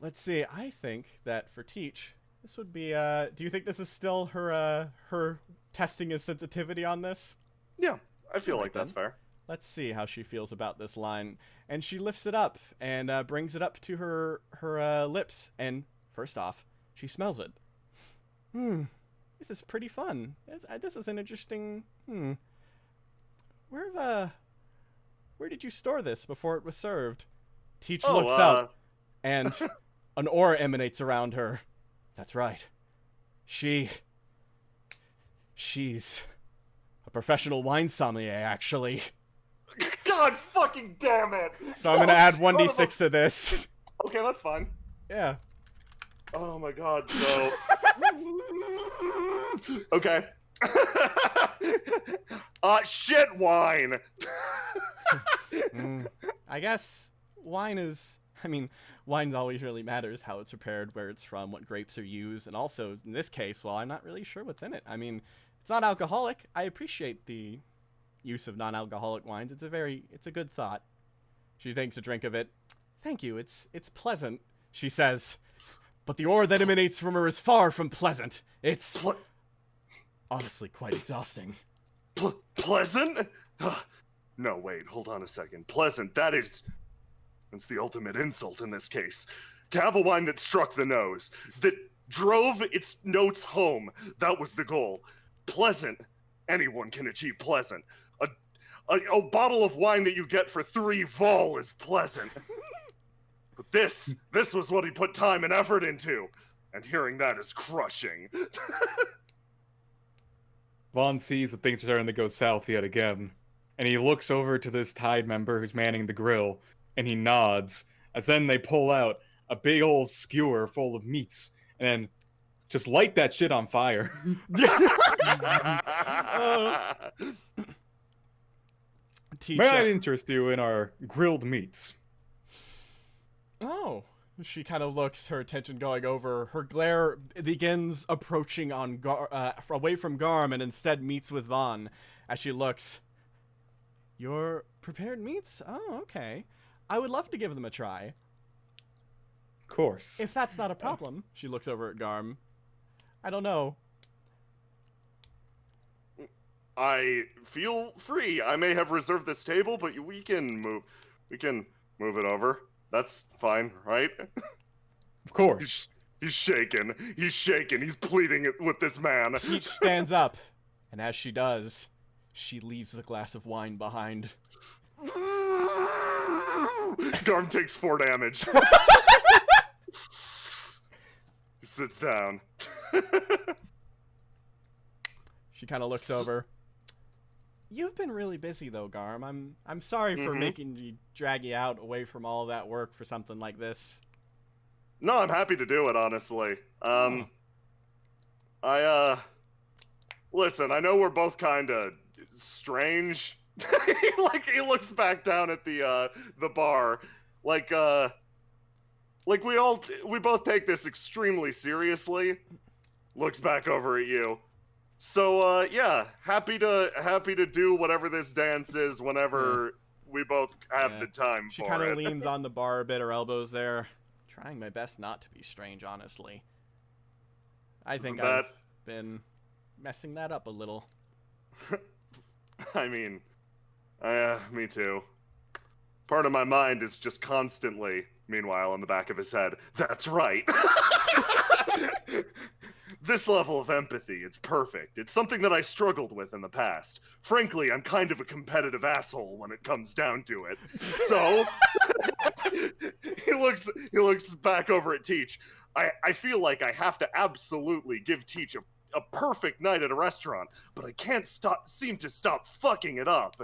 Let's see. I think that for Teach, this would be. Do you think this is still her testing his sensitivity on this? Yeah, I feel like that's fair. Let's see how she feels about this line. And she lifts it up and brings it up to her lips. And first off, she smells it. This is pretty fun. This is an interesting. Where did you store this before it was served? Teach looks out, and an aura emanates around her. That's right. She's a professional wine sommelier, actually. God fucking damn it! So I'm gonna add 1d6 to this. Okay, that's fine. Yeah. Oh my god, so... Okay. Shit wine! I guess wine is... I mean, wine always really matters how it's prepared, where it's from, what grapes are used, and also, in this case, well, I'm not really sure what's in it. I mean, it's not alcoholic. I appreciate the use of non-alcoholic wines. It's a good thought. She takes a drink of it. Thank you, it's pleasant, she says. But the ore that emanates from her is far from pleasant. It's honestly quite exhausting. Pleasant? No, wait, hold on a second. Pleasant, that's the ultimate insult in this case. To have a wine that struck the nose, that drove its notes home, that was the goal. Pleasant, anyone can achieve pleasant. A bottle of wine that you get for 3 vol is pleasant. But this was what he put time and effort into. And hearing that is crushing. Vaughn sees that things are starting to go south yet again, and he looks over to this Tide member who's manning the grill, and he nods, as then they pull out a big old skewer full of meats, and then just light that shit on fire. May I interest you in our grilled meats? Oh. She kind of looks, her attention going over. Her glare begins approaching on away from Garm and instead meets with Vaughn as she looks. Your prepared meats? Oh, okay. I would love to give them a try. Of course. If that's not a problem. She looks over at Garm. I don't know. I feel free. I may have reserved this table, but we can move it over. That's fine, right? Of course. He's shaking. He's shaking. He's pleading it with this man. Teach stands up, and as she does, she leaves the glass of wine behind. Garm takes 4 damage. He sits down. She kind of looks over. You've been really busy though, Garm. I'm sorry for making you drag you out away from all that work for something like this. No, I'm happy to do it, honestly. Listen, I know we're both kind of strange. He looks back down at the bar. We both take this extremely seriously. Looks back over at you. So, yeah, happy to do whatever this dance is whenever we both have the time for it. She kind of leans on the bar a bit, her elbows there. Trying my best not to be strange, honestly. I think I've been messing that up a little. I mean, me too. Part of my mind is just constantly, meanwhile, in the back of his head, that's right. This level of empathy, it's perfect. It's something that I struggled with in the past. Frankly, I'm kind of a competitive asshole when it comes down to it. So, he looks back over at Teach. I feel like I have to absolutely give Teach a perfect night at a restaurant, but I can't seem to stop fucking it up.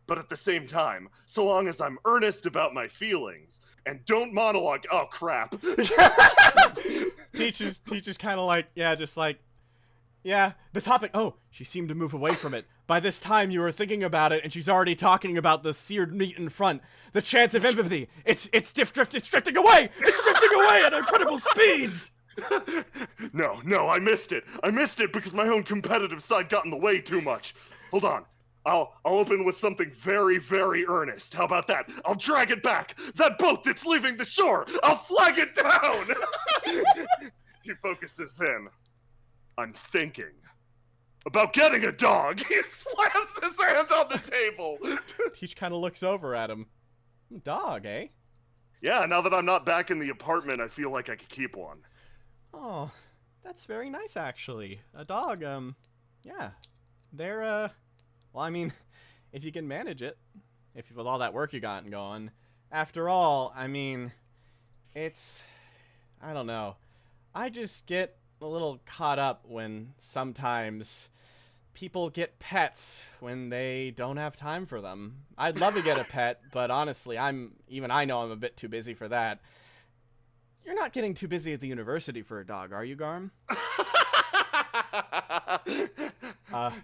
But at the same time, so long as I'm earnest about my feelings and don't monologue, oh crap. Teach is kind of like, the topic, she seemed to move away from it. By this time you were thinking about it and she's already talking about the seared meat in front. The chance of empathy, it's drifting away! It's drifting away at incredible speeds! No, I missed it. I missed it because my own competitive side got in the way too much. Hold on. I'll open with something very, very earnest. How about that? I'll drag it back. That boat that's leaving the shore. I'll flag it down. He focuses in. I'm thinking about getting a dog. He slams his hand on the table. Teach kind of looks over at him. Dog, eh? Yeah, now that I'm not back in the apartment, I feel like I could keep one. Oh, that's very nice, actually. A dog, yeah. They're, well, I mean, if you can manage it, with all that work you got going. After all, I mean, I don't know. I just get a little caught up when sometimes people get pets when they don't have time for them. I'd love to get a pet, but honestly, I know I'm a bit too busy for that. You're not getting too busy at the university for a dog, are you, Garm?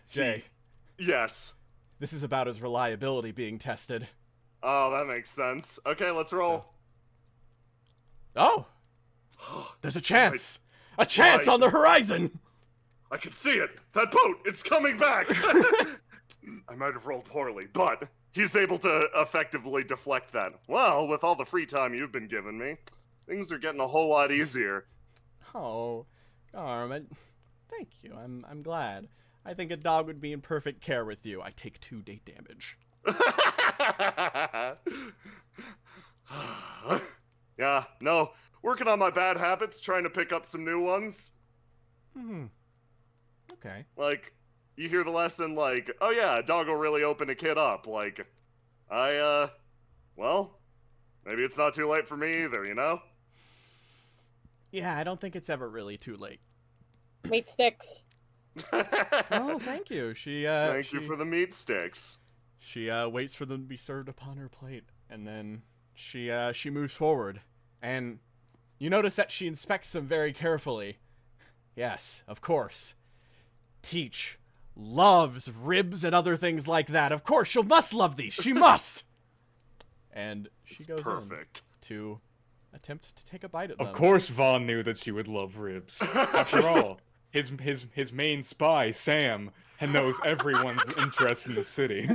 Jay. Yes. This is about his reliability being tested. Oh, that makes sense. Okay, let's roll. Oh! There's a chance! A chance Right. on the horizon! I can see it! That boat! It's coming back! I might have rolled poorly, but he's able to effectively deflect that. Well, with all the free time you've been giving me, things are getting a whole lot easier. Oh, Garm, thank you. I'm glad. I think a dog would be in perfect care with you. I take 2 date damage. Yeah, no. Working on my bad habits, trying to pick up some new ones. Okay. Like, you hear the lesson like, oh yeah, a dog will really open a kid up. Like, well, maybe it's not too late for me either, you know? Yeah, I don't think it's ever really too late. Meat sticks. Oh, thank you. Thank you for the meat sticks. She waits for them to be served upon her plate, and then she moves forward, and you notice that she inspects them very carefully. Yes, of course. Teach loves ribs and other things like that. Of course, she must love these. She must. And she goes perfect. in to attempt to take a bite at them. Of course, Vaughn knew that she would love ribs. After all, his main spy, Sam, knows everyone's interest in the city.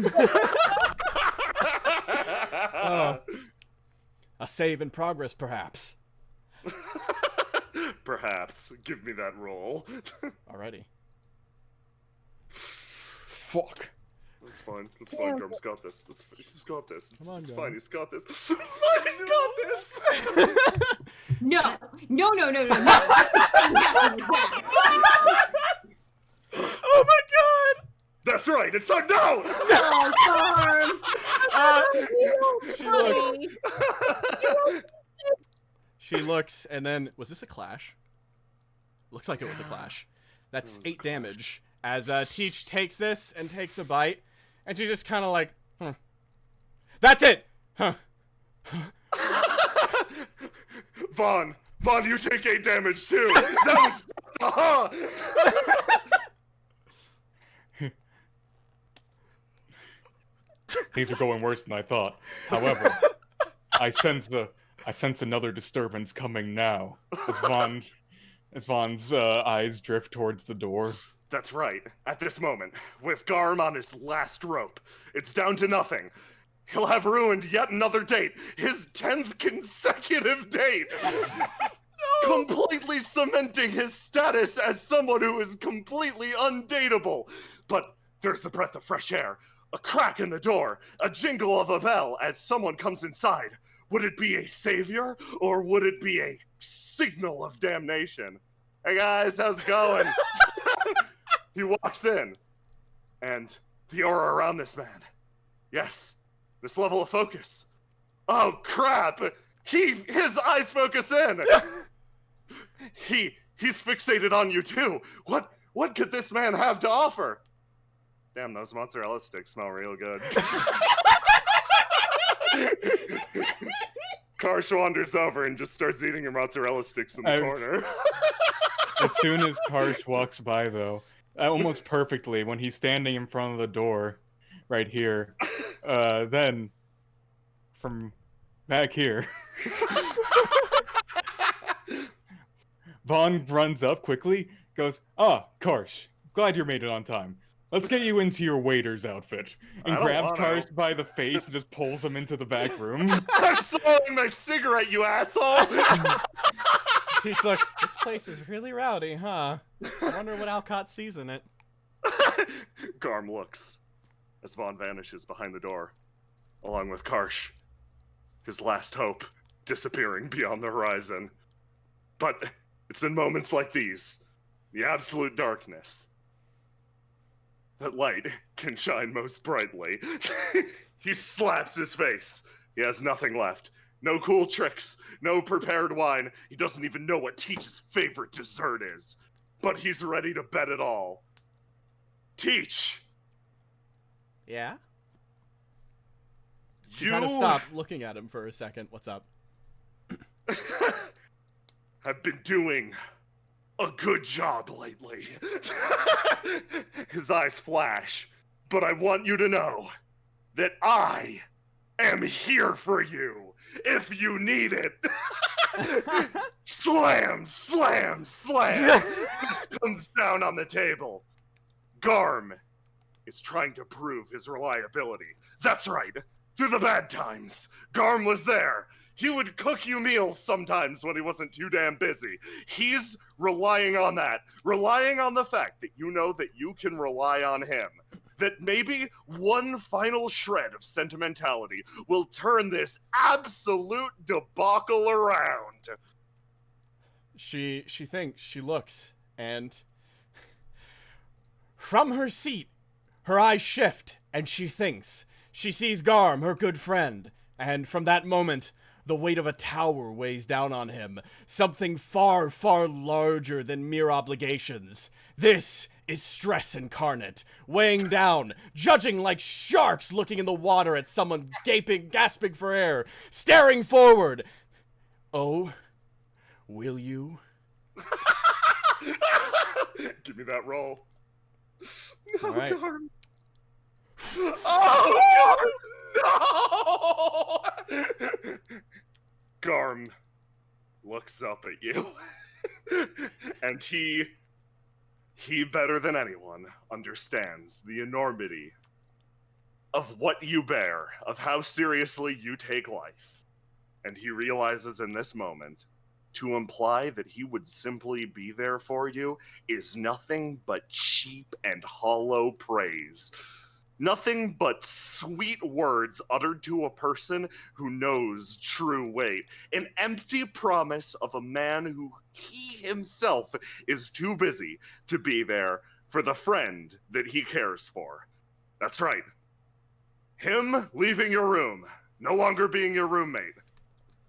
A save in progress, perhaps. Perhaps. Give me that roll. Alrighty. Fuck. That's fine. That's fine. Garm's got this. He's got this. Come on, it's Garm. fine. He's got this. It's fine. He's got this. No. Oh my god! That's right. It's like no. She looks, and then was this a clash? Looks like it was a clash. That's 8 damage. As Teach takes this and takes a bite, and she's just kind of like, That's it. Vaughn, you take 8 damage too. That was. Things are going worse than I thought. However, I sense another disturbance coming now. As Vaughn's eyes drift towards the door. That's right. At this moment, with Garm on his last rope, it's down to nothing. He'll have ruined yet another date. His 10th consecutive date. Completely cementing his status as someone who is completely undateable. But there's a breath of fresh air, a crack in the door, a jingle of a bell as someone comes inside. Would it be a savior, or would it be a signal of damnation? Hey guys, how's it going? He walks in, and the aura around this man. Yes, this level of focus. Oh crap! His eyes focus in. He's fixated on you too. What could this man have to offer? Damn, those mozzarella sticks smell real good. Karsh wanders over and just starts eating your mozzarella sticks in the corner. As soon as Karsh walks by, though, almost perfectly, when he's standing in front of the door, right here, then, from back here, Vaughn runs up quickly, goes, Karsh, glad you made it on time. Let's get you into your waiter's outfit. And grabs Karsh by the face and just pulls him into the back room. I'm swallowing my cigarette, you asshole! Teach looks, this place is really rowdy, huh? I wonder what Alcott sees in it. Garm looks as Vaughn vanishes behind the door, along with Karsh, his last hope disappearing beyond the horizon. But it's in moments like these, the absolute darkness, that light can shine most brightly. He slaps his face. He has nothing left. No cool tricks, no prepared wine. He doesn't even know what Teach's favorite dessert is. But he's ready to bet it all. Teach! Yeah? You kind of stopped looking at him for a second. What's up? have been doing a good job lately. His eyes flash. But I want you to know that I am here for you if you need it. Slam, slam, slam. This comes down on the table. Garm is trying to prove his reliability. That's right. Through the bad times, Garm was there. He would cook you meals sometimes when he wasn't too damn busy. He's relying on that. Relying on the fact that you know that you can rely on him. That maybe one final shred of sentimentality will turn this absolute debacle around. She thinks, she looks, and from her seat, her eyes shift, and she thinks. She sees Garm, her good friend, and from that moment, the weight of a tower weighs down on him. Something far, far larger than mere obligations. This is stress incarnate, weighing down, judging like sharks looking in the water at someone gaping, gasping for air, staring forward. Oh, will you? Give me that roll. No, All right. Garm. Oh, Garm, no! Garm looks up at you, and he better than anyone understands the enormity of what you bear, of how seriously you take life. And he realizes in this moment, to imply that he would simply be there for you is nothing but cheap and hollow praise. Nothing but sweet words uttered to a person who knows true weight. An empty promise of a man who he himself is too busy to be there for the friend that he cares for. That's right. Him leaving your room, no longer being your roommate.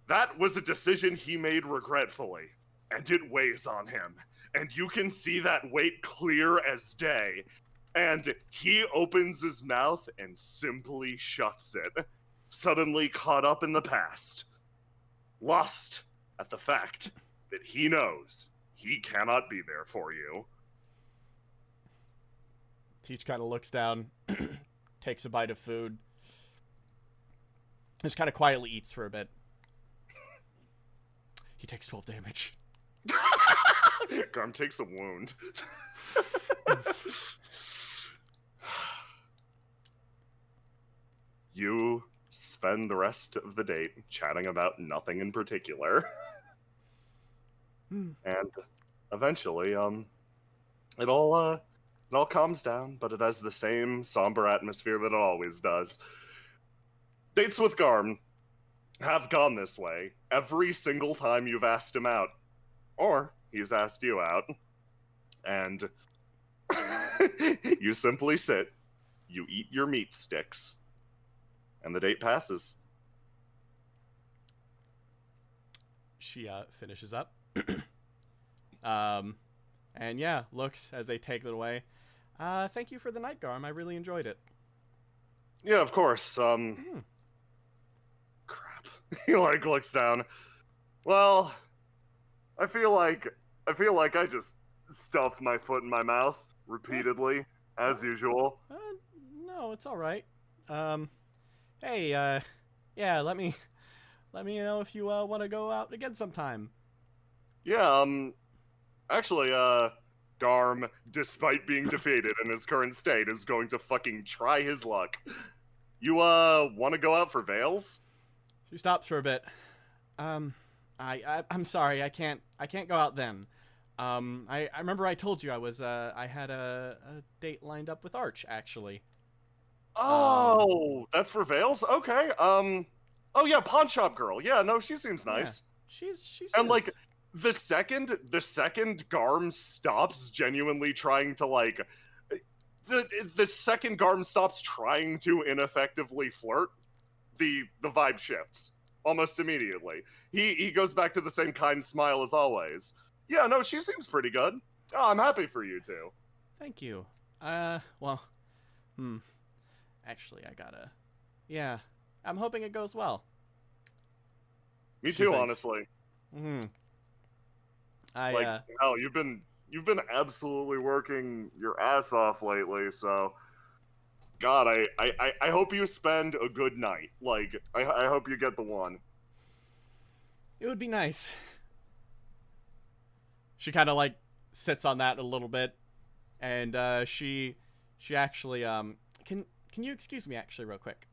That was a decision he made regretfully, and it weighs on him. And you can see that weight clear as day. And he opens his mouth and simply shuts it, suddenly caught up in the past, lost at the fact that he knows he cannot be there for you. Teach kind of looks down, takes a bite of food, just kind of quietly eats for a bit. He takes 12 damage. Garm takes a wound. You spend the rest of the date chatting about nothing in particular. And eventually, it all calms down, but it has the same somber atmosphere that it always does. Dates with Garm have gone this way every single time you've asked him out. Or he's asked you out. And you simply sit, you eat your meat sticks, and the date passes. She finishes up. And yeah, looks as they take it away. Thank you for the night, Garm. I really enjoyed it. Yeah, of course. Crap. He looks down. Well, I feel like I just stuffed my foot in my mouth repeatedly, as usual. No, it's all right. Hey, yeah, let me know if you want to go out again sometime. Yeah, actually, Garm, despite being defeated in his current state, is going to fucking try his luck. You, want to go out for Veils? She stops for a bit. I'm sorry, I can't go out then. I remember I told you I had a date lined up with Arch, actually. Oh, that's for Veils? Okay, oh yeah, pawn shop girl. Yeah, no, she seems nice. Yeah, she's and like, the second Garm stops genuinely trying to like, the second Garm stops trying to ineffectively flirt, the vibe shifts almost immediately. He goes back to the same kind smile as always. Yeah, no, she seems pretty good. Oh, I'm happy for you two. Thank you. Actually, yeah, I'm hoping it goes well. Me too, honestly. hell, you've been absolutely working your ass off lately, so God, I hope you spend a good night. Like, I hope you get the one. It would be nice. She kind of like sits on that a little bit, and she actually can you excuse me actually real quick?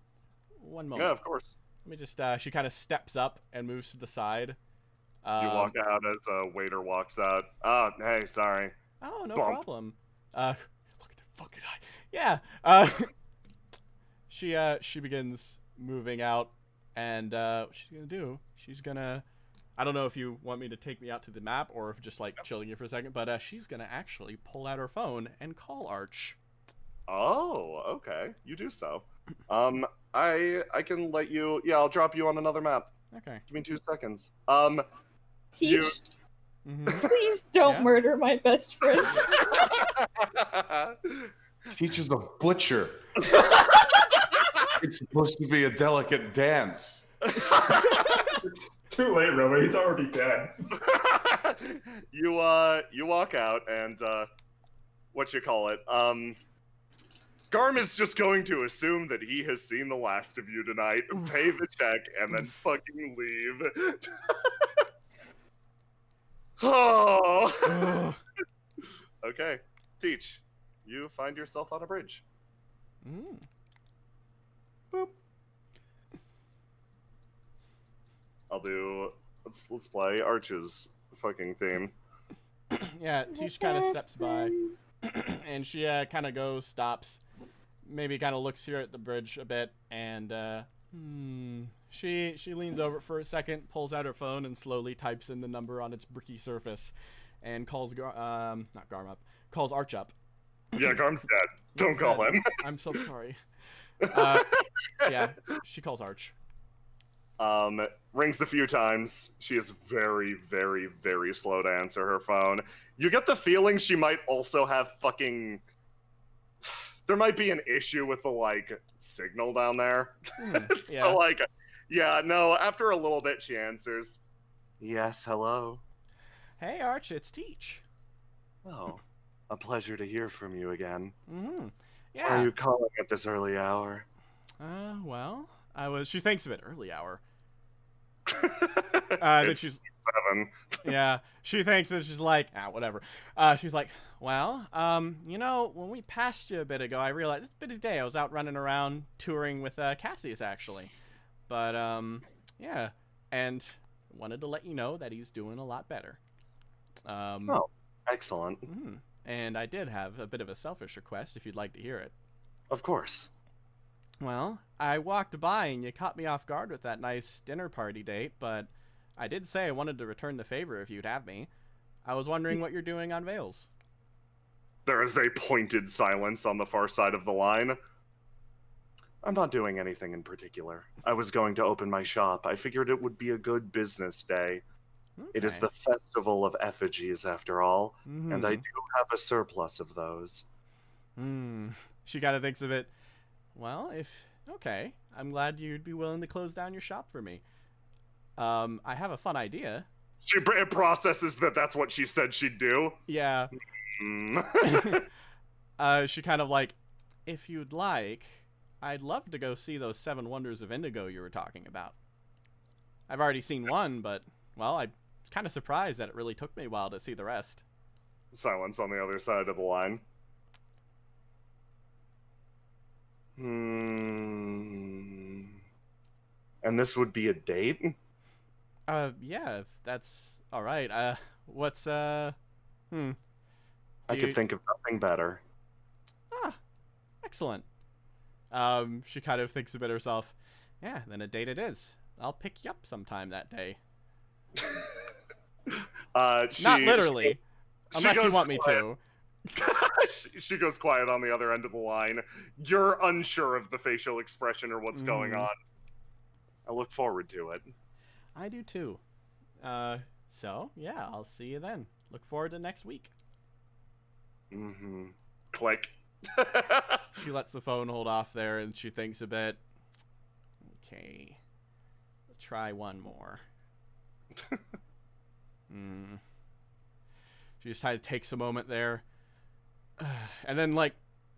One moment. Yeah, of course. Let me just she kind of steps up and moves to the side. You walk out as a waiter walks out. Oh, hey, sorry. Oh, no Bump. problem. Look at the fucking eye. Yeah. She begins moving out, and what she's gonna do? She's gonna. I don't know if you want me to take me out to the map or if just like chilling here for a second, but she's gonna actually pull out her phone and call Arch. Oh, okay. You do so. I can let you. Yeah, I'll drop you on another map. Okay. Give me 2 seconds. Teach, Mm-hmm. please don't Yeah? murder my best friend. Teach is a butcher. It's supposed to be a delicate dance. Too late, Robo. He's already dead. You walk out and what you call it? Garm is just going to assume that he has seen the last of you tonight, pay the check, and then fucking leave. Oh. Okay, Teach, you find yourself on a bridge. Mm. Boop. I'll do. Let's play Arch's fucking theme. Yeah, Tish kind of steps by, and she kind of goes, stops, maybe kind of looks here at the bridge a bit, and she leans over for a second, pulls out her phone, and slowly types in the number on its bricky surface, and calls not Garm up, calls Arch up. Yeah, Garm's dead. Don't call him. I'm so sorry. Yeah, she calls Arch. Rings a few times. She is very, very, very slow to answer her phone. You get the feeling she might also have fucking... There might be an issue with the, like, signal down there. Yeah. So, like, yeah, no, after a little bit she answers. Yes, hello. Hey, Arch, it's Teach. Oh, a pleasure to hear from you again. Mm-hmm. Why Yeah. are you calling at this early hour? Well, she thinks of it early hour. Then It's she's 7. yeah, she thinks that she's like, whatever. She's like, well, when we passed you a bit ago, I realized it's a busy day. I was out running around touring with Cassius actually, but yeah, and wanted to let you know that he's doing a lot better. Oh, excellent. And I did have a bit of a selfish request if you'd like to hear it. Of course. Well, I walked by and you caught me off guard with that nice dinner party date, but I did say I wanted to return the favor if you'd have me. I was wondering what you're doing on Vales. There is a pointed silence on the far side of the line. I'm not doing anything in particular. I was going to open my shop. I figured it would be a good business day. Okay. It is the Festival of Effigies, after all, and I do have a surplus of those. She kind of thinks of it. Well, okay, I'm glad you'd be willing to close down your shop for me. I have a fun idea. She processes that that's what she said she'd do. Yeah. She kind of like, if you'd like, I'd love to go see those 7 wonders of Indigo you were talking about. I've already seen one, but, well, I'm kind of surprised that it really took me a while to see the rest. Silence on the other side of the line. And this would be a date? Yeah, if that's all right. What's I could think of nothing better. Ah, excellent. She kind of thinks a bit herself. Yeah, then a date it is. I'll pick you up sometime that day. Not literally, unless you want me to. She goes quiet on the other end of the line. You're unsure of the facial expression or what's going on. I look forward to it. I do too. So, yeah, I'll see you then. Look forward to next week. Click. She lets the phone hold off there and she thinks a bit. Okay. Try one more. She just kind of takes a moment there. And then, like,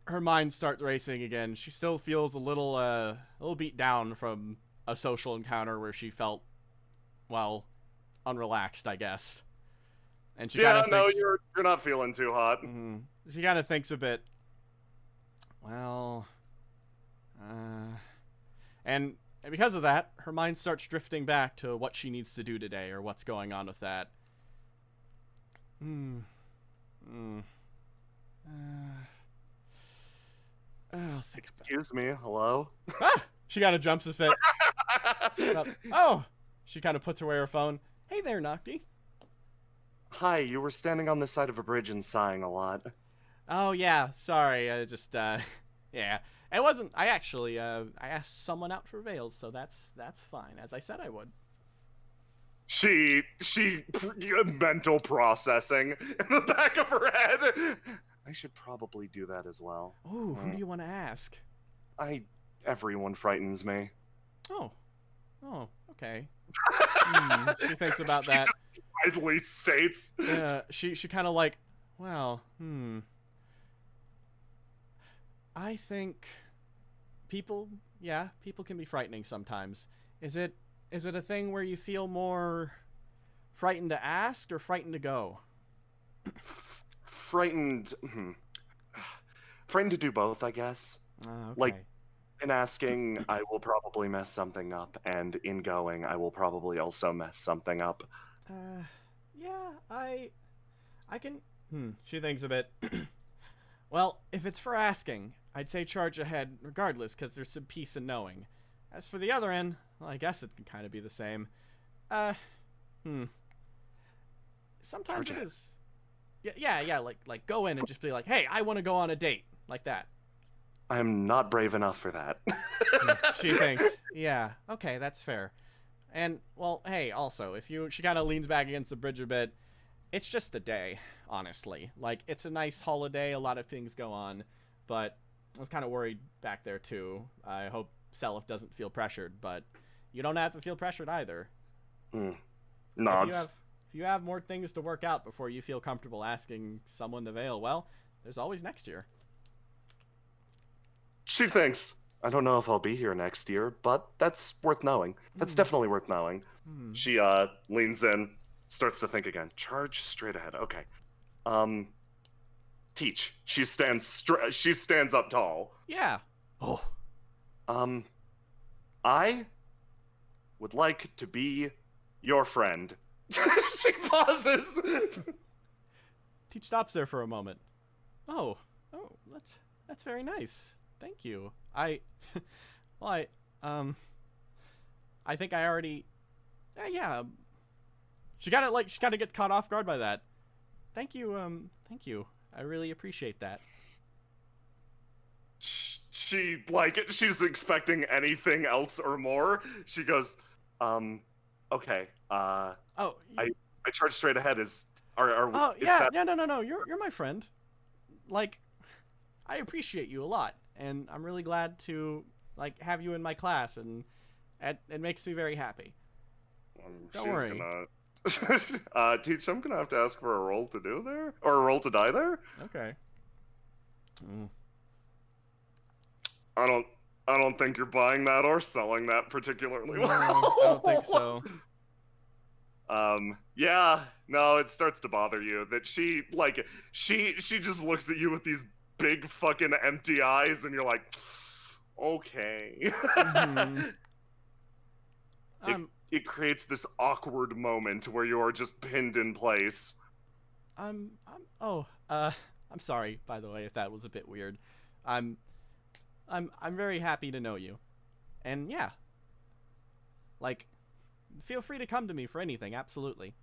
her mind starts racing again. She still feels a little beat down from a social encounter where she felt, well, unrelaxed, I guess. And she kind of thinks, you're not feeling too hot. She kind of thinks a bit, well, and because of that, her mind starts drifting back to what she needs to do today or what's going on with that. Excuse me, hello? She kind of jumps a bit. Oh! She kind of puts away her phone. Hey there, Nocti. Hi, you were standing on the side of a bridge and sighing a lot. Oh, yeah, sorry, I just, yeah. It wasn't, I actually, I asked someone out for veils, so that's fine, as I said I would. She mental processing in the back of her head. I should probably do that as well. Ooh, who do you want to ask? Everyone frightens me. Oh, okay. She thinks about that. She just widely states. Yeah, she kind of like, well, I think people can be frightening sometimes. Is it a thing where you feel more frightened to ask or frightened to go? Frightened to do both, I guess. Okay. Like, in asking, I will probably mess something up, and in going, I will probably also mess something up. Yeah, I can. She thinks a bit. Well, if it's for asking, I'd say charge ahead regardless, because there's some peace in knowing. As for the other end, well, I guess it can kind of be the same. Sometimes it is. Yeah, like go in and just be like, hey, I want to go on a date, like that. I'm not brave enough for that. She thinks, yeah, okay, that's fair. And, well, hey, also, she kind of leans back against the bridge a bit, it's just a day, honestly. Like, it's a nice holiday, a lot of things go on, but I was kind of worried back there, too. I hope Seliph doesn't feel pressured, but you don't have to feel pressured either. Nods. If you have more things to work out before you feel comfortable asking someone to veil, well, there's always next year. She thinks, I don't know if I'll be here next year, but that's worth knowing. That's definitely worth knowing. She leans in, starts to think again. Charge straight ahead. Okay. Teach. She stands up tall. Yeah. Oh. I would like to be your friend. She pauses. Teach stops there for a moment. Oh, that's very nice. Thank you. I think I already. Yeah. She kind of gets caught off guard by that. Thank you. Thank you. I really appreciate that. She's expecting anything else or more. She goes, okay. I charge straight ahead. Oh yeah, no. You're my friend. Like, I appreciate you a lot, and I'm really glad to have you in my class, and it makes me very happy. Don't worry. Teach, I'm gonna have to ask for a roll to do there, or a roll to die there. Okay. I don't think you're buying that or selling that particularly well. I don't think so. Yeah, no, it starts to bother you that she just looks at you with these big fucking empty eyes, and you're like, okay. It creates this awkward moment where you're just pinned in place. I'm sorry, by the way, if that was a bit weird. I'm very happy to know you. And yeah. Like, feel free to come to me for anything, absolutely.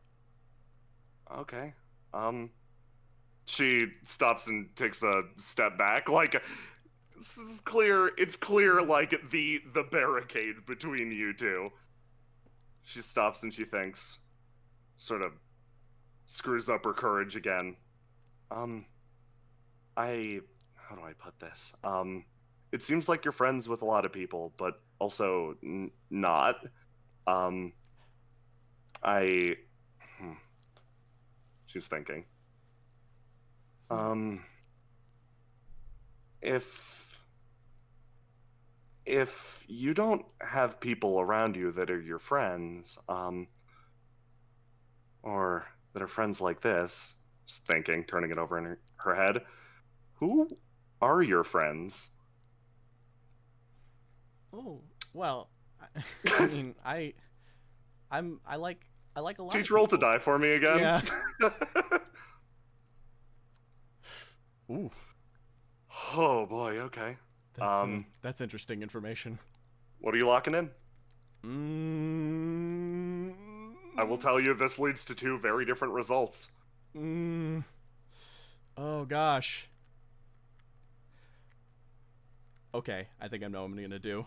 Okay. She stops and takes a step back. Like, it's clear, like, the barricade between you two. She stops and she thinks, sort of screws up her courage again. How do I put this? It seems like you're friends with a lot of people, but also not. She's thinking. Um, if you don't have people around you that are your friends, or that are friends like this, just thinking, turning it over in her head, who are your friends? Oh, well, I mean, I like a lot Teach of roll to people. die for me again. Yeah. Ooh, Oh boy, okay. that's interesting information. What are you locking in? Mm, I will tell you, this leads to two very different results. Oh gosh. Okay, I think I know what I'm gonna do.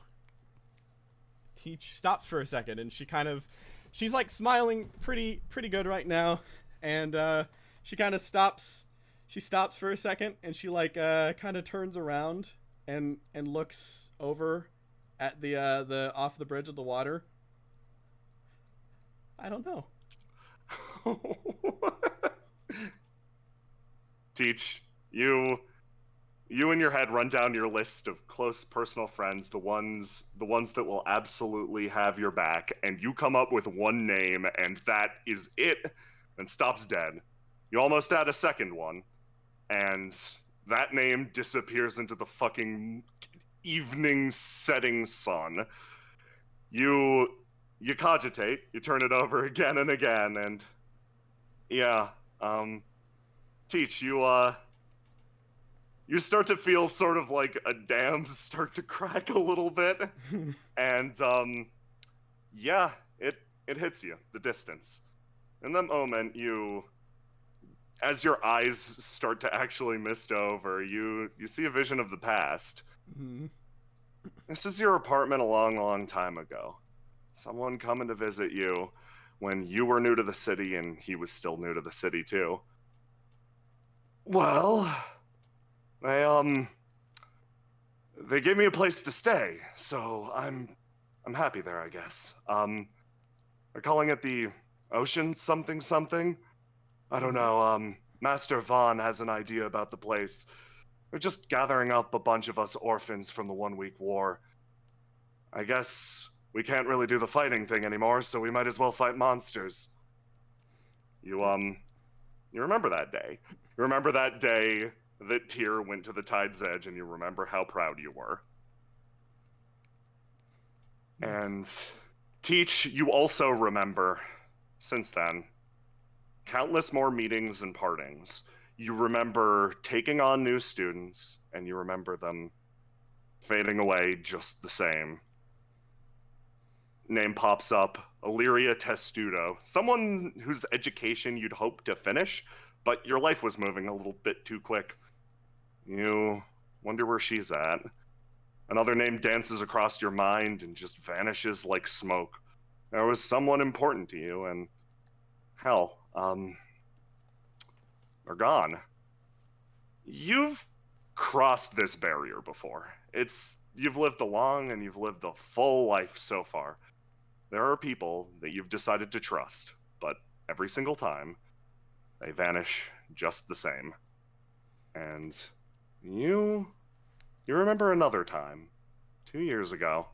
Teach stops for a second, and she's like smiling pretty good right now, and she kind of stops. She stops for a second, and she like kind of turns around and looks over at the off the bridge of the water. I don't know. Teach, you in your head run down your list of close personal friends, the ones that will absolutely have your back, and you come up with one name, and that is it, and stops dead. You almost add a second one, and that name disappears into the fucking evening setting sun. You cogitate, you turn it over again and again, and yeah, Teach, you start to feel sort of like a dam start to crack a little bit, and yeah, it hits you, the distance. In that moment, as your eyes start to actually mist over, you see a vision of the past. Mm-hmm. This is your apartment a long time ago. Someone coming to visit you when you were new to the city and he was still new to the city too. Well, they gave me a place to stay, so I'm happy there, I guess. They're calling it the Ocean something. I don't know. Master Vaughn has an idea about the place. They're just gathering up a bunch of us orphans from the 1 week war. I guess we can't really do the fighting thing anymore, so we might as well fight monsters. You remember that day? You remember that day that Tyr went to the Tide's Edge, and you remember how proud you were. And Teach, you also remember, since then, countless more meetings and partings. You remember taking on new students, and you remember them fading away just the same. Name pops up, Illyria Testudo, someone whose education you'd hope to finish, but your life was moving a little bit too quick. You wonder where she's at. Another name dances across your mind and just vanishes like smoke. There was someone important to you, and hell, they're gone. You've crossed this barrier before. You've lived a long and you've lived a full life so far. There are people that you've decided to trust, but every single time, they vanish just the same. And you remember another time, 2 years ago,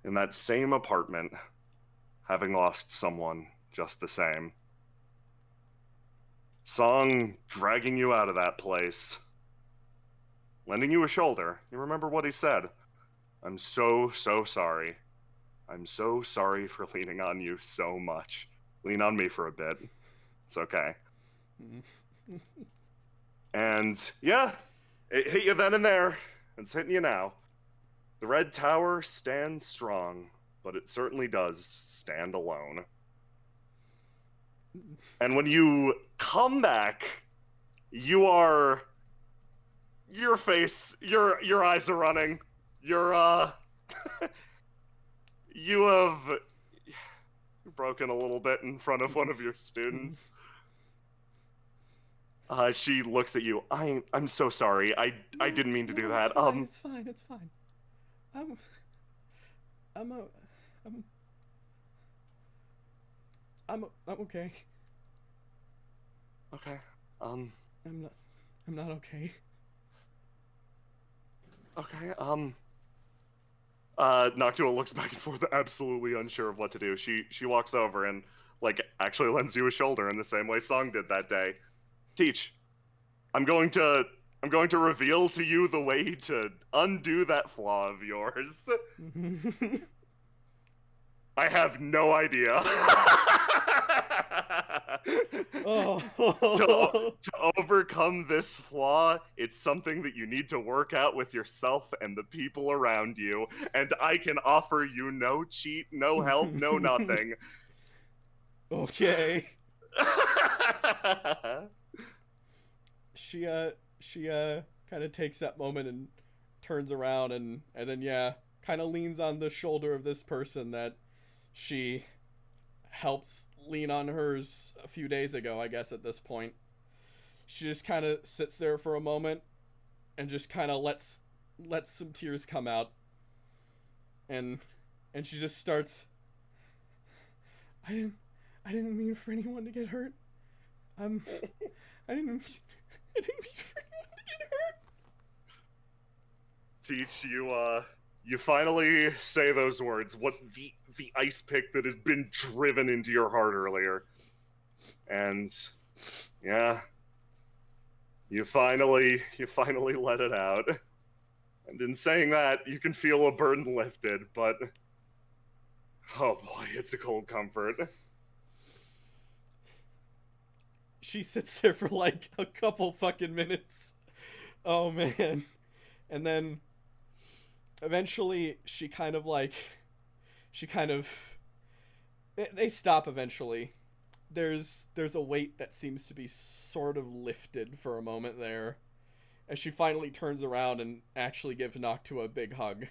in that same apartment, having lost someone just the same. Song dragging you out of that place, lending you a shoulder. You remember what he said. I'm so sorry. I'm so sorry for leaning on you so much. Lean on me for a bit. It's okay. And yeah, it hit you then and there. It's hitting you now. The Red Tower stands strong, but it certainly does stand alone. And when you come back, your face, your eyes are running. You're you're broken a little bit in front of one of your students. She looks at you. I'm so sorry. I didn't mean to do that. It's fine. I'm okay. Okay. I'm not okay. Okay, Noctua looks back and forth, absolutely unsure of what to do. She walks over and, like, actually lends you a shoulder in the same way Song did that day. Teach, I'm going to reveal to you the way to undo that flaw of yours. I have no idea. To overcome this flaw, it's something that you need to work out with yourself and the people around you, and I can offer you no cheat, no help, no nothing. Okay. She kind of takes that moment and turns around and then kind of leans on the shoulder of this person that she helped lean on hers a few days ago, I guess. At this point, she just kind of sits there for a moment and just kind of lets some tears come out, and she just starts, I didn't mean for anyone to get hurt. I didn't mean for anyone to get hurt. Teach, you finally say those words. What the ice pick that has been driven into your heart earlier. And yeah, you finally let it out. And in saying that, you can feel a burden lifted, but oh boy, it's a cold comfort. She sits there for like a couple fucking minutes. Oh man. And then eventually they stop eventually. There's a weight that seems to be sort of lifted for a moment there, as she finally turns around and actually gives Noctua a big hug.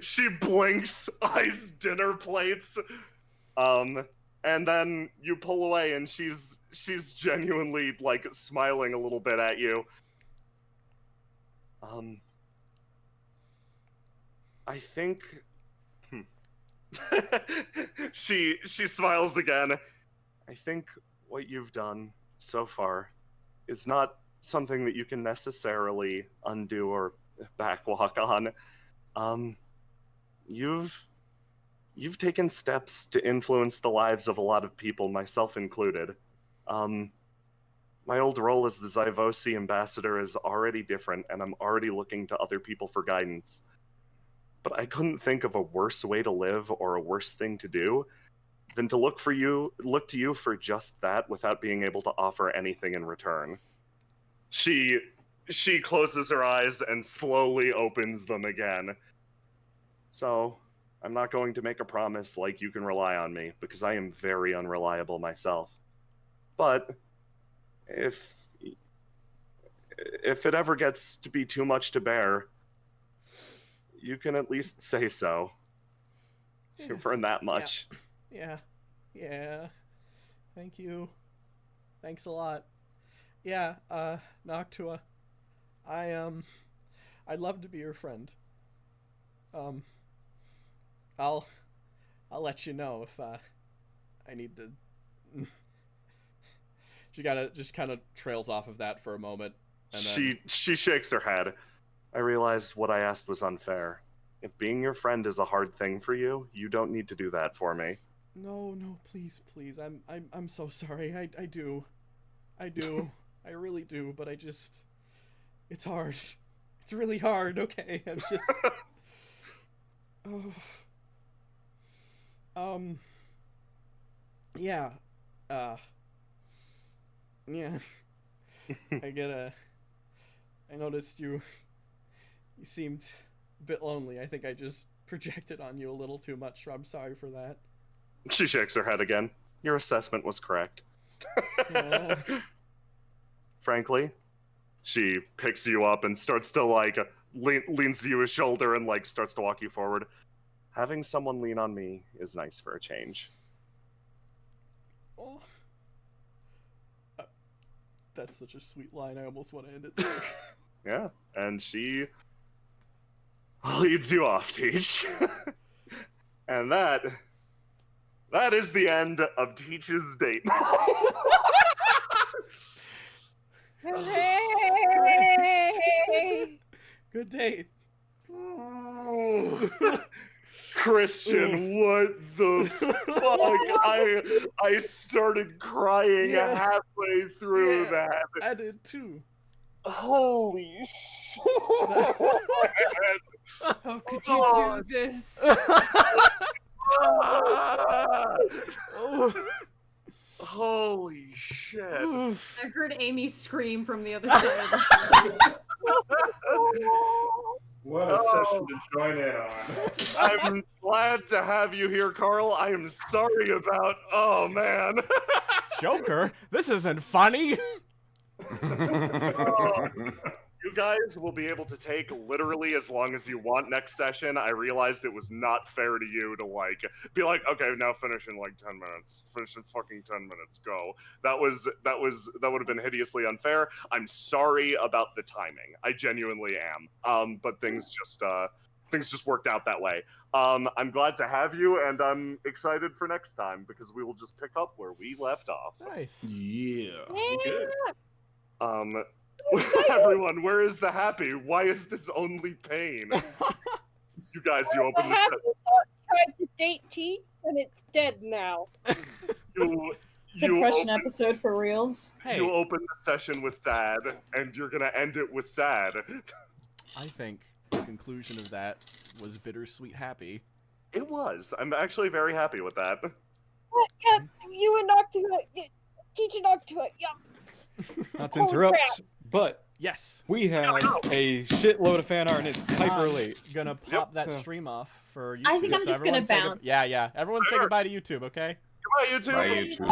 She blinks, eyes dinner plates. And then you pull away and she's genuinely, like, smiling a little bit at you. I think... she smiles again. I think what you've done so far is not something that you can necessarily undo or backwalk on. You've taken steps to influence the lives of a lot of people, myself included. My old role as the Zyvosi ambassador is already different, and I'm already looking to other people for guidance. But I couldn't think of a worse way to live or a worse thing to do than to look to you for just that without being able to offer anything in return. She closes her eyes and slowly opens them again. So, I'm not going to make a promise like you can rely on me, because I am very unreliable myself. But if it ever gets to be too much to bear, you can at least say so. You've earned that much. Yeah. Thank you. Thanks a lot. Yeah, Noctua, I'd love to be your friend. I'll let you know if I need to. She just kind of trails off of that for a moment, and then... She shakes her head. I realized what I asked was unfair. If being your friend is a hard thing for you, you don't need to do that for me. No, please. I'm so sorry. I do. I really do, but it's hard. It's really hard, okay? I'm just... Yeah. Yeah. I noticed you seemed a bit lonely. I think I just projected on you a little too much. I'm sorry for that. She shakes her head again. Your assessment was correct. Frankly, she picks you up and starts to, like, leans to his shoulder and, like, starts to walk you forward. Having someone lean on me is nice for a change. Oh. That's such a sweet line. I almost want to end it there. Yeah, and she leads you off, Teach. And that is the end of Teach's date. Hooray! Good date. Christian, what the fuck? I started crying Yeah. halfway through Yeah. that. I did too. Holy shit! How could you do this? Holy shit! I heard Amy scream from the other side. What a session to join in on. I'm glad to have you here, Carl. I am sorry about. Oh man. Joker, this isn't funny. You guys will be able to take literally as long as you want next session. I realized it was not fair to you to like be like, okay, now finish in like 10 minutes. Finish in fucking 10 minutes. Go. That would have been hideously unfair. I'm sorry about the timing. I genuinely am. But things just worked out that way. I'm glad to have you, and I'm excited for next time because we will just pick up where we left off. Nice. Yeah. Good. Everyone, where is the happy? Why is this only pain? You guys, you open The the happy thought tried to date T, and it's dead now. you Depression open, episode for reals. Hey, you open the session with sad, and you're gonna end it with sad. I think the conclusion of that was bittersweet happy. It was. I'm actually very happy with that. Yeah, you and Octua, teach and Octua, yeah. Not to Holy interrupt, crap. but Yes. we have a shitload of fan art and it's hyper late. Gonna pop that stream off for YouTube. I think I'm so just gonna everyone say bounce. Yeah. Everyone say goodbye to YouTube, okay? Goodbye, YouTube. Bye, YouTube.